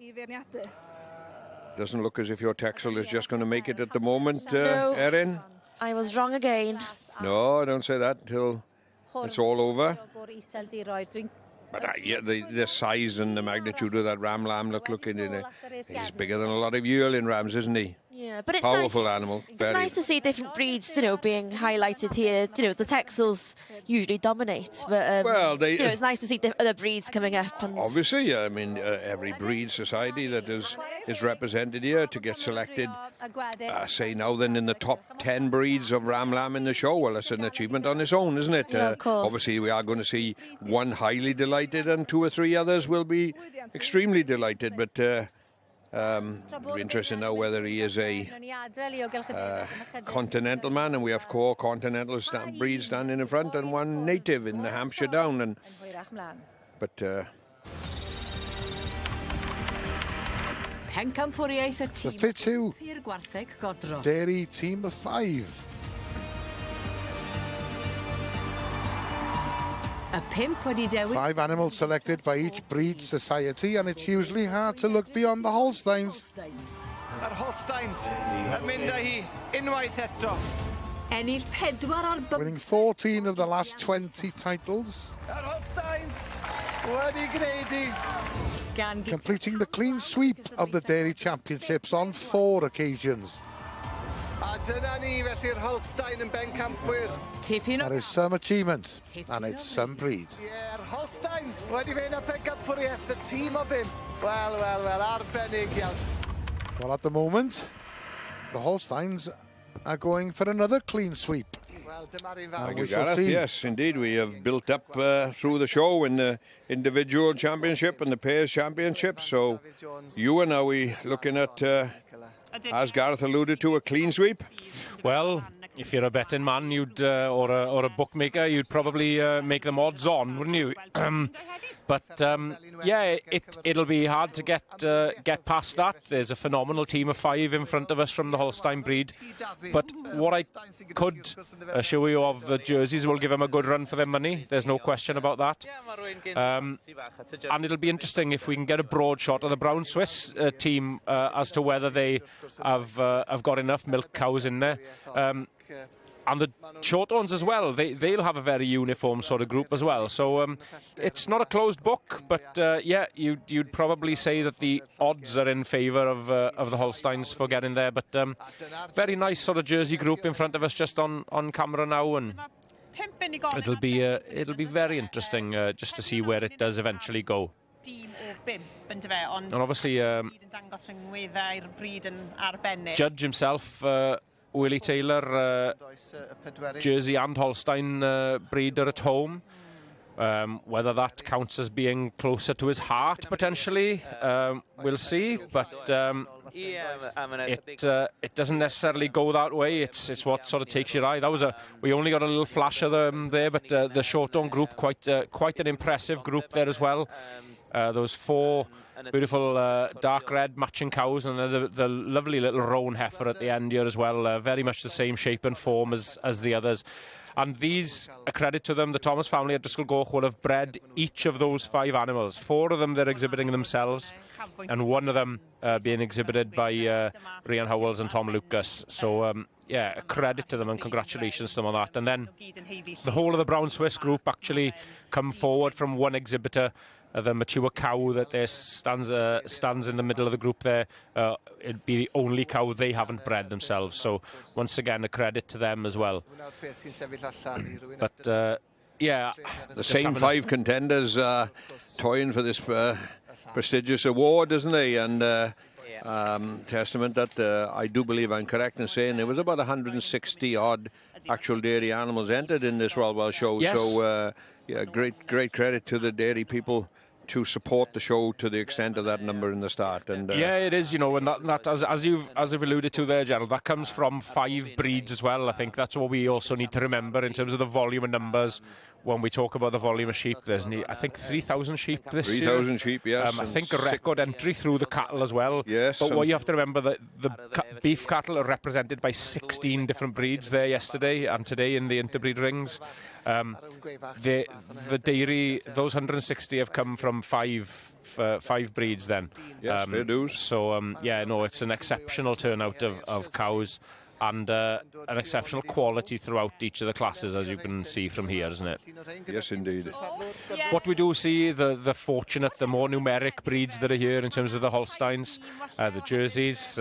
Doesn't look as if your Texel is just going to make it at the moment, Erin. I was wrong again. No, don't say that until it's all over. But yeah, the size and the magnitude of that Ram Lam, looking in it, he's bigger than a lot of yearling rams, isn't he? Yeah, but it's powerful nice, animal. It's nice to see different breeds, being highlighted here. The Texels usually dominate, but well, it's nice to see other breeds coming up. And obviously, I mean, every breed society that is represented here to get selected, say now then in the top 10 breeds of Ram Lam in the show. Well, that's an achievement on its own, isn't it? Yeah, of course. Obviously, we are going to see one highly delighted, and 2 or 3 others will be extremely delighted, but. It'll be interesting now whether he is a continental man, and we have 4 continental breeds standing in front and 1 native in the Hampshire Down. But the Fitzhugh Dairy team of 5. A 5 animals selected by each breed society, and it's usually hard to look beyond the Holsteins. Holsteins yn mynd â hi unwaith eto. Ennill 4 ar winning 14 of the last 20 titles. Holsteins wedi gwneud completing the clean sweep of the Dairy Championships on 4 occasions. A dyna ni felly'r Holstein yn bencampwyr. That is some achievement, and it's some breed. Ie'r Holsteins wedi mynd â bencampwriaeth, y tîm o 5. Wel, arbennig iawn. Well, at the moment, the Holsteins are going for another clean sweep. Thank you, Gareth. Yes, indeed, we have built up through the show in the individual championship and the pairs championship. So, Ewan, are we looking at, as Gareth alluded to, a clean sweep? Well, if you're a betting man, you'd or a bookmaker, you'd probably make them odds on, wouldn't you? Yeah, it'll be hard to get past that. There's a phenomenal team of 5 in front of us from the Holstein breed. But what I could assure you of, the jerseys will give them a good run for their money. There's no question about that. And it'll be interesting if we can get a broad shot of the Brown Swiss team as to whether they have got enough milk cows in there. And the Shorthorns as well, they'll have a very uniform sort of group as well. So it's not a closed book, but yeah, you'd probably say that the odds are in favour of the Holsteins for getting there. But very nice sort of jersey group in front of us just on camera now, and it'll be very interesting just to see where it does eventually go. And obviously, Judge himself, Willie Taylor, Jersey and Holstein breeder at home. Whether that counts as being closer to his heart, potentially, we'll see. But it doesn't necessarily go that way. It's what sort of takes your eye. We only got a little flash of them there, but the Shorthorn group, quite an impressive group there as well. Those 4 beautiful dark red matching cows, and the lovely little roan heifer at the end here as well. Very much the same shape and form as the others. And these, a credit to them, the Thomas family at Driscoll Goch will have bred each of those 5 animals. 4 of them they're exhibiting themselves, and 1 of them being exhibited by Rhian Howells and Tom Lucas. So yeah, a credit to them and congratulations to them on that. And then the whole of the Brown Swiss group actually come forward from 1 exhibitor. The mature cow that there stands in the middle of the group there, it'd be the only cow they haven't bred themselves. So once again, a credit to them as well. But yeah, the same 5 contenders toying for this prestigious award, isn't they? And testament that I do believe I'm correct in saying there was about 160 odd actual dairy animals entered in this Royal Welsh show. Yes. So yeah, great credit to the dairy people to support the show to the extent of that number in the start. And yeah, it is, you know, and that as you've alluded to there, Gerald, that comes from 5 breeds as well. I think that's what we also need to remember in terms of the volume of numbers. When we talk about the volume of sheep, there's, I think, 3,000 sheep this year. 3,000 sheep, yes. I think a record entry through the cattle as well. Yes. But what you have to remember, that the beef cattle are represented by 16 different breeds there yesterday and today in the interbreed rings. The dairy, those 160 have come from 5 breeds then. Yes, they do. So, yeah, no, it's an exceptional turnout of cows. And an exceptional quality throughout each of the classes, as you can see from here, isn't it? Yes, indeed. What we do see, the more numeric breeds that are here in terms of the Holsteins, the jerseys,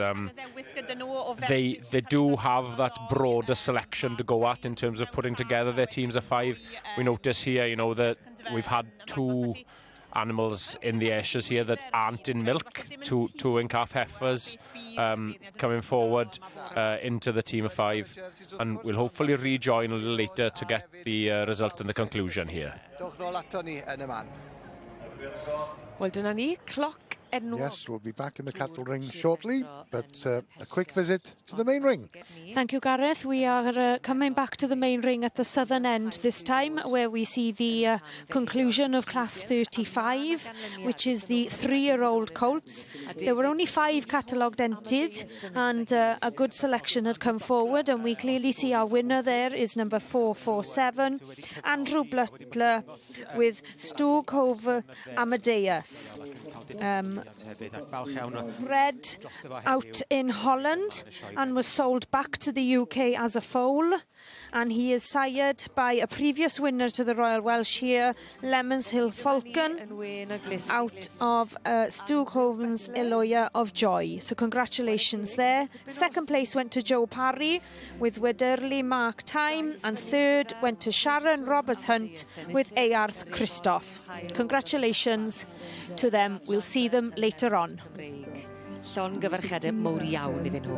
they do have that broader selection to go at in terms of putting together their teams of 5. We notice here, you know, that we've had 2 animals in the Ayrshires here that aren't in milk, two in calf heifers coming forward into the team of 5, and we'll hopefully rejoin a little later to get the result and the conclusion here. Well, dyna ni, cloc enwog. Yes, we'll be back in the cattle ring shortly, but a quick visit to the main ring. Thank you, Gareth. We are coming back to the main ring at the southern end this time, where we see the conclusion of Class 35, which is the 3-year-old colts. There were only 5 catalogued entered, and a good selection had come forward, and we clearly see our winner there is number 447, Andrew Butler, with Stokehover Amadeus. Bred out in Holland and was sold back to the UK as a foal, and he is sired by a previous winner to the Royal Welsh here, Lemons Hill Falcon, out of Stokehoven's Eloia of Joy. So congratulations there. Second place went to Joe Parry with Wederley Mark Time, and third went to Sharon Roberts Hunt with Earth Christoph. Congratulations to them. We'll see them later on. Llongyfarchiadau mowr iawn iddyn nhw.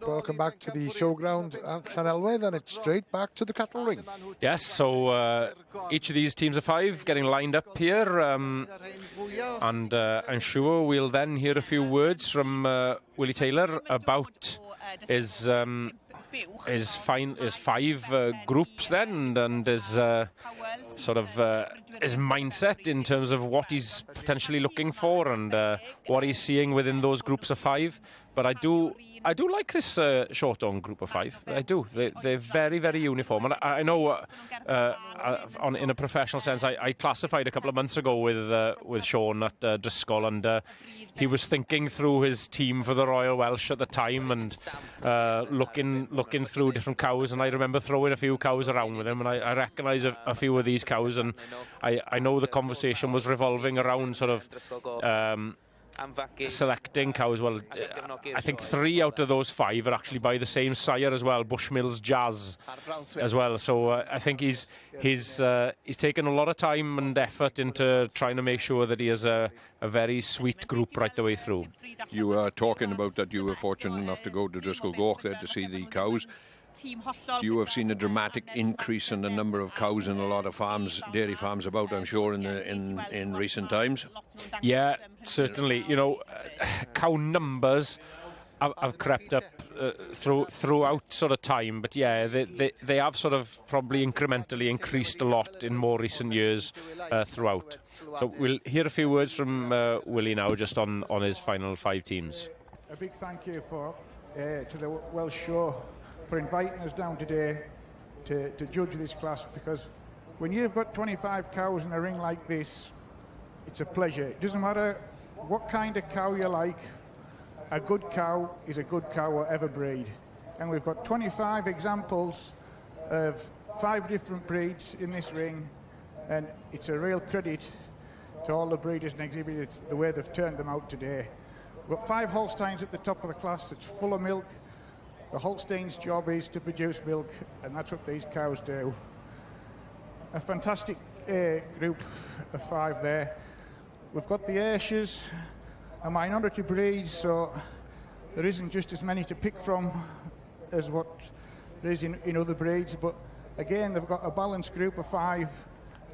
Welcome back to the showground at Llanelwedd, and it's straight back to the cattle ring. Yes, so each of these teams of 5 getting lined up here, and I'm sure we'll then hear a few words from Willie Taylor about his 5 groups then, and his sort of his mindset in terms of what he's potentially looking for and what he's seeing within those groups of 5. But I do like this short-on group of 5. I do. They're very, very uniform. And I know in a professional sense, I classified a couple of months ago with Sean at Driscoll, and he was thinking through his team for the Royal Welsh at the time and looking through different cows. And I remember throwing a few cows around with him, and I recognise a few of these cows. And I know the conversation was revolving around sort of... selecting cows. Well, I think 3 out of those 5 are actually by the same sire as well, Bushmills Jazz as well. So I think he's taken a lot of time and effort into trying to make sure that he has a very sweet group right the way through. You were talking about that you were fortunate enough to go to Driscoll Gorch there to see the cows. You have seen a dramatic increase in the number of cows in a lot of farms, dairy farms about, I'm sure, in recent times. Yeah, certainly. You know, cow numbers have crept up throughout sort of time, but yeah, they have sort of probably incrementally increased a lot in more recent years throughout. So we'll hear a few words from Willie now, just on his final 5 teams. A big thank you to the Welsh Show for inviting us down today to judge this class, because when you've got 25 cows in a ring like this, it's a pleasure. It doesn't matter what kind of cow you like, a good cow is a good cow, whatever breed. And we've got 25 examples of 5 different breeds in this ring, and it's a real credit to all the breeders and exhibitors the way they've turned them out today. We've got 5 Holsteins at the top of the class that's full of milk. The Holstein's job is to produce milk, and that's what these cows do. A fantastic group of 5 there. We've got the Ayrshire's, a minority breed, so there isn't just as many to pick from as what there is in other breeds, but again, they've got a balanced group of 5,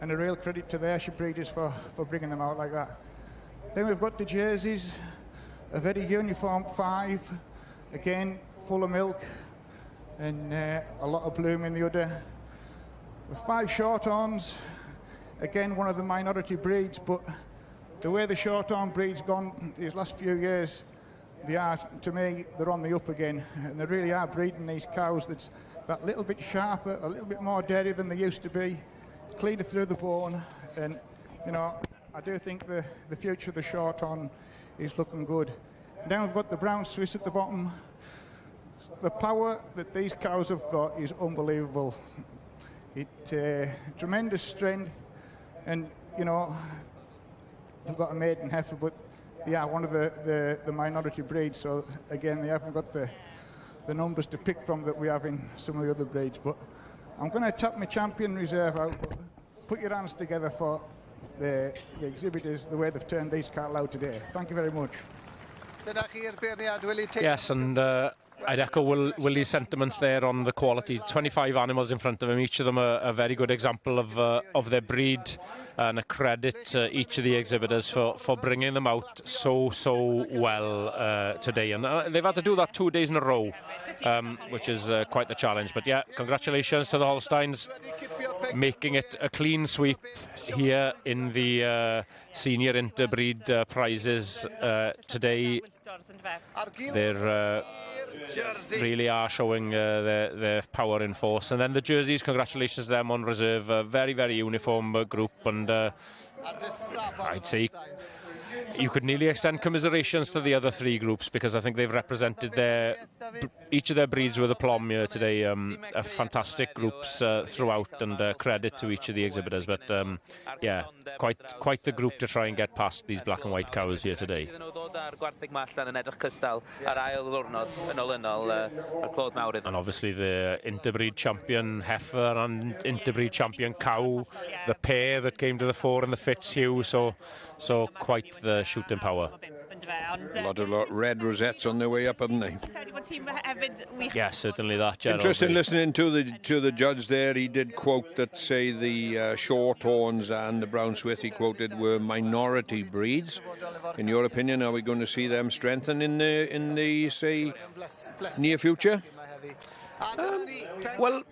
and a real credit to the Ayrshire breeders for bringing them out like that. Then we've got the Jerseys, a very uniform 5, again, full of milk and a lot of bloom in the udder. With 5 Shorthorns, again one of the minority breeds, but the way the Shorthorn breed's gone these last few years, to me, they're on the up again, and they really are breeding these cows that's that little bit sharper, a little bit more dairy than they used to be, cleaner through the bone, and you know, I do think the future of the Shorthorn is looking good. Then we've got the Brown Swiss at the bottom. The power that these cows have got is unbelievable. Tremendous strength, and you know, they've got a maiden heifer, but they are one of the minority breeds, so again, they haven't got the numbers to pick from that we have in some of the other breeds. But I'm going to tap my champion reserve out, but put your hands together for the exhibitors, the way they've turned these cattle out today. Thank you very much. Yes, and I'd echo Willie's sentiments there on the quality. 25 animals in front of him, each of them a very good example of their breed, and a credit to each of the exhibitors for bringing them out so well today. And they've had to do that 2 days in a row, which is quite the challenge. But yeah, congratulations to the Holsteins, making it a clean sweep here in the senior interbreed prizes today. They're really are showing their power in force. And then the Jerseys, congratulations to them on reserve. A very uniform group, and I'd say you could nearly extend commiserations to the other 3 groups, because I think they've represented each of their breeds with aplomb here today. Fantastic groups throughout, and credit to each of the exhibitors. But yeah, quite the group to try and get past these black and white cows here today. And obviously the interbreed champion heifer and interbreed champion cow, the pair that came to the fore in the Fitzhugh, so quite the shooting power. A lot of red rosettes on their way up, haven't they? Yeah, certainly that, Gerald. Interesting listening to the judge there. He did quote that, say, the Shorthorns and the Brown Swiss he quoted were minority breeds. In your opinion, are we going to see them strengthen in the say, near future? Well,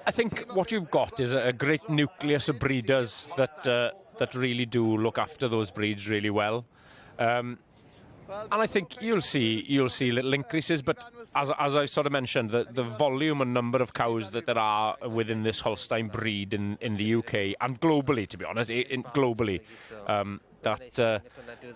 I think what you've got is a great nucleus of breeders that really do look after those breeds really well. And I think you'll see little increases, but as I sort of mentioned, the volume and number of cows that there are within this Holstein breed in the UK and globally, to be honest, globally,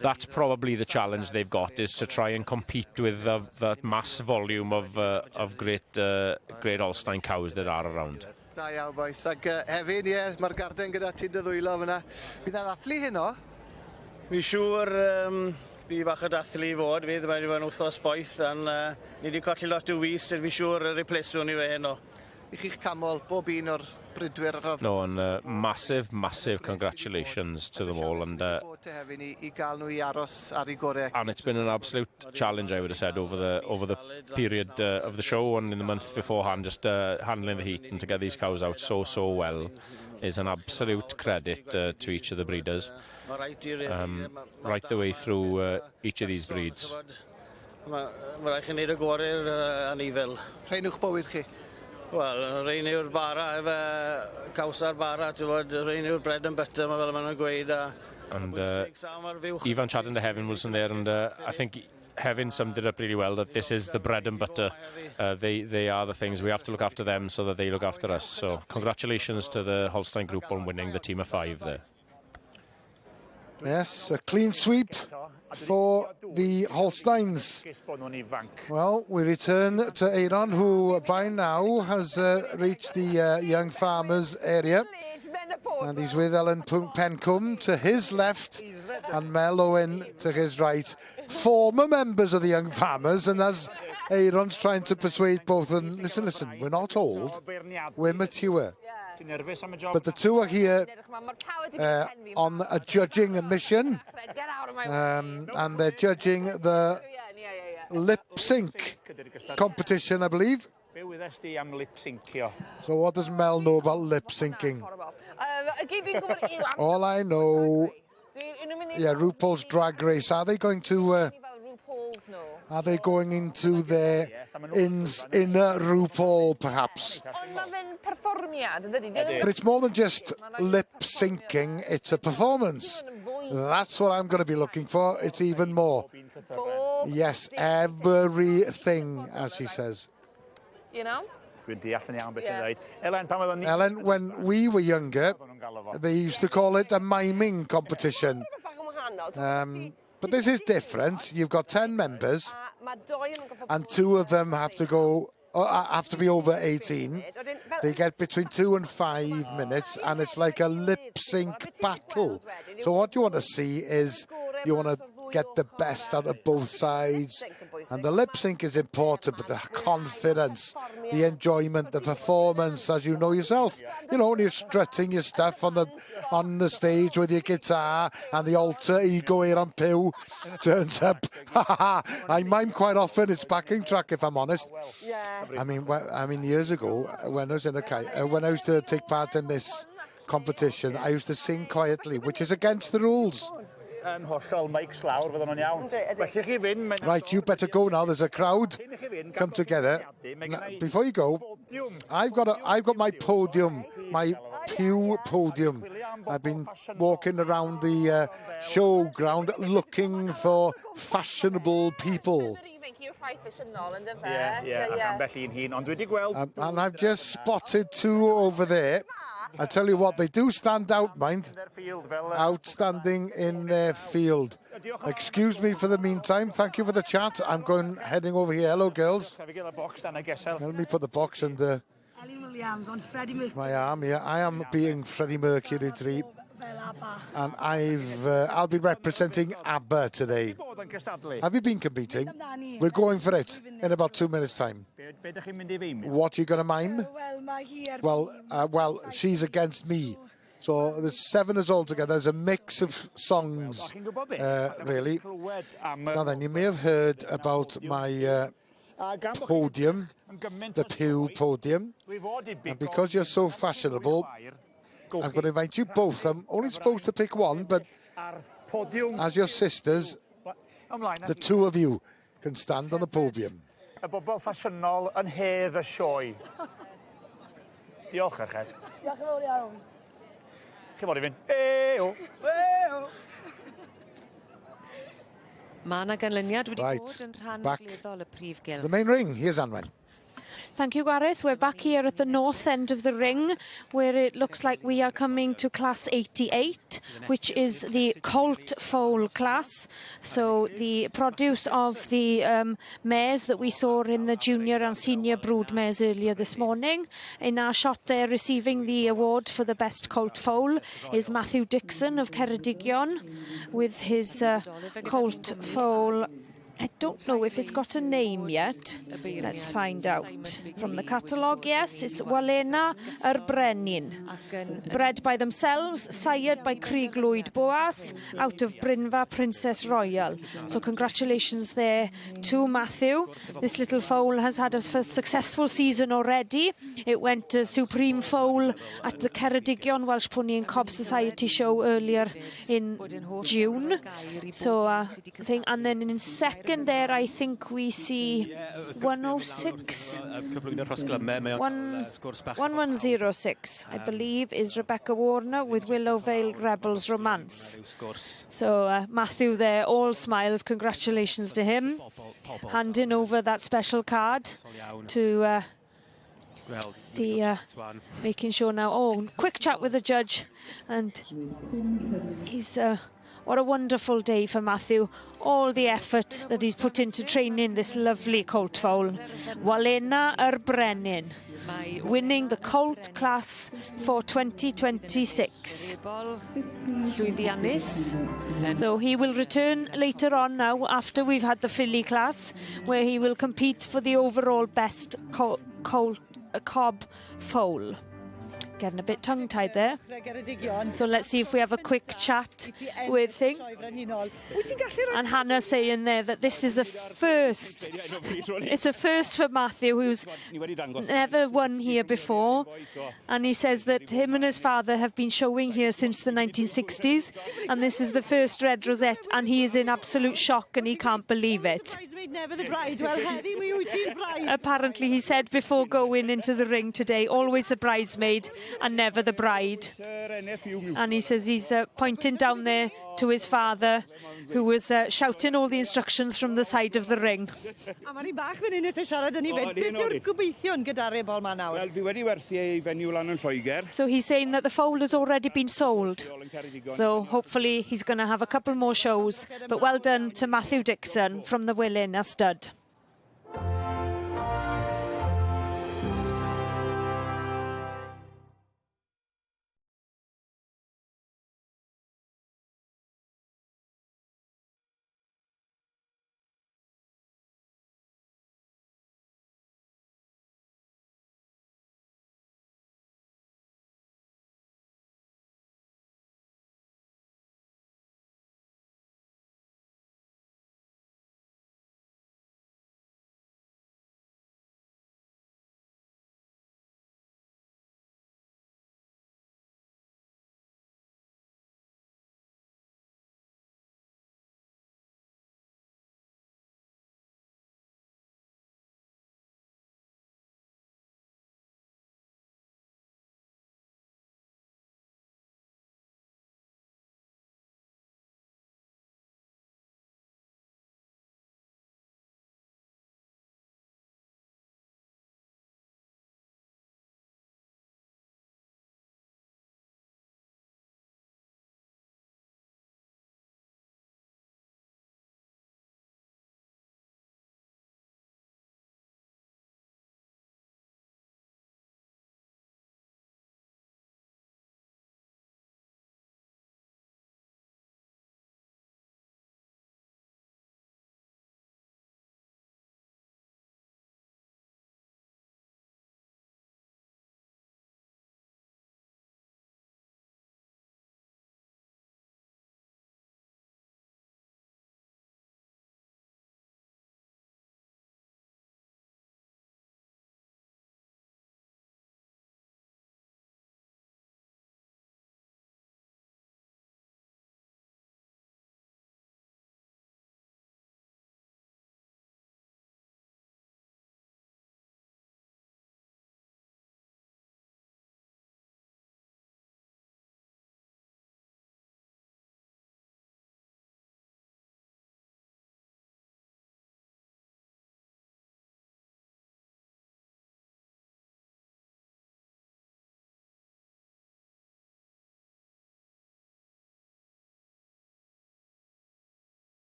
that's probably the challenge they've got, is to try and compete with that mass volume of great Holstein cows that are around. Da iawn, boys. Ac hefyd, ie, mae'r garden gyda ti dy ddwylo fyna. Bydd a'r ddathlu hyn o? Fi'n siŵr Fi bach o dathlu I fod, fydd mae wedi bod yn wythnos boeth, a ni wedi colli lot o wys, fi siŵr y repleswn I fe heno. I chi'ch camol, bob un o'r brydwyr ar No, and massive congratulations to them all. And I gael nhw I aros ar I gorau. And it's been an absolute challenge, I would have said, over the period of the show and in the month beforehand, just handling the heat and to get these cows out so well is an absolute credit to each of the breeders. Right the way through each of these breeds. Mae rhaid chi wneud y gorau'r anifel. Rhaid nhw'ch bywyd chi? Wel, rhaid yw'r bara, efo cawsa'r bara, ti'n bod, rhaid yw'r bread and butter, mae fel ma'n gweud. And Ivan chatting to Heaven Wilson there, and I think Heaven summed it up really well, that this is the bread and butter. They are the things. We have to look after them so that they look after us. So congratulations to the Holstein group on winning the team of 5 there. Yes, a clean sweep for the Holsteins. Well, we return to Aaron, who by now has reached the young farmers area. And he's with Ellen Pencombe to his left and Mel Owen to his right. Former members of the young farmers, and as Aaron's trying to persuade both of them, listen, we're not old, we're mature. But the two are here on a judging mission, and they're judging the lip sync competition, I believe. So what does Mel know about lip syncing? All I know, yeah, RuPaul's Drag Race. Are they going to? Are they going into their inner RuPaul, perhaps? But it's more than just lip syncing, it's a performance. That's what I'm going to be looking for. It's even more. Yes, everything, as she says. You know? Ellen, when we were younger, they used to call it a miming competition. But this is different. You've got 10 members, and 2 of them have to go. Have to be over 18. They get between 2 and 5 minutes, and it's like a lip sync battle. So what you want to see is you want to get the best out of both sides, and the lip sync is important, but the confidence, the enjoyment, the performance, as you know yourself. You know, when you're strutting your stuff on the stage with your guitar, and the alter ego here on Pew turns up. I mime quite often. It's backing track, if I'm honest. I mean, years ago, when I was when I used to take part in this competition, I used to sing quietly, which is against the rules. Right, you better go now. There's a crowd. Come together. Now, before you go, I've got my podium, my Pew podium. I've been walking around the showground looking for fashionable people. And I've just spotted 2 over there. I tell you what, they do stand out, mind. Outstanding in their field. Excuse me for the meantime. Thank you for the chat. I'm heading over here. Hello, girls. Let me put the box under my arm here. I am being Freddie Mercury today, and I'll be representing ABBA today. Have you been competing? We're going for it in about 2 minutes' time. What are you going to mime? Well, she's against me. So there's 7 of us all together. There's a mix of songs, really. Now then, you may have heard about my podium, the Pew podium. And because you're so fashionable, I'm going to invite you both. I'm only supposed to pick one, but as your sisters, the 2 of you can stand on the podium. Y bobl ffasiynol yn hedd y sioe. Diolch, Arched. Diolch yn fawr iawn. Chi fod I fynd? Ew! Mae yna ganlyniad wedi bod yn rhan back rhyfeddol y prif to the main ring. Here's Anwen. Thank you, Gareth. We're back here at the north end of the ring, where it looks like we are coming to class 88, which is the colt foal class. So the produce of the mares that we saw in the junior and senior brood mares earlier this morning. In our shot there, receiving the award for the best colt foal is Matthew Dixon of Ceredigion with his colt foal. I don't know if it's got a name yet. Let's find out. From the catalogue, yes, it's Walena Brenin. Bred by themselves, sired by Criw Lloyd Boas, out of Brynfa Princess Royal. So congratulations there to Matthew. This little foal has had a successful season already. It went to Supreme Foal at the Ceredigion Welsh Pony and Cob Society show earlier in June. So and then in second there, I think we see 106. 1106, I believe, is Rebecca Warner with Willow Vale Rebels Romance. So Matthew there, all smiles. Congratulations to him. Handing over that special card to the making sure now. Oh, quick chat with the judge, and he's. What a wonderful day for Matthew. All the effort that he's put into training this lovely colt foal. Walena Brenin, winning the colt class for 2026. So he will return later on now, after we've had the filly class, where he will compete for the overall best cob foal. Getting a bit tongue-tied there. So let's see if we have a quick chat with him. And Hannah saying there that this is a first. It's a first for Matthew, who's never won here before. And he says that him and his father have been showing here since the 1960s. And this is the first red rosette. And he is in absolute shock and he can't believe it. Apparently, he said before going into the ring today, always the bridesmaid and never the bride. And he says he's pointing down there to his father, who was shouting all the instructions from the side of the ring. So he's saying that the foal has already been sold. So hopefully he's going to have a couple more shows. But well done to Matthew Dixon from the Willen stud.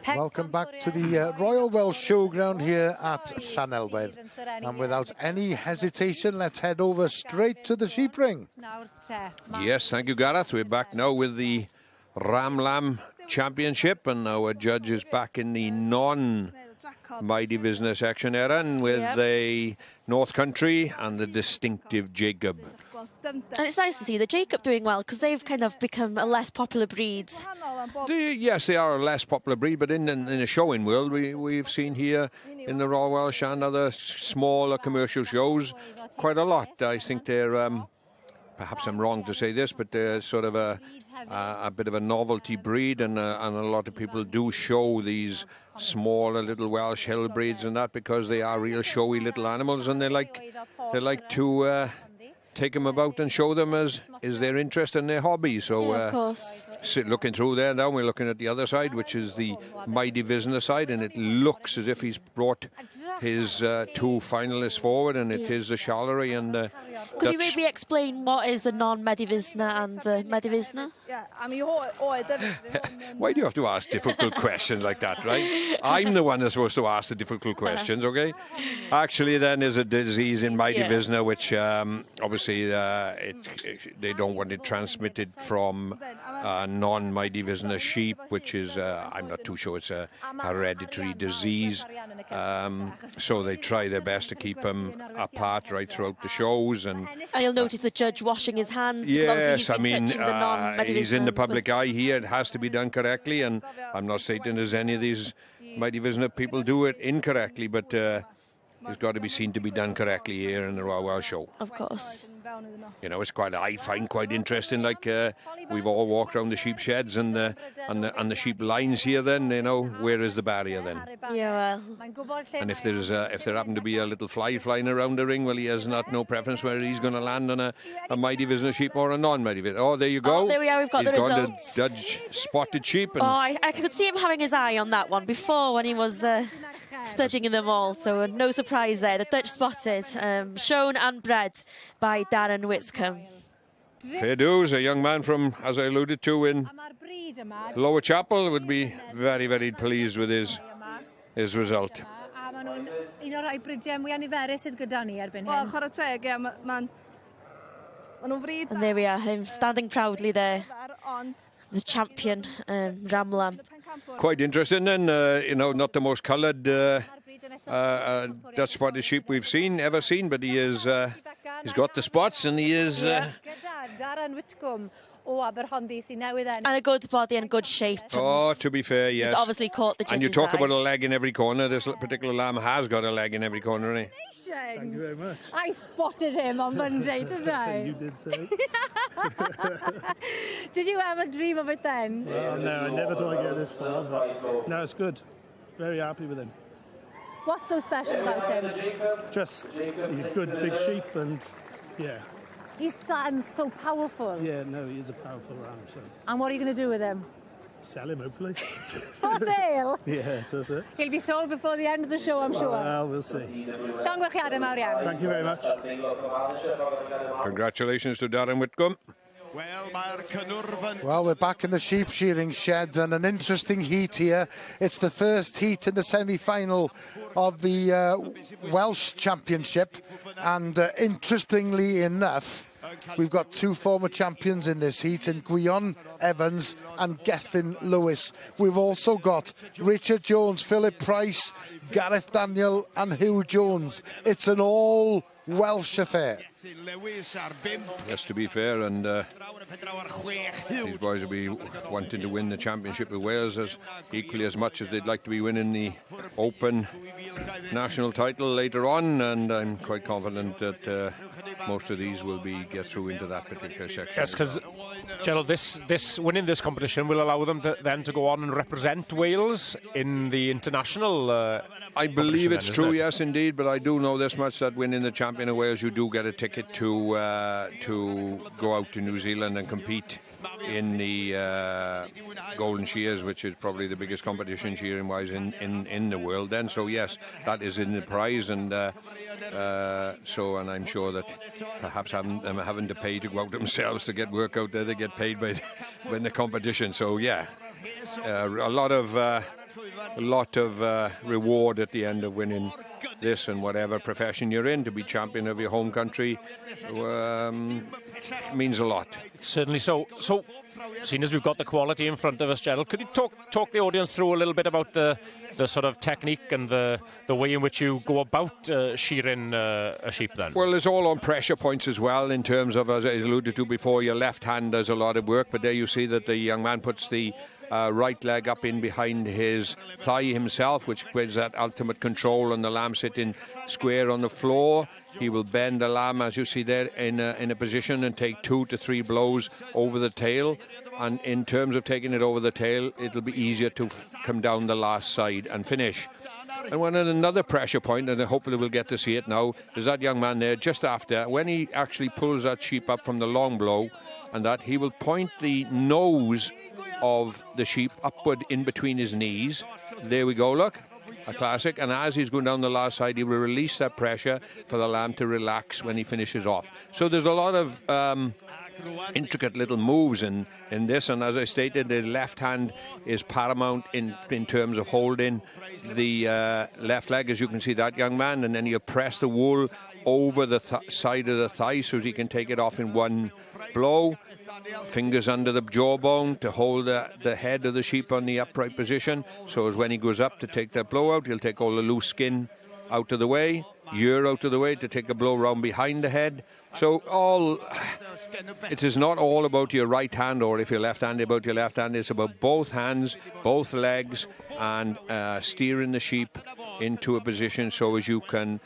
Welcome back to the Royal Welsh Showground here at Llanelwedd. And without any hesitation, let's head over straight to the sheep ring. Yes, thank you, Gareth. We're back now with the Ram Lam Championship, and our judge is back in the non-Mighty Business section, Erin, with the North Country and the distinctive Jacob. And it's nice to see the Jacob doing well, because they've kind of become a less popular breed. Yes, they are a less popular breed, but in the showing world, we've seen here in the Royal Welsh and other smaller commercial shows quite a lot. I think they're, perhaps I'm wrong to say this, but they're sort of a bit of a novelty breed, and a lot of people do show these smaller little Welsh hill breeds and that, because they are real showy little animals, and they like to take them about and show them as their interest and their hobby. So of course. Looking through there now, we're looking at the other side, which is the Mighty Business side, and it looks as if he's brought his two finalists forward, and it is the Charlery and Could you maybe explain what is the non-Medivisna and the Medivisna? Why do you have to ask difficult questions like that, right? I'm the one that's supposed to ask the difficult questions, okay? Actually, then there's a disease in Mighty Visna, which obviously they don't want it transmitted from non-Mighty Visna sheep, which is, I'm not too sure, it's a hereditary disease. So they try their best to keep them apart right throughout the shows. And you'll notice the judge washing his hands. Yes, I mean, he's in the public eye here. It has to be done correctly, and I'm not stating as any of these Mighty Visna people do it incorrectly, but it's got to be seen to be done correctly here in the Royal Welsh Show. Of course. You know, it's I find quite interesting. Like we've all walked around the sheep sheds and the sheep lines here. Then you know, where is the barrier then? Yeah. And if there happened to be a little fly flying around the ring, well, he has no preference whether he's going to land on a Mighty Visna sheep or a non-Mighty Visna. Oh, there you go. Oh, there we are. We've got he's the gone results. to judge spotted sheep. And I could see him having his eye on that one before when he was studying them all. So no surprise there. The Dutch spotted, shown and bred by Darren Whitcomb. Fair dues, a young man from, as I alluded to, in Lower Chapel, would be very, very pleased with his result. And there we are, him standing proudly there, the champion, Ram Lam. Quite interesting, and you know, not the most coloured Dutch spotted sheep we've ever seen, but he is. He's got the spots, and he is. And a good body and good shape. Oh, to be fair, yes. He's obviously caught the judge's And you talk eye. about a leg in every corner. This particular lamb has got a leg in every corner, hasn't he? Thank you very much. I spotted him on Monday, didn't I? You did say. Did you ever dream of it then? Well, no, I never thought I'd get this far, but no, it's good. Very happy with him. What's so special about him? Just, he's a good big sheep, and yeah. He stands so powerful. Yeah, no, he is a powerful ram, so. And what are you going to do with him? Sell him, hopefully. For sale? Yes, that's it. He'll be sold before the end of the show, I'm sure. Well, we'll see. Thank you very much. Congratulations to Darren Whitcomb. Well, we're back in the sheep shearing shed, and an interesting heat here. It's the first heat in the semi-final of the Welsh Championship, and interestingly enough, we've got two former champions in this heat, in Gwion Evans and Gethin Lewis. We've also got Richard Jones, Philip Price, Gareth Daniel and Hugh Jones. It's an all Welsh affair. Yes, to be fair, and these boys will be wanting to win the championship with Wales as equally as much as they'd like to be winning the Open national title later on, and I'm quite confident that most of these will get through into that particular section. Yes, because Gerald, this winning this competition will allow them to go on and represent Wales in the international. I believe it's true, yes, indeed. But I do know this much: that winning the champion of Wales, you do get a ticket to go out to New Zealand and compete in the Golden Shears, which is probably the biggest competition shearing-wise in the world. Then, so yes, that is in the prize, and and I'm sure that perhaps them having to pay to go out themselves to get work out there, they get paid by the competition. So yeah, a lot of a lot of reward at the end of winning this, and whatever profession you're in, to be champion of your home country means a lot. Certainly so. So, seeing as we've got the quality in front of us, Gerald, could you talk the audience through a little bit about the sort of technique and the way in which you go about shearing a sheep then? Well, it's all on pressure points as well, in terms of, as I alluded to before, your left hand does a lot of work, but there you see that the young man puts the right leg up in behind his thigh himself, which gives that ultimate control, and the lamb sitting square on the floor. He will bend the lamb, as you see there, in a position and take 2 to 3 blows over the tail. And in terms of taking it over the tail, it'll be easier to come down the last side and finish. And another pressure point, and hopefully we'll get to see it now, is that young man there just after, when he actually pulls that sheep up from the long blow, and that he will point the nose of the sheep upward in between his knees. There we go, look. A classic. And as he's going down the last side, he will release that pressure for the lamb to relax when he finishes off. So there's a lot of intricate little moves in this, and as I stated, the left hand is paramount in terms of holding the left leg, as you can see that young man, and then he'll press the wool over the side of the thigh so he can take it off in one blow. Fingers under the jawbone to hold the head of the sheep on the upright position, so as when he goes up to take that blow out, he'll take all the loose skin out of the way, ear out of the way to take a blow round behind the head. So it is not all about your right hand, or if you're left-handed, about your left hand. It's about both hands, both legs, and steering the sheep into a position so as you can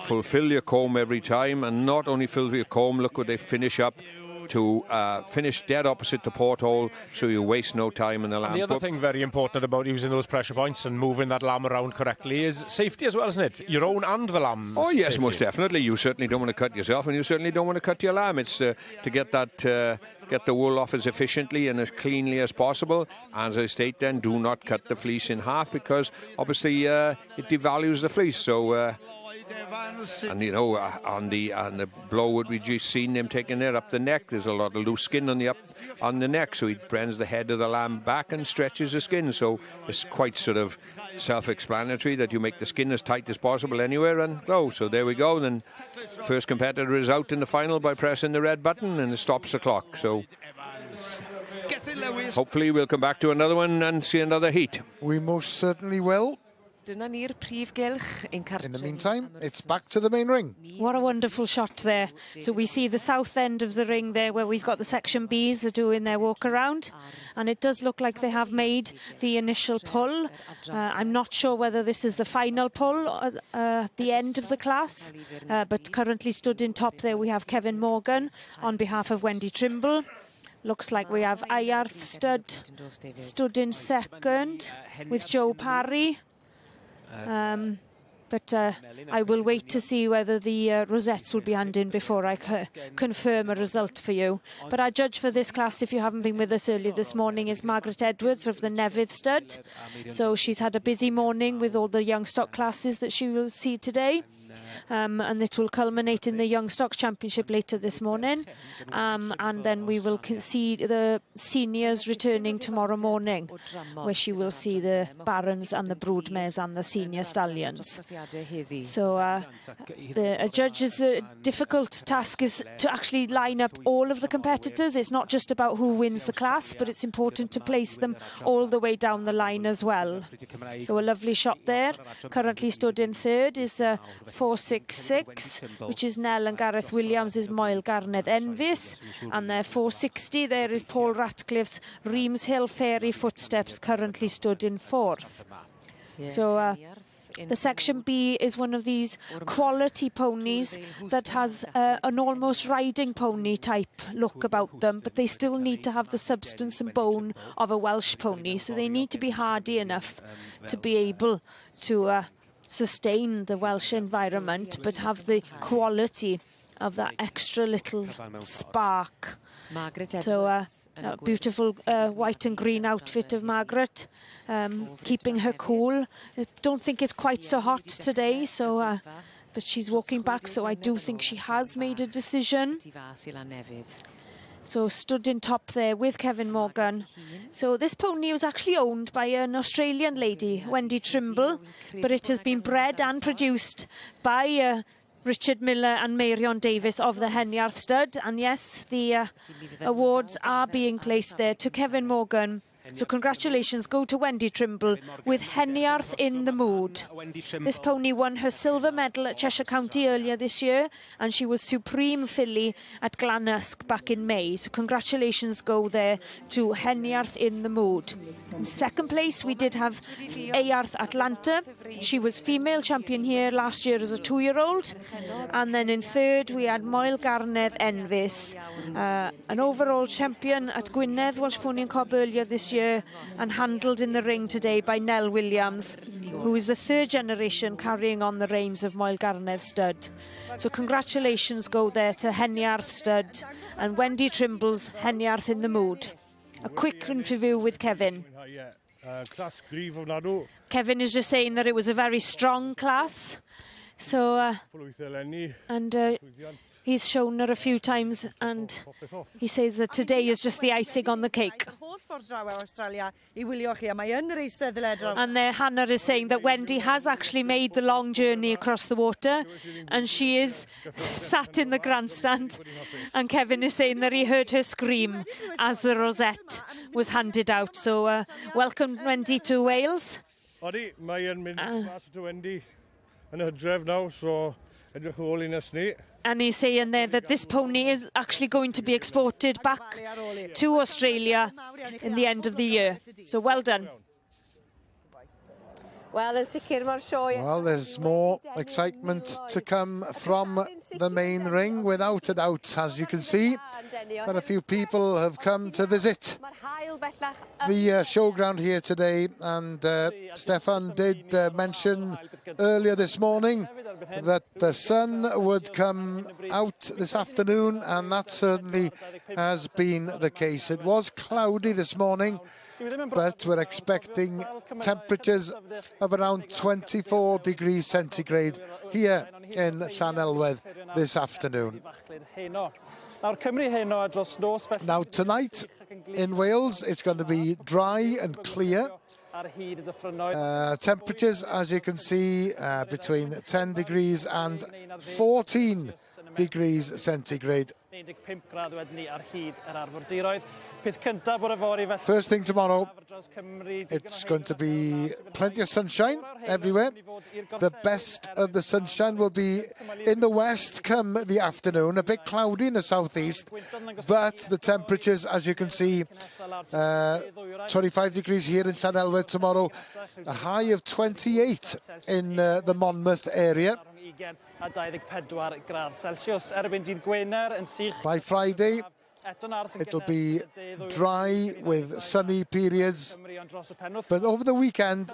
fulfill your comb every time, and not only fill your comb, look what they finish up to finish dead opposite the porthole, so you waste no time in the lamb. And the other thing very important about using those pressure points and moving that lamb around correctly is safety as well, isn't it? Your own and the lamb's. Oh yes, safety. Most definitely. You certainly don't want to cut yourself, and you certainly don't want to cut your lamb. It's to get that get the wool off as efficiently and as cleanly as possible. As I state, then do not cut the fleece in half, because obviously it devalues the fleece. So. And you know, on the blow what we just seen them taking there up the neck, there's a lot of loose skin on the neck, so he bends the head of the lamb back and stretches the skin. So it's quite sort of self-explanatory that you make the skin as tight as possible anywhere and go. So there we go. Then first competitor is out in the final by pressing the red button, and it stops the clock. So hopefully we'll come back to another one and see another heat. We most certainly will. In the meantime, it's back to the main ring. What a wonderful shot there. So we see the south end of the ring there, where we've got the section Bs are doing their walk around, and it does look like they have made the initial pull. I'm not sure whether this is the final pull at the end of the class, but currently stood in top there we have Kevin Morgan on behalf of Wendy Trimble. Looks like we have Ayarth stood in second with Joe Parry. But I will wait to see whether the rosettes will be handed in before I confirm a result for you. But our judge for this class, if you haven't been with us earlier this morning, is Margaret Edwards of the Nevydd stud. So she's had a busy morning with all the young stock classes that she will see today. And it will culminate in the Young Stocks Championship later this morning. And then we will see the seniors returning tomorrow morning, where she will see the barons and the broodmares and the senior stallions. So a judge's difficult task is to actually line up all of the competitors. It's not just about who wins the class, but it's important to place them all the way down the line as well. So a lovely shot there. Currently stood in third is 466, which is Nell and Gareth Williams' Moel Garnedd Envis, and their 460 there is Paul Ratcliffe's Reims Hill Fairy Footsteps, currently stood in fourth. So the section B is one of these quality ponies that has an almost riding pony type look about them, but they still need to have the substance and bone of a Welsh pony, so they need to be hardy enough to be able to sustain the Welsh environment, but have the quality of that extra little spark. So a beautiful white and green outfit of Margaret, keeping her cool. I don't think it's quite so hot today, so but she's walking back, so I do think she has made a decision. So stood in top there with Kevin Morgan. So this pony was actually owned by an Australian lady, Wendy Trimble, but it has been bred and produced by Richard Miller and Marion Davis of the Henniarth stud. And yes, the awards are being placed there to Kevin Morgan. So congratulations go to Wendy Trimble with Henniarth in the mood. This pony won her silver medal at Cheshire County earlier this year, and she was supreme filly at Glanusk back in May. So congratulations go there to Henniarth in the mood. In second place we did have Earth Atlanta. She was female champion here last year as a 2-year-old. And then in third we had Moel Garnedd Envis, an overall champion at Gwynedd Welsh Pony and Cob earlier this year, and handled in the ring today by Nell Williams, who is the third generation carrying on the reins of Moel Garnedd stud. So congratulations go there to Henniarth stud and Wendy Trimble's Henniarth in the mood. A quick interview with Kevin. Kevin is just saying that it was a very strong class. So, he's shown her a few times, and he says that today is just the icing on the cake. And there Hannah is saying that Wendy has actually made the long journey across the water, and she is sat in the grandstand. And Kevin is saying that he heard her scream as the rosette was handed out. So welcome Wendy to Wales. And a drive now, so edrych ar ôl un ysni. And he's saying there that this pony is actually going to be exported back to Australia in the end of the year. So well done. Well, there's more excitement to come from the main ring, without a doubt. As you can see, quite a few people have come to visit the showground here today, and Stefan did mention earlier this morning that the sun would come out this afternoon, and that certainly has been the case. It was cloudy this morning, but we're expecting temperatures of around 24 degrees centigrade here in Llanelwedd this afternoon. Now tonight in Wales it's going to be dry and clear. Temperatures, as you can see, between 10 degrees and 14 degrees centigrade. First thing tomorrow, it's going to be plenty of sunshine everywhere. The best of the sunshine will be in the west come the afternoon, a bit cloudy in the southeast, but the temperatures, as you can see, 25 degrees here in Llanelwedd tomorrow, a high of 28 in the Monmouth area. By Friday, it'll be dry with sunny periods, but over the weekend